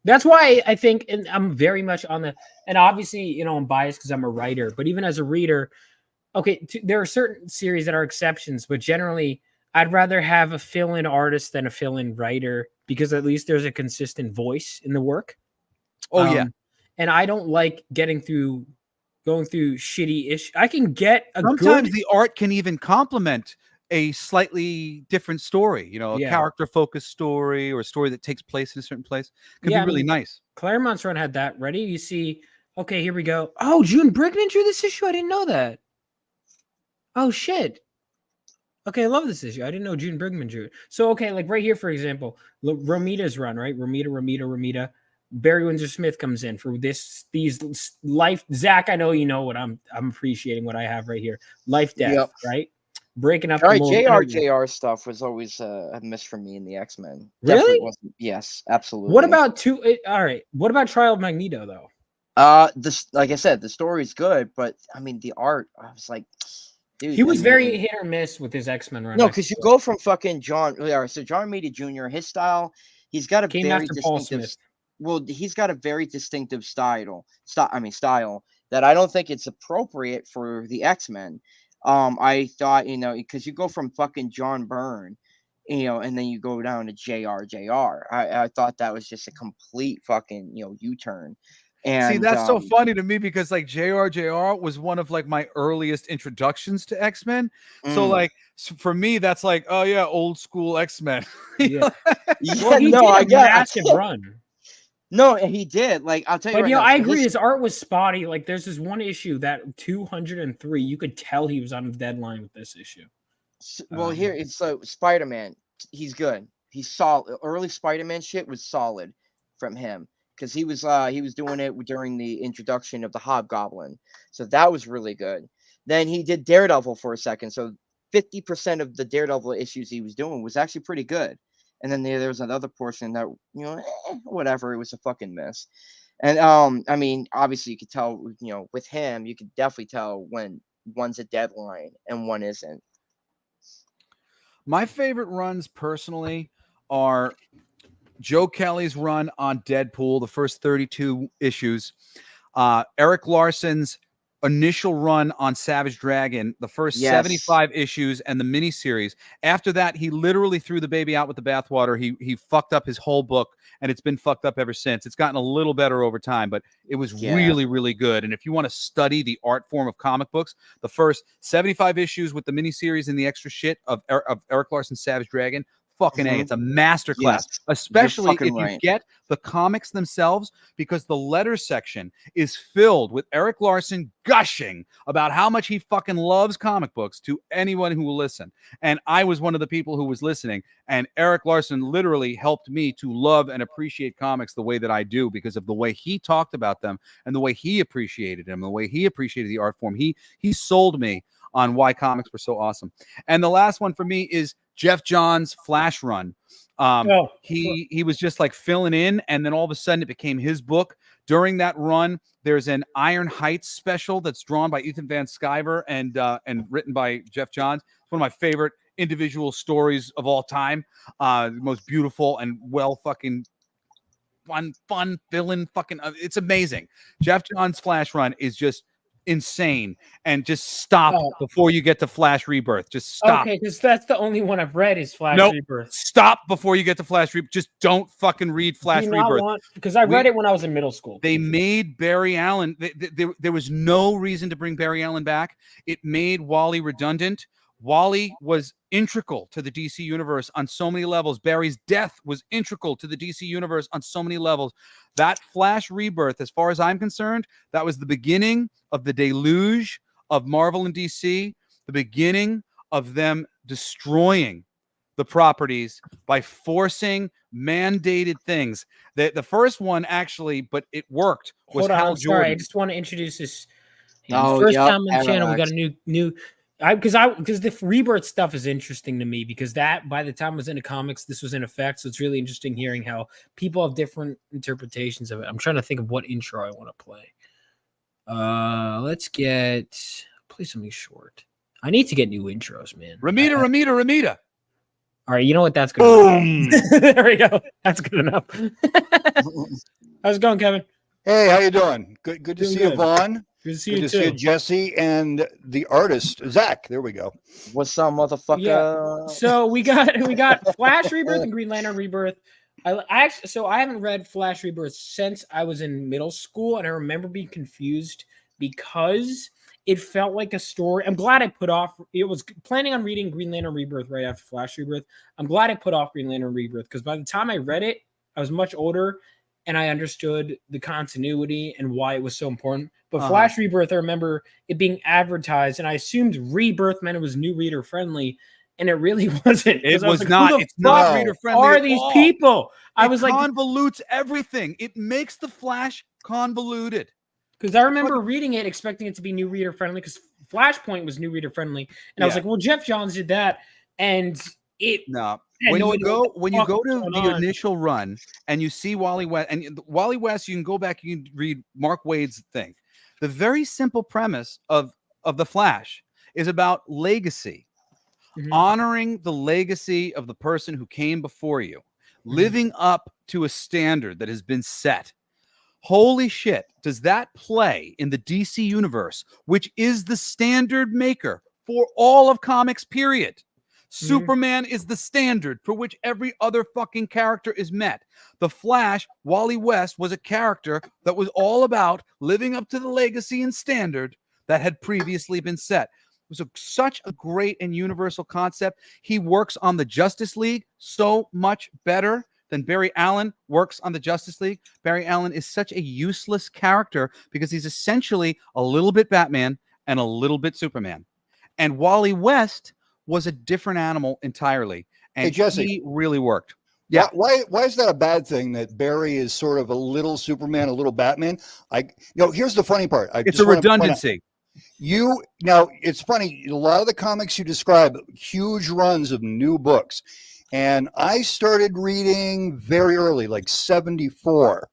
Speaker 9: that's why I think, and I'm very much on the, and obviously, I'm biased because I'm a writer, but even as a reader, okay, there are certain series that are exceptions, but generally I'd rather have a fill-in artist than a fill-in writer because at least there's a consistent voice in the work.
Speaker 12: Oh, yeah.
Speaker 9: And I don't like getting through going through shitty ish. I can get a
Speaker 12: Sometimes
Speaker 9: good.
Speaker 12: the art can even complement a slightly different story, you know, a
Speaker 9: Yeah.
Speaker 12: character focused story or a story that takes place in a certain place. Could
Speaker 9: Yeah,
Speaker 12: be
Speaker 9: I
Speaker 12: really
Speaker 9: mean,
Speaker 12: nice.
Speaker 9: Claremont's run had that ready. You see, okay, here we go. Oh, June Brigman drew this issue. I didn't know that. Oh shit. Okay, I love this issue. I didn't know June Brigman drew it. So okay, like right here, for example, Romita's run, right? Romita. Barry Windsor Smith comes in for these life. Zach, I know you know what I'm appreciating what I have right here. Life death,
Speaker 11: Yep.
Speaker 9: right? Breaking up
Speaker 11: All
Speaker 9: the
Speaker 11: right,
Speaker 9: mold.
Speaker 11: JR stuff was always a miss for me in the X-Men.
Speaker 9: Really?
Speaker 11: Definitely wasn't. Yes, absolutely.
Speaker 9: What about all right. What about Trial of Magneto though?
Speaker 11: This, like I said, the story's good, but I mean the art. I was like, dude,
Speaker 9: He was
Speaker 11: I
Speaker 9: very
Speaker 11: mean-
Speaker 9: hit or miss with his X-Men run.
Speaker 11: No,
Speaker 9: I
Speaker 11: because you
Speaker 9: feel.
Speaker 11: go from fucking John. So John Romita Jr. His style, he's got a
Speaker 9: Came
Speaker 11: very
Speaker 9: after Paul
Speaker 11: distinctive.
Speaker 9: Smith.
Speaker 11: Well, he's got a very distinctive style that I don't think it's appropriate for the X-Men. I thought, because you go from fucking John Byrne, and then you go down to JR. I thought that was just a complete fucking, U-turn. And
Speaker 12: See, that's so funny to me because like JR was one of like my earliest introductions to X-Men. So like for me, that's like, oh yeah, old school X-Men.
Speaker 9: Yeah.
Speaker 11: Yeah,
Speaker 9: he
Speaker 11: no,
Speaker 9: did a
Speaker 11: I get
Speaker 9: massive run.
Speaker 11: No, he did. Like, I'll tell you
Speaker 9: But
Speaker 11: right
Speaker 9: you know,
Speaker 11: now,
Speaker 9: I
Speaker 11: so
Speaker 9: agree.
Speaker 11: his-
Speaker 9: His art was spotty. Like, there's this one issue that 203. You could tell he was on the deadline with this issue.
Speaker 11: Well, here it's so Spider-Man. He's good. He's solid. Early Spider-Man shit was solid from him because he was doing it during the introduction of the Hobgoblin, so that was really good. Then he did Daredevil for a second, so 50% of the Daredevil issues he was doing was actually pretty good. And then there was another portion that whatever, it was a fucking mess. And I mean, obviously you could tell, with him, you could definitely tell when one's a deadline and one isn't.
Speaker 12: My favorite runs personally are Joe Kelly's run on Deadpool, the first 32 issues, Eric Larson's initial run on Savage Dragon, the first 75 issues and the miniseries. After that, he literally threw the baby out with the bathwater. He fucked up his whole book, and it's been fucked up ever since. It's gotten a little better over time, but it was really, really good. And if you want to study the art form of comic books, the first 75 issues with the miniseries and the extra shit of Eric Larson's Savage Dragon, fucking A. It's a masterclass,
Speaker 11: Yes,
Speaker 12: especially if
Speaker 11: fucking
Speaker 12: you
Speaker 11: right.
Speaker 12: get the comics themselves, because the letter section is filled with Eric Larson gushing about how much he fucking loves comic books to anyone who will listen. And I was one of the people who was listening, and Eric Larson literally helped me to love and appreciate comics the way that I do because of the way he talked about them and the way he appreciated them, the way he appreciated the art form. He sold me on why comics were so awesome. And the last one for me is Jeff Johns' Flash run. He was just like filling in, and then all of a sudden it became his book. During that run, there's an Iron Heights special that's drawn by Ethan Van Sciver and written by Jeff Johns. It's one of my favorite individual stories of all time. The most beautiful and well fucking fun villain fucking. It's amazing. Jeff Johns' Flash run is just insane, and just stop before you get to Flash Rebirth. Just stop.
Speaker 9: Okay, because that's the only one I've read is Flash
Speaker 12: Nope.
Speaker 9: Rebirth.
Speaker 12: Stop before you get to Flash Rebirth. Just don't fucking read Flash Rebirth.
Speaker 9: Because I read it when I was in middle school.
Speaker 12: They made Barry Allen. There was no reason to bring Barry Allen back. It made Wally redundant. Wally was integral to the DC universe on so many levels. Barry's death was integral to the DC universe on so many levels. That Flash Rebirth, as far as I'm concerned, that was the beginning of the deluge of Marvel and DC, the beginning of them destroying the properties by forcing mandated things. The first one actually, but it worked, was
Speaker 9: Hold on,
Speaker 12: Hal
Speaker 9: I'm sorry. I
Speaker 12: Jordan.
Speaker 9: just want to introduce this.
Speaker 11: Oh,
Speaker 9: First
Speaker 11: yep,
Speaker 9: time on the channel, we got
Speaker 11: Parallax.
Speaker 9: a new because the Rebirth stuff is interesting to me because that by the time it was into comics, this was in effect. So it's really interesting hearing how people have different interpretations of it. I'm trying to think of what intro I want to play. Let's play something short. I need to get new intros, man.
Speaker 12: Ramita.
Speaker 9: All right, you know what? That's good. There we go. That's good enough. How's it going, Kevin?
Speaker 16: Hey, how you doing? Good to
Speaker 9: Doing
Speaker 16: see
Speaker 9: good.
Speaker 16: you, Vaughn.
Speaker 9: Good to see
Speaker 16: Good
Speaker 9: you
Speaker 16: to see you,
Speaker 9: too.
Speaker 16: Jesse, and the artist, Zach. There we go.
Speaker 11: What's up, motherfucker?
Speaker 9: Yeah. So we got Flash Rebirth and Green Lantern Rebirth. I haven't read Flash Rebirth since I was in middle school, and I remember being confused because it felt like a story. I'm glad I put off. It was planning on reading Green Lantern Rebirth right after Flash Rebirth. I'm glad I put off Green Lantern Rebirth because by the time I read it, I was much older and I understood the continuity and why it was so important. But Flash Rebirth, I remember it being advertised, and I assumed Rebirth meant it was new reader friendly, and it really wasn't.
Speaker 12: It
Speaker 9: 'Cause I
Speaker 12: was
Speaker 9: like,
Speaker 12: not.
Speaker 9: who the
Speaker 12: It's not
Speaker 9: fuck
Speaker 12: reader friendly.
Speaker 9: are
Speaker 12: at
Speaker 9: these
Speaker 12: all.
Speaker 9: people? I
Speaker 12: It
Speaker 9: was like,
Speaker 12: convolutes everything. It makes the Flash convoluted.
Speaker 9: because I remember reading it expecting it to be new reader friendly because Flashpoint was new reader friendly, and I was
Speaker 12: Yeah.
Speaker 9: like, well, Jeff Johns did that, and it.
Speaker 12: No.
Speaker 9: I had
Speaker 12: When
Speaker 9: no
Speaker 12: you
Speaker 9: idea
Speaker 12: go
Speaker 9: what the
Speaker 12: when you
Speaker 9: fuck
Speaker 12: go
Speaker 9: was
Speaker 12: to
Speaker 9: going
Speaker 12: the
Speaker 9: on.
Speaker 12: initial run and you see Wally West and Wally West, you can go back, you can read Mark Waid's thing. The very simple premise of the Flash is about legacy, honoring the legacy of the person who came before you, living up to a standard that has been set. Holy shit, does that play in the DC universe, which is the standard maker for all of comics, period? Superman is the standard for which every other fucking character is met. The Flash, Wally West, was a character that was all about living up to the legacy and standard that had previously been set. It was such a great and universal concept. He works on the Justice League so much better than Barry Allen works on the Justice League. Barry Allen is such a useless character because he's essentially a little bit Batman and a little bit Superman. And Wally West was a different animal entirely. And
Speaker 16: Hey, Jesse.
Speaker 12: he really worked.
Speaker 16: Yeah. Why is that a bad thing that Barry is sort of a little Superman, a little Batman? Here's the funny part.
Speaker 12: It's a redundancy.
Speaker 16: Now it's funny. A lot of the comics you describe, huge runs of new books. And I started reading very early, like 74.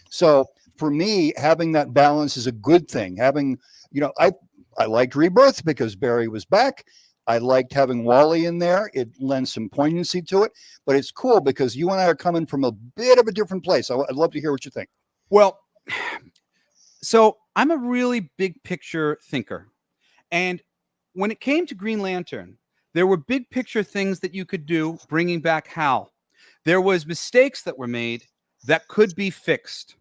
Speaker 16: So for me, having that balance is a good thing. I liked Rebirth because Barry was back. I liked having Wally in there. It lends some poignancy to it. But it's cool because you and I are coming from a bit of a different place. I'd love to hear what you think.
Speaker 12: Well, so I'm a really big picture thinker. And when it came to Green Lantern, there were big picture things that you could do, bringing back Hal. There was mistakes that were made that could be fixed.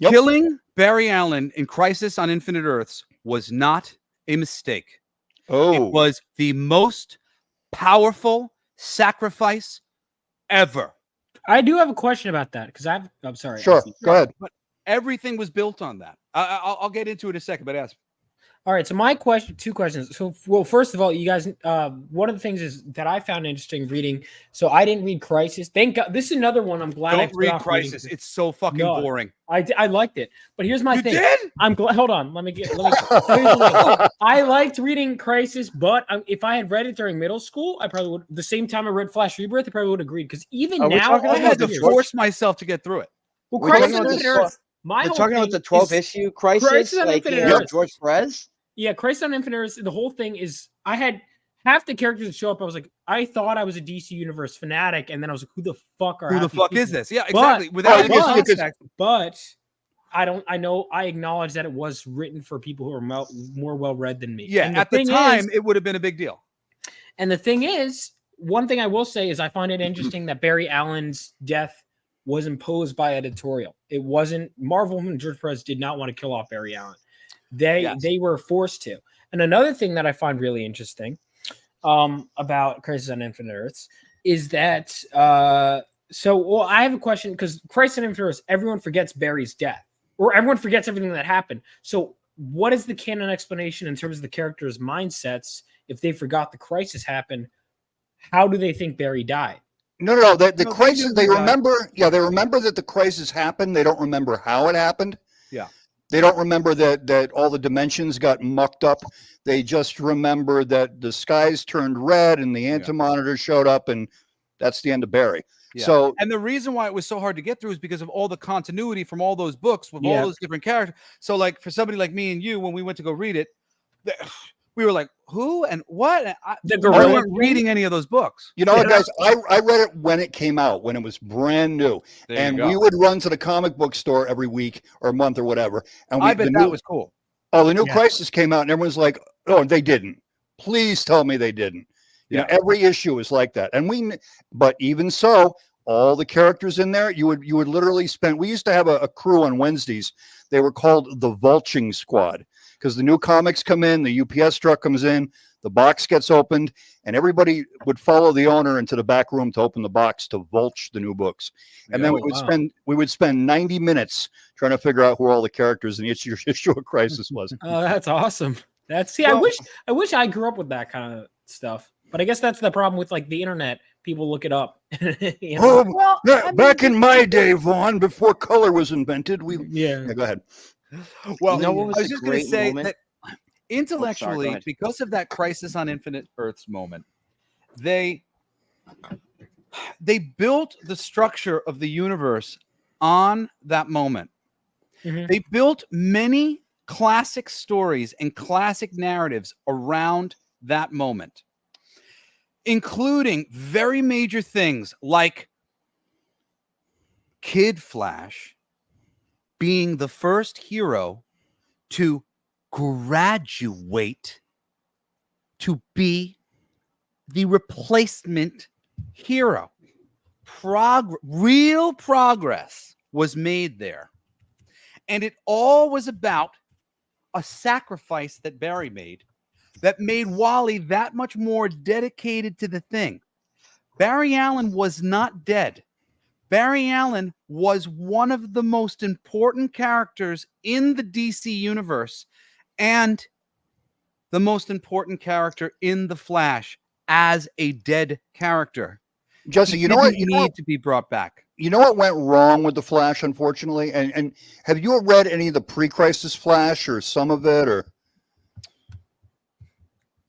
Speaker 16: Yep.
Speaker 12: Killing Barry Allen in Crisis on Infinite Earths was not a mistake. It was the most powerful sacrifice ever.
Speaker 9: I do have a question about that because I'm sorry.
Speaker 16: Sure, go ahead.
Speaker 12: But everything was built on that. I'll get into it in a second, but ask.
Speaker 9: All right, so my question, two questions. So, well, first of all, you guys, one of the things is that I found interesting reading. So I didn't read Crisis. Thank God. This is another one I'm glad I
Speaker 12: Don't
Speaker 9: put
Speaker 12: read
Speaker 9: off
Speaker 12: Crisis.
Speaker 9: reading.
Speaker 12: It's so fucking
Speaker 9: No,
Speaker 12: boring.
Speaker 9: I liked it, but here's my
Speaker 12: You
Speaker 9: thing.
Speaker 12: did?
Speaker 9: I'm glad. Hold on. Let me. Here's the thing. I liked reading Crisis, but if I had read it during middle school, I probably would. The same time I read Flash Rebirth, I probably would have agreed. Because even
Speaker 11: Are we
Speaker 9: now,
Speaker 11: talking
Speaker 12: I
Speaker 9: all
Speaker 12: had
Speaker 9: those
Speaker 12: to
Speaker 9: years-
Speaker 12: force myself to get through it.
Speaker 9: Well,
Speaker 11: We're
Speaker 9: Crisis
Speaker 11: talking about
Speaker 9: on
Speaker 11: the
Speaker 9: Infinite Earth. My
Speaker 11: We're
Speaker 9: whole
Speaker 11: talking about
Speaker 9: thing
Speaker 11: the 12
Speaker 9: is-
Speaker 11: issue Crisis,
Speaker 9: Crisis on
Speaker 11: like
Speaker 9: Infinite
Speaker 11: you know,
Speaker 9: Earth.
Speaker 11: George Perez.
Speaker 9: Yeah, Crisis on Infinite Earths, the whole thing is I had half the characters that show up. I was like, I thought I was a DC Universe fanatic, and then I was like, who the fuck are
Speaker 12: Who the
Speaker 9: half these
Speaker 12: fuck is
Speaker 9: people?
Speaker 12: this? Yeah, exactly. Without any context.
Speaker 9: But I acknowledge that it was written for people who are more well read than me.
Speaker 12: Yeah,
Speaker 9: And
Speaker 12: at the
Speaker 9: thing
Speaker 12: time,
Speaker 9: is-
Speaker 12: it would have been a big deal.
Speaker 9: and the thing is, one thing I will say is I find it interesting that Barry Allen's death was imposed by editorial. It wasn't Marvel and George Perez did not want to kill off Barry Allen. They were forced to. And another thing that I find really interesting about Crisis on Infinite Earths is that I have a question because Crisis on Infinite Earths, everyone forgets Barry's death, or everyone forgets everything that happened. So what is the canon explanation in terms of the characters' mindsets if they forgot the crisis happened? How do they think Barry died?
Speaker 16: No. The crisis. They remember. Yeah, they remember that the crisis happened. They don't remember how it happened.
Speaker 12: Yeah.
Speaker 16: They don't remember that all the dimensions got mucked up. They just remember that the skies turned red and the anti-monitor showed up, and that's the end of Barry.
Speaker 12: Yeah.
Speaker 16: So,
Speaker 12: and the reason why it was so hard to get through is because of all the continuity from all those books with all those different characters. So, like for somebody like me and you, when we went to go read it, we were like, "Who and what?" And I weren't reading any of those books.
Speaker 16: you know what, guys? I read it when it came out, when it was brand new,
Speaker 12: There you
Speaker 16: and
Speaker 12: go.
Speaker 16: we would run to the comic book store every week or month or whatever. And
Speaker 12: I bet that was cool.
Speaker 16: Oh, the new Crisis came out, and everyone's like, "Oh, they didn't. Please tell me they didn't." You know, every issue is like that, but even so, all the characters in there. You would literally spend. We used to have a crew on Wednesdays. They were called the Vulching Squad because the new comics come in, the UPS truck comes in, the box gets opened, and everybody would follow the owner into the back room to open the box to vulch the new books. And then we would spend 90 minutes trying to figure out who all the characters in each issue of Crisis was.
Speaker 9: Oh, that's awesome. That's
Speaker 16: Well-
Speaker 9: I wish I grew up with that kind of stuff. But I guess that's the problem with like the internet. People look it up. You know?
Speaker 16: Back in my day, Vaughn, before color was invented, yeah. Go ahead.
Speaker 12: Well,
Speaker 11: You know what was
Speaker 12: I was
Speaker 11: a
Speaker 12: just going to
Speaker 11: great
Speaker 12: say
Speaker 11: moment?
Speaker 12: that intellectually,
Speaker 11: go ahead.
Speaker 12: because of that Crisis on Infinite Earths moment, they built the structure of the universe on that moment. They built many classic stories and classic narratives around that moment, including very major things like Kid Flash being the first hero to graduate to be the replacement hero. Real progress was made there. And it all was about a sacrifice that Barry made that made Wally that much more dedicated to the thing. Barry Allen was not dead. Barry Allen was one of the most important characters in the DC universe and the most important character in The Flash as a dead character.
Speaker 16: Jesse,
Speaker 12: He
Speaker 16: you know what?
Speaker 12: didn't need to be brought back.
Speaker 16: You know what went wrong with the Flash, unfortunately? And have you read any of the pre-Crisis Flash or some of it, or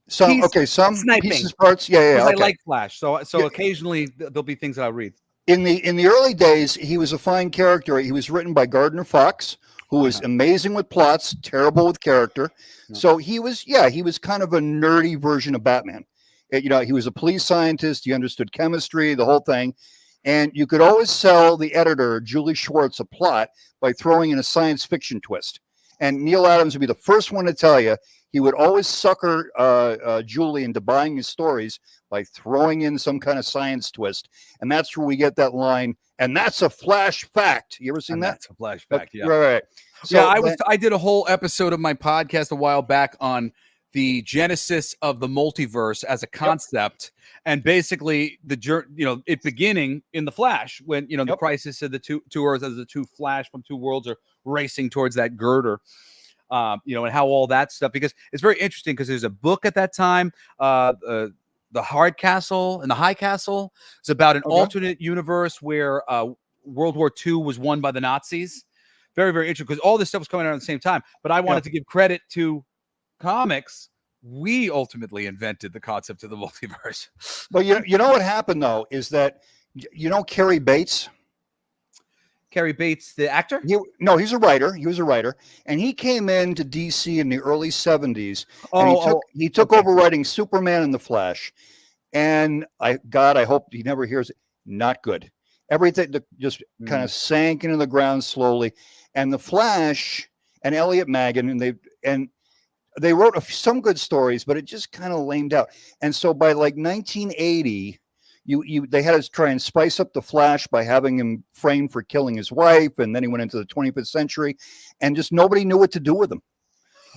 Speaker 16: some? Some
Speaker 12: sniping.
Speaker 16: pieces, parts. Yeah.
Speaker 12: Because
Speaker 16: Okay.
Speaker 12: I like Flash, so occasionally there'll be things that I'll read.
Speaker 16: In the early days, he was a fine character. He was written by Gardner Fox, who was amazing with plots, terrible with character. So he was kind of a nerdy version of Batman. He was a police scientist. He understood chemistry, the whole thing. And you could always sell the editor, Julie Schwartz, a plot by throwing in a science fiction twist. And Neil Adams would be the first one to tell you he would always sucker Julie into buying his stories by throwing in some kind of science twist. And that's where we get that line, and that's a Flash fact. You ever seen that?
Speaker 12: That's a Flash fact, yeah.
Speaker 16: Right.
Speaker 12: So I did a whole episode of my podcast a while back on the genesis of the multiverse as a concept, and basically it beginning in the Flash when the crisis of the two Earths as the two Flash from two worlds are racing towards that girder, and how all that stuff, because it's very interesting because there's a book at that time, the Hard Castle and the High Castle. It's about an alternate universe where World War II was won by the Nazis. Very, very interesting because all this stuff was coming out at the same time. But I wanted to give credit to comics. We ultimately invented the concept of the multiverse.
Speaker 16: But you know what happened though is that Cary Bates.
Speaker 12: Cary Bates, the actor?
Speaker 16: He's a writer. He was a writer, and he came into DC in the early 70s. He took over writing Superman and the Flash. And I hope he never hears it. Not good. Everything just kind of sank into the ground slowly. And the Flash and Elliot Maggin, they wrote some good stories, but it just kind of lamed out. And so by like 1980, they had to try and spice up the Flash by having him framed for killing his wife, and then he went into the 25th century, and just nobody knew what to do with him.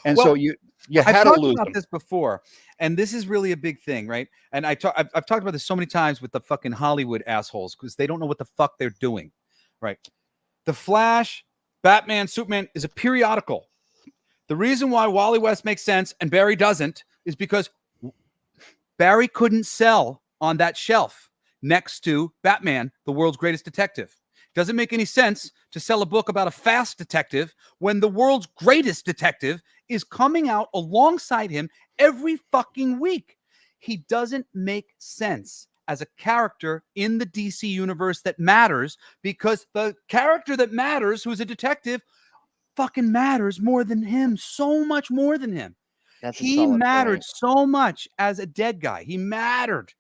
Speaker 16: And so you had to lose
Speaker 12: about
Speaker 16: him.
Speaker 12: this before, and this is really a big thing, right? And I've talked about this so many times with the fucking Hollywood assholes because they don't know what the fuck they're doing, right? The Flash, Batman, Superman is a periodical. The reason why Wally West makes sense and Barry doesn't is because Barry couldn't sell on that shelf next to Batman, the world's greatest detective. Doesn't make any sense to sell a book about a fast detective when the world's greatest detective is coming out alongside him every fucking week. He doesn't make sense as a character in the DC universe that matters, because the character that matters, who's a detective, fucking matters more than him, so much more than him. He mattered so much as a dead guy. He mattered.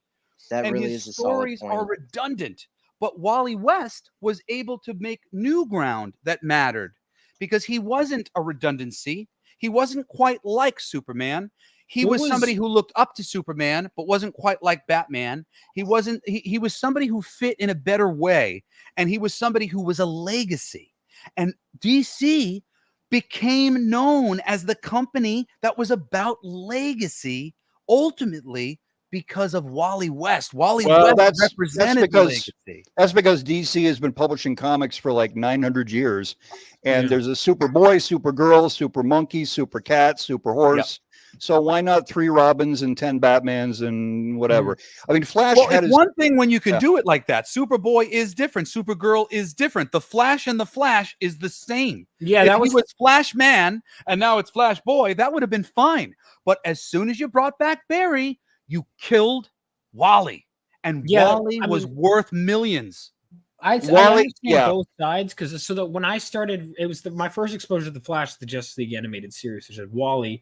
Speaker 11: That
Speaker 12: and
Speaker 11: really
Speaker 12: his
Speaker 11: is a solid
Speaker 12: stories
Speaker 11: point.
Speaker 12: are redundant. But Wally West was able to make new ground that mattered because he wasn't a redundancy. He wasn't quite like Superman. He was somebody who looked up to Superman, but wasn't quite like Batman. He wasn't. He was somebody who fit in a better way, and he was somebody who was a legacy. And DC became known as the company that was about legacy, ultimately because of Wally West. Wally West represented the legacy.
Speaker 16: That's because DC has been publishing comics for like 900 years, and there's a Superboy, Supergirl, Super Monkey, Super Cat, Super Horse. So why not 3 Robins and 10 Batmans and whatever? I mean, Flash had
Speaker 12: it's one thing when you can do it like that. Superboy is different. Supergirl is different. The Flash and the Flash is the same.
Speaker 9: Yeah,
Speaker 12: if
Speaker 9: that
Speaker 12: he was Flash Man and now it's Flash Boy, that would have been fine. But as soon as you brought back Barry, you killed Wally, and Wally was worth millions.
Speaker 9: I understand both sides, because so that when I started, it was my first exposure to the Flash, the Justice League animated series, which had Wally.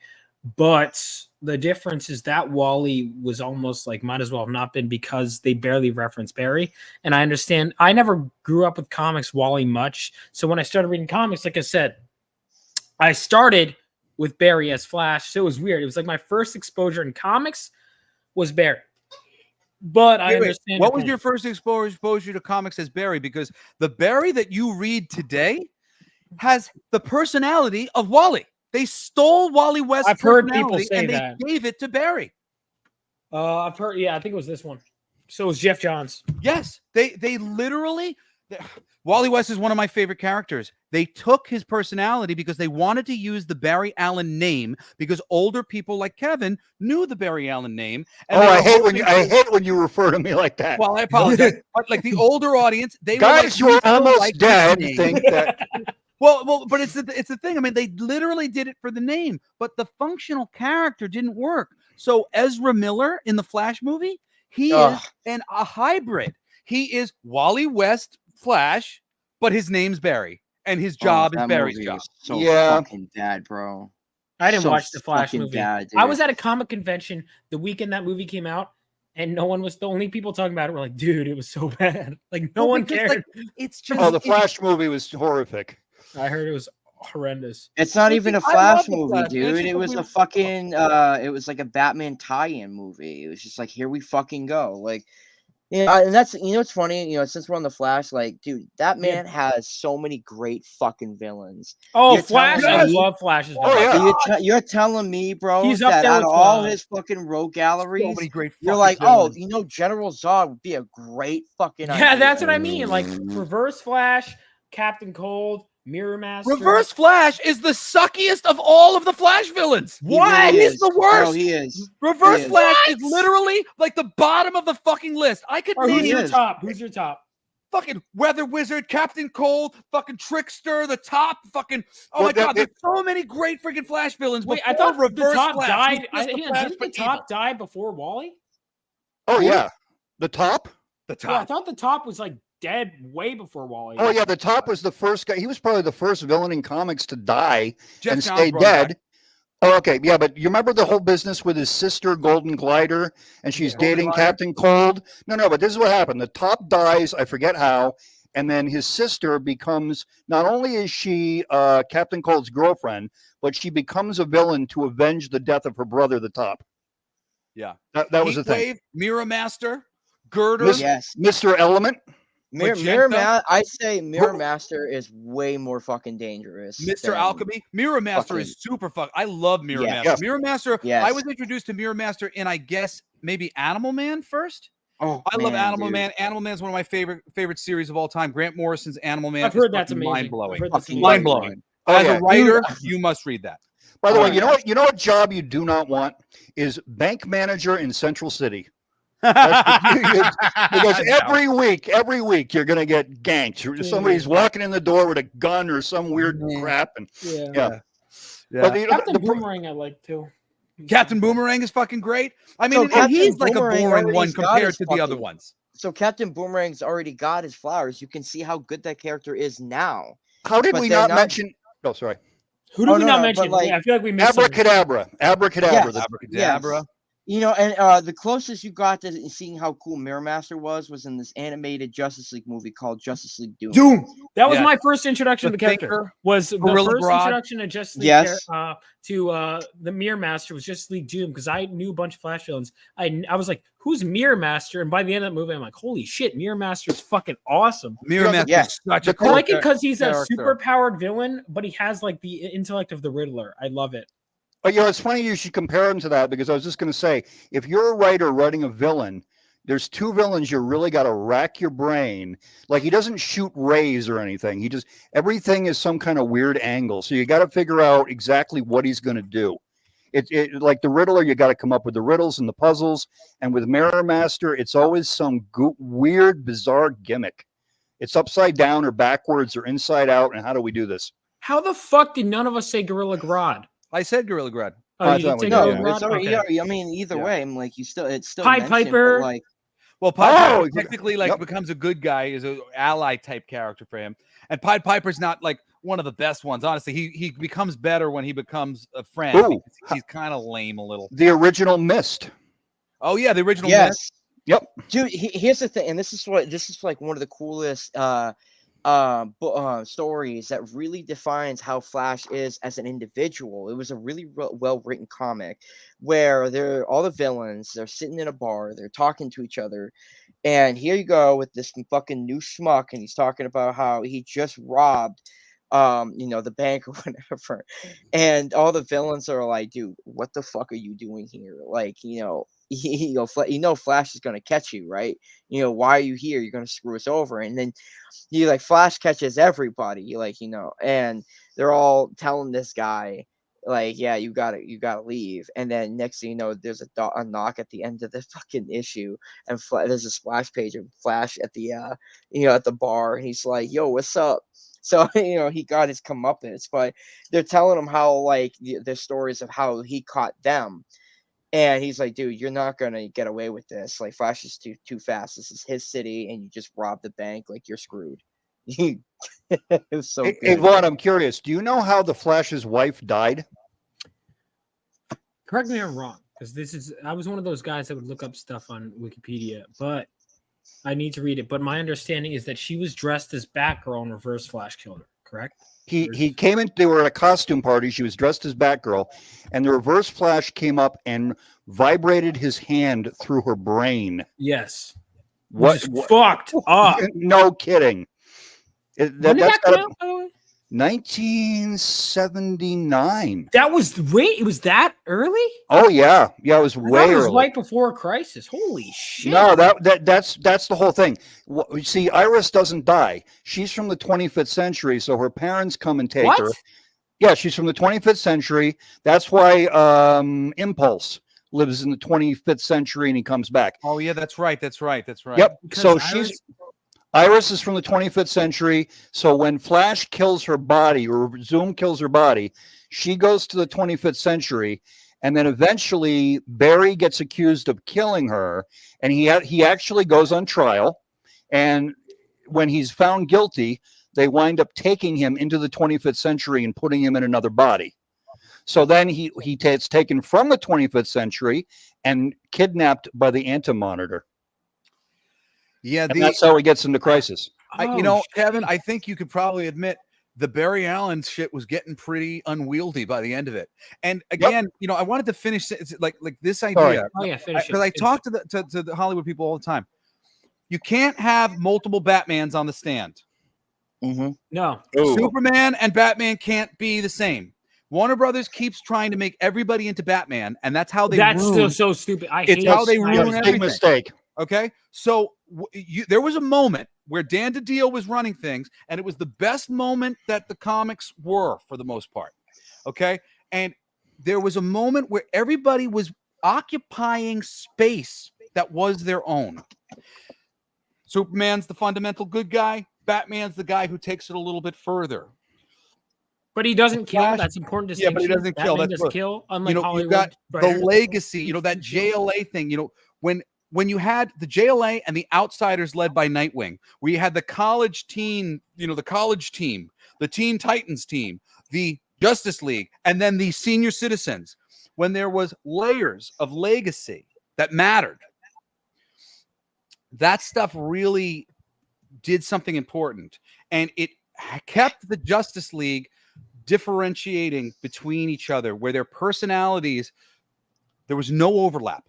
Speaker 9: But the difference is that Wally was almost like might as well have not been, because they barely reference Barry. And I understand I never grew up with comics Wally much. So when I started reading comics, like I said, I started with Barry as Flash. So it was weird. It was like my first exposure in comics was Barry. But I understand.
Speaker 12: What was your first exposure to comics as Barry? Because the Barry that you read today has the personality of Wally. They stole Wally West's
Speaker 9: I've heard people
Speaker 12: personality
Speaker 9: say
Speaker 12: and
Speaker 9: that.
Speaker 12: they gave it to Barry.
Speaker 9: I've heard, I think it was this one. So it was Jeff Johns.
Speaker 12: Yes, they literally. Wally West is one of my favorite characters. They took his personality because they wanted to use the Barry Allen name, because older people like Kevin knew the Barry Allen name. And
Speaker 16: I hate when you refer to me like that.
Speaker 12: Well, I apologize, but like the older audience, they
Speaker 16: guys who
Speaker 12: were
Speaker 16: are almost dead think that.
Speaker 12: Well, but it's the thing. I mean, they literally did it for the name, but the functional character didn't work. So Ezra Miller in the Flash movie, he is a hybrid. He is Wally West Flash, but his name's Barry, and his job is Barry's job.
Speaker 11: So fucking bad, bro.
Speaker 9: I didn't watch the Flash
Speaker 11: fucking
Speaker 9: movie.
Speaker 11: bad,
Speaker 9: I
Speaker 11: dude.
Speaker 9: was at a comic convention the weekend that movie came out, and no one was. The only people talking about it were like, "Dude, it was so bad." Like no one cared.
Speaker 12: Like, it's just
Speaker 16: the Flash movie was horrific.
Speaker 9: I heard it was horrendous.
Speaker 11: It's not even a Flash movie,
Speaker 12: Flash.
Speaker 11: dude. It was a fucking it was like a Batman tie-in movie. It was just like, here we fucking go. Like, and that's, it's funny, since we're on the Flash, like, dude, that man has so many great fucking villains.
Speaker 9: Oh, Flash! I love Flash's villains.
Speaker 11: You're telling me, bro,
Speaker 9: He's up
Speaker 11: that
Speaker 9: there
Speaker 11: out of
Speaker 9: with,
Speaker 11: all his fucking rogue galleries,
Speaker 12: so many great
Speaker 11: you're
Speaker 12: fucking
Speaker 11: like,
Speaker 12: villains.
Speaker 11: General Zod would be a great fucking idea.
Speaker 9: Yeah, that's what I mean. Like Reverse Flash, Captain Cold, Mirror Master.
Speaker 12: Reverse Flash is the suckiest of all of the Flash villains.
Speaker 11: What?
Speaker 12: He's the worst.
Speaker 11: No, he is.
Speaker 12: Reverse
Speaker 11: He is.
Speaker 12: Flash is literally like the bottom of the fucking list. I could name
Speaker 9: Who's your top? Who's your top?
Speaker 12: Fucking Weather Wizard, Captain Cold, fucking Trickster, the top, fucking. Oh my God, there's so many great freaking Flash villains.
Speaker 9: Wait, I
Speaker 12: before
Speaker 9: thought
Speaker 12: Reverse
Speaker 9: the top
Speaker 12: Flash.
Speaker 9: died.
Speaker 12: He's just the Flash,
Speaker 9: Didn't the
Speaker 12: but
Speaker 9: top die before Wally?
Speaker 16: Oh yeah, the top.
Speaker 12: The
Speaker 9: Yeah, I
Speaker 12: top.
Speaker 9: thought the top was like dead way before Wally.
Speaker 16: Oh yeah, the top was the first guy. He was probably the first villain in comics to die
Speaker 12: Jeff
Speaker 16: and
Speaker 12: Johns
Speaker 16: stay
Speaker 12: brought him
Speaker 16: dead.
Speaker 12: back.
Speaker 16: Oh, okay, yeah, but you remember the whole business with his sister, Golden Glider, and she's dating
Speaker 12: Glider?
Speaker 16: Captain Cold? No, but this is what happened. The top dies, I forget how, and then his sister becomes, not only is she Captain Cold's girlfriend, but she becomes a villain to avenge the death of her brother, the top.
Speaker 12: Yeah.
Speaker 16: That was the thing.
Speaker 12: Heatwave, Mirror Master, Girder.
Speaker 11: Yes.
Speaker 16: Mr. Element.
Speaker 11: I say Mirror Master is way more fucking dangerous.
Speaker 12: Mr.
Speaker 11: than
Speaker 12: Alchemy, Mirror Master is super fuck. I love Mirror
Speaker 11: Yes.
Speaker 12: Master.
Speaker 11: Yes.
Speaker 12: Mirror Master.
Speaker 11: Yes.
Speaker 12: I was introduced to Mirror Master in, I guess, maybe Animal Man first.
Speaker 11: Oh,
Speaker 12: I love Animal
Speaker 11: dude.
Speaker 12: Man. Animal Man is one of my favorite series of all time. Grant Morrison's Animal Man.
Speaker 9: I've heard
Speaker 12: is
Speaker 9: that's
Speaker 12: fucking
Speaker 9: amazing.
Speaker 12: mind-blowing.
Speaker 9: I've heard that's amazing.
Speaker 12: Mind-blowing.
Speaker 16: Oh,
Speaker 12: As
Speaker 16: yeah.
Speaker 12: a writer, you must read that.
Speaker 16: By the
Speaker 11: Oh,
Speaker 16: way, you
Speaker 11: yeah.
Speaker 16: know what job you do not want is bank manager in Central City. Because every week you're gonna get ganked. Somebody's walking in the door with a gun or some weird crap, and yeah. But, you know,
Speaker 9: Captain Boomerang I like too.
Speaker 12: Captain Boomerang is fucking great. I mean,
Speaker 11: So
Speaker 12: and
Speaker 11: Captain
Speaker 12: he's like a
Speaker 11: Boomerang
Speaker 12: boring
Speaker 11: already
Speaker 12: one
Speaker 11: got
Speaker 12: compared
Speaker 11: his
Speaker 12: to the other
Speaker 11: fucking-
Speaker 12: ones.
Speaker 11: So Captain Boomerang's already got his flowers. You can see how good that character is now.
Speaker 16: How did
Speaker 11: But
Speaker 16: we
Speaker 11: they're
Speaker 16: not mention? Oh, sorry.
Speaker 9: Who did we not
Speaker 11: but
Speaker 9: mention?
Speaker 11: like,
Speaker 9: I feel like we missed
Speaker 16: Abracadabra. Abracadabra.
Speaker 11: Yes.
Speaker 12: Abracadabra.
Speaker 11: You know, and the closest you got to seeing how cool Mirror Master was in this animated Justice League movie called Justice League Doom.
Speaker 9: That was
Speaker 12: Yeah.
Speaker 9: my first introduction
Speaker 12: The
Speaker 9: to the character.
Speaker 12: Thinker,
Speaker 9: Was the
Speaker 12: Gorilla
Speaker 9: first
Speaker 12: Grodd.
Speaker 9: introduction to Justice League
Speaker 11: Yes.
Speaker 9: to the Mirror Master was Justice League Doom, because I knew a bunch of Flash villains. I was like, who's Mirror Master? And by the end of the movie, I'm like, holy shit, Mirror Master is fucking awesome.
Speaker 12: Mirror Master
Speaker 11: yeah.
Speaker 12: is such a
Speaker 9: I
Speaker 12: cool
Speaker 9: like it because he's a
Speaker 12: character.
Speaker 9: super powered villain, but he has like the intellect of the Riddler. I love it.
Speaker 16: But it's funny you should compare him to that, because I was just going to say, if you're a writer writing a villain, there's two villains you really got to rack your brain. Like, he doesn't shoot rays or anything. Everything is some kind of weird angle. So you got to figure out exactly what he's going to do. It like the Riddler, you got to come up with the riddles and the puzzles. And with Mirror Master, it's always some weird, bizarre gimmick. It's upside down or backwards or inside out. And how do we do this?
Speaker 9: How the fuck did none of us say Gorilla Grodd?
Speaker 12: I said Gorilla Grodd.
Speaker 9: Oh, you did say
Speaker 11: No,
Speaker 9: Gorilla
Speaker 11: it's
Speaker 9: Grodd?
Speaker 11: already,
Speaker 9: Okay.
Speaker 11: I mean, either way, I'm like, it's still
Speaker 9: Pied
Speaker 11: mentioned,
Speaker 9: Piper.
Speaker 11: but, like,
Speaker 12: Well, Pied Piper
Speaker 16: Oh,
Speaker 12: technically becomes a good guy, is an ally type character for him. And Pied Piper's not like one of the best ones, honestly. He becomes better when he becomes a friend.
Speaker 16: Ooh.
Speaker 12: Because he's kind of lame a little.
Speaker 16: The original Mist.
Speaker 12: Oh yeah, the original.
Speaker 11: yes.
Speaker 12: Mist.
Speaker 16: Yep.
Speaker 11: Dude, here's the thing, and this is like one of the coolest stories that really defines how Flash is as an individual. It was a really well written comic where all the villains, they're sitting in a bar, they're talking to each other, and here you go with this fucking new schmuck, and he's talking about how he just robbed the bank or whatever, and all the villains are like, dude, what the fuck are you doing here? Like, Flash is gonna catch you, right? Why are you here? You're gonna screw us over. And then Flash catches everybody, and they're all telling this guy, like, yeah, you gotta leave. And then next thing you know, there's a knock at the end of the fucking issue, and there's a splash page of Flash at the at the bar, and he's like, yo, what's up? So he got his comeuppance, but they're telling him how, like, the stories of how he caught them. And he's like, dude, you're not gonna get away with this. Like, Flash is too fast. This is his city, and you just robbed the bank. Like, you're screwed. It's so
Speaker 16: Hey,
Speaker 11: good.
Speaker 16: Vaughn, I'm curious. Do you know how the Flash's wife died?
Speaker 9: Correct me if I'm wrong, because I was one of those guys that would look up stuff on Wikipedia, but I need to read it. But my understanding is that she was dressed as Batgirl and Reverse Flash killed her. Correct?
Speaker 16: He came in. They were at a costume party. She was dressed as Batgirl, and the Reverse Flash came up and vibrated his hand through her brain.
Speaker 9: Yes.
Speaker 16: What?
Speaker 9: Which is fucked up.
Speaker 16: No kidding.
Speaker 9: When did that come out, by the way?
Speaker 16: 1979.
Speaker 9: That was it was that early?
Speaker 16: Oh yeah, it was
Speaker 9: I
Speaker 16: way
Speaker 9: thought it was
Speaker 16: early.
Speaker 9: right before Crisis. Holy shit.
Speaker 16: No, that's the whole thing. You see, Iris doesn't die. She's from the 25th century, so her parents come and take her. Yeah, she's from the 25th century. That's why Impulse lives in the 25th century and he comes back.
Speaker 12: Oh yeah, that's right.
Speaker 16: Yep. So Iris is from the 25th century. So when Flash kills her body, or Zoom kills her body, she goes to the 25th century, and then eventually Barry gets accused of killing her, and he actually goes on trial. And when he's found guilty, they wind up taking him into the 25th century and putting him in another body. So then he gets taken from the 25th century and kidnapped by the Anti-Monitor.
Speaker 12: Yeah,
Speaker 16: and that's how he gets into Crisis.
Speaker 12: Kevin, I think you could probably admit the Barry Allen shit was getting pretty unwieldy by the end of it. And again, I wanted to finish like this idea.
Speaker 16: Sorry.
Speaker 9: Oh yeah, finish it.
Speaker 12: Because I talk to the Hollywood people all the time. You can't have multiple Batmans on the stand.
Speaker 11: Mm-hmm.
Speaker 9: No.
Speaker 12: Superman and Batman can't be the same. Warner Brothers keeps trying to make everybody into Batman, and that's how they.
Speaker 9: That's still so stupid.
Speaker 12: It's how they ruin everything.
Speaker 16: Big mistake.
Speaker 12: Okay, so there was a moment where Dan DiDio was running things, and it was the best moment that the comics were for the most part. Okay, and there was a moment where everybody was occupying space that was their own. Superman's the fundamental good guy. Batman's the guy who takes it a little bit further.
Speaker 9: But he doesn't kill.
Speaker 12: Flash-
Speaker 9: That's important
Speaker 12: Yeah,
Speaker 9: distinction.
Speaker 12: but he doesn't kill.
Speaker 9: Batman
Speaker 12: That's
Speaker 9: doesn't
Speaker 12: what-
Speaker 9: kill. Unlike Hollywood.
Speaker 12: You've got the
Speaker 9: Brian.
Speaker 12: legacy. That JLA thing. When you had the JLA and the Outsiders led by Nightwing, where you had the college teen, the college team, the Teen Titans team, the Justice League, and then the Senior Citizens. when there was layers of legacy that mattered. That stuff really did something important, and it kept the Justice League differentiating between each other, where their personalities, there was no overlap.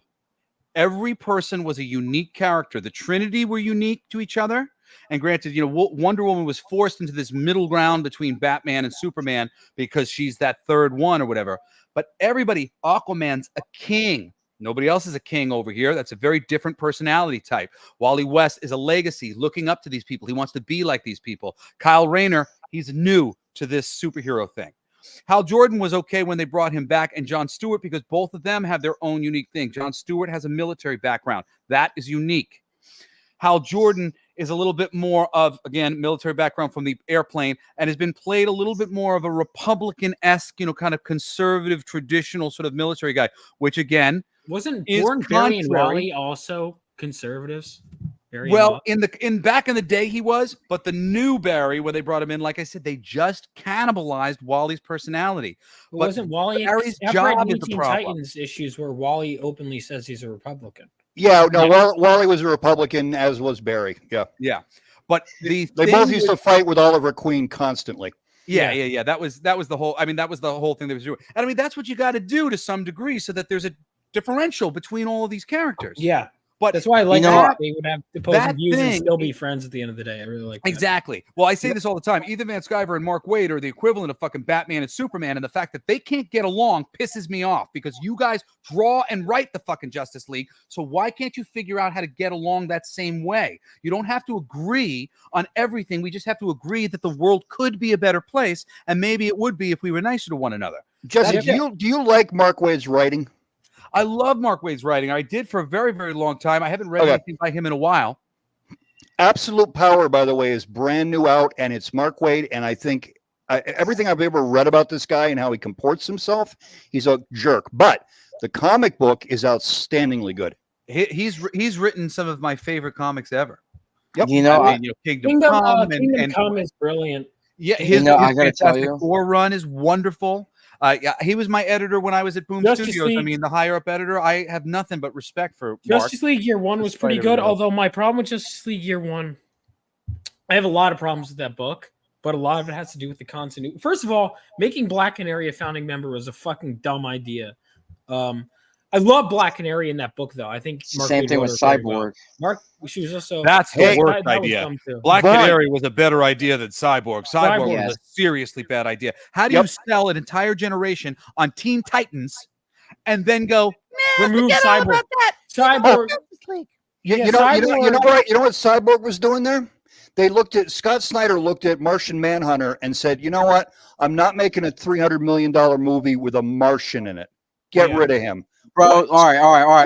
Speaker 12: Every person was a unique character. The Trinity were unique to each other. And granted, Wonder Woman was forced into this middle ground between Batman and Superman because she's that third one or whatever. But everybody, Aquaman's a king. Nobody else is a king over here. That's a very different personality type. Wally West is a legacy, looking up to these people. He wants to be like these people. Kyle Rayner, he's new to this superhero thing. Hal Jordan was okay when they brought him back, and John Stewart, because both of them have their own unique thing. John Stewart has a military background. That is unique. Hal Jordan is a little bit more of, again, military background from the airplane, and has been played a little bit more of a Republican-esque, kind of conservative, traditional sort of military guy, which, again,
Speaker 9: wasn't
Speaker 12: is
Speaker 9: Born Barry and
Speaker 12: contrary.
Speaker 9: Wally also conservatives? Barry and
Speaker 12: Well,
Speaker 9: Wally?
Speaker 12: in back in the day he was, but the new Barry, where they brought him in, like I said, they just cannibalized Wally's personality.
Speaker 9: But
Speaker 12: But
Speaker 9: wasn't Wally
Speaker 12: Barry's
Speaker 9: I've read
Speaker 12: job
Speaker 9: New
Speaker 12: is the
Speaker 9: Teen
Speaker 12: problem.
Speaker 9: Titans issues where Wally openly says he's a Republican?
Speaker 16: Yeah, no, Wally was a Republican, as was Barry. Yeah.
Speaker 12: Yeah. But
Speaker 16: they both used to fight with Oliver Queen constantly.
Speaker 12: Yeah. That was the whole. I mean, that was the whole thing they was doing. And I mean, that's what you got to do to some degree, so that there's a differential between all of these characters.
Speaker 9: Yeah.
Speaker 12: But
Speaker 9: That's why I like
Speaker 12: you know
Speaker 9: that
Speaker 12: what?
Speaker 9: they would have
Speaker 12: That
Speaker 9: opposing views and
Speaker 12: thing-
Speaker 9: still be friends at the end of the day. I really like that.
Speaker 12: Exactly. Well, I say this all the time. Ethan Van Sciver and Mark Waid are the equivalent of fucking Batman and Superman, and the fact that they can't get along pisses me off, because you guys draw and write the fucking Justice League. So why can't you figure out how to get along that same way? You don't have to agree on everything. We just have to agree that the world could be a better place, and maybe it would be if we were nicer to one another.
Speaker 16: Jesse,
Speaker 12: That's
Speaker 16: do you like Mark Waid's writing?
Speaker 12: I love Mark Waid's writing. I did for a very, very long time. I haven't read
Speaker 16: Okay.
Speaker 12: anything by him in a while.
Speaker 16: Absolute Power, by the way, is brand new out, and it's Mark Waid. And I think everything I've ever read about this guy and how he comports himself, he's a jerk. But the comic book is outstandingly good.
Speaker 12: He's written some of my favorite comics ever.
Speaker 16: Yep.
Speaker 12: Kingdom Come
Speaker 9: Kingdom Come is brilliant.
Speaker 12: Yeah,
Speaker 11: You know, I gotta tell
Speaker 12: Fantastic
Speaker 11: you.
Speaker 12: Four run is wonderful. Yeah, he was my editor when I was at Boom
Speaker 9: Justice
Speaker 12: Studios. I
Speaker 9: League-
Speaker 12: mean, the higher up editor. I have nothing but respect for Mark.
Speaker 9: Justice League Year 1 was
Speaker 12: despite
Speaker 9: pretty good,
Speaker 12: everything else.
Speaker 9: although my problem with Justice League Year 1, I have a lot of problems with that book, but a lot of it has to do with the continuity. First of all, making Black Canary a founding member was a fucking dumb idea. I love Black Canary in that book, though. I think Mark
Speaker 11: Same
Speaker 9: Waid
Speaker 11: thing
Speaker 9: wrote
Speaker 11: with
Speaker 9: her very well.
Speaker 11: Cyborg.
Speaker 9: Mark, she was also
Speaker 12: That's the
Speaker 9: Hey,
Speaker 12: worst
Speaker 9: that was
Speaker 12: idea.
Speaker 9: dumb, too.
Speaker 12: Black
Speaker 16: But-
Speaker 12: Canary was a better idea than Cyborg. Cyborg
Speaker 9: Cyborg.
Speaker 12: was a seriously bad idea. How do
Speaker 16: Yep.
Speaker 12: you sell an entire generation on Teen Titans and then go,
Speaker 9: Remove
Speaker 12: forget all
Speaker 9: Cyborg.
Speaker 12: about that.
Speaker 9: Cyborg.
Speaker 16: You,
Speaker 9: Yeah,
Speaker 16: you know
Speaker 9: Cyborg-
Speaker 16: what? You know what Cyborg was doing there? They looked at Scott Snyder looked at Martian Manhunter and said, "You know what? I'm not making a $300 million movie with a Martian in it. Get
Speaker 9: Yeah.
Speaker 16: rid of him."
Speaker 11: Bro, all right.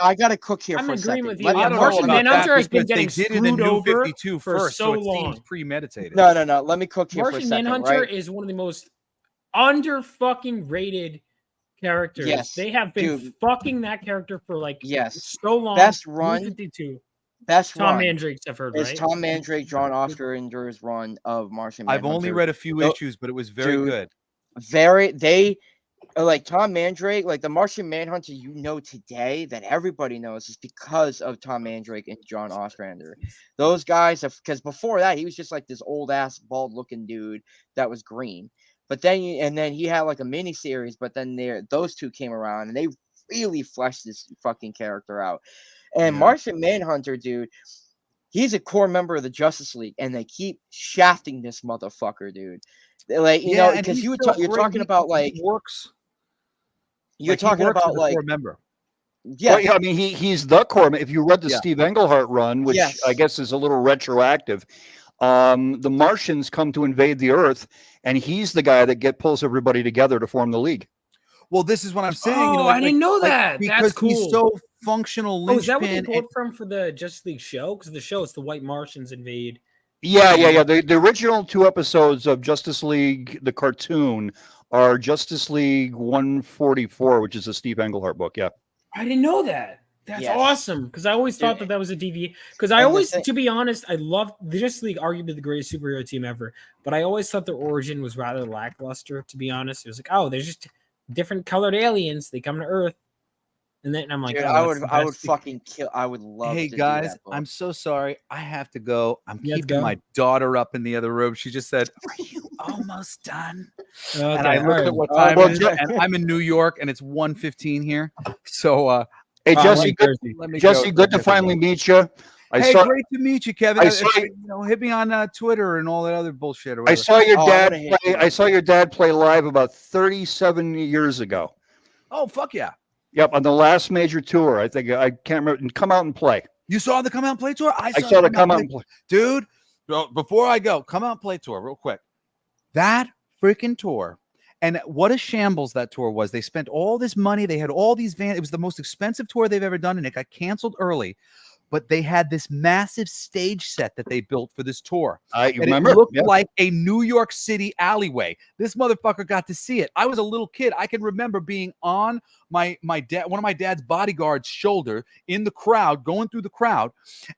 Speaker 11: I got to cook here
Speaker 9: I'm
Speaker 11: for a
Speaker 9: agreeing
Speaker 11: second.
Speaker 9: with you.
Speaker 11: Let me-
Speaker 12: I don't
Speaker 9: Martian
Speaker 12: know about
Speaker 9: Manhunter
Speaker 12: that
Speaker 9: has been
Speaker 12: because they
Speaker 9: getting
Speaker 12: did in the
Speaker 9: screwed
Speaker 12: New
Speaker 9: over
Speaker 12: 52
Speaker 9: for
Speaker 12: first,
Speaker 9: so
Speaker 12: it
Speaker 9: long.
Speaker 12: seems premeditated.
Speaker 11: No. Let me cook here for a
Speaker 9: Martian
Speaker 11: second.
Speaker 9: Manhunter
Speaker 11: Right?
Speaker 9: is one of the most under fucking rated characters.
Speaker 11: Yes,
Speaker 9: They have been
Speaker 11: dude.
Speaker 9: fucking that character for like
Speaker 11: Yes.
Speaker 9: so long.
Speaker 11: Best
Speaker 9: New
Speaker 11: run.
Speaker 9: 52.
Speaker 11: Best
Speaker 9: Tom
Speaker 11: run
Speaker 9: Mandrake's I've heard,
Speaker 11: is
Speaker 9: right?
Speaker 11: Tom Mandrake, John Ostrander's run of Martian
Speaker 12: I've
Speaker 11: Manhunter.
Speaker 12: only read a few
Speaker 11: No,
Speaker 12: issues, but it was very
Speaker 11: dude,
Speaker 12: good.
Speaker 11: They like Tom Mandrake, like the Martian Manhunter you know today that everybody knows is because of Tom Mandrake and John Ostrander. Those guys have, because before that he was just like this old ass bald looking dude that was green. But then then he had like a mini series, but then those two came around and they really fleshed this fucking character out. And
Speaker 12: Yeah.
Speaker 11: Martian Manhunter, dude, he's a core member of the Justice League, and they keep shafting this motherfucker, dude. They're like, you know,
Speaker 12: and
Speaker 11: because
Speaker 12: he's
Speaker 11: you're
Speaker 12: still
Speaker 11: talking
Speaker 12: great.
Speaker 11: about
Speaker 12: He
Speaker 11: like
Speaker 12: works.
Speaker 11: you're
Speaker 12: Like, he
Speaker 11: talking
Speaker 12: works as
Speaker 11: about
Speaker 12: a
Speaker 11: like
Speaker 12: core member.
Speaker 11: yeah,
Speaker 16: Well, yeah, I mean, he's the core. If you read the
Speaker 12: Yeah.
Speaker 16: Steve Englehart run, which
Speaker 11: Yes.
Speaker 16: I guess is a little retroactive, the Martians come to invade the Earth, and he's the guy that pulls everybody together to form the League.
Speaker 12: Well, this is what I'm saying.
Speaker 9: Oh, I didn't know that. That's
Speaker 12: Because he's
Speaker 9: cool.
Speaker 12: so functional.
Speaker 9: Oh, is that what they
Speaker 12: linchpin
Speaker 9: pulled
Speaker 12: and-
Speaker 9: from for the Justice League show? Because the show, it's the White Martians invade.
Speaker 16: Yeah. The original 2 episodes of Justice League, the cartoon, are Justice League 144, which is a Steve Englehart book. Yeah.
Speaker 9: I didn't know that. That's
Speaker 11: Yes.
Speaker 9: awesome. Because I always thought that was a DV. Because I
Speaker 11: And the
Speaker 9: always,
Speaker 11: thing-
Speaker 9: to be honest, I love the Justice League, arguably the greatest superhero team ever. But I always thought their origin was rather lackluster. To be honest, it was like, oh, they're just different colored aliens. They come to Earth, and then I'm like,
Speaker 11: Dude,
Speaker 9: oh,
Speaker 11: I
Speaker 9: that's
Speaker 11: would
Speaker 9: the
Speaker 11: I would
Speaker 9: best.
Speaker 11: fucking kill. I would love.
Speaker 12: Hey
Speaker 11: to
Speaker 12: guys,
Speaker 11: do that book.
Speaker 12: I'm so sorry. I have to go. I'm
Speaker 9: You have to
Speaker 12: keeping
Speaker 9: go?
Speaker 12: my daughter up in the other room. She just said, "Are you almost done?"
Speaker 9: Okay,
Speaker 12: And I looked
Speaker 9: all
Speaker 12: at what
Speaker 9: right.
Speaker 12: time it is, and I'm in New York, and it's 1:15 here. So,
Speaker 16: Hey,
Speaker 9: Oh,
Speaker 16: Jesse,
Speaker 9: I'm
Speaker 16: good,
Speaker 9: Jersey.
Speaker 12: let me
Speaker 16: Jesse,
Speaker 12: go.
Speaker 16: good to finally meet you.
Speaker 12: Hey, great to meet you, Kevin.
Speaker 16: I saw
Speaker 12: You know, hit me on Twitter and all that other bullshit. Or
Speaker 16: I
Speaker 12: whatever.
Speaker 16: saw your
Speaker 11: Oh, I'm
Speaker 16: dad
Speaker 11: gonna hit
Speaker 16: play.
Speaker 11: you.
Speaker 16: I saw your dad play live about 37 years ago.
Speaker 12: Oh, fuck yeah!
Speaker 16: Yep, on the last major tour. I think I can't remember. And come out and play.
Speaker 12: You saw the Come Out and Play tour?
Speaker 16: I saw the come out and play.
Speaker 12: Dude, before I go, Come Out and Play tour, real quick. That freaking tour. And what a shambles that tour was. They spent all this money. They had all these vans. It was the most expensive tour they've ever done, and it got canceled early. But they had this massive stage set that they built for this tour.
Speaker 16: I
Speaker 12: And
Speaker 16: remember.
Speaker 12: it looked
Speaker 16: Yeah.
Speaker 12: like a New York City alleyway. This motherfucker got to see it. I was a little kid. I can remember being on my dad, one of my dad's bodyguard's shoulder in the crowd, going through the crowd,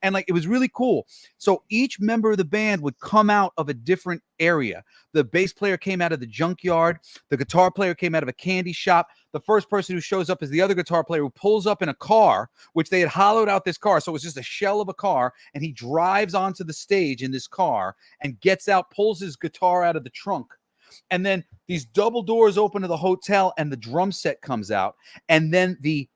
Speaker 12: and like it was really cool. So each member of the band would come out of a different area. The bass player came out of the junkyard. The guitar player came out of a candy shop. The first person who shows up is the other guitar player who pulls up in a car, which they had hollowed out this car. So it was just a shell of a car. And he drives onto the stage in this car and gets out, pulls his guitar out of the trunk. And then these double doors open to the hotel and the drum set comes out. And then the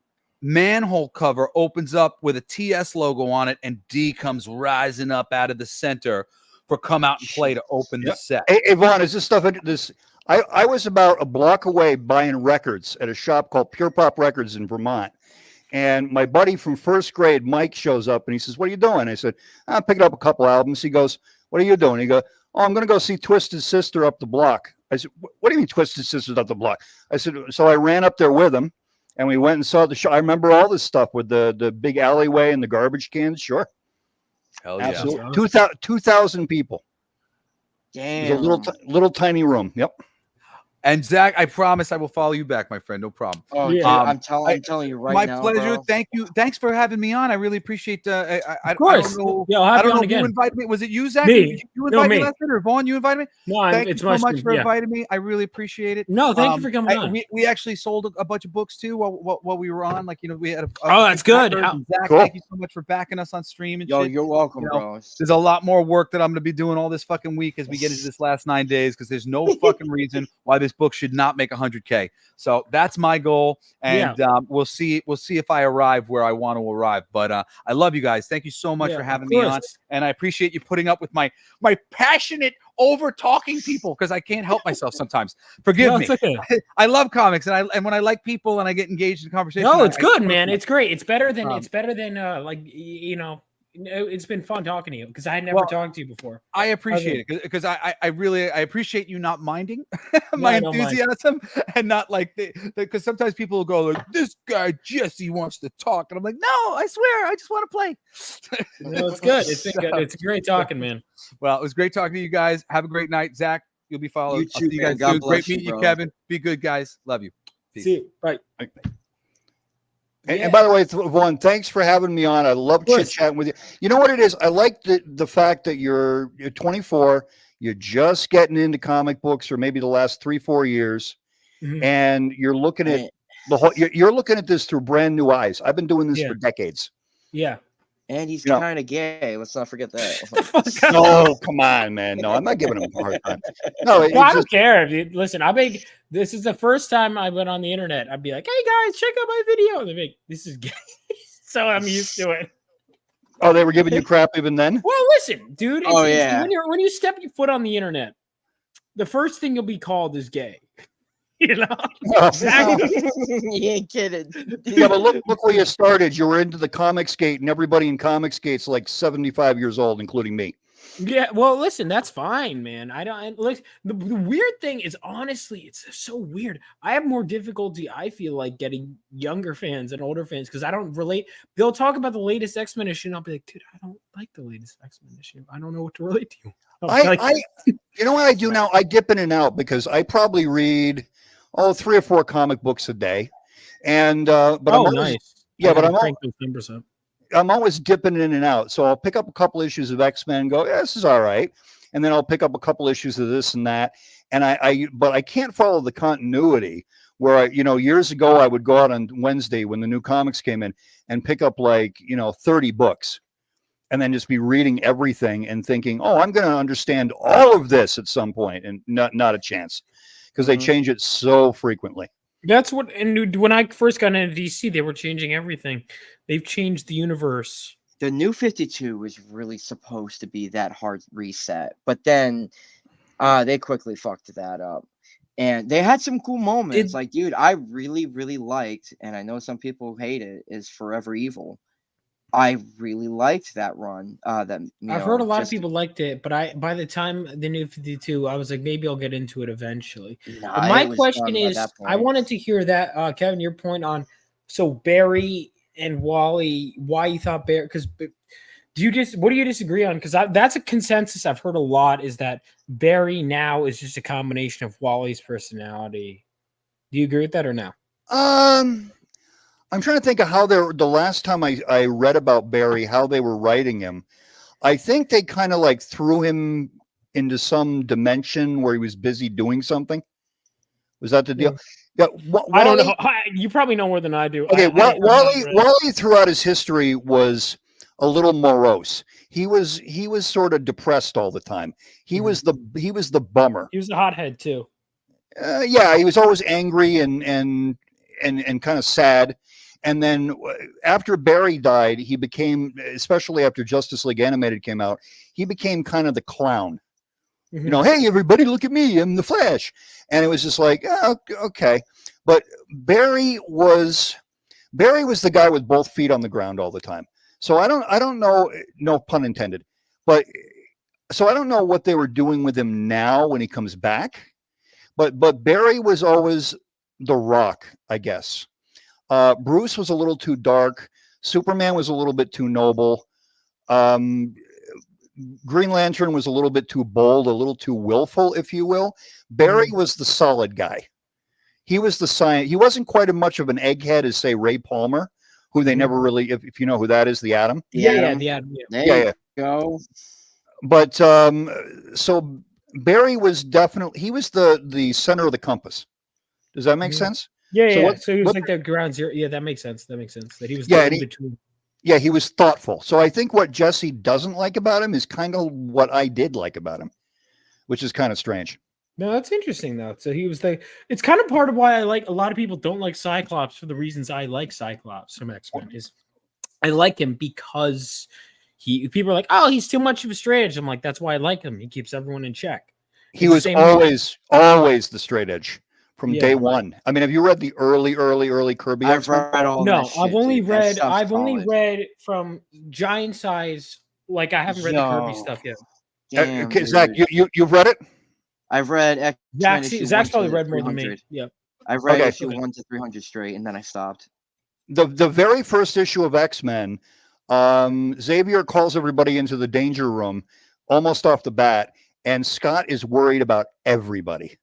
Speaker 12: manhole cover opens up with a TS logo on it. And D comes rising up out of the center for Come Out and Play to open the set.
Speaker 16: Hey, Vaughn, is this stuff this? I was about a block away buying records at a shop called Pure Pop Records in Vermont. And my buddy from first grade, Mike, shows up and he says, "What are you doing?" I said, "I'm picking up a couple albums." He goes, "What are you doing?" He goes, "Oh, I'm going to go see Twisted Sister up the block." I said, "What do you mean Twisted Sister's up the block?" I said, so I ran up there with him and we went and saw the show. I remember all this stuff with the big alleyway and the garbage cans. Sure.
Speaker 12: Hell
Speaker 16: Absolutely.
Speaker 12: yeah.
Speaker 16: 2,000 people.
Speaker 11: Damn.
Speaker 16: It was a little tiny room. Yep.
Speaker 12: And Zach, I promise I will follow you back, my friend. No problem.
Speaker 11: Oh, dude, I'm telling you right
Speaker 12: my
Speaker 11: now.
Speaker 12: pleasure.
Speaker 11: Bro.
Speaker 12: Thank you. Thanks for having me on. I really appreciate.
Speaker 9: Of course.
Speaker 12: I don't know,
Speaker 9: Yeah, I'll have
Speaker 12: I
Speaker 9: you
Speaker 12: don't
Speaker 9: on
Speaker 12: know
Speaker 9: again.
Speaker 12: who invited me. Was it you, Zach?
Speaker 9: Me.
Speaker 12: You
Speaker 9: No,
Speaker 12: invited me
Speaker 9: me.
Speaker 12: last night, or Vaughn? You invited me.
Speaker 9: No,
Speaker 12: Thank
Speaker 9: it's
Speaker 12: you
Speaker 9: my
Speaker 12: so much
Speaker 9: stream,
Speaker 12: for
Speaker 9: yeah.
Speaker 12: inviting me. I really appreciate it.
Speaker 9: No, thank you for coming on.
Speaker 12: We actually sold a bunch of books too while we were on. Like we had.
Speaker 9: Oh, that's good.
Speaker 12: Zach,
Speaker 16: Cool.
Speaker 12: thank you so much for backing us on stream and
Speaker 11: Yo,
Speaker 12: shit.
Speaker 11: you're welcome,
Speaker 12: You know,
Speaker 11: bro.
Speaker 12: There's a lot more work that I'm going to be doing all this fucking week as we get into this last 9 days because there's no fucking reason why this book should not make 100K. So that's my goal, and we'll see if I arrive where I want to arrive. But I love you guys. Thank you so much
Speaker 9: Yeah,
Speaker 12: for
Speaker 9: of
Speaker 12: having me on,
Speaker 9: course.
Speaker 12: and I appreciate you putting up with my passionate over talking people because I can't help myself sometimes. Forgive
Speaker 9: No,
Speaker 12: me.
Speaker 9: it's okay.
Speaker 12: I love comics, and when I like people and I get engaged in conversation.
Speaker 9: No, it's
Speaker 12: I
Speaker 9: good,
Speaker 12: post
Speaker 9: man.
Speaker 12: them.
Speaker 9: It's great. It's better than it's been fun talking to you because I had never talked to you before.
Speaker 12: I appreciate it because I really appreciate you not minding my
Speaker 9: I don't mind.
Speaker 12: enthusiasm and not like because sometimes people will go like, "This guy Jesse wants to talk," and I'm like, "No, I swear, I just want to play."
Speaker 9: No, it's good. It's been good. It's great talking, man.
Speaker 12: Well, it was great talking to you guys. Have a great night, Zach. You'll be followed.
Speaker 11: You
Speaker 12: I'll
Speaker 11: too,
Speaker 12: see you
Speaker 11: man.
Speaker 12: guys
Speaker 11: God
Speaker 12: soon.
Speaker 11: bless
Speaker 12: Great
Speaker 11: you,
Speaker 12: meeting you,
Speaker 11: bro.
Speaker 12: Kevin. Be good, guys. Love you. Peace.
Speaker 9: See you. Bye.
Speaker 16: And by the way, Vaughn, thanks for having me on. I love chit chatting with you. You know what it is? I like the fact that you're 24. You're just getting into comic books, or maybe the last 3-4 years, and you're looking at the whole. You're looking at this through brand new eyes. I've been doing this for decades.
Speaker 9: Yeah.
Speaker 11: And he's
Speaker 16: You know-
Speaker 11: kind of gay. Let's not forget that.
Speaker 16: No, come on, man. No, I'm not giving him a hard time. No,
Speaker 9: Well, I
Speaker 16: it's
Speaker 9: don't
Speaker 16: just,
Speaker 9: care. Dude. Listen, this is the first time I went on the internet. I'd be like, "Hey guys, check out my video." And they'd be like, "This is gay," so I'm used to it.
Speaker 16: oh, they were giving you crap even then.
Speaker 9: Well, listen, dude.
Speaker 11: Oh, yeah.
Speaker 9: When you step your foot on the internet, the first thing you'll be called is gay. You know, exactly.
Speaker 11: You ain't kidding.
Speaker 16: Yeah, but look where you started. You were into the Comics Gate, and everybody in Comics Gate's like 75 years old, including me.
Speaker 9: Yeah, well, listen, that's fine, man. I don't look. The weird thing is, honestly, it's so weird. I have more difficulty, I feel like, getting younger fans and older fans because I don't relate. They'll talk about the latest X-Men issue, and I'll be like, dude, I don't like the latest X-Men issue. I don't know what to relate to you.
Speaker 16: You know what I do now? I dip in and out because I probably read 3 or 4 comic books a day, and but I'm always,
Speaker 9: nice.
Speaker 16: yeah,
Speaker 9: I
Speaker 16: but
Speaker 9: gotta
Speaker 16: I'm
Speaker 9: crank those numbers up.
Speaker 16: I'm always dipping in and out. So I'll pick up a couple issues of X-Men and go, yeah, this is all right. And then I'll pick up a couple issues of this and that. And but I can't follow the continuity Where years ago I would go out on Wednesday when the new comics came in and pick up 30 books, and then just be reading everything and thinking, oh, I'm going to understand all of this at some point, and not a chance, because they change it so frequently.
Speaker 9: That's what, and when I first got into DC, they were changing everything. They've changed the universe.
Speaker 11: The New 52 was really supposed to be that hard reset, but then they quickly fucked that up. And they had some cool moments. Dude, I really, really liked, and I know some people hate it, is Forever Evil. I really liked that run. I've
Speaker 9: heard a lot of people liked it, but by the time the New 52, I was like, maybe I'll get into it eventually.
Speaker 11: Nah,
Speaker 9: my question is, I wanted to hear that, Kevin, your point on Barry and Wally, why you thought Barry, because what do you disagree on? Because that's a consensus I've heard a lot, is that Barry now is just a combination of Wally's personality. Do you agree with that or no?
Speaker 16: I'm trying to think of how the last time I read about Barry, how they were writing him. I think they kind of threw him into some dimension where he was busy doing something. Was that the deal? Yeah.
Speaker 9: I don't know. You probably know more than I do.
Speaker 16: Okay, Wally throughout his history was a little morose. He was sort of depressed all the time. He was the bummer.
Speaker 9: He was a hothead too.
Speaker 16: Yeah, he was always angry and kind of sad. And then after Barry died, he became, especially after Justice League Animated came out, he became kind of the clown. Hey, everybody, look at me, I'm the Flash. And it was just like, oh, okay. But Barry was the guy with both feet on the ground all the time. So I don't know, no pun intended, but so I don't know what they were doing with him now when he comes back. But Barry was always the Rock, I guess. Bruce was a little too dark. Superman was a little bit too noble. Green Lantern was a little bit too bold, a little too willful, if you will. Barry was the solid guy. He was the science. He wasn't quite as much of an egghead as, say, Ray Palmer, who they never really, if you know who that is, the Atom.
Speaker 9: The Atom.
Speaker 11: There you go.
Speaker 16: But so Barry was definitely, he was the center of the compass. Does that make sense?
Speaker 9: Yeah. So he was like the ground zero. Yeah, that makes sense. That he was in between.
Speaker 16: Yeah, he was thoughtful. So I think what Jesse doesn't like about him is kind of what I did like about him, which is kind of strange.
Speaker 9: No, that's interesting though. So he was it's kind of part of why a lot of people don't like Cyclops for the reasons I like Cyclops from X-Men. Is I like him because people are like, oh, he's too much of a straight edge. I'm like, that's why I like him. He keeps everyone in check.
Speaker 16: He was always the straight edge from day one. I mean, have you read the early Kirby?
Speaker 11: I've read all that shit,
Speaker 9: I've only read from Giant Size. Like, I haven't read the Kirby stuff yet.
Speaker 11: Damn,
Speaker 16: Zach, you've read it?
Speaker 11: I've read
Speaker 9: Zach's probably read more than me. Yep.
Speaker 11: I've read issue 1 to 300 straight, and then I stopped.
Speaker 16: The very first issue of X-Men, Xavier calls everybody into the danger room almost off the bat, and Scott is worried about everybody.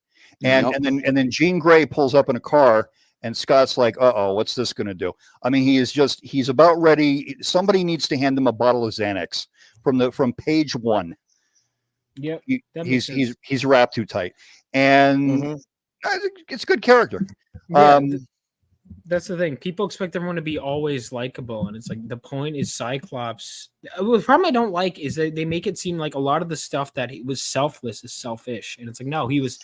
Speaker 16: And then Jean Grey pulls up in a car, and Scott's like, uh-oh, what's this going to do? I mean, he's about ready. Somebody needs to hand him a bottle of Xanax from page 1.
Speaker 9: Yep.
Speaker 16: He's wrapped too tight. And it's a good character.
Speaker 9: Yeah, that's the thing. People expect everyone to be always likable, and it's like the point is Cyclops. The problem I don't like is that they make it seem like a lot of the stuff that he was selfless is selfish, and it's like no, he was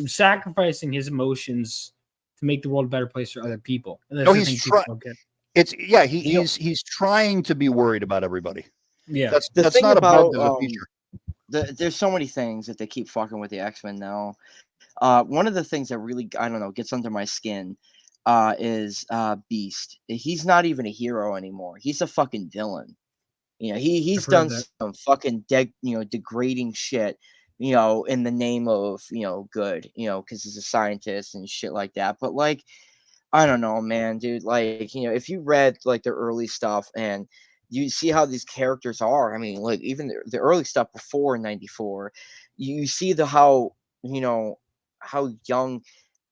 Speaker 9: sacrificing his emotions to make the world a better place for other people. And
Speaker 16: no, he's trying. He's trying to be worried about everybody.
Speaker 9: Yeah,
Speaker 16: that's not about the feature.
Speaker 11: There's so many things that they keep fucking with the X-Men now. One of the things that really, I don't know, gets under my skin is Beast. He's not even a hero anymore. He's a fucking villain. You know, he's done some fucking degrading shit, in the name of, good, because he's a scientist and shit like that. But like, I don't know, man, dude, like, if you read like the early stuff and you see how these characters are, I mean, like even the early stuff before 94, you see how young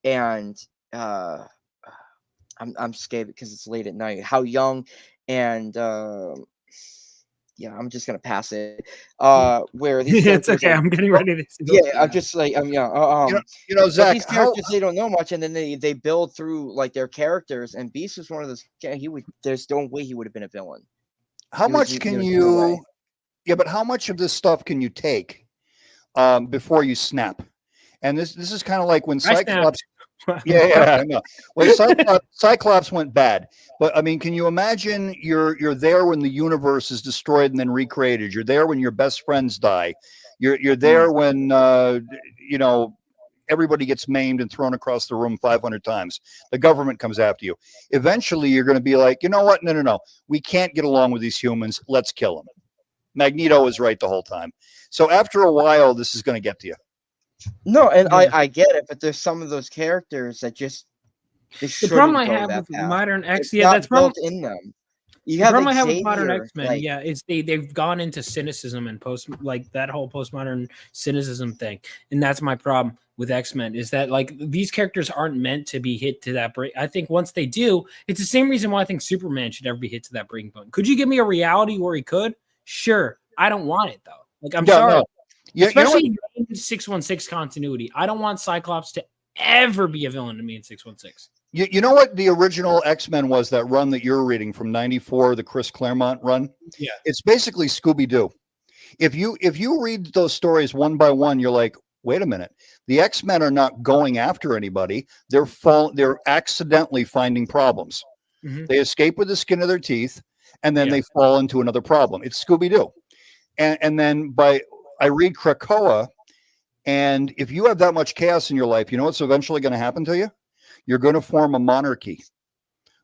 Speaker 11: and I'm scared because it's late at night. How young and yeah, I'm just gonna pass it. Where these
Speaker 9: It's
Speaker 11: characters
Speaker 9: okay.
Speaker 11: are-
Speaker 9: I'm getting ready to.
Speaker 11: yeah, I'm just like yeah. But
Speaker 16: Zach,
Speaker 11: these characters they don't know much, and then they build through like their characters. And Beast was one of those. He would. There's no way he would have been a villain.
Speaker 16: How
Speaker 11: He was-
Speaker 16: much can
Speaker 11: there's no
Speaker 16: you?
Speaker 11: way.
Speaker 16: Yeah, but how much of this stuff can you take before you snap? And this is kind of like when
Speaker 9: I snapped.
Speaker 16: Cyclops. Yeah, I know. When Cyclops went bad, but I mean, can you imagine you're there when the universe is destroyed and then recreated? You're there when your best friends die. You're there when you know everybody gets maimed and thrown across the room 500 times. The government comes after you. Eventually, you're going to be like, you know what? No. We can't get along with these humans. Let's kill them. Magneto was right the whole time. So after a while, this is going to get to you.
Speaker 11: No, and I get it, but there's some of those characters that just
Speaker 9: The problem I have with Modern X, yeah, that's
Speaker 11: built
Speaker 9: problem
Speaker 11: in them. You
Speaker 9: the
Speaker 11: have
Speaker 9: problem I have with Modern
Speaker 11: Xavier,
Speaker 9: X-Men,
Speaker 11: like-
Speaker 9: yeah, is they've gone into cynicism and like that whole postmodern cynicism thing, and that's my problem with X-Men is that like these characters aren't meant to be hit to that break. I think once they do, it's the same reason why I think Superman should ever be hit to that breaking point. Could you give me a reality where he could? Sure, I don't want it though. Like I'm sorry.
Speaker 16: No.
Speaker 9: Especially in 616 continuity. I don't want Cyclops to ever be a villain to me in 616.
Speaker 16: You know what the original X-Men was, that run that you're reading from 94, the Chris Claremont run?
Speaker 9: Yeah.
Speaker 16: It's basically Scooby-Doo. If you read those stories one by one, you're like, wait a minute. The X-Men are not going after anybody. They're accidentally finding problems.
Speaker 9: Mhm.
Speaker 16: They escape with the skin of their teeth, and then they fall into another problem. It's Scooby-Doo. And then I read Krakoa, and if you have that much chaos in your life, you know what's eventually going to happen to you? You're going to form a monarchy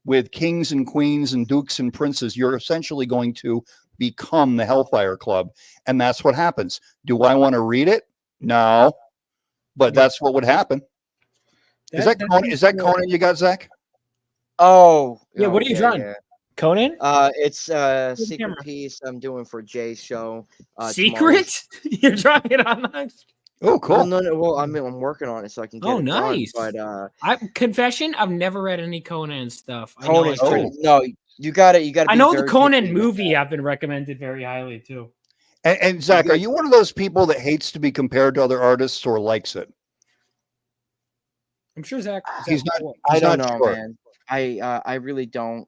Speaker 16: with kings and queens and dukes and princes. You're essentially going to become the Hellfire Club, and that's what happens. Do I want to read it? No, but that's what would happen. Is that Conan you got, Zach?
Speaker 11: Oh,
Speaker 9: Yeah, what are you drawing? Conan?
Speaker 11: It's secret
Speaker 9: camera.
Speaker 11: piece I'm doing for Jay's show.
Speaker 9: Secret? You're drawing it on nice.
Speaker 16: Oh, cool.
Speaker 11: Well, no. Well, I'm working on it so I can get
Speaker 9: Oh,
Speaker 11: it done,
Speaker 9: nice.
Speaker 11: but
Speaker 9: Confession, I've never read any Conan stuff. I know
Speaker 11: Conan's
Speaker 9: I
Speaker 11: pretty,
Speaker 9: should.
Speaker 11: no, you got it. You got to.
Speaker 9: I know the Conan movie I've been recommended very highly too.
Speaker 16: And Zach, are you one of those people that hates to be compared to other artists or likes it?
Speaker 9: I'm sure Zach.
Speaker 16: He's not.
Speaker 11: I
Speaker 16: He's
Speaker 11: don't
Speaker 16: not
Speaker 11: know,
Speaker 16: sure.
Speaker 11: man. I really don't.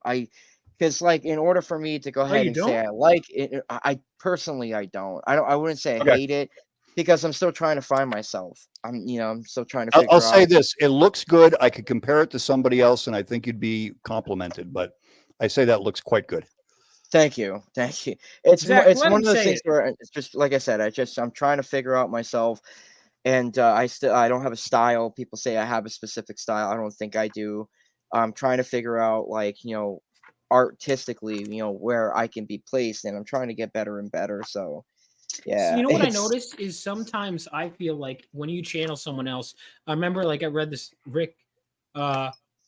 Speaker 11: Because like in order for me to go ahead
Speaker 9: you
Speaker 11: and say
Speaker 9: don't?
Speaker 11: I like it, I personally I don't. I wouldn't say I
Speaker 16: Okay.
Speaker 11: hate it because I'm still trying to find myself. I'm still trying to
Speaker 16: I'll,
Speaker 11: figure
Speaker 16: I'll say
Speaker 11: out.
Speaker 16: this: it looks good. I could compare it to somebody else, and I think you'd be complimented. But I say that looks quite good.
Speaker 11: Thank you. It's
Speaker 9: Zach,
Speaker 11: it's
Speaker 9: let
Speaker 11: one
Speaker 9: him
Speaker 11: of those
Speaker 9: say
Speaker 11: things
Speaker 9: it.
Speaker 11: where it's just like I said. I'm trying to figure out myself, and I don't have a style. People say I have a specific style. I don't think I do. I'm trying to figure out like artistically, where I can be placed, and I'm trying to get better and better. So yeah,
Speaker 9: So you know what I
Speaker 11: it's-
Speaker 9: noticed is sometimes I feel like when you channel someone else, I remember like I read this Rick.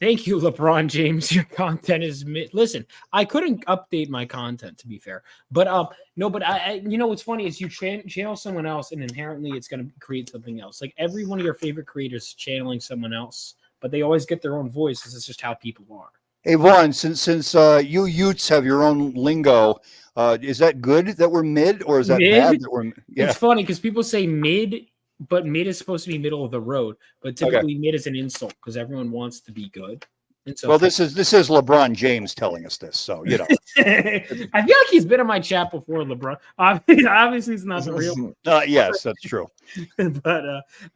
Speaker 9: Thank you, LeBron James. Your content is listen. I couldn't update my content to be fair, but no, but I what's funny is you channel someone else and inherently it's going to create something else. Like every one of your favorite creators is channeling someone else, but they always get their own voice because it's just how people are.
Speaker 16: Hey Vaughn, since you Utes have your own lingo, is that good that we're mid, or is that
Speaker 9: Mid?
Speaker 16: bad that we're? Yeah.
Speaker 9: It's funny because people say mid, but mid is supposed to be middle of the road. But typically, mid is an insult because everyone wants to be good. And so,
Speaker 16: Well, this is LeBron James telling us this, so you know.
Speaker 9: I feel like he's been in my chat before, LeBron. Obviously, it's not the real.
Speaker 16: Yes, that's true.
Speaker 9: But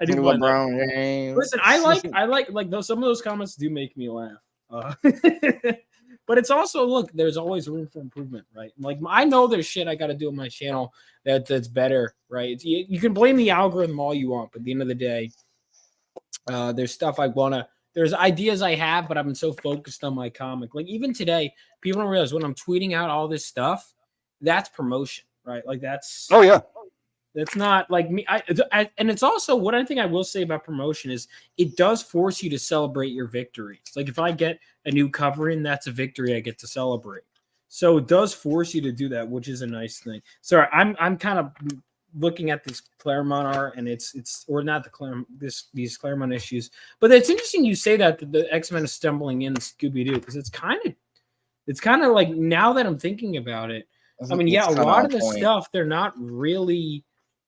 Speaker 9: I do find that-
Speaker 11: LeBron James.
Speaker 9: Listen, I like those. Some of those comments do make me laugh. But it's also look. There's always room for improvement, right? Like I know there's shit I got to do on my channel that's better, right? You can blame the algorithm all you want, but at the end of the day, there's stuff I wanna. There's ideas I have, but I've been so focused on my comic. Like even today, people don't realize when I'm tweeting out all this stuff, that's promotion, right? Like that's.
Speaker 16: Oh yeah.
Speaker 9: That's not like me. And it's also what I think I will say about promotion is it does force you to celebrate your victories. Like if I get a new cover in, that's a victory I get to celebrate. So it does force you to do that, which is a nice thing. Sorry, I'm kind of looking at this Claremont art, and it's or not the Claremont these Claremont issues, but it's interesting you say that the X-Men is stumbling in Scooby-Doo because it's kind of like now that I'm thinking about it. I mean, yeah,
Speaker 11: It's
Speaker 9: a
Speaker 11: kinda
Speaker 9: lot
Speaker 11: on
Speaker 9: of the
Speaker 11: point.
Speaker 9: stuff they're not really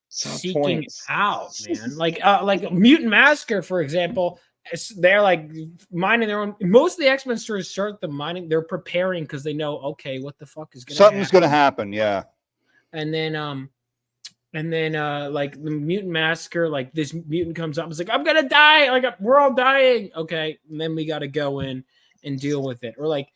Speaker 11: It's on
Speaker 9: seeking
Speaker 11: point.
Speaker 9: out, man. Like Mutant Massacre, for example. They're like minding their own. Most of the X-Men stories start the minding. They're preparing because they know, okay, what the fuck is going to
Speaker 16: Something's going to happen. Yeah.
Speaker 9: and then like the Mutant Massacre, like this mutant comes up, it's like, I'm gonna die, like we're all dying, okay, and then we got to go in and deal with it. Or like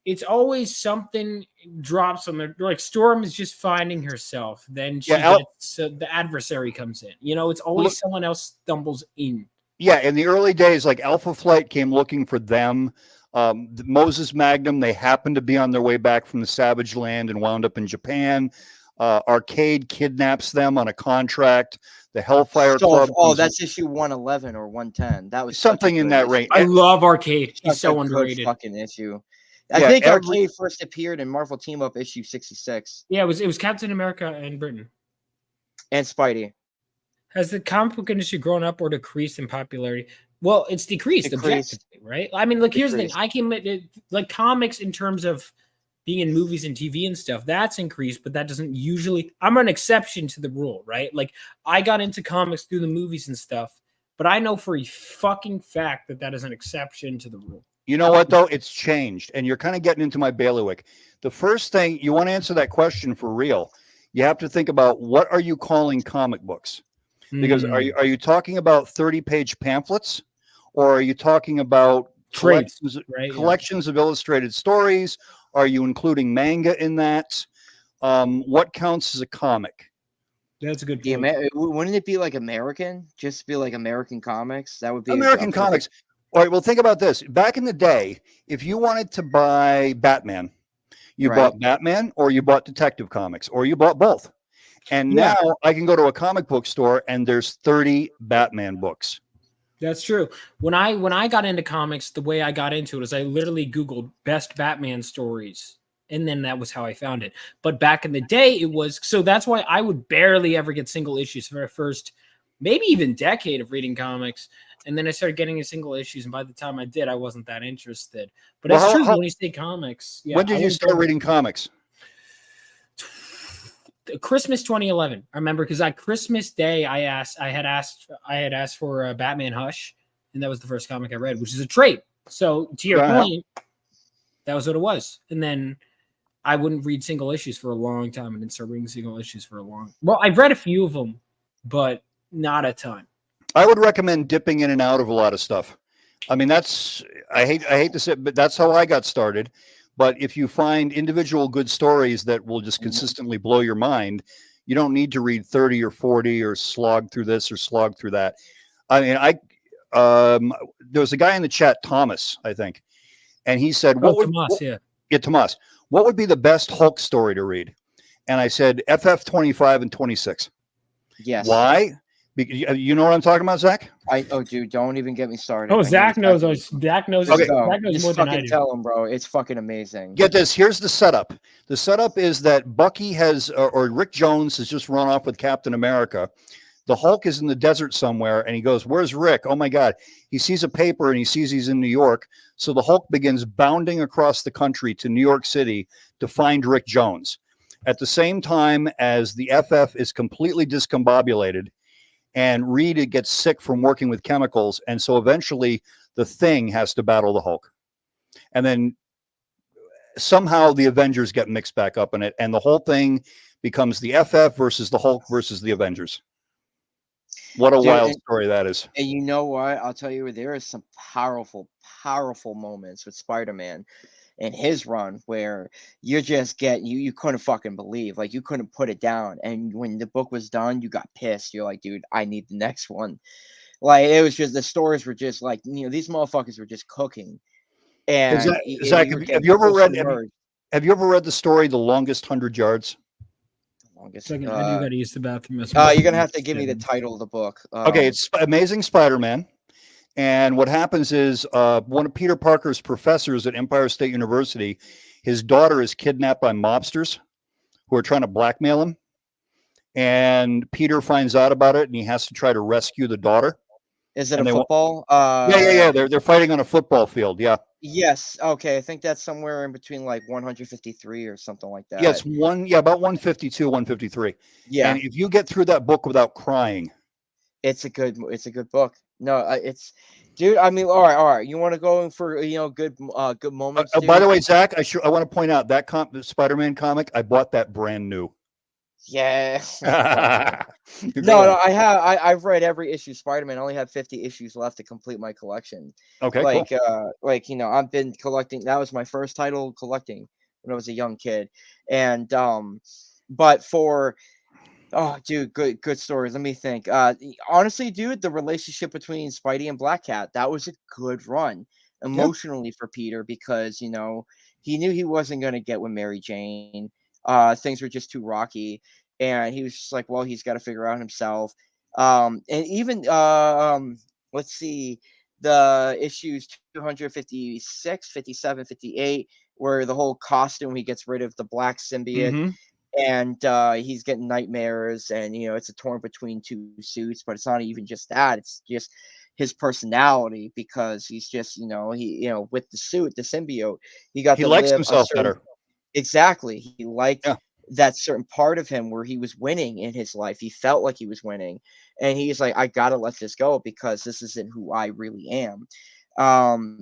Speaker 9: it's always something drops on the, like Storm is just finding herself, then she gets, the adversary comes in, you know, it's always someone else stumbles in.
Speaker 16: Yeah, in the early days, like Alpha Flight came looking for them. Moses Magnum, they happened to be on their way back from the Savage Land and wound up in Japan. Arcade kidnaps them on a contract. The Hellfire Club.
Speaker 11: Oh, that's issue 111 or 110. That was
Speaker 16: something in that range.
Speaker 9: I love Arcade. He's
Speaker 11: Such
Speaker 9: so
Speaker 11: a good
Speaker 9: underrated.
Speaker 11: fucking issue. I think Arcade first appeared in Marvel Team Up issue 66.
Speaker 9: Yeah, it was Captain America and Britain.
Speaker 11: And Spidey.
Speaker 9: Has the comic book industry grown up or decreased in popularity? Well, it's decreased objectively, right? I mean, look, here's the thing. I can like comics in terms of being in movies and TV and stuff, that's increased, but that doesn't usually, I'm an exception to the rule, right? Like I got into comics through the movies and stuff, but I know for a fucking fact that that is an exception to the rule.
Speaker 16: You know what, though? It's changed, and you're kind of getting into my bailiwick. The first thing, you want to answer that question for real, you have to think about, what are you calling comic books? Because are you talking about 30-page pamphlets, or are you talking about collections of illustrated stories? Are you including manga in that? What counts as a comic?
Speaker 9: That's a good point.
Speaker 11: Wouldn't it be like American? Just be like American comics? That would be
Speaker 16: American comics. All right, well, think about this. Back in the day, if you wanted to buy Batman, you bought Batman, or you bought Detective Comics, or you bought both. And now I can go to a comic book store and there's 30 Batman books.
Speaker 9: That's true. When I got into comics, the way I got into it is I literally Googled best Batman stories, and then that was how I found it. But back in the day, it was, so that's why I would barely ever get single issues for my first, maybe even decade of reading comics. And then I started getting in single issues, and by the time I did, I wasn't that interested. But it's true when you say comics. Yeah,
Speaker 16: when did you start reading comics?
Speaker 9: Christmas 2011. I remember because on Christmas Day, I had asked for Batman Hush, and that was the first comic I read, which is a trade. So to your point, that was what it was. And then I wouldn't read single issues for a long time, and didn't start reading single issues for a long. Well, I've read a few of them, but not a ton.
Speaker 16: I would recommend dipping in and out of a lot of stuff. I mean, that's I hate to say, but that's how I got started. But if you find individual good stories that will just consistently blow your mind, you don't need to read 30 or 40 or slog through this or slog through that. I mean, there was a guy in the chat, Thomas, I think, and he said, Tomas, what would be the best Hulk story to read? And I said, FF 25 and 26.
Speaker 11: Yes.
Speaker 16: Why? You know what I'm talking about, Zach?
Speaker 11: Dude, don't even get me started.
Speaker 9: Oh, Zach knows those. Zach knows.
Speaker 16: Okay.
Speaker 9: Zach knows
Speaker 11: Just
Speaker 9: more than I
Speaker 11: fucking
Speaker 9: do.
Speaker 11: tell him, bro. It's fucking amazing.
Speaker 16: Get this. Here's the setup. The setup is that Bucky has, or Rick Jones has just run off with Captain America. The Hulk is in the desert somewhere, and he goes, "Where's Rick?" Oh my God. He sees a paper, and he sees he's in New York. So the Hulk begins bounding across the country to New York City to find Rick Jones. At the same time as the FF is completely discombobulated, and Reed gets sick from working with chemicals. And so eventually the Thing has to battle the Hulk. And then somehow the Avengers get mixed back up in it. And the whole thing becomes the FF versus the Hulk versus the Avengers. What a wild story that is.
Speaker 11: And you know what? I'll tell you, there is some powerful, powerful moments with Spider-Man and his run where you just you couldn't fucking believe, like you couldn't put it down. And when the book was done, you got pissed. You're like, dude, I need the next one. Like it was just, the stories were just like, you know, these motherfuckers were just cooking. And
Speaker 16: Zach, have you ever read the story The Longest 100 Yards?
Speaker 9: Second, I do gotta use the bathroom.
Speaker 11: You're gonna have to give me the title of the book.
Speaker 16: Okay, it's Amazing Spider-Man. And what happens is one of Peter Parker's professors at Empire State University, his daughter is kidnapped by mobsters who are trying to blackmail him. And Peter finds out about it, and he has to try to rescue the daughter.
Speaker 11: Is it a football?
Speaker 16: Yeah. They're fighting on a football field. Yeah.
Speaker 11: Yes. Okay. I think that's somewhere in between like 153 or something like that.
Speaker 16: Yes, about 152, 153.
Speaker 11: Yeah.
Speaker 16: And if you get through that book without crying,
Speaker 11: It's a good book. No, it's dude. I mean, all right. You want to go in for good moments?
Speaker 16: by the
Speaker 11: dude?
Speaker 16: way, Zach, I want to point out that Spider-Man comic, I bought that brand new.
Speaker 11: Yeah.
Speaker 16: You're
Speaker 11: No,
Speaker 16: going.
Speaker 11: I've read every issue of Spider-Man. I only have 50 issues left to complete my collection.
Speaker 16: Okay,
Speaker 11: Like
Speaker 16: cool.
Speaker 11: I've been collecting. That was my first title collecting when I was a young kid. And but for oh dude, good stories. Let me think. Honestly, dude, the relationship between Spidey and Black Cat, that was a good run emotionally for Peter because he knew he wasn't gonna get with Mary Jane. Things were just too rocky, and he was just like, well, he's got to figure out himself. And even let's see, the issues 256, 57, 58, where the whole costume, he gets rid of the black symbiote.
Speaker 16: Mhm.
Speaker 11: And he's getting nightmares, and it's a torn between two suits, but it's not even just that, it's just his personality, because he's just with the suit, the symbiote, he got
Speaker 16: He
Speaker 11: to
Speaker 16: likes
Speaker 11: live a
Speaker 16: himself
Speaker 11: certain
Speaker 16: better.
Speaker 11: Exactly. He liked
Speaker 16: Yeah.
Speaker 11: that certain part of him where he was winning in his life. He felt like he was winning. And he's like, I gotta let this go because this isn't who I really am.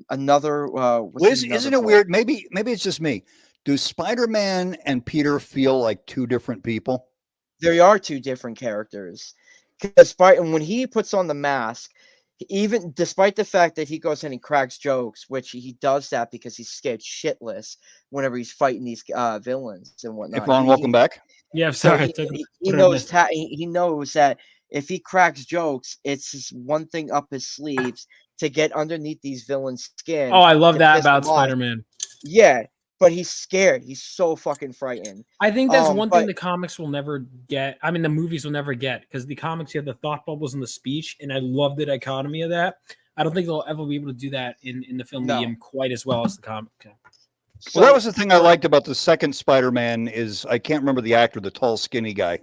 Speaker 11: Another
Speaker 16: Liz, isn't it weird? Maybe it's just me. Do Spider-Man and Peter feel like two different people?
Speaker 11: There are two different characters. Because when he puts on the mask, even despite the fact that he goes and he cracks jokes, which he does that because he's scared shitless whenever he's fighting these villains and whatnot.
Speaker 16: Ron, welcome back.
Speaker 9: Yeah, I'm
Speaker 11: So
Speaker 9: sorry.
Speaker 11: he knows he knows that if he cracks jokes, it's just one thing up his sleeves to get underneath these villains' skin.
Speaker 9: Oh, I love
Speaker 11: to
Speaker 9: that
Speaker 11: piss
Speaker 9: about
Speaker 11: them off.
Speaker 9: Spider-Man.
Speaker 11: Yeah, but he's scared. He's so fucking frightened.
Speaker 9: I think that's one thing
Speaker 11: but-
Speaker 9: the comics will never get. I mean, the movies will never get, because the comics, you have the thought bubbles and the speech, and I love the dichotomy of that. I don't think they'll ever be able to do that in the film medium quite as well as the comic can.
Speaker 16: Well, that was the thing I liked about the second Spider-Man is I can't remember the actor, the tall, skinny guy.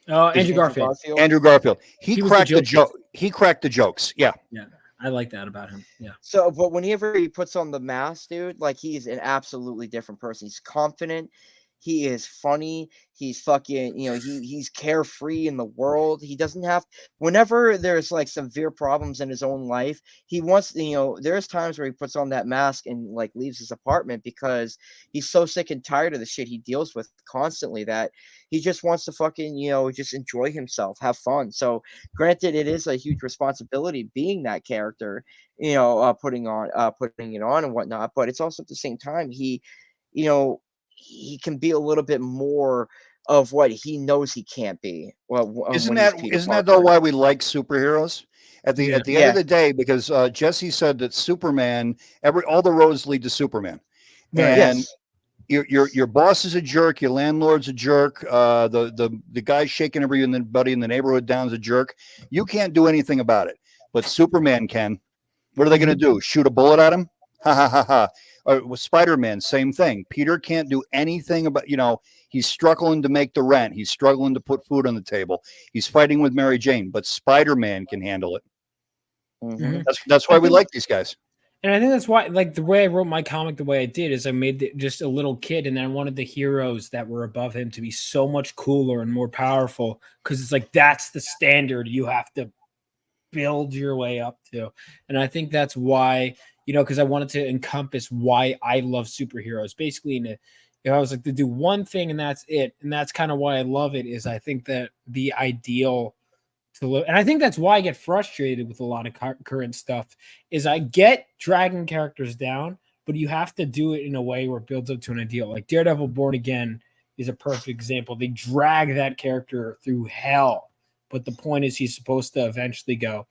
Speaker 9: Andrew Garfield.
Speaker 16: Andrew Garfield. He
Speaker 9: was the
Speaker 16: cracked the
Speaker 9: joke
Speaker 16: joke. He cracked the jokes. Yeah.
Speaker 9: Yeah, I like that about him. Yeah.
Speaker 11: So, but whenever he puts on the mask, dude, like he's an absolutely different person. He's confident. He is funny. He's fucking, he's carefree in the world. He doesn't have, whenever there's like severe problems in his own life, he wants, there's times where he puts on that mask and like leaves his apartment because he's so sick and tired of the shit he deals with constantly that he just wants to fucking, just enjoy himself, have fun. So granted, it is a huge responsibility being that character, putting it on and whatnot, but it's also at the same time, he can be a little bit more of what he knows he can't be. Well,
Speaker 16: Isn't that though why we like superheroes? At the end of the day, because Jesse said that Superman, all the roads lead to Superman, and your boss is a jerk, your landlord's a jerk, the guy shaking everybody in the neighborhood down is a jerk. You can't do anything about it, but Superman can. What are they going to do? Shoot a bullet at him? Ha ha ha ha. With Spider-Man, same thing. Peter can't do anything about, he's struggling to make the rent. He's struggling to put food on the table. He's fighting with Mary Jane, but Spider-Man can handle it.
Speaker 11: Mm-hmm.
Speaker 16: That's why we like these guys.
Speaker 9: And I think that's why, like, the way I wrote my comic the way I did is I made just a little kid, and then I wanted the heroes that were above him to be so much cooler and more powerful, because it's like that's the standard you have to build your way up to. And I think that's why, because I wanted to encompass why I love superheroes. Basically, I was like, to do one thing and that's it. And that's kind of why I love it, is I think that the ideal to live, and I think that's why I get frustrated with a lot of current stuff, is I get dragging characters down, but you have to do it in a way where it builds up to an ideal. Like Daredevil Born Again is a perfect example. They drag that character through hell, but the point is he's supposed to eventually go.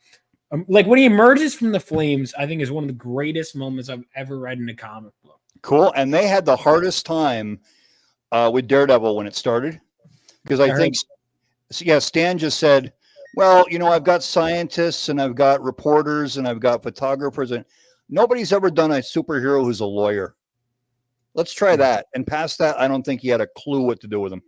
Speaker 9: Like when he emerges from the flames, I think is one of the greatest moments I've ever read in a comic book.
Speaker 16: Cool. And they had the hardest time with Daredevil when it started, because I think, Stan just said, well, I've got scientists and I've got reporters and I've got photographers, and nobody's ever done a superhero who's a lawyer. Let's try that. And past that, I don't think he had a clue what to do with him.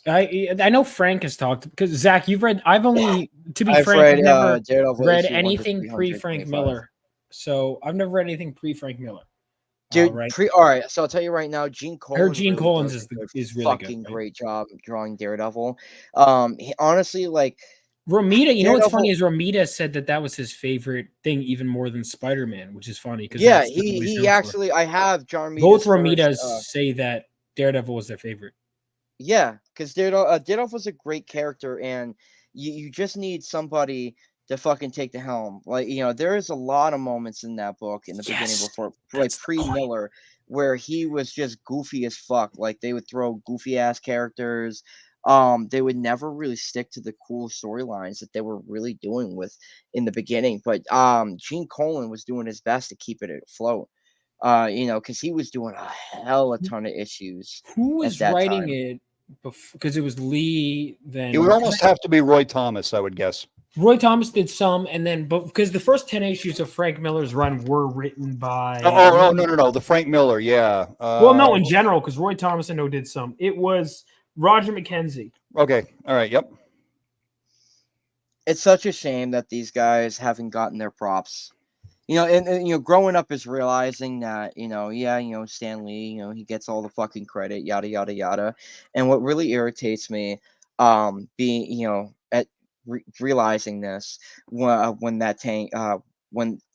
Speaker 9: I know Frank has talked, because Zach, you've read. I've only, to be frank, I've never read anything pre Frank Miller. So I've never read anything pre Frank Miller.
Speaker 11: Dude,
Speaker 9: right?
Speaker 11: all right. So I'll tell you right now, Gene
Speaker 9: I heard
Speaker 11: Colan.
Speaker 9: Gene
Speaker 11: really
Speaker 9: Collins
Speaker 11: does
Speaker 9: is
Speaker 11: a good
Speaker 9: is really good.
Speaker 11: fucking
Speaker 9: Right?
Speaker 11: great job drawing Daredevil. He, honestly, like
Speaker 9: Romita, you know what's funny
Speaker 11: Daredevil.
Speaker 9: is Romita said that was his favorite thing, even more than Spider-Man, which is funny because
Speaker 11: Yeah,
Speaker 9: that's what he's
Speaker 11: he
Speaker 9: known for.
Speaker 11: actually. I have John
Speaker 9: Both
Speaker 11: Romita's
Speaker 9: Romitas
Speaker 11: first,
Speaker 9: say that Daredevil was their favorite.
Speaker 11: yeah, because Daredevil was a great character, and you just need somebody to fucking take the helm. Like, there is a lot of moments in that book in the beginning
Speaker 9: Yes,
Speaker 11: before, like
Speaker 9: that's the
Speaker 11: pre
Speaker 9: point.
Speaker 11: Miller, where he was just goofy as fuck. Like they would throw goofy ass characters. They would never really stick to the cool storylines that they were really doing with in the beginning. But Gene Colan was doing his best to keep it afloat. Because he was doing a hell of a ton of issues
Speaker 9: Who
Speaker 11: at
Speaker 9: was
Speaker 11: that
Speaker 9: writing
Speaker 11: time.
Speaker 9: it? Because it was Lee. Then
Speaker 16: It would almost have to be Roy Thomas, I would guess.
Speaker 9: Roy Thomas did some, and then because the first 10 issues of Frank Miller's run were written by.
Speaker 16: No, the Frank Miller, yeah.
Speaker 9: Well, no, in general, because Roy Thomas I know did some. It was Roger McKenzie.
Speaker 16: Okay, all right, yep.
Speaker 11: It's such a shame that these guys haven't gotten their props. And growing up is realizing that, Stan Lee, he gets all the fucking credit, yada yada yada. And what really irritates me, realizing this when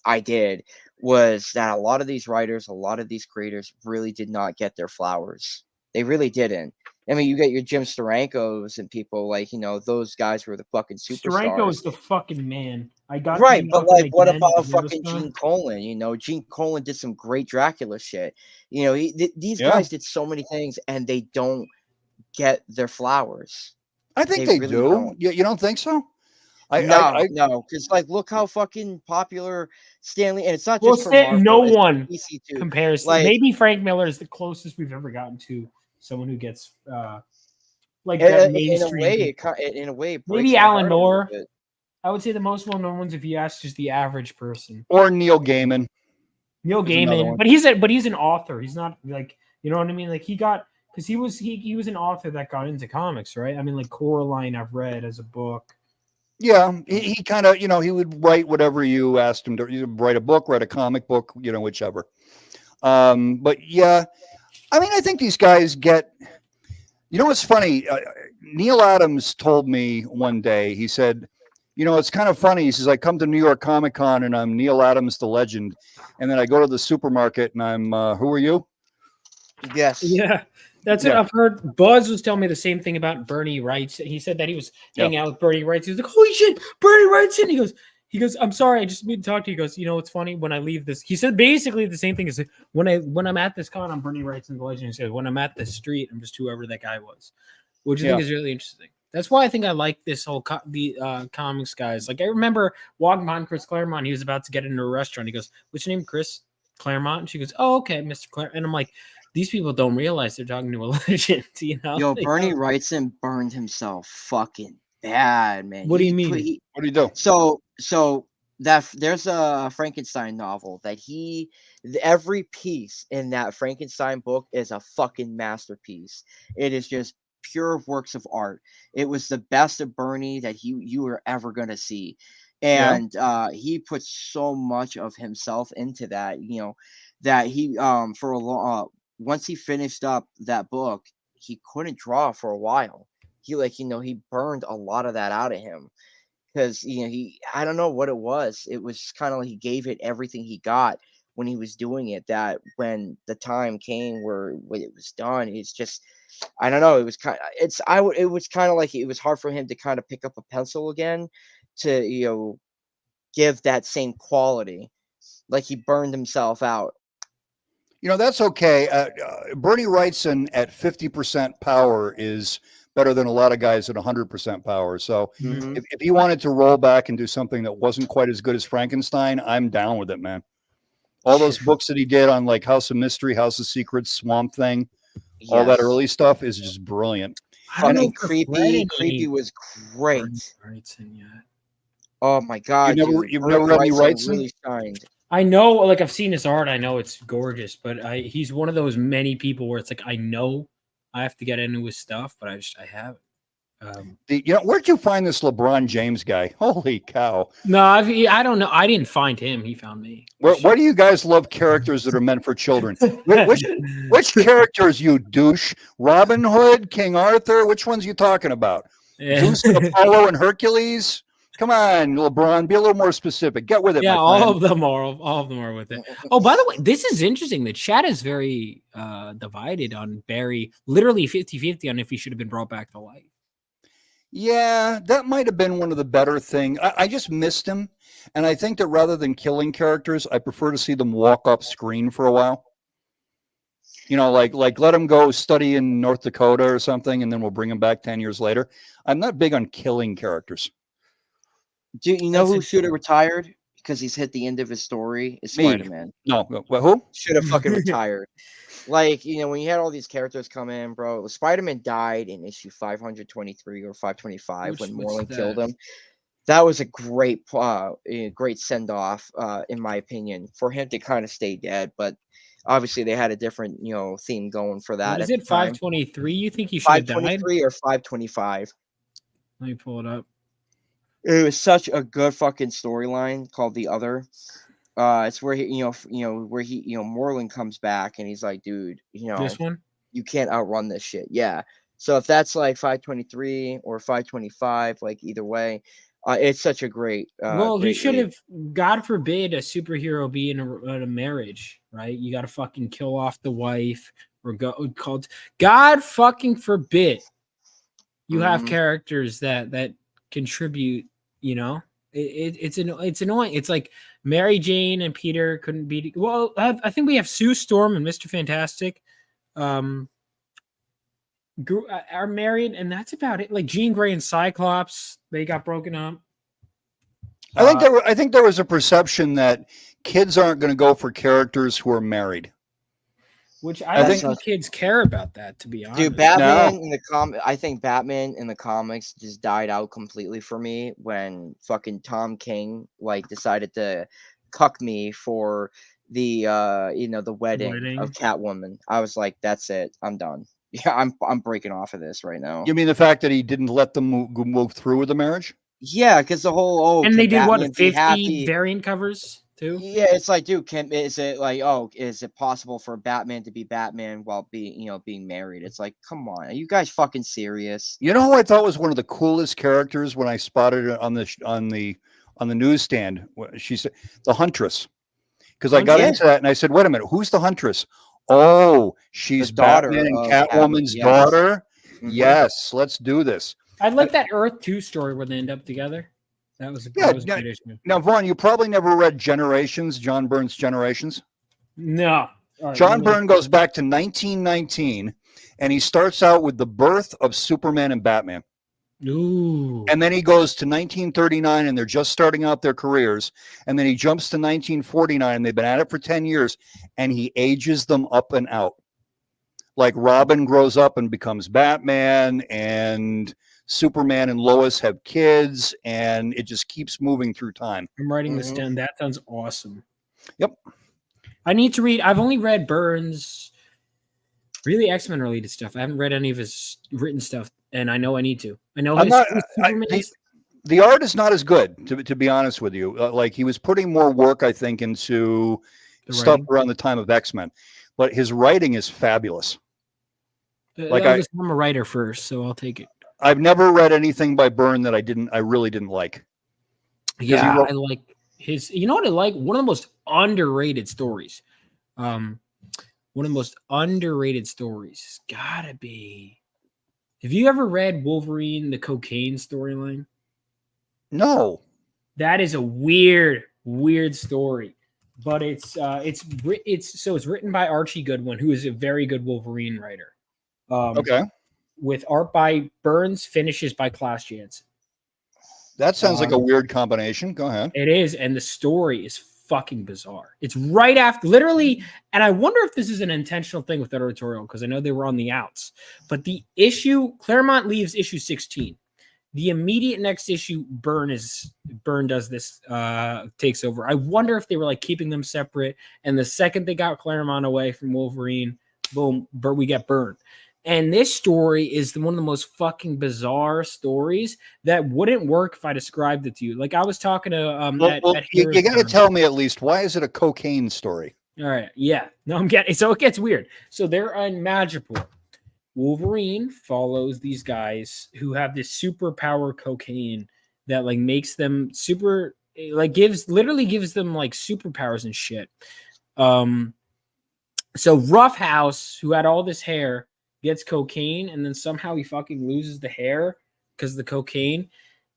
Speaker 11: I did, was that a lot of these writers, a lot of these creators really did not get their flowers. They really didn't. I mean, you get your Jim Sterankos and people like, those guys were the fucking superstars.
Speaker 9: Steranko is the fucking man. I got
Speaker 11: Right,
Speaker 9: him
Speaker 11: but
Speaker 9: up
Speaker 11: like,
Speaker 9: again
Speaker 11: what about
Speaker 9: with
Speaker 11: fucking
Speaker 9: Riverstar.
Speaker 11: Gene Colan? Gene Colan did some great Dracula shit. These
Speaker 16: Yeah.
Speaker 11: guys did so many things, and they don't get their flowers.
Speaker 16: I think they
Speaker 11: really
Speaker 16: do.
Speaker 11: don't.
Speaker 16: You don't think so?
Speaker 11: No, because like, look how fucking popular Stanley, and it's not
Speaker 9: Well,
Speaker 11: just for Marvel,
Speaker 9: no
Speaker 11: it's for
Speaker 9: one
Speaker 11: DC too.
Speaker 9: compares.
Speaker 11: Like,
Speaker 9: Maybe Frank Miller is the closest we've ever gotten to someone who gets like
Speaker 11: in
Speaker 9: that
Speaker 11: a
Speaker 9: mainstream.
Speaker 11: way,
Speaker 9: people.
Speaker 11: in a way, it breaks
Speaker 9: Maybe
Speaker 11: my
Speaker 9: Alan
Speaker 11: heart a little
Speaker 9: Moore.
Speaker 11: bit.
Speaker 9: I would say the most well-known ones if you ask just the average person.
Speaker 16: Or Neil Gaiman.
Speaker 9: Neil
Speaker 16: There's another
Speaker 9: Gaiman,
Speaker 16: one.
Speaker 9: but he's an author. He's not like, you know what I mean. Like he was an author that got into comics, right? I mean, like Coraline, I've read as a book.
Speaker 16: Yeah, he kind of, he would write whatever you asked him to. Write a book, write a comic book, whichever. But yeah, I mean, I think these guys get. What's funny? Neil Adams told me one day. He said, it's kind of funny. He says, I come to New York Comic Con and I'm Neil Adams, the legend, and then I go to the supermarket and I'm who are you?
Speaker 11: Yes.
Speaker 9: Yeah. That's it. I've heard Buzz was telling me the same thing about Bernie Wright. He said that he was hanging out with Bernie Wright. He was like, holy shit, Bernie Wright's in. He goes, I'm sorry, I just need to talk to you. He goes, it's funny when I leave this. He said basically the same thing as when I'm at this con, I'm Bernie Wright's in the legend. He said, when I'm at the street, I'm just whoever that guy was, which I think is really interesting. That's why I think I like this whole comics guys. Like I remember walking behind Chris Claremont. He was about to get into a restaurant. He goes, what's your name, Chris Claremont? And she goes, oh, okay, Mr. Claremont. And I'm like, these people don't realize they're talking to a legend,
Speaker 11: Yo, Bernie Wrightson burned himself fucking bad, man.
Speaker 9: What do you mean?
Speaker 16: What do you do?
Speaker 11: So that there's a Frankenstein novel that every piece in that Frankenstein book is a fucking masterpiece. It is just pure works of art. It was the best of Bernie that you were ever gonna see. And he put so much of himself into that, that he for a long once he finished up that book, he couldn't draw for a while. He burned a lot of that out of him because I don't know what it was. It was kind of like he gave it everything he got when he was doing it. That when the time came where it was done, it's just I don't know. It was it was kind of like it was hard for him to kind of pick up a pencil again to give that same quality. Like he burned himself out.
Speaker 16: That's okay. Bernie Wrightson at 50% power is better than a lot of guys at 100% power. So if he wanted to roll back and do something that wasn't quite as good as Frankenstein, I'm down with it, man. All those books that he did on like House of Mystery, House of Secrets, Swamp Thing, all that early stuff is just brilliant.
Speaker 11: And Creepy was great. Oh my god!
Speaker 16: You've never read any Wrightson?
Speaker 11: Really shined.
Speaker 9: I know, like I've seen his art. I know it's gorgeous, but he's one of those many people where it's like I know I have to get into his stuff, but I haven't.
Speaker 16: Where'd you find this LeBron James guy? Holy cow!
Speaker 9: No, I don't know. I didn't find him. He found me.
Speaker 16: Why do you guys love characters that are meant for children? Which characters, you douche? Robin Hood, King Arthur? Which ones you talking about?
Speaker 9: Yeah.
Speaker 16: Zeus, Apollo, and Hercules? Come on, LeBron, be a little more specific. Get with it,
Speaker 9: Yeah,
Speaker 16: my
Speaker 9: all
Speaker 16: friend.
Speaker 9: of them are with it. Oh, by the way, this is interesting. The chat is very divided on Barry, literally 50-50 on if he should have been brought back to life.
Speaker 16: Yeah, that might have been one of the better things. I just missed him. And I think that rather than killing characters, I prefer to see them walk off screen for a while. Like let him go study in North Dakota or something, and then we'll bring him back 10 years later. I'm not big on killing characters.
Speaker 11: Do you know who should have retired? Because he's hit the end of his story. Is
Speaker 16: Me.
Speaker 11: Spider-Man.
Speaker 16: No, who?
Speaker 11: Should have fucking retired. Like, when you had all these characters come in, bro, Spider-Man died in issue 523 or 525 when Moreland killed him. That was a great send-off, in my opinion, for him to kind of stay dead. But obviously they had a different, theme going for that.
Speaker 9: Is it 523? You think he should have died?
Speaker 11: 523 or 525?
Speaker 9: Let me pull it up.
Speaker 11: It was such a good fucking storyline called The Other. It's where Moreland comes back and he's like, dude,
Speaker 9: This one?
Speaker 11: You can't outrun this shit. Yeah. So if that's like 523 or 525, like either way, it's such a great.
Speaker 9: Well, he
Speaker 11: great
Speaker 9: should
Speaker 11: read.
Speaker 9: have. God forbid a superhero be in a marriage, right? You got to fucking kill off the wife or go called. God fucking forbid you have characters that contribute. It's annoying. It's like Mary Jane and Peter couldn't be. Well, I think we have Sue Storm and Mr. Fantastic. Are married, and that's about it. Like Jean Grey and Cyclops, they got broken up.
Speaker 16: I think there was a perception that kids aren't going to go for characters who are married.
Speaker 9: Which I don't think kids care about that, to be honest.
Speaker 11: Dude, Batman in the I think Batman in the comics just died out completely for me when fucking Tom King decided to cuck me for the the wedding of Catwoman. I was like, that's it, I'm done. Yeah, I'm breaking off of this right now.
Speaker 16: You mean the fact that he didn't let them move through with the marriage?
Speaker 11: Yeah, because the whole
Speaker 9: and they did
Speaker 11: Batman
Speaker 9: what 50 variant covers too.
Speaker 11: Yeah, it's like, dude, is it possible for Batman to be Batman while being married? It's like, come on, are you guys fucking serious?
Speaker 16: You know who I thought was one of the coolest characters when I spotted it on the newsstand? She said the Huntress, because I got into that and I said, wait a minute, who's the Huntress? Oh, she's Batman and Catwoman's daughter.
Speaker 11: Mm-hmm.
Speaker 16: Yes, let's do this.
Speaker 9: I like that Earth 2 story where they end up together. That was a great issue.
Speaker 16: Now, Vaughn, you probably never read Generations, John Byrne's Generations.
Speaker 9: No.
Speaker 16: John Byrne goes back to 1919, and he starts out with the birth of Superman and Batman.
Speaker 9: Ooh.
Speaker 16: And then he goes to 1939, and they're just starting out their careers. And then he jumps to 1949. They've been at it for 10 years, and he ages them up and out. Like Robin grows up and becomes Batman, and Superman and Lois have kids, and it just keeps moving through time.
Speaker 9: I'm writing this down. That sounds awesome.
Speaker 16: Yep.
Speaker 9: I need to read. I've only read Burns, really X-Men related stuff. I haven't read any of his written stuff, and I know I need to. I know
Speaker 16: the art is not as good, to be honest with you. Like he was putting more work, I think, into stuff around the time of X-Men, but his writing is fabulous.
Speaker 9: I'm a writer first, so I'll take it.
Speaker 16: I've never read anything by Byrne that I really didn't like.
Speaker 9: Yeah, I like his. You know what I like? One of the most underrated stories. One of the most underrated stories has gotta be. Have you ever read Wolverine: The Cocaine Storyline?
Speaker 16: No.
Speaker 9: That is a weird story, but it's written by Archie Goodwin, who is a very good Wolverine writer.
Speaker 16: Okay.
Speaker 9: With art by Burns, finishes by Klaus Janson.
Speaker 16: That sounds like a weird combination. Go ahead.
Speaker 9: It is, and the story is fucking bizarre. It's right after, literally, and I wonder if this is an intentional thing with editorial, because I know they were on the outs. But the issue, Claremont leaves issue 16. The immediate next issue, Byrne does this, takes over. I wonder if they were keeping them separate, and the second they got Claremont away from Wolverine, boom, we get Byrne. And this story is one of the most fucking bizarre stories that wouldn't work if I described it to you. Like I was talking to
Speaker 16: you got to tell me at least, why is it a cocaine story?
Speaker 9: All right, yeah. No, I'm getting so it gets weird. So they're in Madripoor. Wolverine follows these guys who have this superpower cocaine that like makes them super, like literally gives them like superpowers and shit. So Rough House, who had all this hair, gets cocaine, and then somehow he fucking loses the hair because of the cocaine,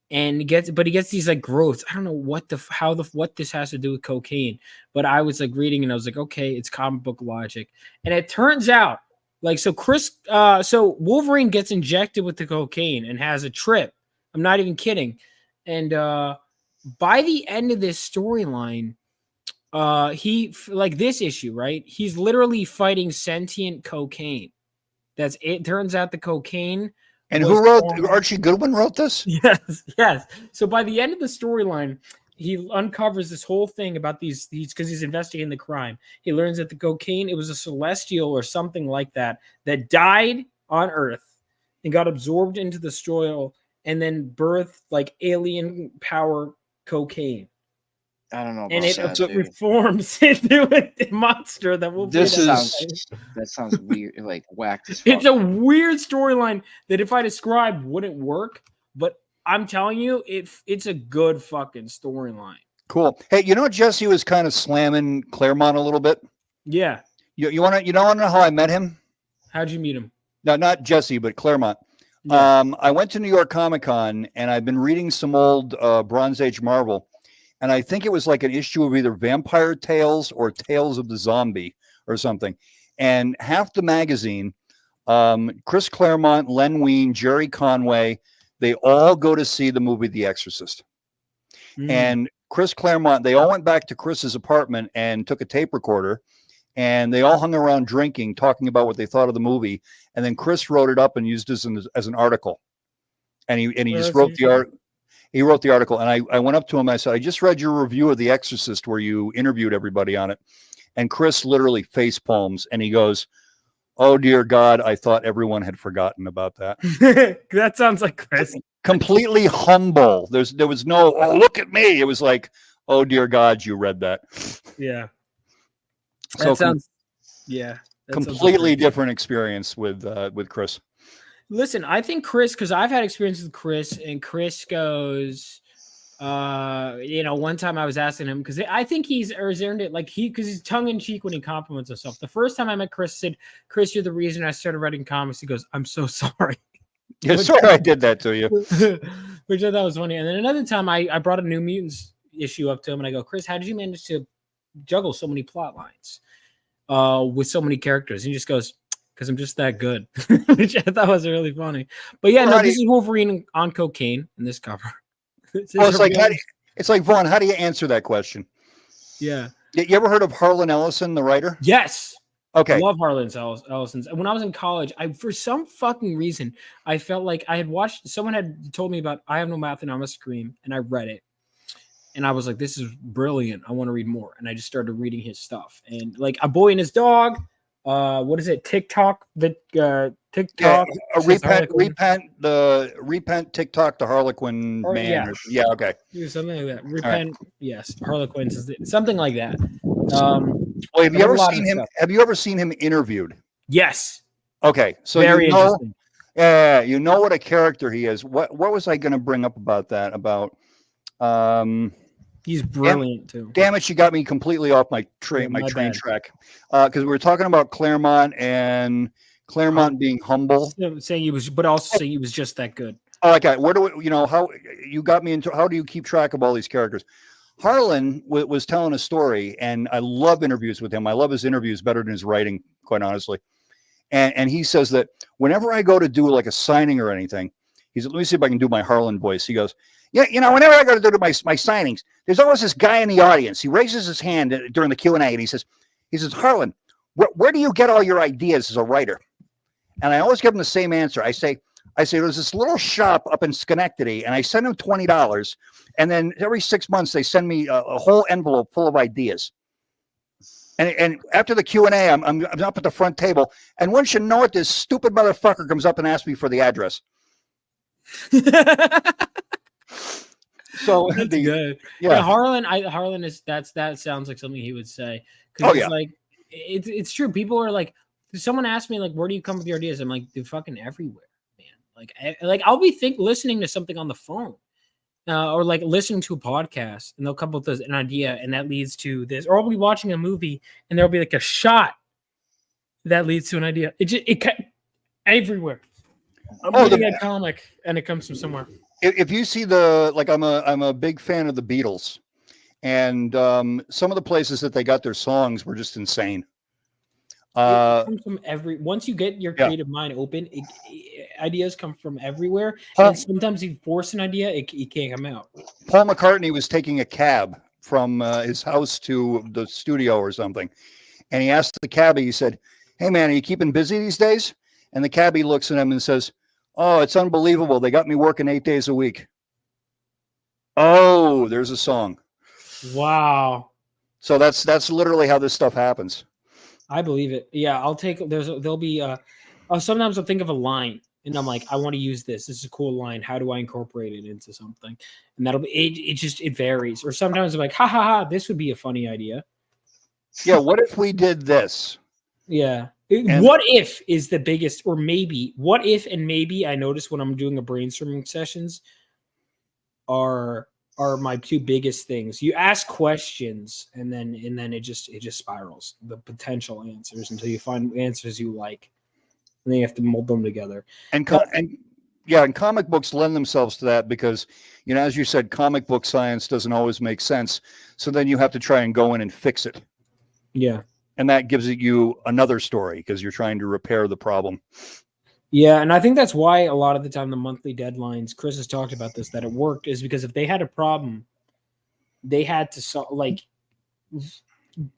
Speaker 9: and he gets these like growths. I don't know what this has to do with cocaine, but I was like reading and I was like, okay, it's comic book logic, and it turns out like so Wolverine gets injected with the cocaine and has a trip. I'm not even kidding, and by the end of this storyline, he like this issue, right? He's literally fighting sentient cocaine. That's it. Turns out the cocaine.
Speaker 16: And who wrote Archie Goodwin wrote this?
Speaker 9: Yes. So by the end of the storyline, he uncovers this whole thing about these because he's investigating the crime. He learns that the cocaine, it was a celestial or something like that died on Earth and got absorbed into the soil and then birthed like alien power cocaine.
Speaker 11: I don't know.
Speaker 9: And it reforms into a monster that will.
Speaker 11: That sounds weird, like whacked.
Speaker 9: It's a weird storyline that if I described wouldn't work, but I'm telling you, it's a good fucking storyline.
Speaker 16: Cool. Hey, you know Jesse was kind of slamming Claremont a little bit.
Speaker 9: Yeah.
Speaker 16: You want to know how I met him?
Speaker 9: How'd you meet him?
Speaker 16: No, not Jesse, but Claremont. Yeah. I went to New York Comic Con and I've been reading some old Bronze Age Marvel. And I think it was like an issue of either Vampire Tales or Tales of the Zombie or something. And half the magazine, Chris Claremont, Len Wein, Jerry Conway, they all go to see the movie The Exorcist. And Chris Claremont, they all went back to Chris's apartment and took a tape recorder. And they all hung around drinking, talking about what they thought of the movie. And then Chris wrote it up and used it as an article. And he just wrote the art. He wrote the article, and I went up to him. I said, I just read your review of The Exorcist where you interviewed everybody on it. And Chris literally face palms, and he goes, oh, dear God, I thought everyone had forgotten about that.
Speaker 9: That sounds like Chris.
Speaker 16: Completely humble. There was no, oh, look at me. It was like, oh, dear God, you read that.
Speaker 9: Yeah.
Speaker 16: So
Speaker 9: that sounds, yeah. That
Speaker 16: completely different experience with Chris.
Speaker 9: Listen, I think Chris, because I've had experience with Chris, and Chris goes, one time I was asking him, because I think he's earned it, because he's tongue in cheek when he compliments himself. The first time I met Chris, said, Chris, you're the reason I started writing comics. He goes, I'm so sorry.
Speaker 16: Yeah, sorry I did that to you.
Speaker 9: Which I thought was funny. And then another time I brought a New Mutants issue up to him, and I go, Chris, how did you manage to juggle so many plot lines with so many characters? And he just goes, because I'm just that good, which I thought was really funny. But yeah, this is Wolverine on cocaine in this cover.
Speaker 16: It's like Vaughn, how do you answer that question?
Speaker 9: Yeah.
Speaker 16: You ever heard of Harlan Ellison, the writer?
Speaker 9: Yes.
Speaker 16: Okay.
Speaker 9: I love Harlan Ellison's. When I was in college, for some fucking reason, I felt like I had watched, someone had told me about I Have No Mouth and I Must Scream, and I read it. And I was like, this is brilliant. I want to read more. And I just started reading his stuff. And like A Boy and His Dog, what is it? TikTok, TikTok.
Speaker 16: Repent TikTok, the Harlequin man. Yeah, okay.
Speaker 9: Something like that. Repent, right. Yes. Harlequins, something like that.
Speaker 16: Well, have you ever seen him interviewed?
Speaker 9: Yes.
Speaker 16: Okay. So
Speaker 9: very interesting.
Speaker 16: You know what a character he is. What was I going to bring up about that?
Speaker 9: He's brilliant too.
Speaker 16: Damn it, you got me completely off my train track. Because we were talking about Claremont and Claremont being humble.
Speaker 9: Saying he was, but also saying he was just that good.
Speaker 16: Oh, okay. Where do we, how you got me into? How do you keep track of all these characters? Harlan was telling a story, and I love interviews with him. I love his interviews better than his writing, quite honestly. And he says that whenever I go to do like a signing or anything, he said, let me see if I can do my Harlan voice. He goes, yeah, whenever I go to do my signings, there's always this guy in the audience. He raises his hand during the Q&A, and he says, Harlan, where do you get all your ideas as a writer? And I always give him the same answer. I say, there's this little shop up in Schenectady, and I send them $20, and then every 6 months they send me a whole envelope full of ideas. And after the Q&A, I'm up at the front table, and once you know it, this stupid motherfucker comes up and asks me for the address. So
Speaker 9: That's good.
Speaker 16: yeah.
Speaker 9: Yeah, Harlan is that sounds like something he would say.
Speaker 16: Oh,
Speaker 9: It's
Speaker 16: yeah.
Speaker 9: like it's true. People are like, someone asked me like, where do you come with your ideas? I'm like, dude, fucking everywhere, man. Like I'll be listening to something on the phone. Or like listening to a podcast, and they'll come up with an idea, and that leads to this. Or I'll be watching a movie, and there'll be like a shot that leads to an idea. It everywhere. I'm reading a comic, and it comes from somewhere.
Speaker 16: If you see I'm a big fan of the Beatles, and some of the places that they got their songs were just insane.
Speaker 9: It comes from once you get your creative mind open, ideas come from everywhere. And sometimes you force an idea, it can't come out.
Speaker 16: Paul McCartney was taking a cab from his house to the studio or something, and he asked the cabbie, he said, "Hey man, are you keeping busy these days?" And the cabbie looks at him and says, "Oh, it's unbelievable. They got me working 8 days a week." Oh, there's a song.
Speaker 9: Wow.
Speaker 16: So that's literally how this stuff happens.
Speaker 9: I believe it. Yeah, I'll take. There'll be. Sometimes I'll think of a line, and I'm like, I want to use this. This is a cool line. How do I incorporate it into something? And that'll be. It varies. Or sometimes I'm like, ha ha ha. This would be a funny idea.
Speaker 16: Yeah. What if we did this?
Speaker 9: Yeah. What if is the biggest, or maybe. What if and maybe I notice when I'm doing a brainstorming sessions are my two biggest things. You ask questions, and then it just spirals the potential answers until you find answers you like, and then you have to mold them together.
Speaker 16: And comic books lend themselves to that because, as you said, comic book science doesn't always make sense. So then you have to try and go in and fix it.
Speaker 9: Yeah.
Speaker 16: And that gives you another story because you're trying to repair the problem.
Speaker 9: Yeah, and I think that's why a lot of the time the monthly deadlines, Chris has talked about this, that it worked, is because if they had a problem, they had to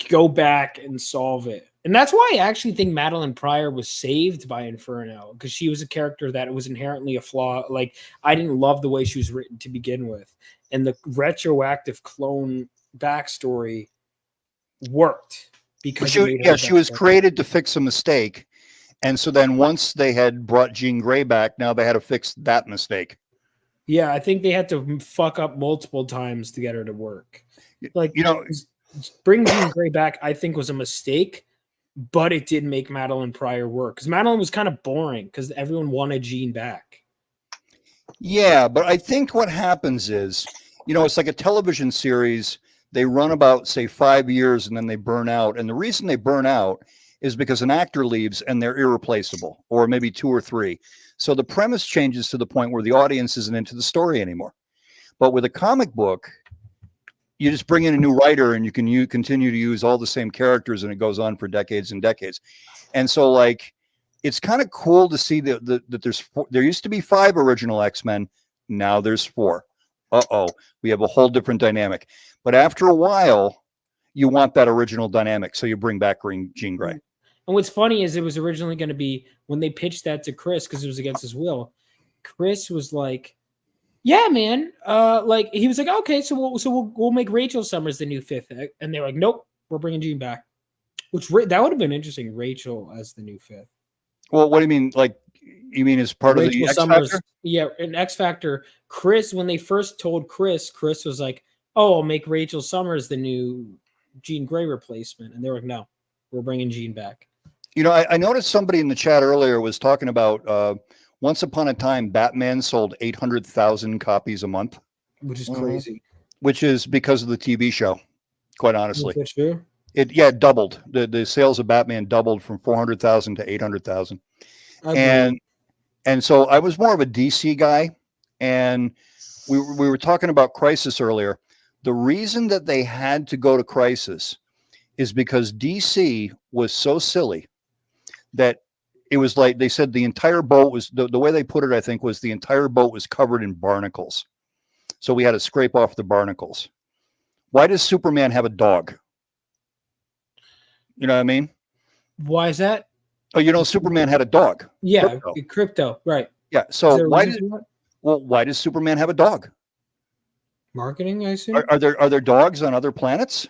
Speaker 9: go back and solve it. And that's why I actually think Madeline Pryor was saved by Inferno, because she was a character that was inherently a flaw. Like, I didn't love the way she was written to begin with. And the retroactive clone backstory worked. Because
Speaker 16: she was created to fix a mistake. And so then once they had brought Jean Grey back, now they had to fix that mistake.
Speaker 9: Yeah, I think they had to fuck up multiple times to get her to work. Like, bring Jean Grey back, I think, was a mistake, but it did make Madeline Pryor work. Because Madeline was kind of boring because everyone wanted Jean back.
Speaker 16: Yeah, but I think what happens is, it's like a television series. They run about, say, 5 years and then they burn out. And the reason they burn out is because an actor leaves and they're irreplaceable, or maybe 2 or 3. So the premise changes to the point where the audience isn't into the story anymore. But with a comic book, you just bring in a new writer and you can continue to use all the same characters, and it goes on for decades and decades. And so, it's kind of cool to see that there used to be 5 original X-Men. Now there's 4. We have a whole different dynamic. But after a while, you want that original dynamic, so you bring back Jean Grey.
Speaker 9: And what's funny is it was originally going to be, when they pitched that to Chris, because it was against his will, Chris was like, "Yeah, man." He was like, "Okay, so we'll make Rachel Summers the new 5th," and they were like, "Nope, we're bringing Jean back." Which that would have been interesting, Rachel as the new 5th.
Speaker 16: Well, what do you mean? You mean as part of the X Factor?
Speaker 9: Yeah, in X Factor, Chris, when they first told Chris was like, "Oh, I'll make Rachel Summers the new Jean Grey replacement," and they were like, "No, we're bringing Jean back."
Speaker 16: I noticed somebody in the chat earlier was talking about once upon a time, Batman sold 800,000 copies a month,
Speaker 9: which is crazy.
Speaker 16: Which is because of the TV show. Quite honestly,
Speaker 9: is that true?
Speaker 16: It doubled. The sales of Batman doubled from 400,000 to 800,000. And so I was more of a DC guy, and we were talking about Crisis earlier. The reason that they had to go to Crisis is because DC was so silly that it was like they said the entire boat was, the way they put it, I think, was the entire boat was covered in barnacles. So we had to scrape off the barnacles. Why does Superman have a dog? You know what I mean?
Speaker 9: Why is that?
Speaker 16: Oh, Superman had a dog.
Speaker 9: Yeah, Crypto, right.
Speaker 16: Yeah. So why does Superman have a dog?
Speaker 9: Marketing, I assume.
Speaker 16: Are there dogs on other planets?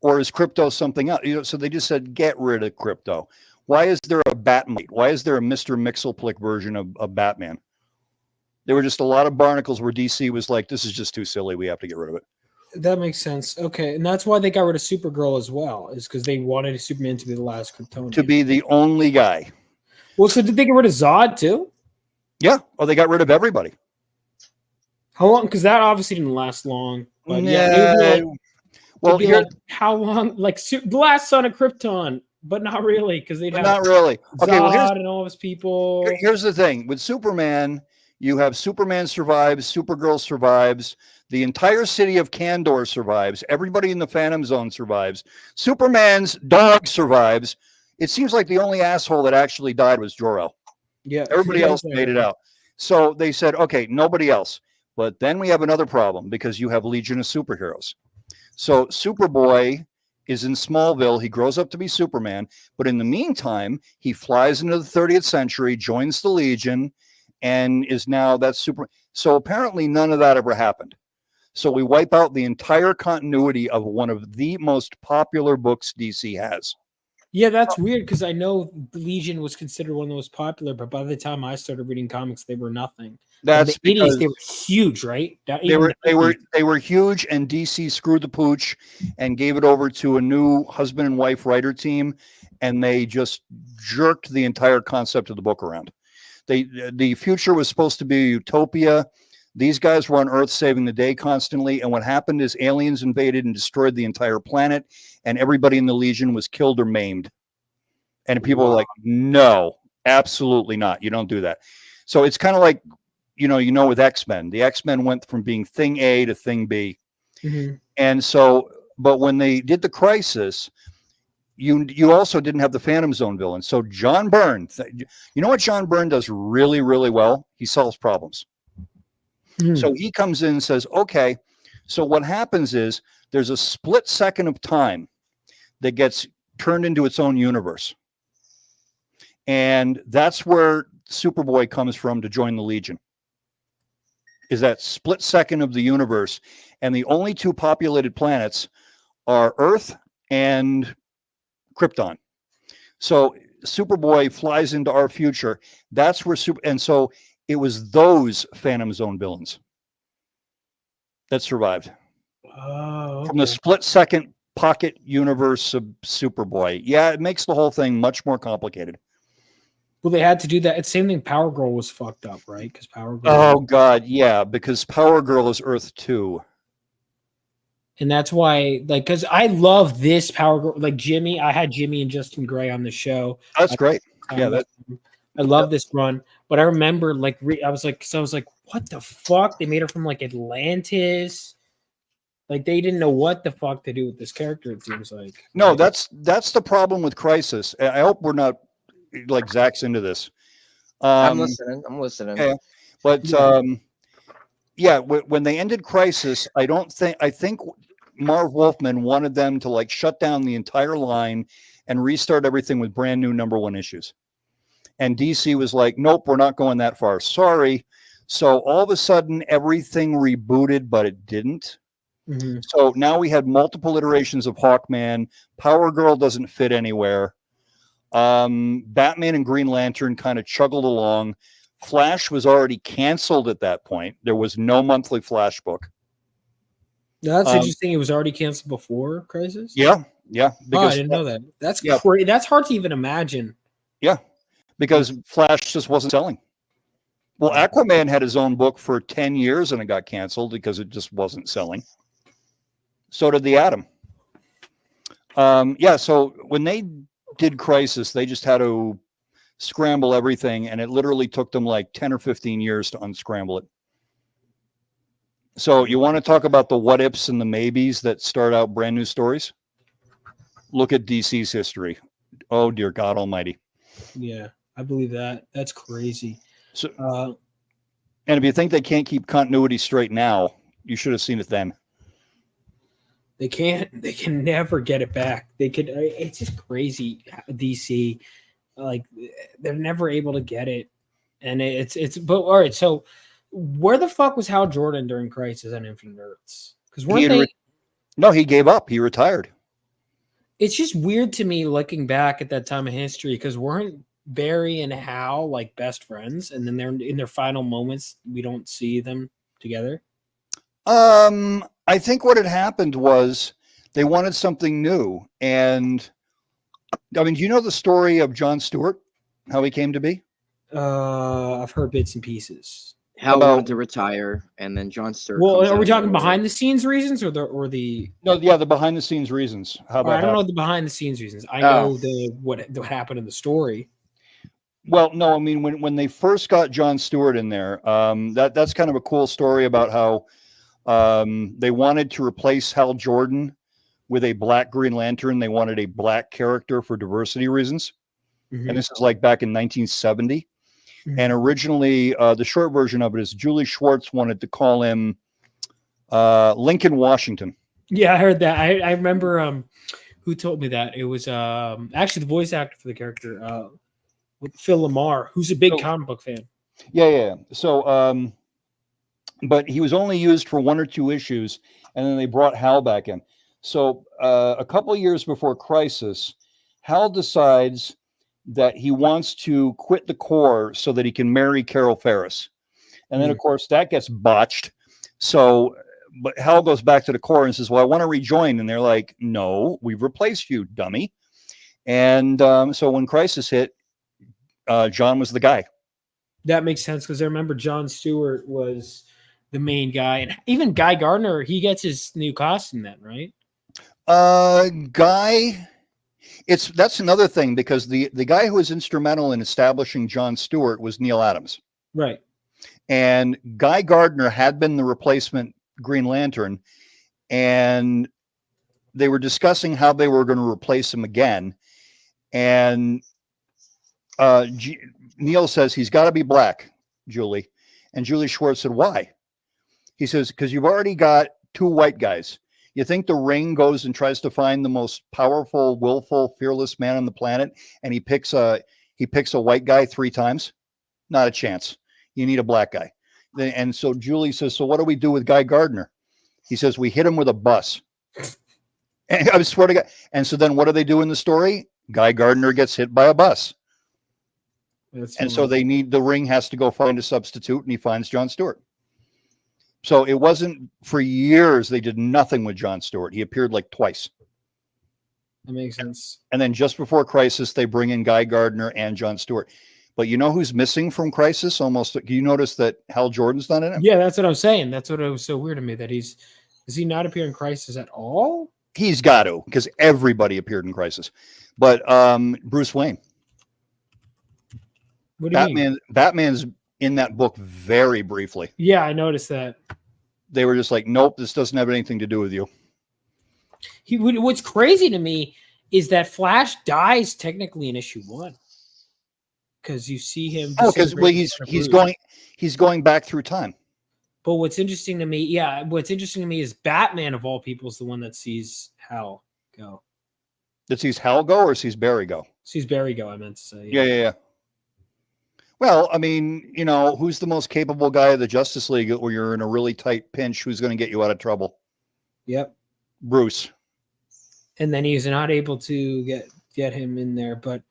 Speaker 16: or is Crypto something else? So they just said get rid of Crypto. Why is there a Batmite? Why is there a Mr. Mxyzptlk version of Batman? There were just a lot of barnacles where DC was like, this is just too silly. We have to get rid of it.
Speaker 9: That makes sense. Okay, and that's why they got rid of Supergirl as well, is because they wanted Superman to be the last Kryptonian.
Speaker 16: To be the only guy.
Speaker 9: Well, so did they get rid of Zod too?
Speaker 16: Yeah. Oh, they got rid of everybody.
Speaker 9: How long? Because that obviously didn't last long. But
Speaker 16: Well,
Speaker 9: here, like, how long? Like the last son of Krypton, but not really, because they'd have
Speaker 16: not really. Okay,
Speaker 9: Zod
Speaker 16: well,
Speaker 9: and all of his people.
Speaker 16: Here's the thing with Superman. You have Superman survives, Supergirl survives, the entire city of Kandor survives, everybody in the Phantom Zone survives, Superman's dog survives. It seems like the only asshole that actually died was Jor-El.
Speaker 9: Yeah,
Speaker 16: everybody else made it out. So they said, okay, nobody else. But then we have another problem because you have Legion of Superheroes. So Superboy is in Smallville. He grows up to be Superman. But in the meantime, he flies into the 30th century, joins the Legion, and is now that's super. So apparently none of that ever happened. So we wipe out the entire continuity of one of the most popular books DC has.
Speaker 9: Yeah, that's weird because I know Legion was considered one of the most popular, but by the time I started reading comics, they were nothing.
Speaker 16: That's
Speaker 9: in the 80s,
Speaker 16: because
Speaker 9: they were huge, right?
Speaker 16: They were huge, and DC screwed the pooch and gave it over to a new husband and wife writer team, and they just jerked the entire concept of the book around. The future was supposed to be a utopia. These guys were on Earth saving the day constantly, and what happened is aliens invaded and destroyed the entire planet, and everybody in the Legion was killed or maimed. And people were like, no, absolutely not. You don't do that. So it's kind of like, you know, with X-Men. The X-Men went from being thing A to thing B.
Speaker 9: Mm-hmm.
Speaker 16: And so, but when they did the Crisis, you also didn't have the Phantom Zone villain. So John Byrne, you know what John Byrne does really, really well? He solves problems. So he comes in and says, okay, so what happens is there's a split second of time that gets turned into its own universe. And that's where Superboy comes from to join the Legion, is that split second of the universe. And the only two populated planets are Earth and Krypton. So Superboy flies into our future. That's where and so it was those Phantom Zone villains that survived from the split second pocket universe of Superboy. Yeah, it makes the whole thing much more complicated.
Speaker 9: Well, they had to do that. It's same thing. Power Girl was fucked up, right? Because Power Girl.
Speaker 16: Oh God, yeah, because Power Girl is Earth 2.
Speaker 9: And that's why, like, because I love this Power Girl. Like Jimmy, I had Jimmy and Justin Gray on the show.
Speaker 16: That's great. Yeah,
Speaker 9: I love this run. But I remember, like, I was like, what the fuck? They made her from like Atlantis. Like they didn't know what the fuck to do with this character. It seems like.
Speaker 16: No, that's the problem with Crisis. I hope we're not like Zach's into this.
Speaker 11: I'm listening.
Speaker 16: Okay. But yeah, when they ended Crisis, I think Marv Wolfman wanted them to like shut down the entire line and restart everything with brand new #1 issues. And DC was like, nope, we're not going that far. Sorry. So all of a sudden, everything rebooted, but it didn't.
Speaker 9: Mm-hmm.
Speaker 16: So now we had multiple iterations of Hawkman. Power Girl doesn't fit anywhere. Batman and Green Lantern kind of chuggled along. Flash was already canceled at that point. There was no monthly Flash book.
Speaker 9: That's interesting. It was already canceled before Crisis?
Speaker 16: Yeah.
Speaker 9: I didn't know that. That's crazy. That's hard to even imagine.
Speaker 16: Yeah, because Flash just wasn't selling. Well, Aquaman had his own book for 10 years and it got canceled because it just wasn't selling. So did the Atom. Yeah, so when they did Crisis, they just had to scramble everything, and it literally took them like 10 or 15 years to unscramble it. So you want to talk about the what ifs and the maybes that start out brand new stories? Look at DC's history. Oh, dear God almighty.
Speaker 9: Yeah, I believe that. That's crazy.
Speaker 16: So, and if you think they can't keep continuity straight now, you should have seen it then.
Speaker 9: They can't. They can never get it back. They could. It's just crazy. DC, like, they're never able to get it, and it's. But all right, so where the fuck was Hal Jordan during Crisis on Infinite Earths? Because weren't they?
Speaker 16: No, he gave up. He retired.
Speaker 9: It's just weird to me looking back at that time of history because weren't Barry and Hal like best friends, and then they're in their final moments. We don't see them together.
Speaker 16: I think what had happened was they wanted something new, and I mean, do you know the story of Jon Stewart? How he came to be?
Speaker 9: I've heard bits and pieces.
Speaker 11: Hal wanted to retire, and then Jon Stewart.
Speaker 9: Well,
Speaker 11: comes
Speaker 9: are we
Speaker 11: out
Speaker 9: talking
Speaker 11: and-
Speaker 9: behind the scenes reasons or the?
Speaker 16: No, yeah, the behind the scenes reasons. How about
Speaker 9: I don't
Speaker 16: that?
Speaker 9: know the behind the scenes reasons. I
Speaker 16: Oh.
Speaker 9: know what happened in the story.
Speaker 16: Well, no, I mean when they first got Jon Stewart in there, that's kind of a cool story about how they wanted to replace Hal Jordan with a black Green Lantern. They wanted a black character for diversity reasons, and this is like back in 1970. And originally, the short version of it is Julie Schwartz wanted to call him Lincoln Washington.
Speaker 9: Yeah, I heard that. I remember who told me that. It was actually the voice actor for the character, with Phil Lamar, who's a big comic book fan.
Speaker 16: Yeah. So, but he was only used for 1 or 2 issues, and then they brought Hal back in. So, a couple of years before Crisis, Hal decides that he wants to quit the Corps so that he can marry Carol Ferris. And then, of course, that gets botched. So, but Hal goes back to the Corps and says, well, I want to rejoin. And they're like, no, we've replaced you, dummy. And so when Crisis hit, John was the guy.
Speaker 9: That makes sense because I remember Jon Stewart was the main guy, and even Guy Gardner, he gets his new costume then, right?
Speaker 16: Guy, that's another thing because the guy who was instrumental in establishing Jon Stewart was Neil Adams.
Speaker 9: Right.
Speaker 16: And Guy Gardner had been the replacement Green Lantern, and they were discussing how they were going to replace him again. And Neil says he's got to be black, Julie. And Julie Schwartz said, why? He says, because you've already got 2 white guys. You think the Ring goes and tries to find the most powerful, willful, fearless man on the planet, and he picks a white guy 3 times? Not a chance. You need a black guy. And so Julie says, so what do we do with Guy Gardner? He says, we hit him with a bus. And I swear to God. And so then what do they do in the story? Guy Gardner gets hit by a bus. And so the Ring has to go find a substitute, and he finds Jon Stewart. So it wasn't for years. They did nothing with Jon Stewart. He appeared like twice.
Speaker 9: That makes sense.
Speaker 16: And then just before Crisis, they bring in Guy Gardner and Jon Stewart. But you know who's missing from Crisis? Almost. You notice that Hal Jordan's not in it?
Speaker 9: Yeah, that's what I'm saying. That's what it was so weird to me that does he not appear in Crisis at all?
Speaker 16: He's got to, because everybody appeared in Crisis. But Bruce Wayne.
Speaker 9: What do you mean?
Speaker 16: Batman's in that book very briefly.
Speaker 9: Yeah, I noticed that.
Speaker 16: They were just like, nope, this doesn't have anything to do with you.
Speaker 9: What's crazy to me is that Flash dies technically in issue 1. Because you see him.
Speaker 16: Oh, because he's going back through time.
Speaker 9: But what's interesting to me, is Batman of all people is the one that sees Hal go.
Speaker 16: That sees Hal go or sees Barry go?
Speaker 9: Sees Barry go, I meant to say.
Speaker 16: Yeah. Well, I mean, who's the most capable guy of the Justice League where you're in a really tight pinch? Who's going to get you out of trouble?
Speaker 9: Yep.
Speaker 16: Bruce.
Speaker 9: And then he's not able to get him in there. But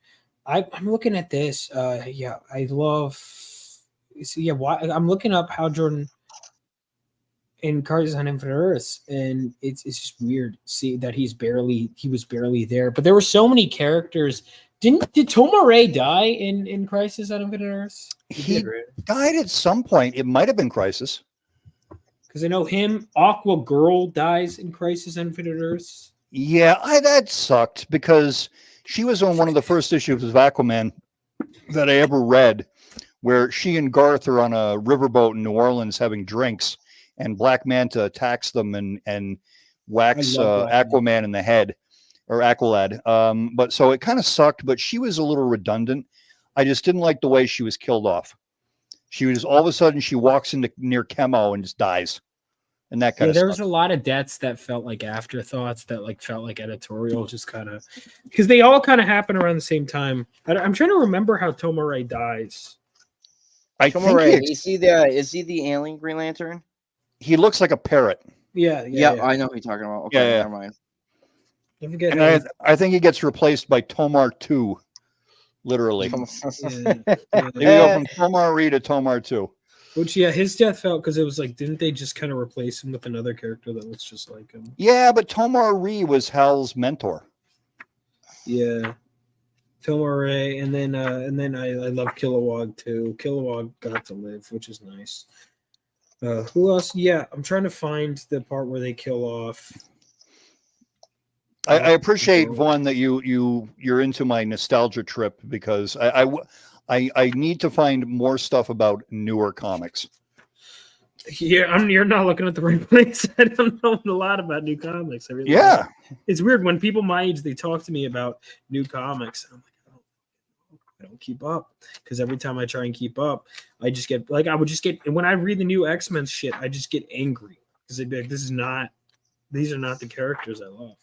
Speaker 9: I'm looking at this. I love. So I'm looking up Hal Jordan in Crisis on Infinite Earths, and it's just weird to see that he was barely there. But there were so many characters. Did Toma Ray die in Crisis on Infinite Earths?
Speaker 16: He died at some point. It might have been Crisis.
Speaker 9: Because I know Aqua Girl dies in Crisis on Infinite Earths.
Speaker 16: Yeah, that sucked because she was on one of the first issues of Aquaman that I ever read, where she and Garth are on a riverboat in New Orleans having drinks, and Black Manta attacks them and whacks Aquaman in the head. Or Aqualad. But so it kind of sucked, but she was a little redundant. I just didn't like the way she was killed off. She was all of a sudden she walks into near Chemo and just dies. And that kind of
Speaker 9: there was a lot of deaths that felt like afterthoughts that felt like editorial, just kind of because they all kind of happen around the same time. I'm trying to remember how Toma Ray dies.
Speaker 11: Toma Ray, is he the alien Green Lantern?
Speaker 16: He looks like a parrot.
Speaker 9: Yeah.
Speaker 11: I know who you're talking about. Okay, never mind.
Speaker 9: Don't forget.
Speaker 16: And I think he gets replaced by Tomar 2, literally.
Speaker 9: Yeah.
Speaker 16: They go from Tomar Re to Tomar 2.
Speaker 9: Which, yeah, his death felt because it was like, didn't they just kind of replace him with another character that looks just like him?
Speaker 16: Yeah, but Tomar Re was Hal's mentor.
Speaker 9: Yeah. Tomar Ray, and then I love Kilowog too. Kilowog got to live, which is nice. Who else? Yeah, I'm trying to find the part where they kill off.
Speaker 16: I appreciate, Vaughn, that you're into my nostalgia trip, because I need to find more stuff about newer comics.
Speaker 9: Yeah, you're not looking at the right place. I don't know a lot about new comics. I really
Speaker 16: Yeah.
Speaker 9: don't. It's weird when people my age, they talk to me about new comics. And I'm like, I don't keep up, because every time I try and keep up, I just get like, I would just get, when I read the new X-Men shit, I just get angry because they'd be like, these are not the characters I love.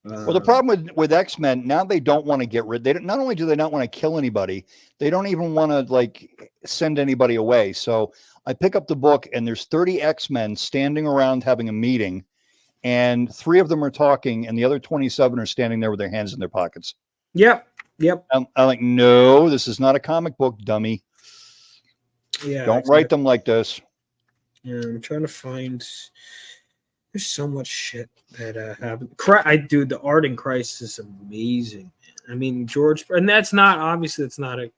Speaker 16: Well, the problem with X-Men, now they don't want to get rid. Not only do they not want to kill anybody, they don't even want to like send anybody away. So I pick up the book, and there's 30 X-Men standing around having a meeting, and 3 of them are talking, and the other 27 are standing there with their hands in their pockets.
Speaker 9: Yep.
Speaker 16: I'm like, no, this is not a comic book, dummy.
Speaker 9: Yeah.
Speaker 16: Don't write them like this.
Speaker 9: Yeah, I'm trying to find. There's so much shit that happened. Dude, the art in Christ is amazing. I mean, George, and that's not a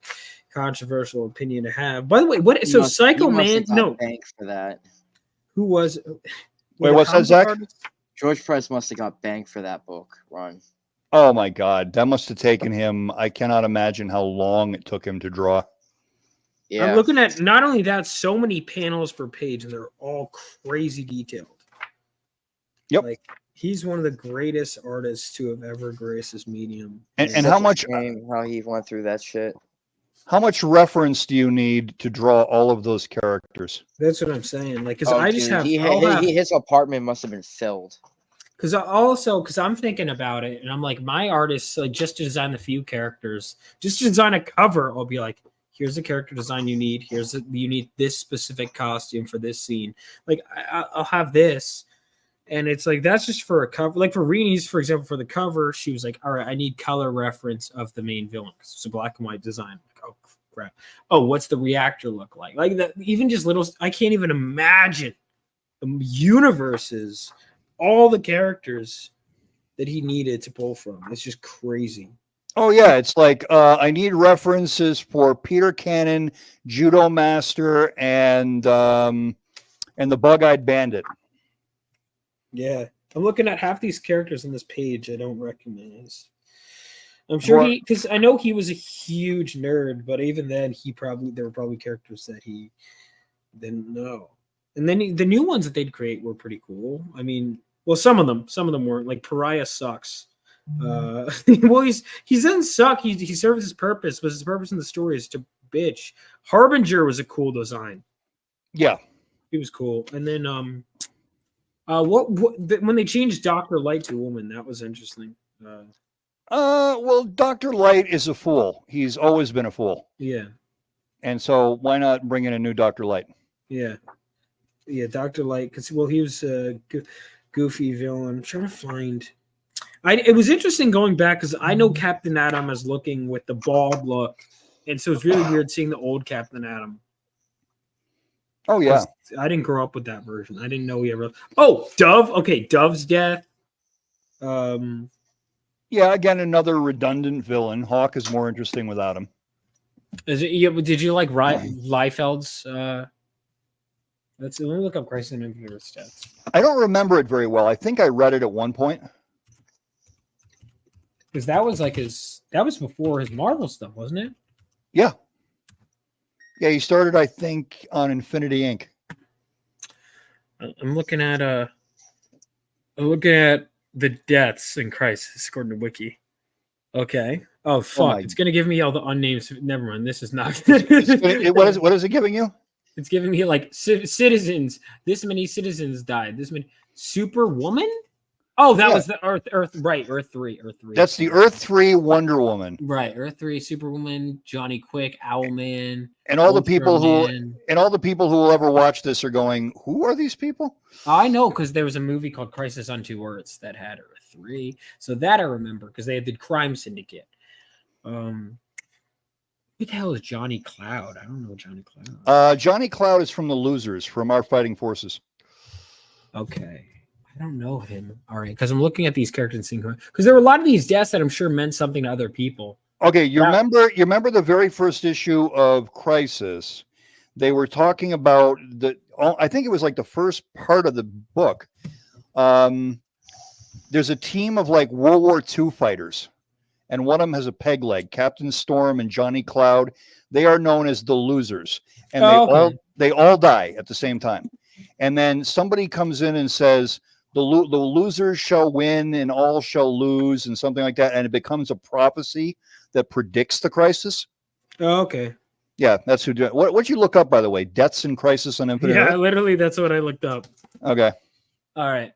Speaker 9: controversial opinion to have. By the way, what? So Psycho Man? No,
Speaker 11: bank for that.
Speaker 9: Who was?
Speaker 16: Wait, what's that, Zach?
Speaker 11: George Price must have got banged for that book run.
Speaker 16: Oh my God, that must have taken him. I cannot imagine how long it took him to draw.
Speaker 11: Yeah.
Speaker 9: I'm looking at not only that, so many panels per page, and they're all crazy detailed.
Speaker 16: Yep.
Speaker 9: Like, he's one of the greatest artists to have ever graced this medium.
Speaker 16: And how much?
Speaker 11: How he went through that shit.
Speaker 16: How much reference do you need to draw all of those characters?
Speaker 9: That's what I'm saying. Like, because
Speaker 11: his apartment must have been filled.
Speaker 9: Because I'm thinking about it, and I'm like, my artists, like, just to design a few characters, just to design a cover, I'll be like, here's the character design you need. You need this specific costume for this scene. Like, I'll have this. And it's like, that's just for a cover. Like for Reni's, for example, for the cover, she was like, all right, I need color reference of the main villain, because it's a black and white design. Like, oh, crap. Oh, what's the reactor look like? Like that, even just little, I can't even imagine the universes, all the characters that he needed to pull from. It's just crazy.
Speaker 16: Oh yeah, it's like I need references for Peter Cannon, Judo Master, and the Bug-Eyed Bandit.
Speaker 9: Yeah, I'm looking at half these characters on this page I don't recognize. I'm sure because I know he was a huge nerd, but even then, there were probably characters that he didn't know. And then the new ones that they'd create were pretty cool. I mean, well, some of them weren't. Like Pariah sucks. Well, he doesn't suck. He serves his purpose, but his purpose in the story is to bitch. Harbinger was a cool design.
Speaker 16: Yeah,
Speaker 9: he was cool. And then when they changed Dr. Light to a woman, that was interesting.
Speaker 16: Well, Dr. Light is a fool. He's always been a fool.
Speaker 9: Yeah.
Speaker 16: And so why not bring in a new Dr. Light?
Speaker 9: Yeah. Yeah, Dr. Light, because he was a goofy villain. I'm trying to find. It was interesting going back because I know Captain Atom as looking with the bald look, and so it's really weird seeing the old Captain Atom.
Speaker 16: Oh yeah,
Speaker 9: I didn't grow up with that version. I didn't know he ever. Oh, Dove. Okay, Dove's death.
Speaker 16: Yeah, again, another redundant villain. Hawk is more interesting without him.
Speaker 9: Did you like Liefeld's? Let me look up Crisis on Infinite Earths stats.
Speaker 16: I don't remember it very well. I think I read it at one point.
Speaker 9: Because that was before his Marvel stuff, wasn't it?
Speaker 16: Yeah. Yeah, he started, I think, on Infinity Inc.
Speaker 9: I'm looking at the deaths in Crisis according to Wiki. Okay. Oh fuck! It's gonna give me all the unnamed. Never mind. This is not.
Speaker 16: What is it giving you?
Speaker 9: It's giving me like citizens. This many citizens died. This many Superwoman. Oh, that was the Earth 3.
Speaker 16: That's the Earth 3 Wonder Woman.
Speaker 9: Right, Earth 3 Superwoman, Johnny Quick, Owlman,
Speaker 16: and all the people who will ever watch this are going, who are these people?
Speaker 9: I know, because there was a movie called Crisis on Two Earths that had Earth 3. So that I remember because they did Crime Syndicate. Who the hell is Johnny Cloud? I don't know Johnny Cloud.
Speaker 16: Johnny Cloud is from the Losers, from Our Fighting Forces.
Speaker 9: Okay. I don't know him. All right. Because I'm looking at these characters and seeing because there were a lot of these deaths that I'm sure meant something to other people.
Speaker 16: Okay, you remember the very first issue of Crisis? They were talking about I think it was like the first part of the book. There's a team of like World War II fighters, and one of them has a peg leg. Captain Storm and Johnny Cloud. They are known as the Losers, and they all die at the same time. And then somebody comes in and says, the losers shall win and all shall lose, and something like that. And it becomes a prophecy that predicts the crisis.
Speaker 9: Oh, okay.
Speaker 16: Yeah, that's who do it. What'd you look up, by the way? Deaths in Crisis on Infinite Earth?
Speaker 9: Literally, that's what I looked up.
Speaker 16: Okay.
Speaker 9: All right.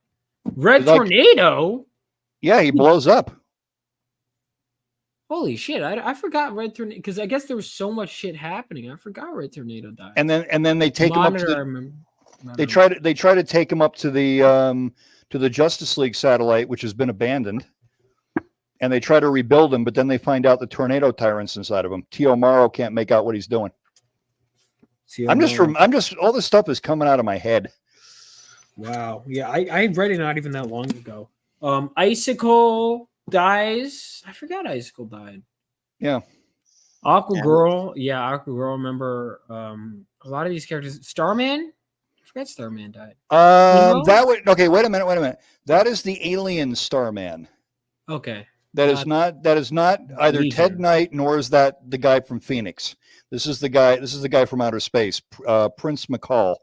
Speaker 9: Red Tornado?
Speaker 16: Yeah, he blows up.
Speaker 9: Holy shit. I forgot Red Tornado, because I guess there was so much shit happening. I forgot Red Tornado died.
Speaker 16: And then they take him up to they try to take him up to the Justice League satellite, which has been abandoned, and they try to rebuild him, but then they find out the tornado tyrant's inside of him. Tio Maro can't make out what he's doing. I'm just all this stuff is coming out of my head.
Speaker 9: Wow. Yeah, I read it not even that long ago. Icicle dies. I forgot Icicle died.
Speaker 16: Yeah.
Speaker 9: Aqua Girl. Yeah, Aqua Girl. Remember a lot of these characters. Starman. I forgot Starman died.
Speaker 16: Okay, wait a minute. That is the alien Starman.
Speaker 9: Okay.
Speaker 16: That is not either Ted Knight nor is that the guy from Phoenix. This is the guy from outer space, Prince McCall.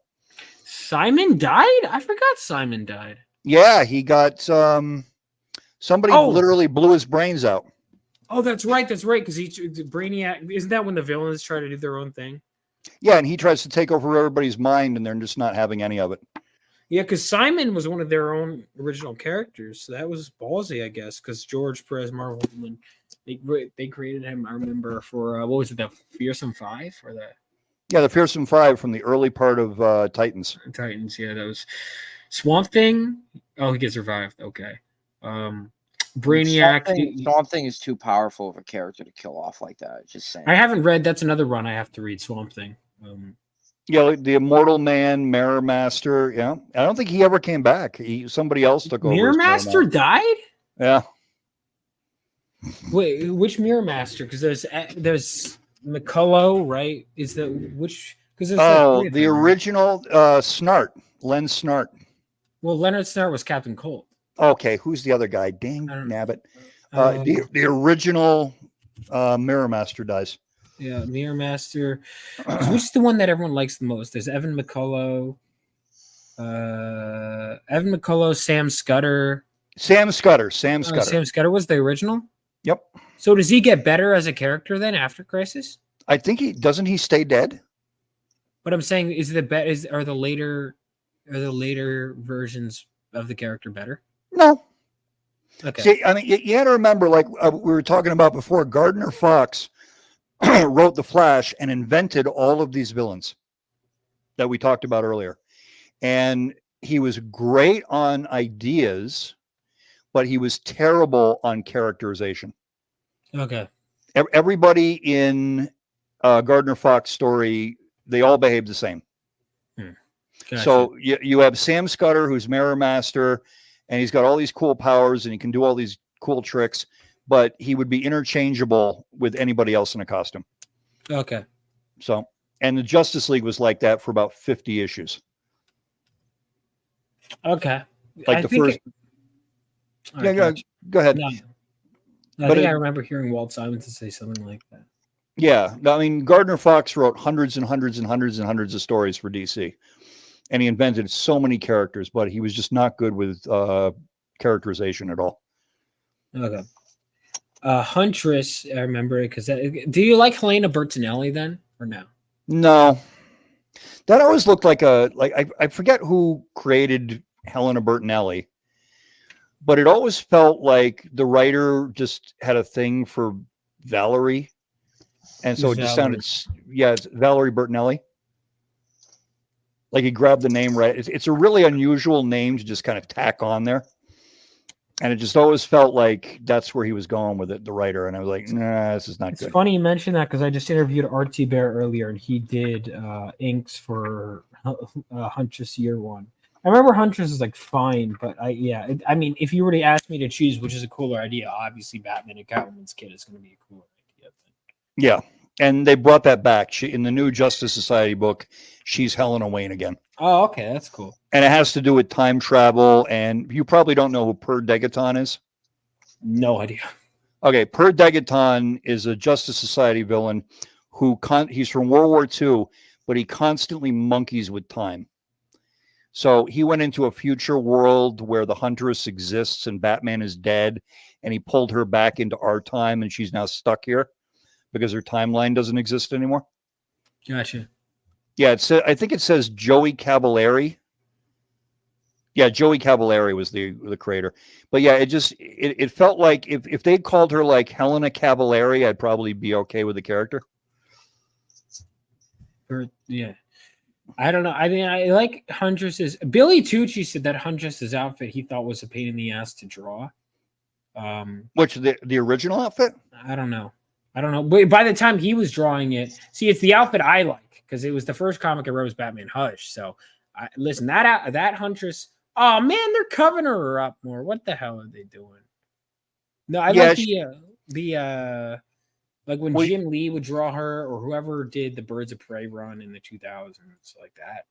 Speaker 9: Simon died? I forgot Simon died.
Speaker 16: Yeah, he got somebody literally blew his brains out.
Speaker 9: Oh, that's right. Because Brainiac, isn't that when the villains try to do their own thing?
Speaker 16: Yeah, and he tries to take over everybody's mind, and they're just not having any of it.
Speaker 9: Yeah, because Simon was one of their own original characters, so that was ballsy, I guess. Because George Perez Marvel, they created him. I remember for what was it, the Fearsome Five or the?
Speaker 16: Yeah, the Fearsome Five from the early part of Titans.
Speaker 9: Titans, yeah, that was Swamp Thing. Oh, he gets revived. Okay. Brainiac.
Speaker 11: Swamp Thing is too powerful of a character to kill off like that. Just saying.
Speaker 9: I haven't read. That's another run I have to read. Swamp Thing.
Speaker 16: Yeah, like the Immortal Man, Mirror Master. Yeah, I don't think he ever came back. Somebody else took over.
Speaker 9: Mirror Master died.
Speaker 16: Yeah.
Speaker 9: Wait, which Mirror Master? Because there's McCullough, right? Is that which? Because
Speaker 16: the original Snart, Len Snart.
Speaker 9: Well, Leonard Snart was Captain Cold.
Speaker 16: Okay, who's the other guy? Dang nabbit. The original Mirror Master dies.
Speaker 9: Yeah, Mirror Master. Which is the one that everyone likes the most? There's Evan McCullough. Sam Scudder.
Speaker 16: Sam Scudder.
Speaker 9: Sam Scudder was the original?
Speaker 16: Yep.
Speaker 9: So does he get better as a character then after Crisis?
Speaker 16: I think doesn't he stay dead?
Speaker 9: But I'm saying are the later versions of the character better?
Speaker 16: No.
Speaker 9: Okay.
Speaker 16: See, I mean, you had to remember, like we were talking about before, Gardner Fox wrote The Flash and invented all of these villains that we talked about earlier. And he was great on ideas, but he was terrible on characterization.
Speaker 9: Okay.
Speaker 16: Everybody in Gardner Fox story, they all behave the same.
Speaker 9: Gotcha.
Speaker 16: So you have Sam Scudder, who's Mirror Master, and he's got all these cool powers and he can do all these cool tricks, but he would be interchangeable with anybody else in a costume.
Speaker 9: Okay.
Speaker 16: So, and the Justice League was like that for about 50 issues.
Speaker 9: Okay.
Speaker 16: Like the first. Go ahead.
Speaker 9: No, I remember hearing Walt Simonson say something like that.
Speaker 16: Yeah. I mean, Gardner Fox wrote hundreds and hundreds and hundreds and hundreds of stories for DC. And he invented so many characters, but he was just not good with characterization at all.
Speaker 9: Okay. Huntress, I remember it because do you like Helena Bertinelli then or no?
Speaker 16: No. That always looked like I forget who created Helena Bertinelli, but it always felt like the writer just had a thing for Valerie. And so it just sounded, it's Valerie Bertinelli. Like he grabbed the name right. It's a really unusual name to just kind of tack on there. And it just always felt like that's where he was going with it, the writer. And I was like, nah, this is not
Speaker 9: It's
Speaker 16: good.
Speaker 9: funny you mentioned that because I just interviewed Archie Bear earlier, and he did inks for Huntress Year One. I remember Huntress is like fine, but I mean, if you were to ask me to choose which is a cooler idea, obviously Batman and Catwoman's Kid is going to be a cooler idea.
Speaker 16: Yeah. And they brought that back. She, in the new Justice Society book, she's Helena Wayne again.
Speaker 9: Oh, okay, that's cool.
Speaker 16: And it has to do with time travel. And you probably don't know who Per Degaton is.
Speaker 9: No idea.
Speaker 16: Okay, Per Degaton is a Justice Society villain who he's from World War II, but he constantly monkeys with time. So he went into a future world where the Huntress exists and Batman is dead, and he pulled her back into our time, and she's now stuck here because her timeline doesn't exist anymore.
Speaker 9: Gotcha.
Speaker 16: Yeah, I think it says Joey Cavallari. Yeah, Joey Cavallari was the creator. But yeah, it felt like if they called her like Helena Cavallari, I'd probably be okay with the character.
Speaker 9: Yeah. I don't know. I mean, I like Huntress's. Billy Tucci said that Huntress's outfit he thought was a pain in the ass to draw.
Speaker 16: Which the original outfit?
Speaker 9: I don't know. But by the time he was drawing it, see, it's the outfit I like because it was the first comic I wrote was Batman Hush. So, listen, that Huntress. Oh man, they're covering her up more. What the hell are they doing? No, I like the like when Jim Lee would draw her or whoever did the Birds of Prey run in the 2000s, like that.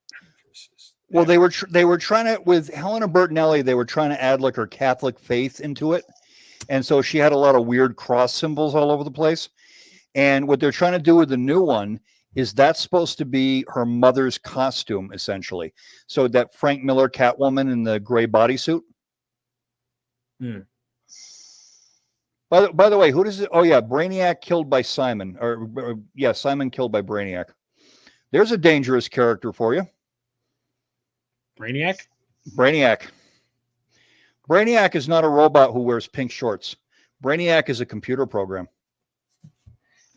Speaker 16: Well, they were trying to, with Helena Bertinelli, they were trying to add like her Catholic faith into it. And so she had a lot of weird cross symbols all over the place. And what they're trying to do with the new one is that's supposed to be her mother's costume, essentially. So that Frank Miller Catwoman in the gray bodysuit. By the way, who does it? Oh, yeah, Brainiac killed by Simon. Or yeah, Simon killed by Brainiac. There's a dangerous character for you.
Speaker 9: Brainiac?
Speaker 16: Brainiac is not a robot who wears pink shorts. Brainiac is a computer program.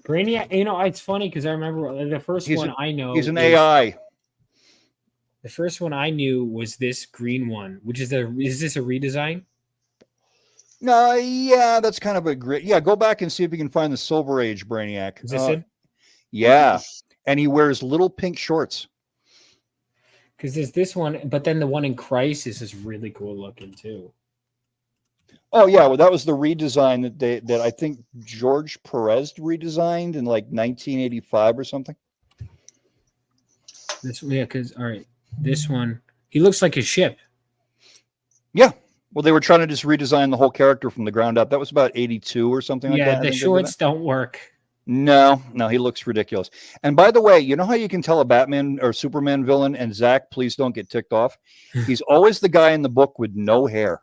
Speaker 9: Brainiac, it's funny because I remember the first one I know.
Speaker 16: He's an AI.
Speaker 9: The first one I knew was this green one, which is this a redesign?
Speaker 16: No, yeah, that's kind of a great. Yeah, go back and see if you can find the Silver Age Brainiac.
Speaker 9: Is this it?
Speaker 16: Yeah, and he wears little pink shorts.
Speaker 9: Because there's this one, but then the one in Crisis is really cool looking too.
Speaker 16: Oh yeah, well that was the redesign that I think George Perez redesigned in like 1985 or something.
Speaker 9: This one he looks like a ship.
Speaker 16: Yeah. Well, they were trying to just redesign the whole character from the ground up. That was about 82 or something like that.
Speaker 9: Yeah, the shorts don't work.
Speaker 16: No, he looks ridiculous. And by the way, you know how you can tell a Batman or Superman villain, and Zach, please don't get ticked off. He's always the guy in the book with no hair.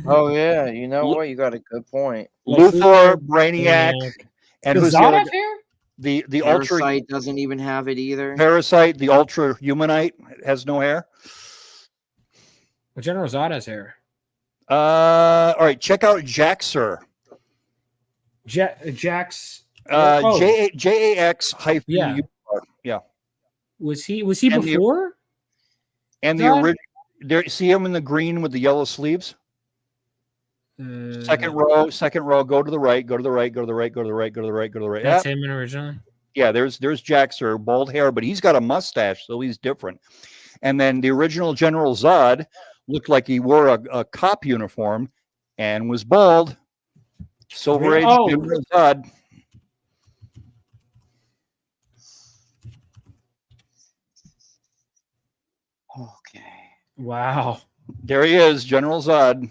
Speaker 11: Oh, yeah. You know what? You got a good point.
Speaker 16: Luthor, Brainiac, and
Speaker 11: Does
Speaker 16: who's the
Speaker 11: Zod
Speaker 16: other
Speaker 11: have hair?
Speaker 16: The Ultra
Speaker 11: Parasite doesn't even have it either.
Speaker 16: Parasite, the Ultra Humanite has no hair.
Speaker 9: Well, General Zod has hair.
Speaker 16: All right, check out Jaxer.
Speaker 9: Jax.
Speaker 16: JAX hyphen.
Speaker 9: Yeah.
Speaker 16: Yeah.
Speaker 9: Was he before?
Speaker 16: And the original. There, see him in the green with the yellow sleeves. Second row. Go to the right. Go to the right. Go to the right. Go to the right. Go to the right. Go to the right.
Speaker 9: That's him originally.
Speaker 16: Yeah, there's Jaxer, bald hair, but he's got a mustache, so he's different. And then the original General Zod looked like he wore a cop uniform and was bald. Silver Age General Zod.
Speaker 11: Okay.
Speaker 9: Wow.
Speaker 16: There he is, General Zod.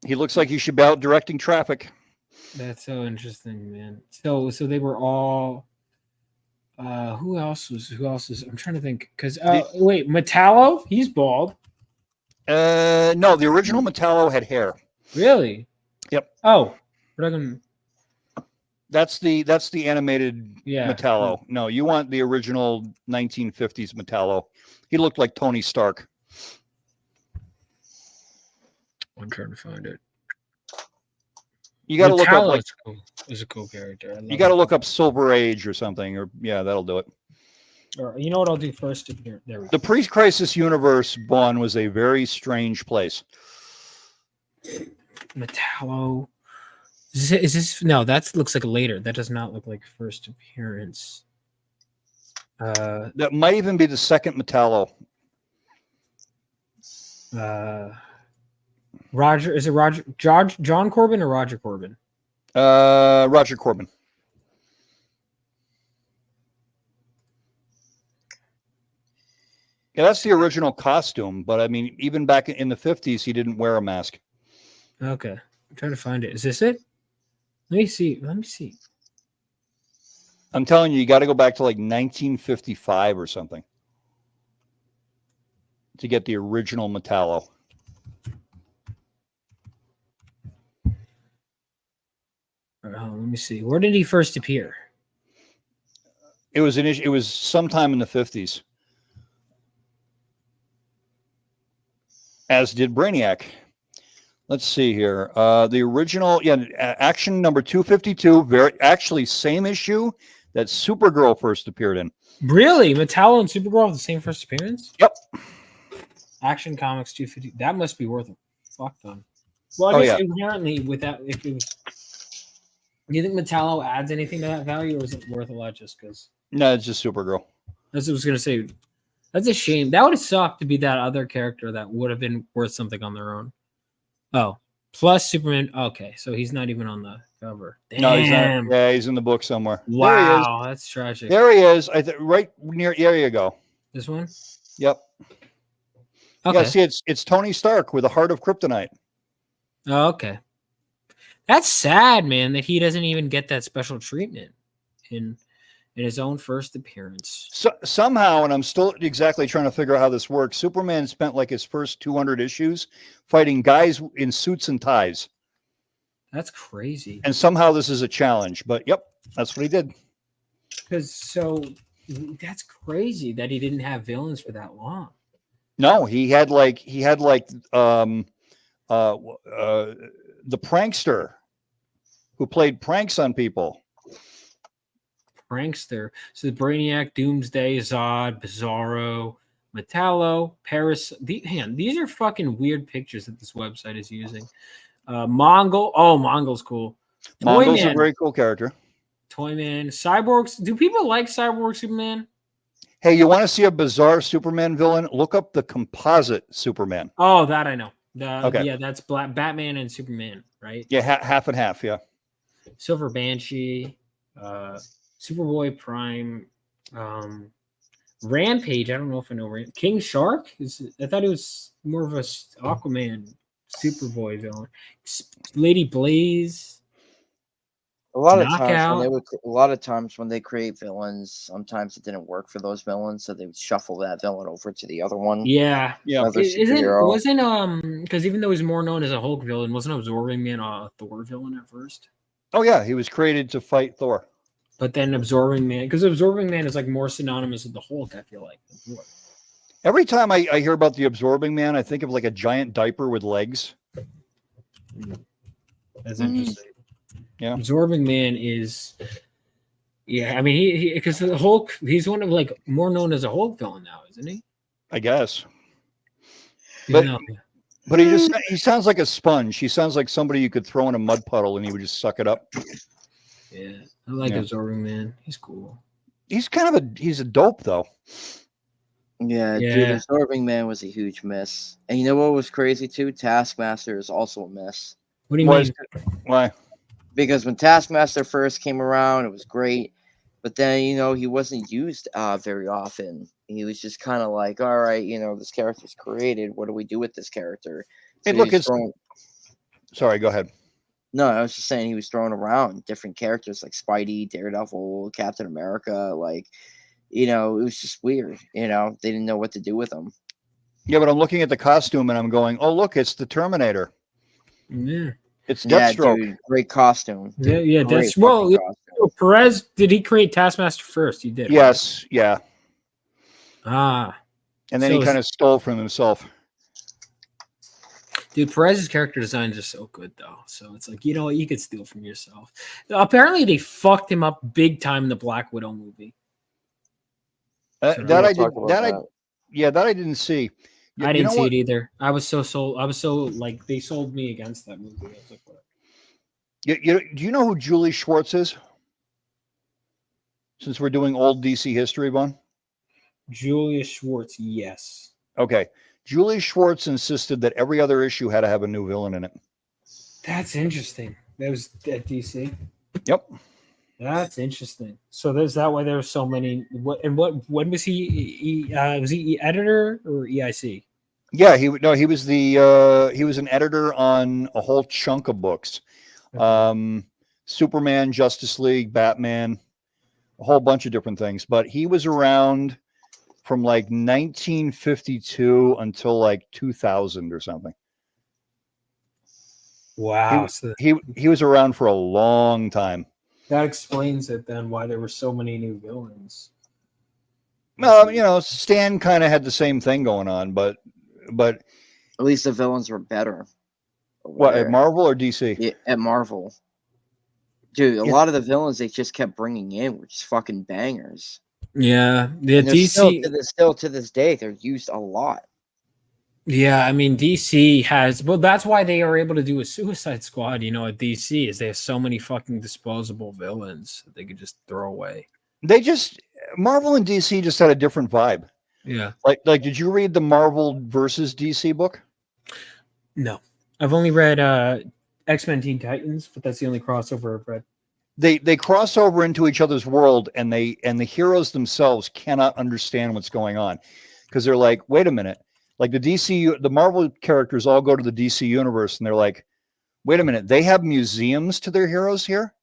Speaker 16: He looks like he should be out directing traffic.
Speaker 9: That's so interesting, man. So they were all. Who else is? I'm trying to think. Because wait, Metallo, he's bald.
Speaker 16: No, the original Metallo had hair.
Speaker 9: Really?
Speaker 16: Yep.
Speaker 9: Oh,
Speaker 16: that's the animated
Speaker 9: Yeah.
Speaker 16: Metallo. No, you want the original 1950s Metallo. He looked like Tony Stark.
Speaker 9: I'm trying to find it.
Speaker 16: You got to look up.
Speaker 9: Is a cool character.
Speaker 16: You got to look up Silver Age or something, or yeah, that'll do it.
Speaker 9: Or you know what I'll do first? Here, there we go.
Speaker 16: The pre-crisis universe, Vaughn, was a very strange place.
Speaker 9: Metallo. Is this no? That looks like later. That does not look like first appearance.
Speaker 16: That might even be the second Metallo.
Speaker 9: Roger, is it Roger? John Corbin or Roger Corbin?
Speaker 16: Roger Corbin. Yeah, that's the original costume. But I mean, even back in the 50s, he didn't wear a mask.
Speaker 9: Okay, I'm trying to find it. Is this it? Let me see. Let me see.
Speaker 16: I'm telling you, you got to go back to like 1955 or something to get the original Metallo.
Speaker 9: Let me see. Where did he first appear?
Speaker 16: It was sometime in the 50s. As did Brainiac. Let's see here. The original, Action number 252, actually same issue that Supergirl first appeared in.
Speaker 9: Really? Metallo and Supergirl have the same first appearance?
Speaker 16: Yep.
Speaker 9: Action Comics 250. That must be worth a fuck ton. Well, I guess inherently with that, if it was, do you think Metallo adds anything to that value, or is it worth a lot just because?
Speaker 16: No, it's just Supergirl.
Speaker 9: That's what I was gonna say. That's a shame. That would have sucked to be that other character that would have been worth something on their own. Oh, plus Superman. Okay, so he's not even on the cover. Damn.
Speaker 16: No, he's not. Yeah, he's in the book somewhere.
Speaker 9: Wow, that's tragic.
Speaker 16: There he is. Right near. There you go.
Speaker 9: This one.
Speaker 16: Yep.
Speaker 9: Okay.
Speaker 16: Yeah, see, it's Tony Stark with a heart of kryptonite.
Speaker 9: Oh, okay. That's sad, man, that he doesn't even get that special treatment in his own first appearance.
Speaker 16: So somehow, and I'm still exactly trying to figure out how this works, Superman spent like his first 200 issues fighting guys in suits and ties.
Speaker 9: That's crazy.
Speaker 16: And somehow this is a challenge, but yep, that's what he did.
Speaker 9: That's crazy that he didn't have villains for that long.
Speaker 16: No, he had the prankster who played pranks on people.
Speaker 9: Prankster. So the Brainiac, Doomsday, Zod, Bizarro, Metallo, Paris. These are fucking weird pictures that this website is using. Mongol. Oh, Mongol's cool.
Speaker 16: Mongol's a very cool character.
Speaker 9: Toyman. Cyborgs. Do people like Cyborg Superman?
Speaker 16: Hey, you want to see a bizarre Superman villain? Look up the composite Superman.
Speaker 9: Oh, that I know.
Speaker 16: Okay.
Speaker 9: Yeah, that's Batman and Superman, right?
Speaker 16: Yeah, half and half, yeah.
Speaker 9: Silver Banshee, Superboy Prime, Rampage. I don't know if I know King Shark. I thought it was more of a Aquaman Superboy villain. Lady Blaze.
Speaker 11: A lot of times when they create villains, sometimes it didn't work for those villains, so they would shuffle that villain over to the other one.
Speaker 9: Yeah.
Speaker 11: Another
Speaker 9: Wasn't because even though he's more known as a Hulk villain, wasn't Absorbing Man a Thor villain at first?
Speaker 16: Oh yeah, he was created to fight Thor.
Speaker 9: But then Absorbing Man, because Absorbing Man is like more synonymous with the Hulk, I feel like.
Speaker 16: Every time I hear about the Absorbing Man, I think of like a giant diaper with legs.
Speaker 9: That's interesting.
Speaker 16: Yeah,
Speaker 9: Absorbing Man is, I mean, he because the Hulk, he's one of like more known as a Hulk villain now, isn't he?
Speaker 16: I guess. But he sounds like a sponge. He sounds like somebody you could throw in a mud puddle and he would just suck it up.
Speaker 9: Yeah, I like Absorbing Man. He's cool.
Speaker 16: He's he's a dope though.
Speaker 11: Yeah, dude, Absorbing Man was a huge miss. And you know what was crazy too? Taskmaster is also a miss.
Speaker 9: What do you mean?
Speaker 16: Why?
Speaker 11: Because when Taskmaster first came around, it was great. But then, he wasn't used very often. He was just kind of like, all right, this character's created. What do we do with this character? So
Speaker 16: Hey, look, sorry, go ahead.
Speaker 11: No, I was just saying he was throwing around different characters like Spidey, Daredevil, Captain America. It was just weird. They didn't know what to do with him.
Speaker 16: Yeah, but I'm looking at the costume and I'm going, oh, look, it's the Terminator.
Speaker 9: Yeah.
Speaker 16: It's Deathstroke.
Speaker 11: Dude, great costume.
Speaker 9: Yeah, that's Perez, did he create Taskmaster first? He did.
Speaker 16: Yes, right? Yeah.
Speaker 9: Ah.
Speaker 16: And then he kind of stole from himself.
Speaker 9: Dude, Perez's character design is just so good, though. So it's like, you could steal from yourself. Apparently, they fucked him up big time in the Black Widow movie.
Speaker 16: That I did. That I didn't see.
Speaker 9: I didn't see it either. I was so sold. I was so like they sold me against that movie. I was like, what?
Speaker 16: Do you know who Julie Schwartz is? Since we're doing old DC history, Vaughn.
Speaker 9: Julia Schwartz, yes.
Speaker 16: Okay. Julie Schwartz insisted that every other issue had to have a new villain in it.
Speaker 9: That's interesting. That was at DC.
Speaker 16: Yep.
Speaker 9: That's interesting. So there's that why there were so many. When was he? Was he editor or EIC?
Speaker 16: Yeah, he was he was an editor on a whole chunk of books. Superman, Justice League, Batman, a whole bunch of different things. But he was around from like 1952 until like 2000 or something.
Speaker 9: Wow.
Speaker 16: He was around for a long time.
Speaker 9: That explains it then why there were so many new villains.
Speaker 16: Well, Stan kind of had the same thing going on, but
Speaker 11: at least the villains were better.
Speaker 16: What, at Marvel or DC?
Speaker 11: Yeah, at Marvel. Dude, a lot of the villains they just kept bringing in were just fucking bangers.
Speaker 9: Yeah, the
Speaker 11: And
Speaker 9: DC
Speaker 11: still to this day they're used a lot.
Speaker 9: Yeah, I mean DC has that's why they are able to do a Suicide Squad, at DC is they have so many fucking disposable villains that they could just throw away.
Speaker 16: Marvel and DC just had a different vibe.
Speaker 9: Yeah.
Speaker 16: Like did you read the Marvel versus DC book?
Speaker 9: No. I've only read X-Men Teen Titans, but that's the only crossover I've read.
Speaker 16: They cross over into each other's world and the heroes themselves cannot understand what's going on because they're like, wait a minute. Like the Marvel characters all go to the DC universe and they're like, wait a minute, they have museums to their heroes here?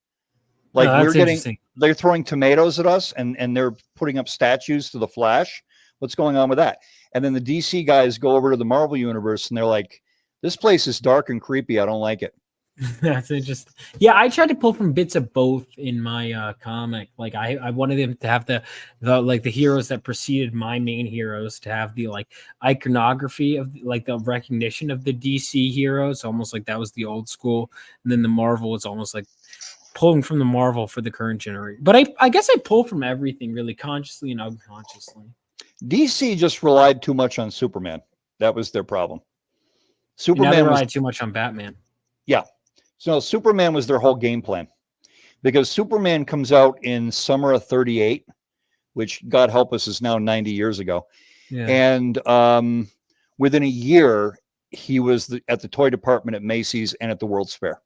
Speaker 16: Like they're throwing tomatoes at us and they're putting up statues to the Flash. What's going on with that? And then the DC guys go over to the Marvel universe and they're like, this place is dark and creepy. I don't like it.
Speaker 9: That's interesting. Yeah, I tried to pull from bits of both in my comic. Like I wanted them to have the heroes that preceded my main heroes to have the iconography of the recognition of the DC heroes, almost like that was the old school. And then the Marvel was almost like pulling from the Marvel for the current generation. But I guess I pull from everything really consciously and unconsciously.
Speaker 16: DC just relied too much on Superman. That was their problem.
Speaker 9: Superman relied too much on Batman.
Speaker 16: Yeah. So Superman was their whole game plan because Superman comes out in summer of 38, which God help us is now 90 years ago.
Speaker 9: Yeah.
Speaker 16: And within a year, he was at the toy department at Macy's and at the World's Fair.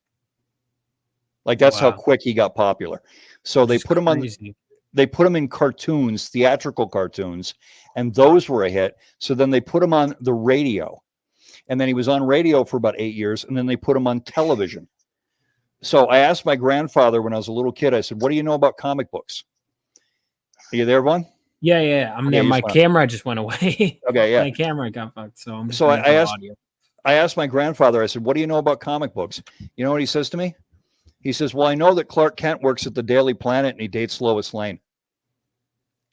Speaker 16: Like that's how quick he got popular. So they put him in cartoons, theatrical cartoons, and those were a hit. So then they put him on the radio. And then he was on radio for about 8 years, and then they put him on television. So I asked my grandfather when I was a little kid, I said, what do you know about comic books? Are you there, Vaughn?
Speaker 9: Yeah. I'm there. My camera just went away.
Speaker 16: Okay, yeah.
Speaker 9: My camera got fucked.
Speaker 16: So I asked my grandfather, I said, what do you know about comic books? You know what he says to me? He says, well, I know that Clark Kent works at the Daily Planet and he dates Lois Lane.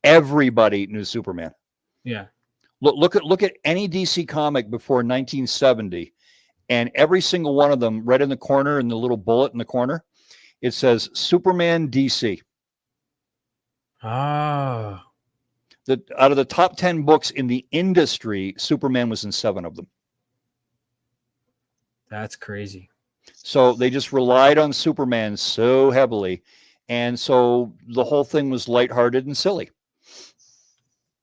Speaker 16: Everybody knew Superman.
Speaker 9: Yeah.
Speaker 16: Look at any DC comic before 1970, and every single one of them, right in the corner, in the little bullet in the corner, it says Superman DC.
Speaker 9: Ah.
Speaker 16: Out of the top 10 books in the industry, Superman was in 7 of them.
Speaker 9: That's crazy.
Speaker 16: So they just relied on Superman so heavily, and so the whole thing was lighthearted and silly.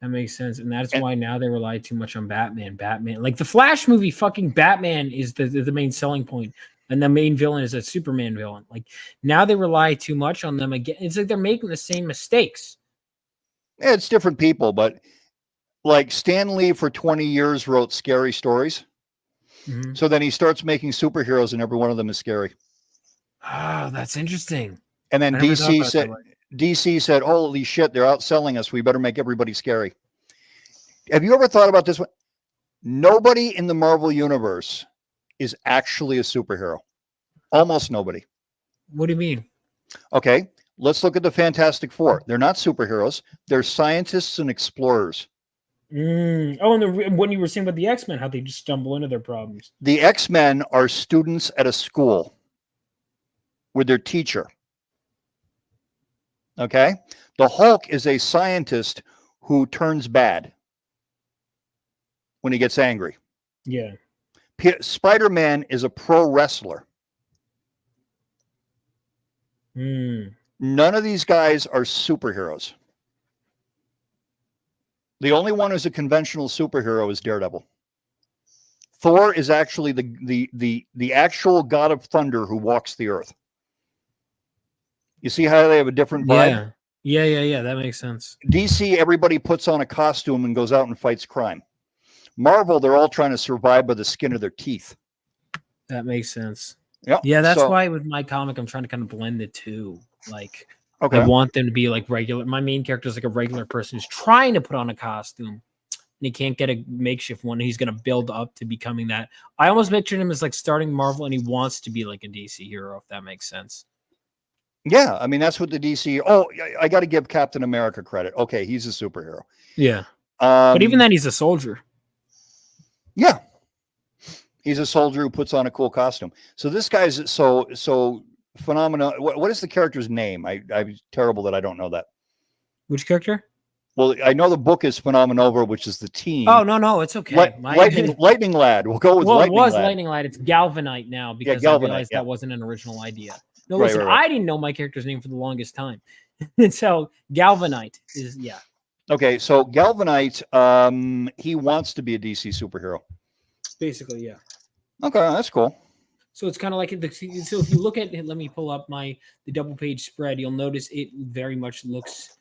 Speaker 9: That makes sense. And that's why now they rely too much on Batman. Like the Flash movie, fucking Batman is the main selling point. And the main villain is a Superman villain. Like now they rely too much on them again. It's like they're making the same mistakes.
Speaker 16: Yeah, it's different people, but like Stan Lee for 20 years wrote scary stories.
Speaker 9: Mm-hmm.
Speaker 16: So then he starts making superheroes and every one of them is scary.
Speaker 9: Oh, that's interesting.
Speaker 16: And then DC said, holy shit, they're outselling us. We better make everybody scary. Have you ever thought about this one? Nobody in the Marvel universe is actually a superhero. Almost nobody.
Speaker 9: What do you mean?
Speaker 16: Okay, let's look at the Fantastic Four. They're not superheroes. They're scientists and explorers.
Speaker 9: Oh, and when you were saying about the X-Men, how they just stumble into their problems.
Speaker 16: The X-Men are students at a school with their teacher. Okay, the Hulk is a scientist who turns bad when he gets angry.
Speaker 9: Yeah.
Speaker 16: Spider-Man is a pro wrestler.
Speaker 9: Hmm.
Speaker 16: None of these guys are superheroes. The only one who's a conventional superhero is Daredevil. Thor is actually the actual god of thunder who walks the earth. You see how they have a different vibe?
Speaker 9: Yeah. That makes sense.
Speaker 16: DC, everybody puts on a costume and goes out and fights crime. Marvel, they're all trying to survive by the skin of their teeth.
Speaker 9: That makes sense.
Speaker 16: Yep.
Speaker 9: Yeah, that's
Speaker 16: So-
Speaker 9: why with my comic, I'm trying to kind of blend the two. Like,
Speaker 16: Okay.
Speaker 9: I want them to be like regular. My main character is like a regular person who's trying to put on a costume, and he can't get a makeshift one. He's going to build up to becoming that. I almost pictured him as like starting Marvel, and he wants to be like a DC hero, if that makes sense.
Speaker 16: Yeah, I mean, that's what the DC. Oh, I got to give Captain America credit. Okay, he's a superhero.
Speaker 9: Yeah. But even
Speaker 16: Um,
Speaker 9: then, he's a soldier.
Speaker 16: Yeah. He's a soldier who puts on a cool costume. So this guy's so phenomenal. What is the character's name? I'm terrible that I don't know that.
Speaker 9: Which character?
Speaker 16: Well, I know the book is Phenomenova, which is the team.
Speaker 9: Oh, no, it's okay.
Speaker 16: Lightning Lad. We'll go with
Speaker 9: Well,
Speaker 16: Lightning
Speaker 9: it was
Speaker 16: Lad.
Speaker 9: Lightning Lad. It's Galvanite now because I
Speaker 16: Galvanite,
Speaker 9: realized
Speaker 16: yeah.
Speaker 9: that wasn't an original idea. No,
Speaker 16: Right,
Speaker 9: listen,
Speaker 16: right, right.
Speaker 9: I didn't know my character's name for the longest time. So Galvanite is, yeah.
Speaker 16: Okay, so Galvanite, he wants to be a DC superhero.
Speaker 9: Basically, yeah.
Speaker 16: Okay, that's cool.
Speaker 9: So it's kind of like so if you look at it, let me pull up the double page spread, you'll notice it very much looks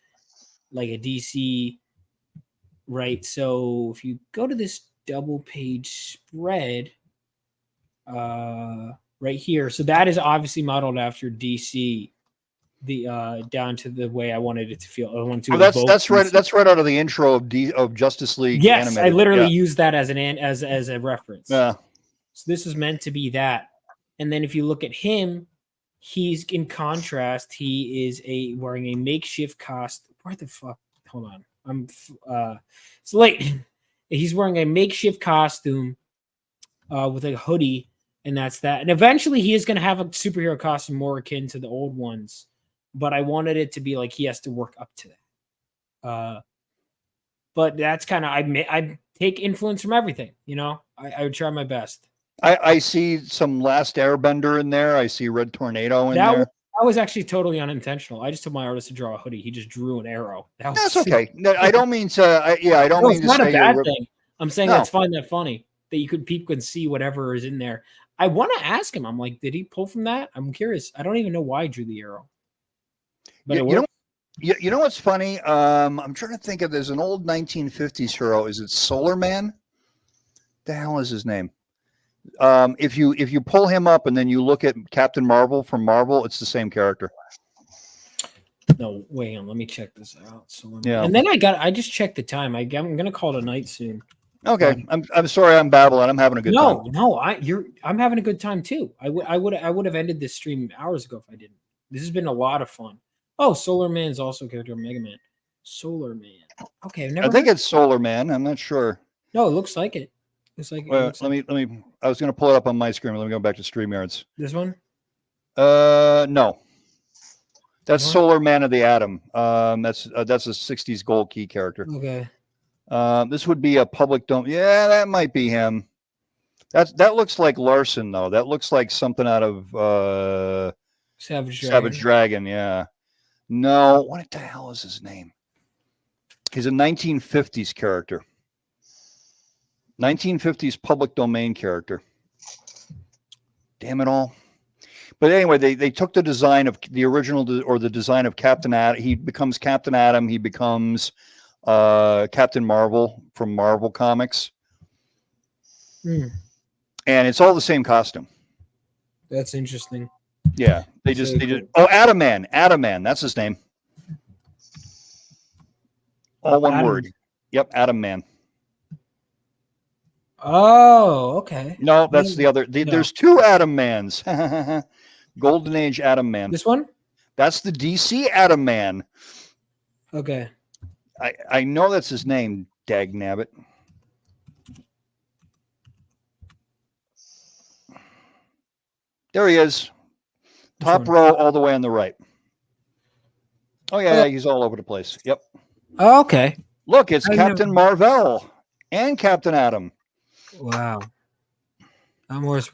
Speaker 9: like a DC, right? So if you go to this double page spread right here, so that is obviously modeled after DC, the down to the way I wanted it to feel. I wanted to
Speaker 16: Oh, that's
Speaker 9: evoke
Speaker 16: right.
Speaker 9: DC.
Speaker 16: That's right out of the intro of Justice League.
Speaker 9: Yes, I
Speaker 16: animated.
Speaker 9: literally
Speaker 16: Yeah.
Speaker 9: used that as as a reference.
Speaker 16: Yeah.
Speaker 9: So this is meant to be that. And then if you look at him, he's in contrast. He is wearing a makeshift costume. Where the fuck? Hold on. It's late. He's wearing a makeshift costume with a hoodie, and that's that. And eventually he is going to have a superhero costume more akin to the old ones. But I wanted it to be like he has to work up to that. But that's kind of I take influence from everything, you know. I would try my best.
Speaker 16: I see some Last Airbender in there. I see Red Tornado in there.
Speaker 9: That was actually totally unintentional. I just told my artist to draw a hoodie. He just drew an arrow. That was
Speaker 16: That's okay. No, I don't mean to. I don't
Speaker 9: No,
Speaker 16: mean
Speaker 9: it's
Speaker 16: to
Speaker 9: not
Speaker 16: say
Speaker 9: a bad
Speaker 16: you're-
Speaker 9: thing. I'm saying
Speaker 16: No.
Speaker 9: that's find that funny that you could people can see whatever is in there. I want to ask him. I'm like, did he pull from that? I'm curious. I don't even know why I drew the arrow. But
Speaker 16: You,
Speaker 9: it
Speaker 16: you know,
Speaker 9: worked.
Speaker 16: you know what's funny? I'm trying to think of. There's an old 1950s hero. Is it Solar Man? The hell is his name? If you pull him up and then you look at Captain Marvel from Marvel, it's the same character.
Speaker 9: No, wait on. Let me check this out. So
Speaker 16: Yeah.
Speaker 9: And then I just checked the time. I'm gonna call it a night soon.
Speaker 16: Okay, I'm sorry, I'm babbling. I'm having a good time.
Speaker 9: No, I'm having a good time too. I would have ended this stream hours ago if I didn't. This has been a lot of fun. Oh, Solar Man's also a character of Mega Man. Solar Man. Okay, I've never
Speaker 16: I think
Speaker 9: heard-
Speaker 16: it's Solar Man. I'm not sure.
Speaker 9: No, it looks like it. Looks like it.
Speaker 16: Well,
Speaker 9: looks
Speaker 16: let me. I was going to pull it up on my screen. Let me go back to StreamYards.
Speaker 9: This one?
Speaker 16: No. That's
Speaker 9: What?
Speaker 16: Solar Man of the Atom. That's a 60s gold key character.
Speaker 9: Okay.
Speaker 16: This would be a public dome. Yeah, that might be him. That looks like Larson though. That looks like something out of
Speaker 9: Savage
Speaker 16: Dragon. Yeah. No, what the hell is his name? He's a 1950s character. 1950s public domain character. Damn it all. But anyway, they took the design of the original or the design of Captain Atom. He becomes Captain Atom. He becomes Captain Marvel from Marvel Comics.
Speaker 9: Hmm.
Speaker 16: And it's all the same costume.
Speaker 9: That's interesting.
Speaker 16: Yeah. They just oh, Atom Man. That's his name. All one
Speaker 9: Atom.
Speaker 16: word. Yep, Atom Man.
Speaker 9: Oh, okay.
Speaker 16: No, that's the other.
Speaker 9: No.
Speaker 16: There's two Atom Mans. Golden Age Atom Man.
Speaker 9: This one?
Speaker 16: That's the DC Atom Man.
Speaker 9: Okay.
Speaker 16: I know that's his name, Dag Nabbit. There he is. Top row all the way on the right. Oh, yeah, he's all over the place. Yep.
Speaker 9: Oh, okay.
Speaker 16: Look, it's
Speaker 9: I
Speaker 16: Captain Marvel and Captain Atom.
Speaker 9: Wow. I'm worse.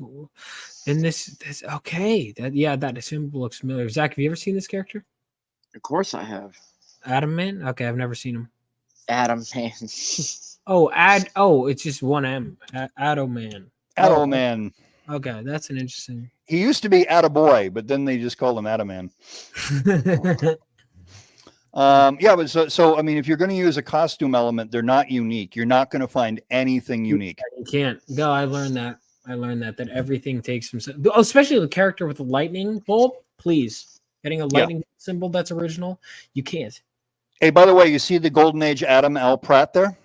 Speaker 9: And this okay. That symbol looks familiar. Zach, have you ever seen this character?
Speaker 11: Of course I have.
Speaker 9: Adam Man? Okay, I've never seen him.
Speaker 11: Adam Man.
Speaker 9: It's just one M. Adam Man.
Speaker 16: Adam Man.
Speaker 9: Okay, that's an interesting.
Speaker 16: He used to be Attaboy, but then they just called him Adam Man. But so I mean, if you're going to use a costume element, they're not unique. You're not going to find anything unique.
Speaker 9: You can't. No, I learned that that everything takes from, especially the character with the lightning bolt. Please, getting a lightning symbol that's original, you can't.
Speaker 16: Hey, by the way, you see the Golden Age Adam L. Pratt there?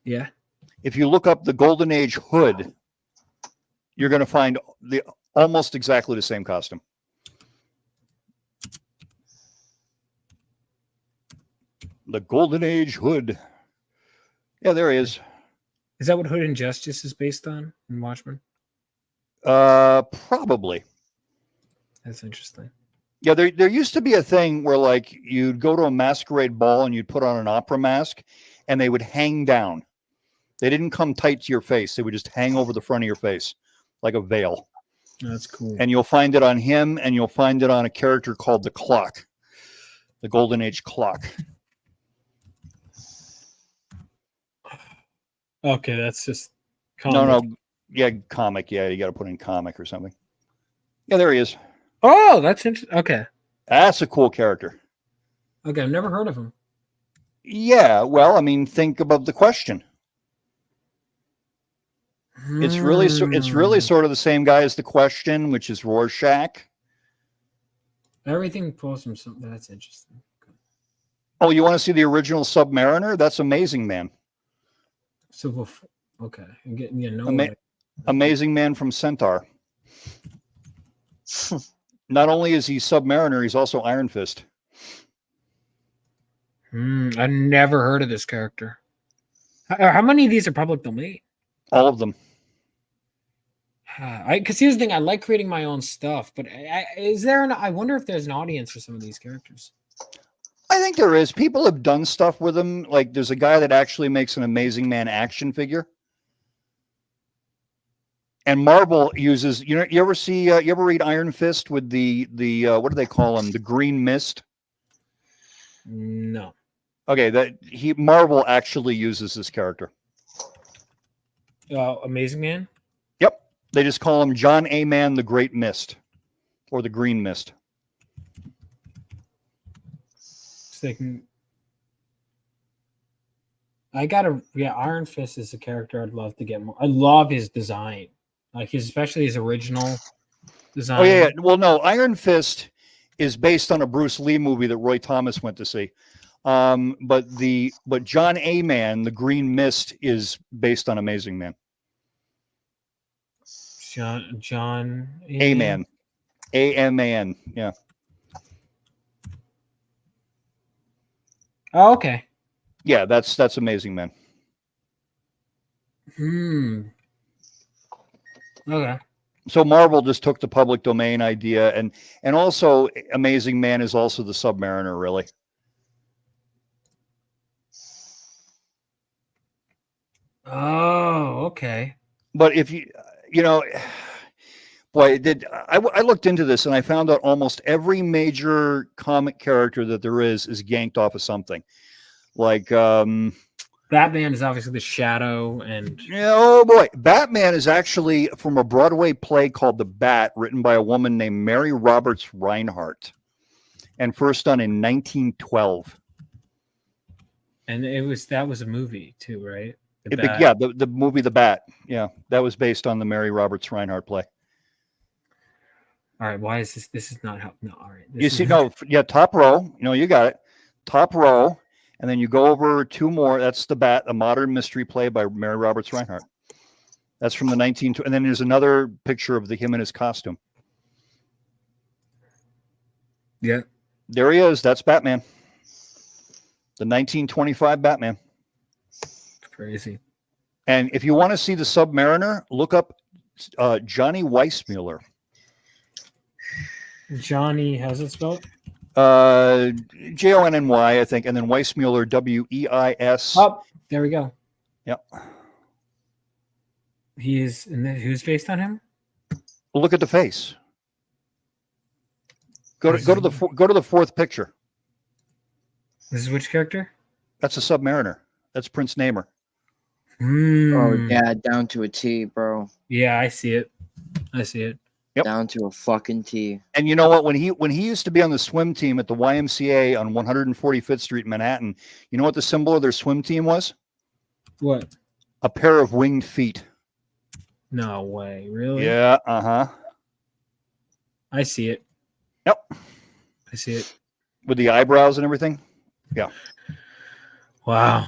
Speaker 9: Yeah.
Speaker 16: If you look up the Golden Age hood, you're going to find almost exactly the same costume. The Golden Age hood. Yeah, there he is.
Speaker 9: Is that what Hood and Justice is based on in Watchmen?
Speaker 16: Probably.
Speaker 9: That's interesting.
Speaker 16: Yeah, there used to be a thing where like you'd go to a masquerade ball and you'd put on an opera mask and they would hang down. They didn't come tight to your face. They would just hang over the front of your face like a veil.
Speaker 9: That's cool.
Speaker 16: And you'll find it on him and you'll find it on a character called the Clock. The Golden Age Clock.
Speaker 9: Okay, that's just comic.
Speaker 16: No. Yeah, comic. Yeah, you got to put in comic or something. Yeah, there he is.
Speaker 9: Oh, that's interesting. Okay.
Speaker 16: That's a cool character.
Speaker 9: Okay, I've never heard of him.
Speaker 16: Yeah, well, I mean, think about the question. It's really sort of the same guy as the Question, which is Rorschach.
Speaker 9: Everything pulls from something. That's interesting.
Speaker 16: Oh, you want to see the original Submariner? That's Amazing Man.
Speaker 9: So, okay, I'm getting
Speaker 16: Amazing Man from Centaur. Not only is he Submariner, he's also Iron Fist.
Speaker 9: I never heard of this character. How many of these are public domain?
Speaker 16: All of them.
Speaker 9: Because here's the thing, I like creating my own stuff, but I wonder if there's an audience for some of these characters.
Speaker 16: I think there is. People have done stuff with them. Like there's a guy that actually makes an Amazing Man action figure. And Marvel uses, you ever read Iron Fist with the what do they call him? The Green Mist?
Speaker 9: No.
Speaker 16: Okay, Marvel actually uses this character.
Speaker 9: Amazing Man?
Speaker 16: Yep. They just call him John A. Man, the Great Mist. Or the Green Mist.
Speaker 9: Iron Fist is a character I'd love to get more. I love his design, especially his original design.
Speaker 16: Oh yeah. Well, no, Iron Fist is based on a Bruce Lee movie that Roy Thomas went to see. But John A. Man, the Green Mist, is based on Amazing Man.
Speaker 9: John
Speaker 16: A. Man, A-M-A-N. Yeah.
Speaker 9: Oh, okay.
Speaker 16: Yeah, that's Amazing Man.
Speaker 9: Okay.
Speaker 16: So Marvel just took the public domain idea, and also Amazing Man is also the Submariner, really.
Speaker 9: Oh, okay.
Speaker 16: But if I looked into this and I found out almost every major comic character that there is ganked off of something. Like
Speaker 9: Batman is obviously the Shadow, and
Speaker 16: oh boy, Batman is actually from a Broadway play called The Bat, written by a woman named Mary Roberts Reinhardt, and first done in 1912.
Speaker 9: And that was a movie too, right?
Speaker 16: The movie The Bat. Yeah, that was based on the Mary Roberts Reinhardt play.
Speaker 9: All right, why is this? This is not how. No, all right.
Speaker 16: You see, top row. You got it. Top row. And then you go over two more. That's The Bat, a modern mystery play by Mary Roberts Reinhardt. That's from the 1920s. And then there's another picture of him in his costume.
Speaker 9: Yeah.
Speaker 16: There he is. That's Batman. The 1925 Batman.
Speaker 9: Crazy.
Speaker 16: And if you want to see the Submariner, look up Johnny Weissmuller.
Speaker 9: Johnny, how's it spelled?
Speaker 16: Jonny, I think, and then Weissmuller, Weis.
Speaker 9: Oh, there we go.
Speaker 16: Yep.
Speaker 9: Who's based on him?
Speaker 16: Look at the face. Go to the fourth picture.
Speaker 9: This is which character?
Speaker 16: That's a Submariner. That's Prince Namor.
Speaker 11: Oh yeah, down to a T, bro.
Speaker 9: Yeah, I see it.
Speaker 16: Yep.
Speaker 11: Down to a fucking T.
Speaker 16: And you know what? When he used to be on the swim team at the YMCA on 145th Street in Manhattan, you know what the symbol of their swim team was?
Speaker 9: What?
Speaker 16: A pair of winged feet.
Speaker 9: No way, really?
Speaker 16: Yeah.
Speaker 9: I see it.
Speaker 16: Yep.
Speaker 9: I see it.
Speaker 16: With the eyebrows and everything. Yeah.
Speaker 9: Wow.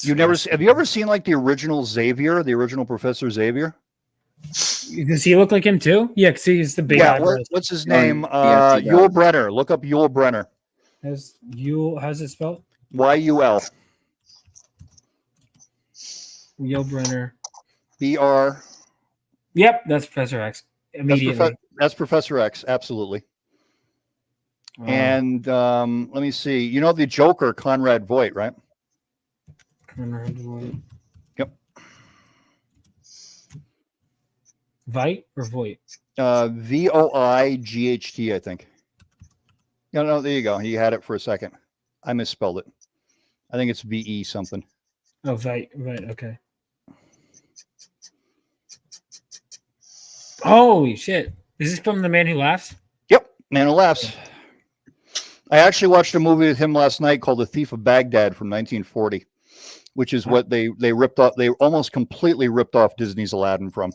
Speaker 16: Have you ever seen like the original Xavier, the original Professor Xavier?
Speaker 9: Does he look like him too? Yeah, because he's the big.
Speaker 16: Yeah. What's his name?
Speaker 11: yes, he
Speaker 16: Yul
Speaker 11: does.
Speaker 16: Brenner. Look up Yul Brenner.
Speaker 9: How's it spelled?
Speaker 16: YUL.
Speaker 9: Yul Brenner.
Speaker 16: BR.
Speaker 9: Yep, that's Professor X. Immediately.
Speaker 16: That's Professor X. Absolutely.
Speaker 9: Wow.
Speaker 16: And let me see. You know the Joker, Conrad Voight, right?
Speaker 9: Conrad Voight.
Speaker 16: Yep.
Speaker 9: Vite or Voight?
Speaker 16: VOIGHT, I think. No, there you go. You had it for a second. I misspelled it. I think it's VE something.
Speaker 9: Oh, Vite. Okay. Holy shit! Is this from The Man Who Laughs?
Speaker 16: Yep, Man Who Laughs. I actually watched a movie with him last night called The Thief of Baghdad from 1940, which is what they ripped off. They almost completely ripped off Disney's Aladdin from.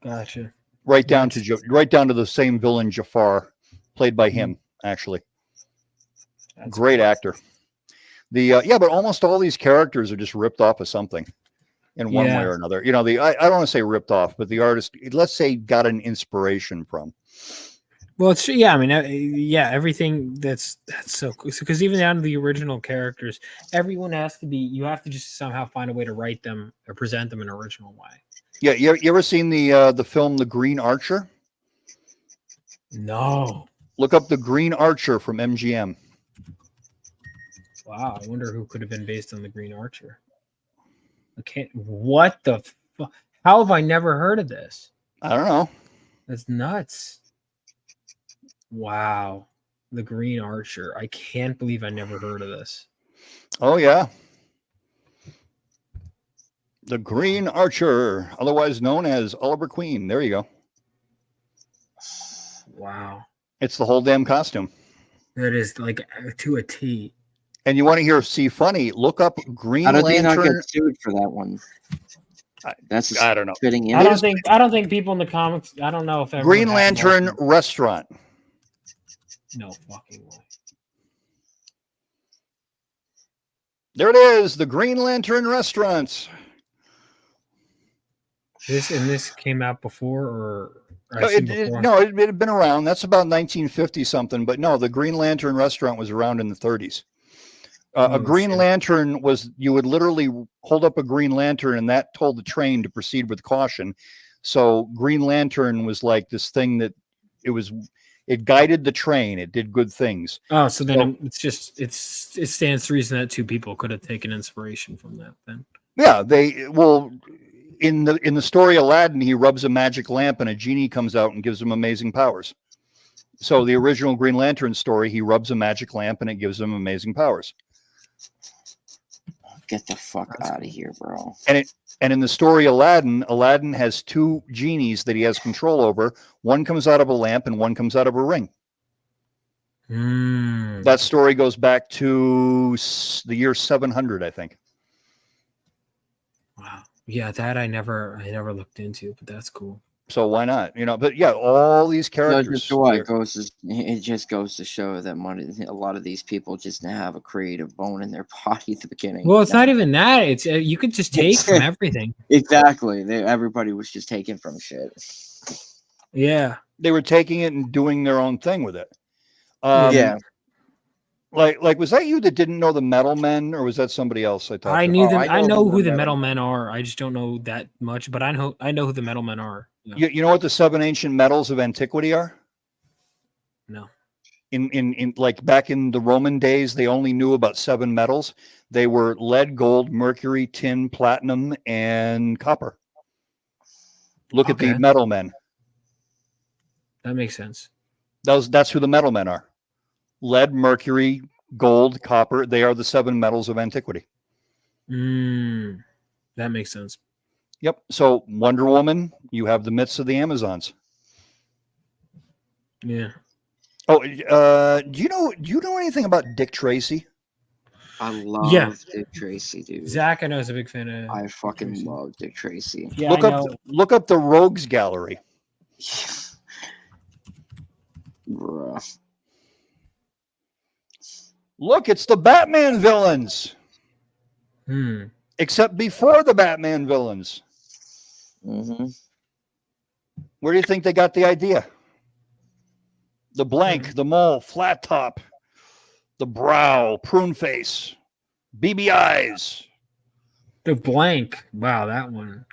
Speaker 9: Gotcha.
Speaker 16: Right down to the same villain Jafar, played by him. Actually, great actor. But almost all these characters are just ripped off of something in one way or another. You know, I don't want to say ripped off, but the artist, let's say, got an inspiration from.
Speaker 9: Well, it's yeah. I mean, everything that's so cool. Because even down to the original characters, everyone has to be. You have to just somehow find a way to write them or present them in an original way.
Speaker 16: Yeah, you ever seen the film The Green Archer?
Speaker 9: No.
Speaker 16: Look up The Green Archer from MGM.
Speaker 9: Wow, I wonder who could have been based on The Green Archer. Okay, what the fuck? How have I never heard of this?
Speaker 16: I don't know.
Speaker 9: That's nuts. Wow. The Green Archer. I can't believe I never heard of this.
Speaker 16: Oh, yeah. The Green Archer, otherwise known as Oliver Queen. There you go.
Speaker 9: Wow.
Speaker 16: It's the whole damn costume.
Speaker 9: That is like to a T.
Speaker 16: And you want to see funny, look up Green
Speaker 11: How did
Speaker 16: Lantern.
Speaker 11: they not get sued for that one? That's
Speaker 16: I don't know.
Speaker 11: fitting in.
Speaker 9: I don't think people in the comics. I don't know if
Speaker 16: Green Lantern restaurant.
Speaker 9: No fucking way.
Speaker 16: There it is, the Green Lantern restaurant.
Speaker 9: This came out before, or
Speaker 16: It had been around. That's about 1950 something. But no, the Green Lantern restaurant was around in the 30s. A Green Lantern was, you would literally hold up a Green Lantern and that told the train to proceed with caution. So Green Lantern was like this thing that it guided the train. It did good things.
Speaker 9: Oh, so then it stands to reason that two people could have taken inspiration from that then.
Speaker 16: Yeah, in the story Aladdin, he rubs a magic lamp and a genie comes out and gives him amazing powers. So the original Green Lantern story, he rubs a magic lamp and it gives him amazing powers.
Speaker 11: Get the fuck out of here, bro.
Speaker 16: And in the story Aladdin has two genies that he has control over. One comes out of a lamp and one comes out of a ring. That story goes back to the year 700, I think.
Speaker 9: Wow. Yeah, that I never looked into, but that's cool.
Speaker 16: So why not? But yeah, all these characters.
Speaker 11: It just goes to show that a lot of these people just have a creative bone in their body at the beginning.
Speaker 9: Well, it's not even that. It's you could just take from everything.
Speaker 11: Exactly. Everybody was just taking from shit.
Speaker 9: Yeah,
Speaker 16: they were taking it and doing their own thing with it.
Speaker 11: Yeah.
Speaker 16: Like was that you that didn't know the Metal Men, or was that somebody else?
Speaker 9: I knew them. I know who the Metal Men are. I just don't know that much, but I know who the Metal Men are.
Speaker 16: You know what the 7 ancient metals of antiquity are?
Speaker 9: No.
Speaker 16: In like back in the Roman days, they only knew about 7 metals. They were lead, gold, mercury, tin, platinum, and copper. Look at the
Speaker 9: Okay.
Speaker 16: metal men.
Speaker 9: That makes sense.
Speaker 16: That's who the metal men are. Lead, mercury, gold, copper. They are the 7 metals of antiquity.
Speaker 9: That makes sense.
Speaker 16: Yep. So Wonder Woman, you have the myths of the Amazons.
Speaker 9: Yeah.
Speaker 16: Oh, do you know anything about Dick Tracy?
Speaker 11: I love
Speaker 9: Yeah.
Speaker 11: Dick Tracy, dude.
Speaker 9: Zach, I know, is a big fan of.
Speaker 11: I fucking love Dick Tracy.
Speaker 9: Yeah, I know.
Speaker 16: Look up the Rogues Gallery.
Speaker 11: Bruh.
Speaker 16: Look, it's the Batman villains. Except before the Batman villains.
Speaker 11: Mm-hmm.
Speaker 16: Where do you think they got the idea? The blank, the mole, flat top, the brow, prune face, BB eyes.
Speaker 9: The blank. Wow, that one.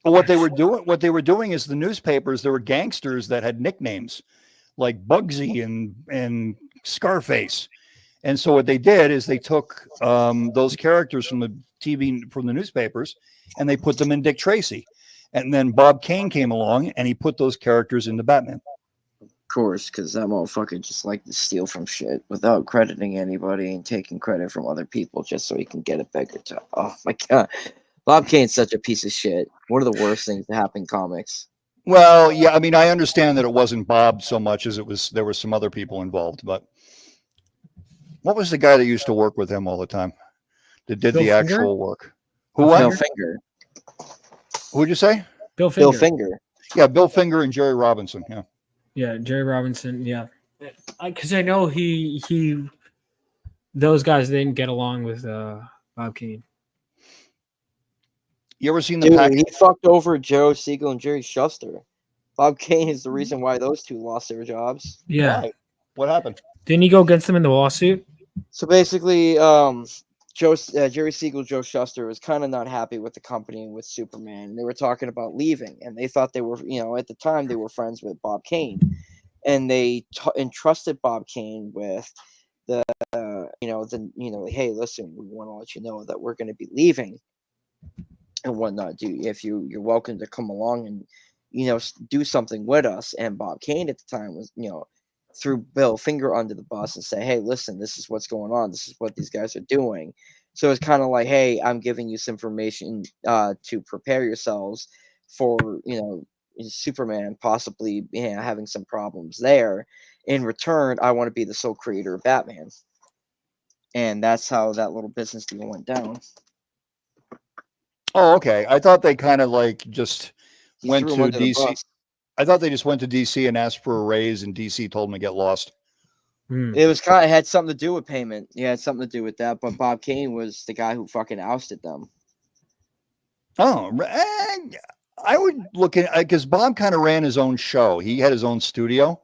Speaker 16: But what they were doing is the newspapers, there were gangsters that had nicknames like Bugsy and Scarface. And so what they did is they took those characters from the TV, from the newspapers, and they put them in Dick Tracy. And then Bob Kane came along and he put those characters into Batman.
Speaker 11: Of course, because that motherfucker just liked to steal from shit without crediting anybody and taking credit from other people just so he can get a bigger job. Oh my god. Bob Kane's such a piece of shit. One of the worst things to happen in comics.
Speaker 16: Well, yeah, I mean, I understand that it wasn't Bob so much as there were some other people involved, but what was the guy that used to work with him all the time that did
Speaker 9: Bill
Speaker 16: the
Speaker 9: Finger?
Speaker 16: actual work? Who
Speaker 11: Bill
Speaker 16: was?
Speaker 11: Finger.
Speaker 16: Who'd you say?
Speaker 9: Bill Finger.
Speaker 11: Bill Finger.
Speaker 16: Yeah, Bill Finger and Jerry Robinson. Yeah.
Speaker 9: Yeah, Jerry Robinson. Yeah, because I know he those guys didn't get along with Bob Kane.
Speaker 16: You ever seen the
Speaker 11: Dude,
Speaker 16: pack?
Speaker 11: he fucked over Joe Siegel and Jerry Shuster. Bob Kane is the reason why those two lost their jobs.
Speaker 9: Yeah.
Speaker 16: Why? What happened?
Speaker 9: Didn't he go against them in the lawsuit?
Speaker 11: So basically, Jerry Siegel, Joe Shuster was kind of not happy with the company and with Superman. They were talking about leaving, and they thought they were, at the time they were friends with Bob Kane, and they entrusted Bob Kane with the, hey, listen, we want to let you know that we're going to be leaving and whatnot. You're welcome to come along and do something with us. And Bob Kane at the time was, threw Bill Finger under the bus and say, hey, listen, this is what's going on. This is what these guys are doing. So it's kind of like, hey, I'm giving you some information to prepare yourselves for, Superman possibly having some problems there. In return, I want to be the sole creator of Batman. And that's how that little business deal went down.
Speaker 16: Oh, okay. I thought they kind of like just
Speaker 11: He
Speaker 16: went
Speaker 11: threw
Speaker 16: to
Speaker 11: him under the
Speaker 16: DC.
Speaker 11: bus.
Speaker 16: I thought they just went to DC and asked for a raise, and DC told them to get lost.
Speaker 11: It was it had something to do with payment. Yeah, it had something to do with that. But Bob Kane was the guy who fucking ousted them.
Speaker 16: Oh, I would look at, because Bob kind of ran his own show. He had his own studio,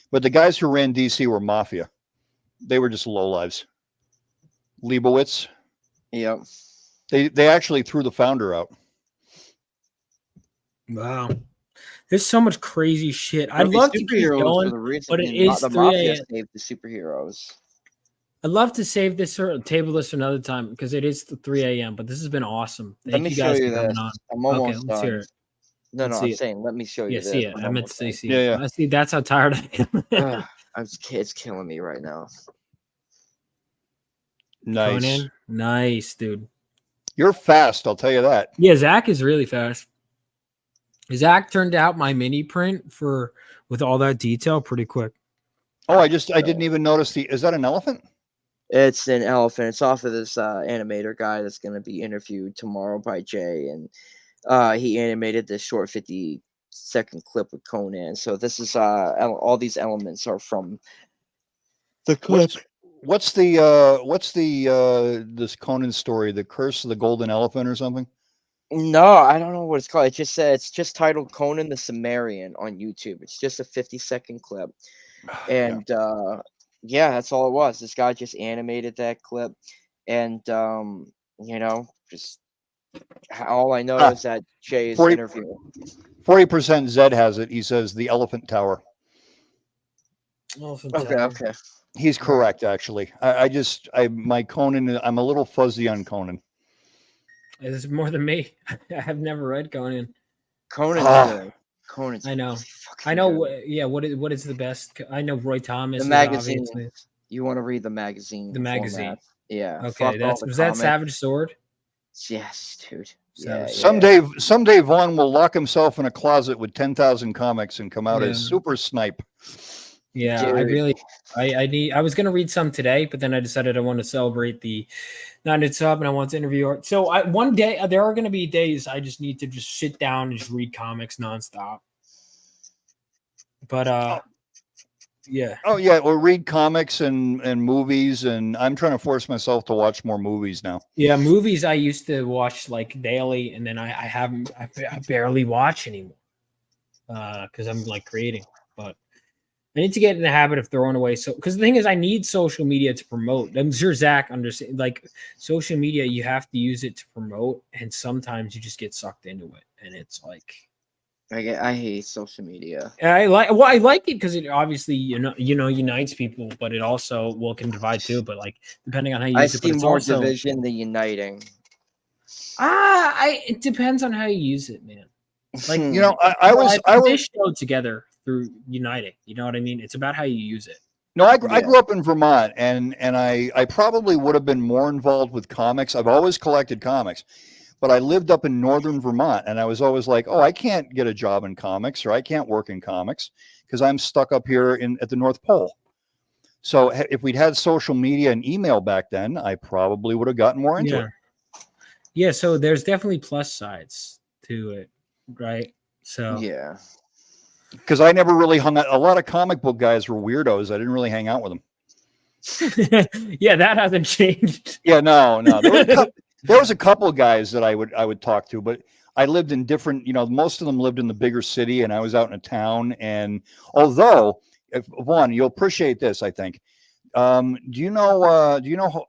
Speaker 16: but the guys who ran DC were mafia. They were just lowlives. Leibowitz.
Speaker 11: Yep.
Speaker 16: They actually threw the founder out.
Speaker 9: Wow. There's so much crazy shit. I'd
Speaker 11: The
Speaker 9: love to keep
Speaker 11: superheroes
Speaker 9: going,
Speaker 11: were the reason
Speaker 9: but it
Speaker 11: the
Speaker 9: is 3
Speaker 11: mafia
Speaker 9: a.m.
Speaker 11: saved the superheroes.
Speaker 9: I'd love to save this or table this for another time because it is 3 a.m. But this has been awesome.
Speaker 11: Let
Speaker 9: Thank
Speaker 11: me
Speaker 9: you
Speaker 11: show
Speaker 9: guys
Speaker 11: you
Speaker 9: for coming
Speaker 11: this.
Speaker 9: on.
Speaker 11: I'm almost
Speaker 9: okay, let's
Speaker 11: done.
Speaker 9: hear it.
Speaker 11: No,
Speaker 9: Let's
Speaker 11: no,
Speaker 9: see
Speaker 11: I'm
Speaker 9: it.
Speaker 11: saying let me show you
Speaker 9: Yeah,
Speaker 11: this.
Speaker 9: see it.
Speaker 11: I'm
Speaker 9: I meant to
Speaker 11: almost
Speaker 9: say
Speaker 11: done.
Speaker 9: see it. I see. That's how tired I am.
Speaker 11: It's killing me right now.
Speaker 16: Nice.
Speaker 9: Conan? Nice, dude.
Speaker 16: You're fast, I'll tell you that.
Speaker 9: Yeah, Zach is really fast. Zach turned out my mini print with all that detail pretty quick.
Speaker 16: Oh, I didn't even notice is that an elephant?
Speaker 11: It's an elephant. It's off of this animator guy that's going to be interviewed tomorrow by Jay, and he animated this short 50-second clip with Conan. So this is all these elements are from the clip.
Speaker 16: What's this Conan story? The Curse of the Golden Elephant or something?
Speaker 11: No, I don't know what it's called. It just said it's just titled Conan the Cimmerian on YouTube. It's just a 50-second clip, and yeah, that's all it was. This guy just animated that clip, and just all I know is that Jay is interviewing.
Speaker 16: 40% Zed has it. He says the Elephant Tower.
Speaker 11: Okay.
Speaker 16: He's correct, actually. My Conan, I'm a little fuzzy on Conan.
Speaker 9: It's more than me. I have never read Conan.
Speaker 11: Conan's good. Conan's
Speaker 9: I know.
Speaker 11: really fucking
Speaker 9: I know.
Speaker 11: good.
Speaker 9: Yeah. What is the best? I know Roy Thomas.
Speaker 11: The
Speaker 9: is
Speaker 11: magazine.
Speaker 9: obviously-
Speaker 11: You want to read the magazine?
Speaker 9: The magazine.
Speaker 11: Yeah.
Speaker 9: Okay.
Speaker 11: fuck all the
Speaker 9: Was that
Speaker 11: comic.
Speaker 9: Savage Sword?
Speaker 11: Yes, dude. Yeah,
Speaker 16: Someday Vaughn will lock himself in a closet with 10,000 comics and come out as
Speaker 9: Yeah.
Speaker 16: super snipe.
Speaker 9: Yeah, I was gonna read some today, but then I decided I want to celebrate the 900 sub and I want to interview art. So one day there are gonna be days I just need to just sit down and just read comics nonstop. But yeah.
Speaker 16: Oh yeah, or read comics and movies, and I'm trying to force myself to watch more movies now.
Speaker 9: Yeah, movies I used to watch like daily, and then I barely watch anymore because I'm like creating. But I need to get in the habit of throwing away. So because the thing is, I need social media to promote. I'm sure Zach understands. Like social media, you have to use it to promote, and sometimes you just get sucked into it, and it's like.
Speaker 11: I hate social media.
Speaker 9: I like it because it obviously unites people, but it also can divide too. But like depending on how you use it,
Speaker 11: see
Speaker 9: but it's
Speaker 11: more
Speaker 9: also,
Speaker 11: division than uniting.
Speaker 9: it depends on how you use it, man. Like they show together through uniting. You know what I mean? It's about how you use it.
Speaker 16: No, I grew up in Vermont, and I probably would have been more involved with comics. I've always collected comics. But I lived up in northern Vermont, and I was always like, oh, I can't get a job in comics, or I can't work in comics because I'm stuck up here at the North Pole. So if we'd had social media and email back then, I probably would have gotten more into it.
Speaker 9: Yeah, so there's definitely plus sides to it, right? So
Speaker 11: yeah.
Speaker 16: Because I never really hung out. A lot of comic book guys were weirdos. I didn't really hang out with them.
Speaker 9: Yeah, that hasn't changed.
Speaker 16: Yeah, no. There was a couple of guys that I would talk to, but I lived in different, most of them lived in the bigger city, and I was out in a town. And although, Vaughn, you'll appreciate this, I think. Do you know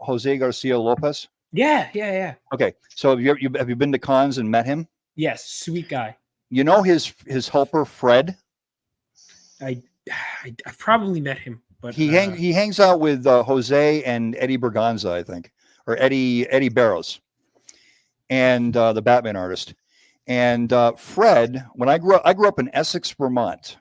Speaker 16: Jose Garcia Lopez?
Speaker 9: Yeah.
Speaker 16: Okay, so have you been to cons and met him?
Speaker 9: Yes, sweet guy.
Speaker 16: You know his helper Fred?
Speaker 9: I've probably met him, but
Speaker 16: he hangs out with Jose and Eddie Berganza, I think, or Eddie Barrows, and the Batman artist. And Fred, when I grew up in Essex, Vermont,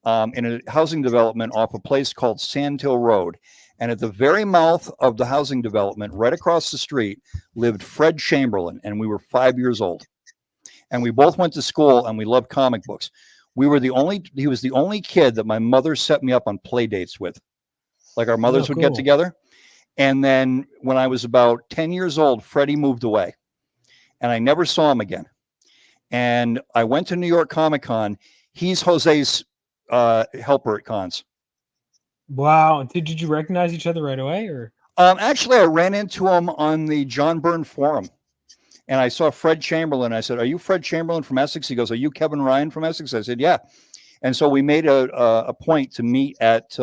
Speaker 16: in a housing development off a place called Sandhill Road. And at the very mouth of the housing development, right across the street, lived Fred Chamberlain, and we were 5 years old. And we both went to school, and we loved comic books. He was the only kid that my mother set me up on play dates with. Like our mothers would get together. And then when I was about 10 years old, Freddie moved away, and I never saw him again. And I went to New York Comic Con. He's Jose's helper at cons.
Speaker 9: Wow. Did you recognize each other right away, or?
Speaker 16: Actually, I ran into him on the John Byrne Forum, and I saw Fred Chamberlain. I said, "Are you Fred Chamberlain from Essex?" He goes, "Are you Kevin Ryan from Essex?" I said, "Yeah." And so we made a point to meet at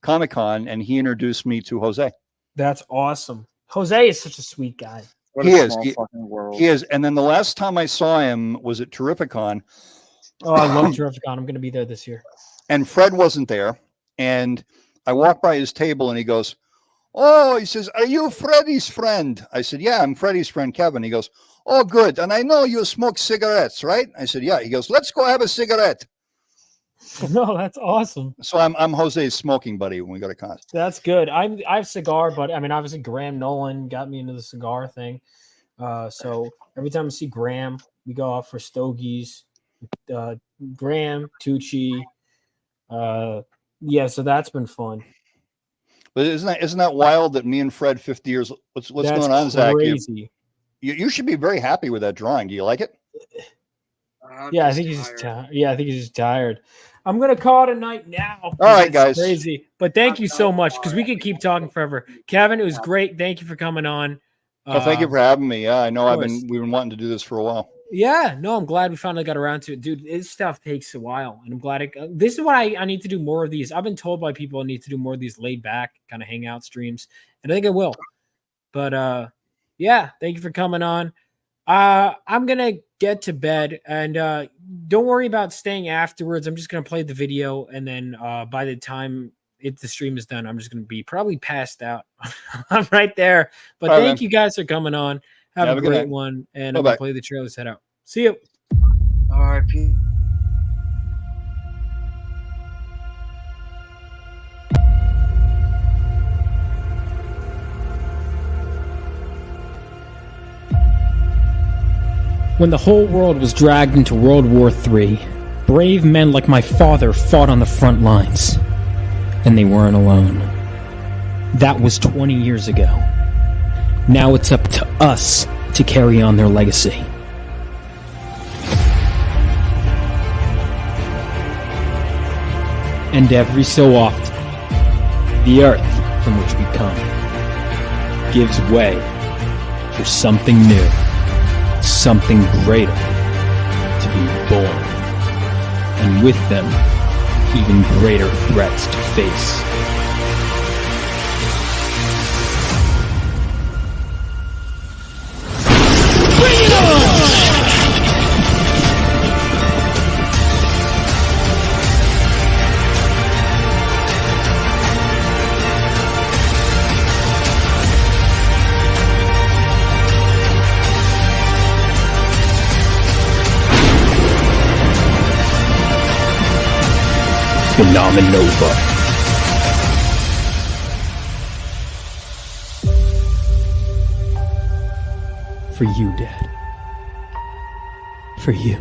Speaker 16: Comic-Con, and he introduced me to Jose.
Speaker 9: That's awesome. Jose is such a sweet guy.
Speaker 16: He is. And then the last time I saw him was at Terrificon.
Speaker 9: Oh, I love Terrificon. I'm going to be there this year.
Speaker 16: And Fred wasn't there. And I walked by his table, and he goes, "Oh," he says, "are you Freddie's friend?" I said, "Yeah, I'm Freddie's friend, Kevin." He goes, "Oh, good. And I know you smoke cigarettes, right?" I said, "Yeah." He goes, "Let's go have a cigarette."
Speaker 9: No, that's awesome.
Speaker 16: So I'm Jose's smoking buddy when we go to cons.
Speaker 9: That's good. I have cigar, but I mean, obviously Graham Nolan got me into the cigar thing. So every time I see Graham, we go out for stogies. Graham, Tucci. Yeah, so that's been fun.
Speaker 16: But isn't that wild that me and Fred 50 years? What's going on, Zach?
Speaker 9: Crazy.
Speaker 16: You should be very happy with that drawing. Do you like it?
Speaker 9: Yeah, I think he's just tired. Yeah, I think he's just tired. I'm gonna call it a night now.
Speaker 16: All right, guys.
Speaker 9: Crazy, but thank you so much because we could keep talking forever. Kevin, it was great. Thank you for coming on.
Speaker 16: Thank you for having me. Yeah, I know we've been wanting to do this for a while.
Speaker 9: Yeah, no, I'm glad we finally got around to it, dude. This stuff takes a while, and I'm glad this is what I need to do more of these. I've been told by people I need to do more of these laid back kind of hangout streams, and I think I will. But yeah, thank you for coming on. I'm gonna get to bed, and don't worry about staying afterwards. I'm just gonna play the video, and then by the time the stream is done, I'm just gonna be probably passed out. I'm right there. But
Speaker 16: All right,
Speaker 9: thank
Speaker 16: man.
Speaker 9: you guys for coming on. Have a
Speaker 16: good
Speaker 9: great
Speaker 16: night.
Speaker 9: one, and I'm
Speaker 16: Bye-bye.
Speaker 9: gonna play the trailer set out. See you.
Speaker 11: R.I.P.
Speaker 9: When the whole world was dragged into World War III, brave men like my father fought on the front lines. And they weren't alone. That was 20 years ago. Now it's up to us to carry on their legacy. And every so often, the earth from which we come gives way for something new, something greater to be born, and with them, even greater threats to face. Bring it on! Phenomenova. For you, Dad. For you.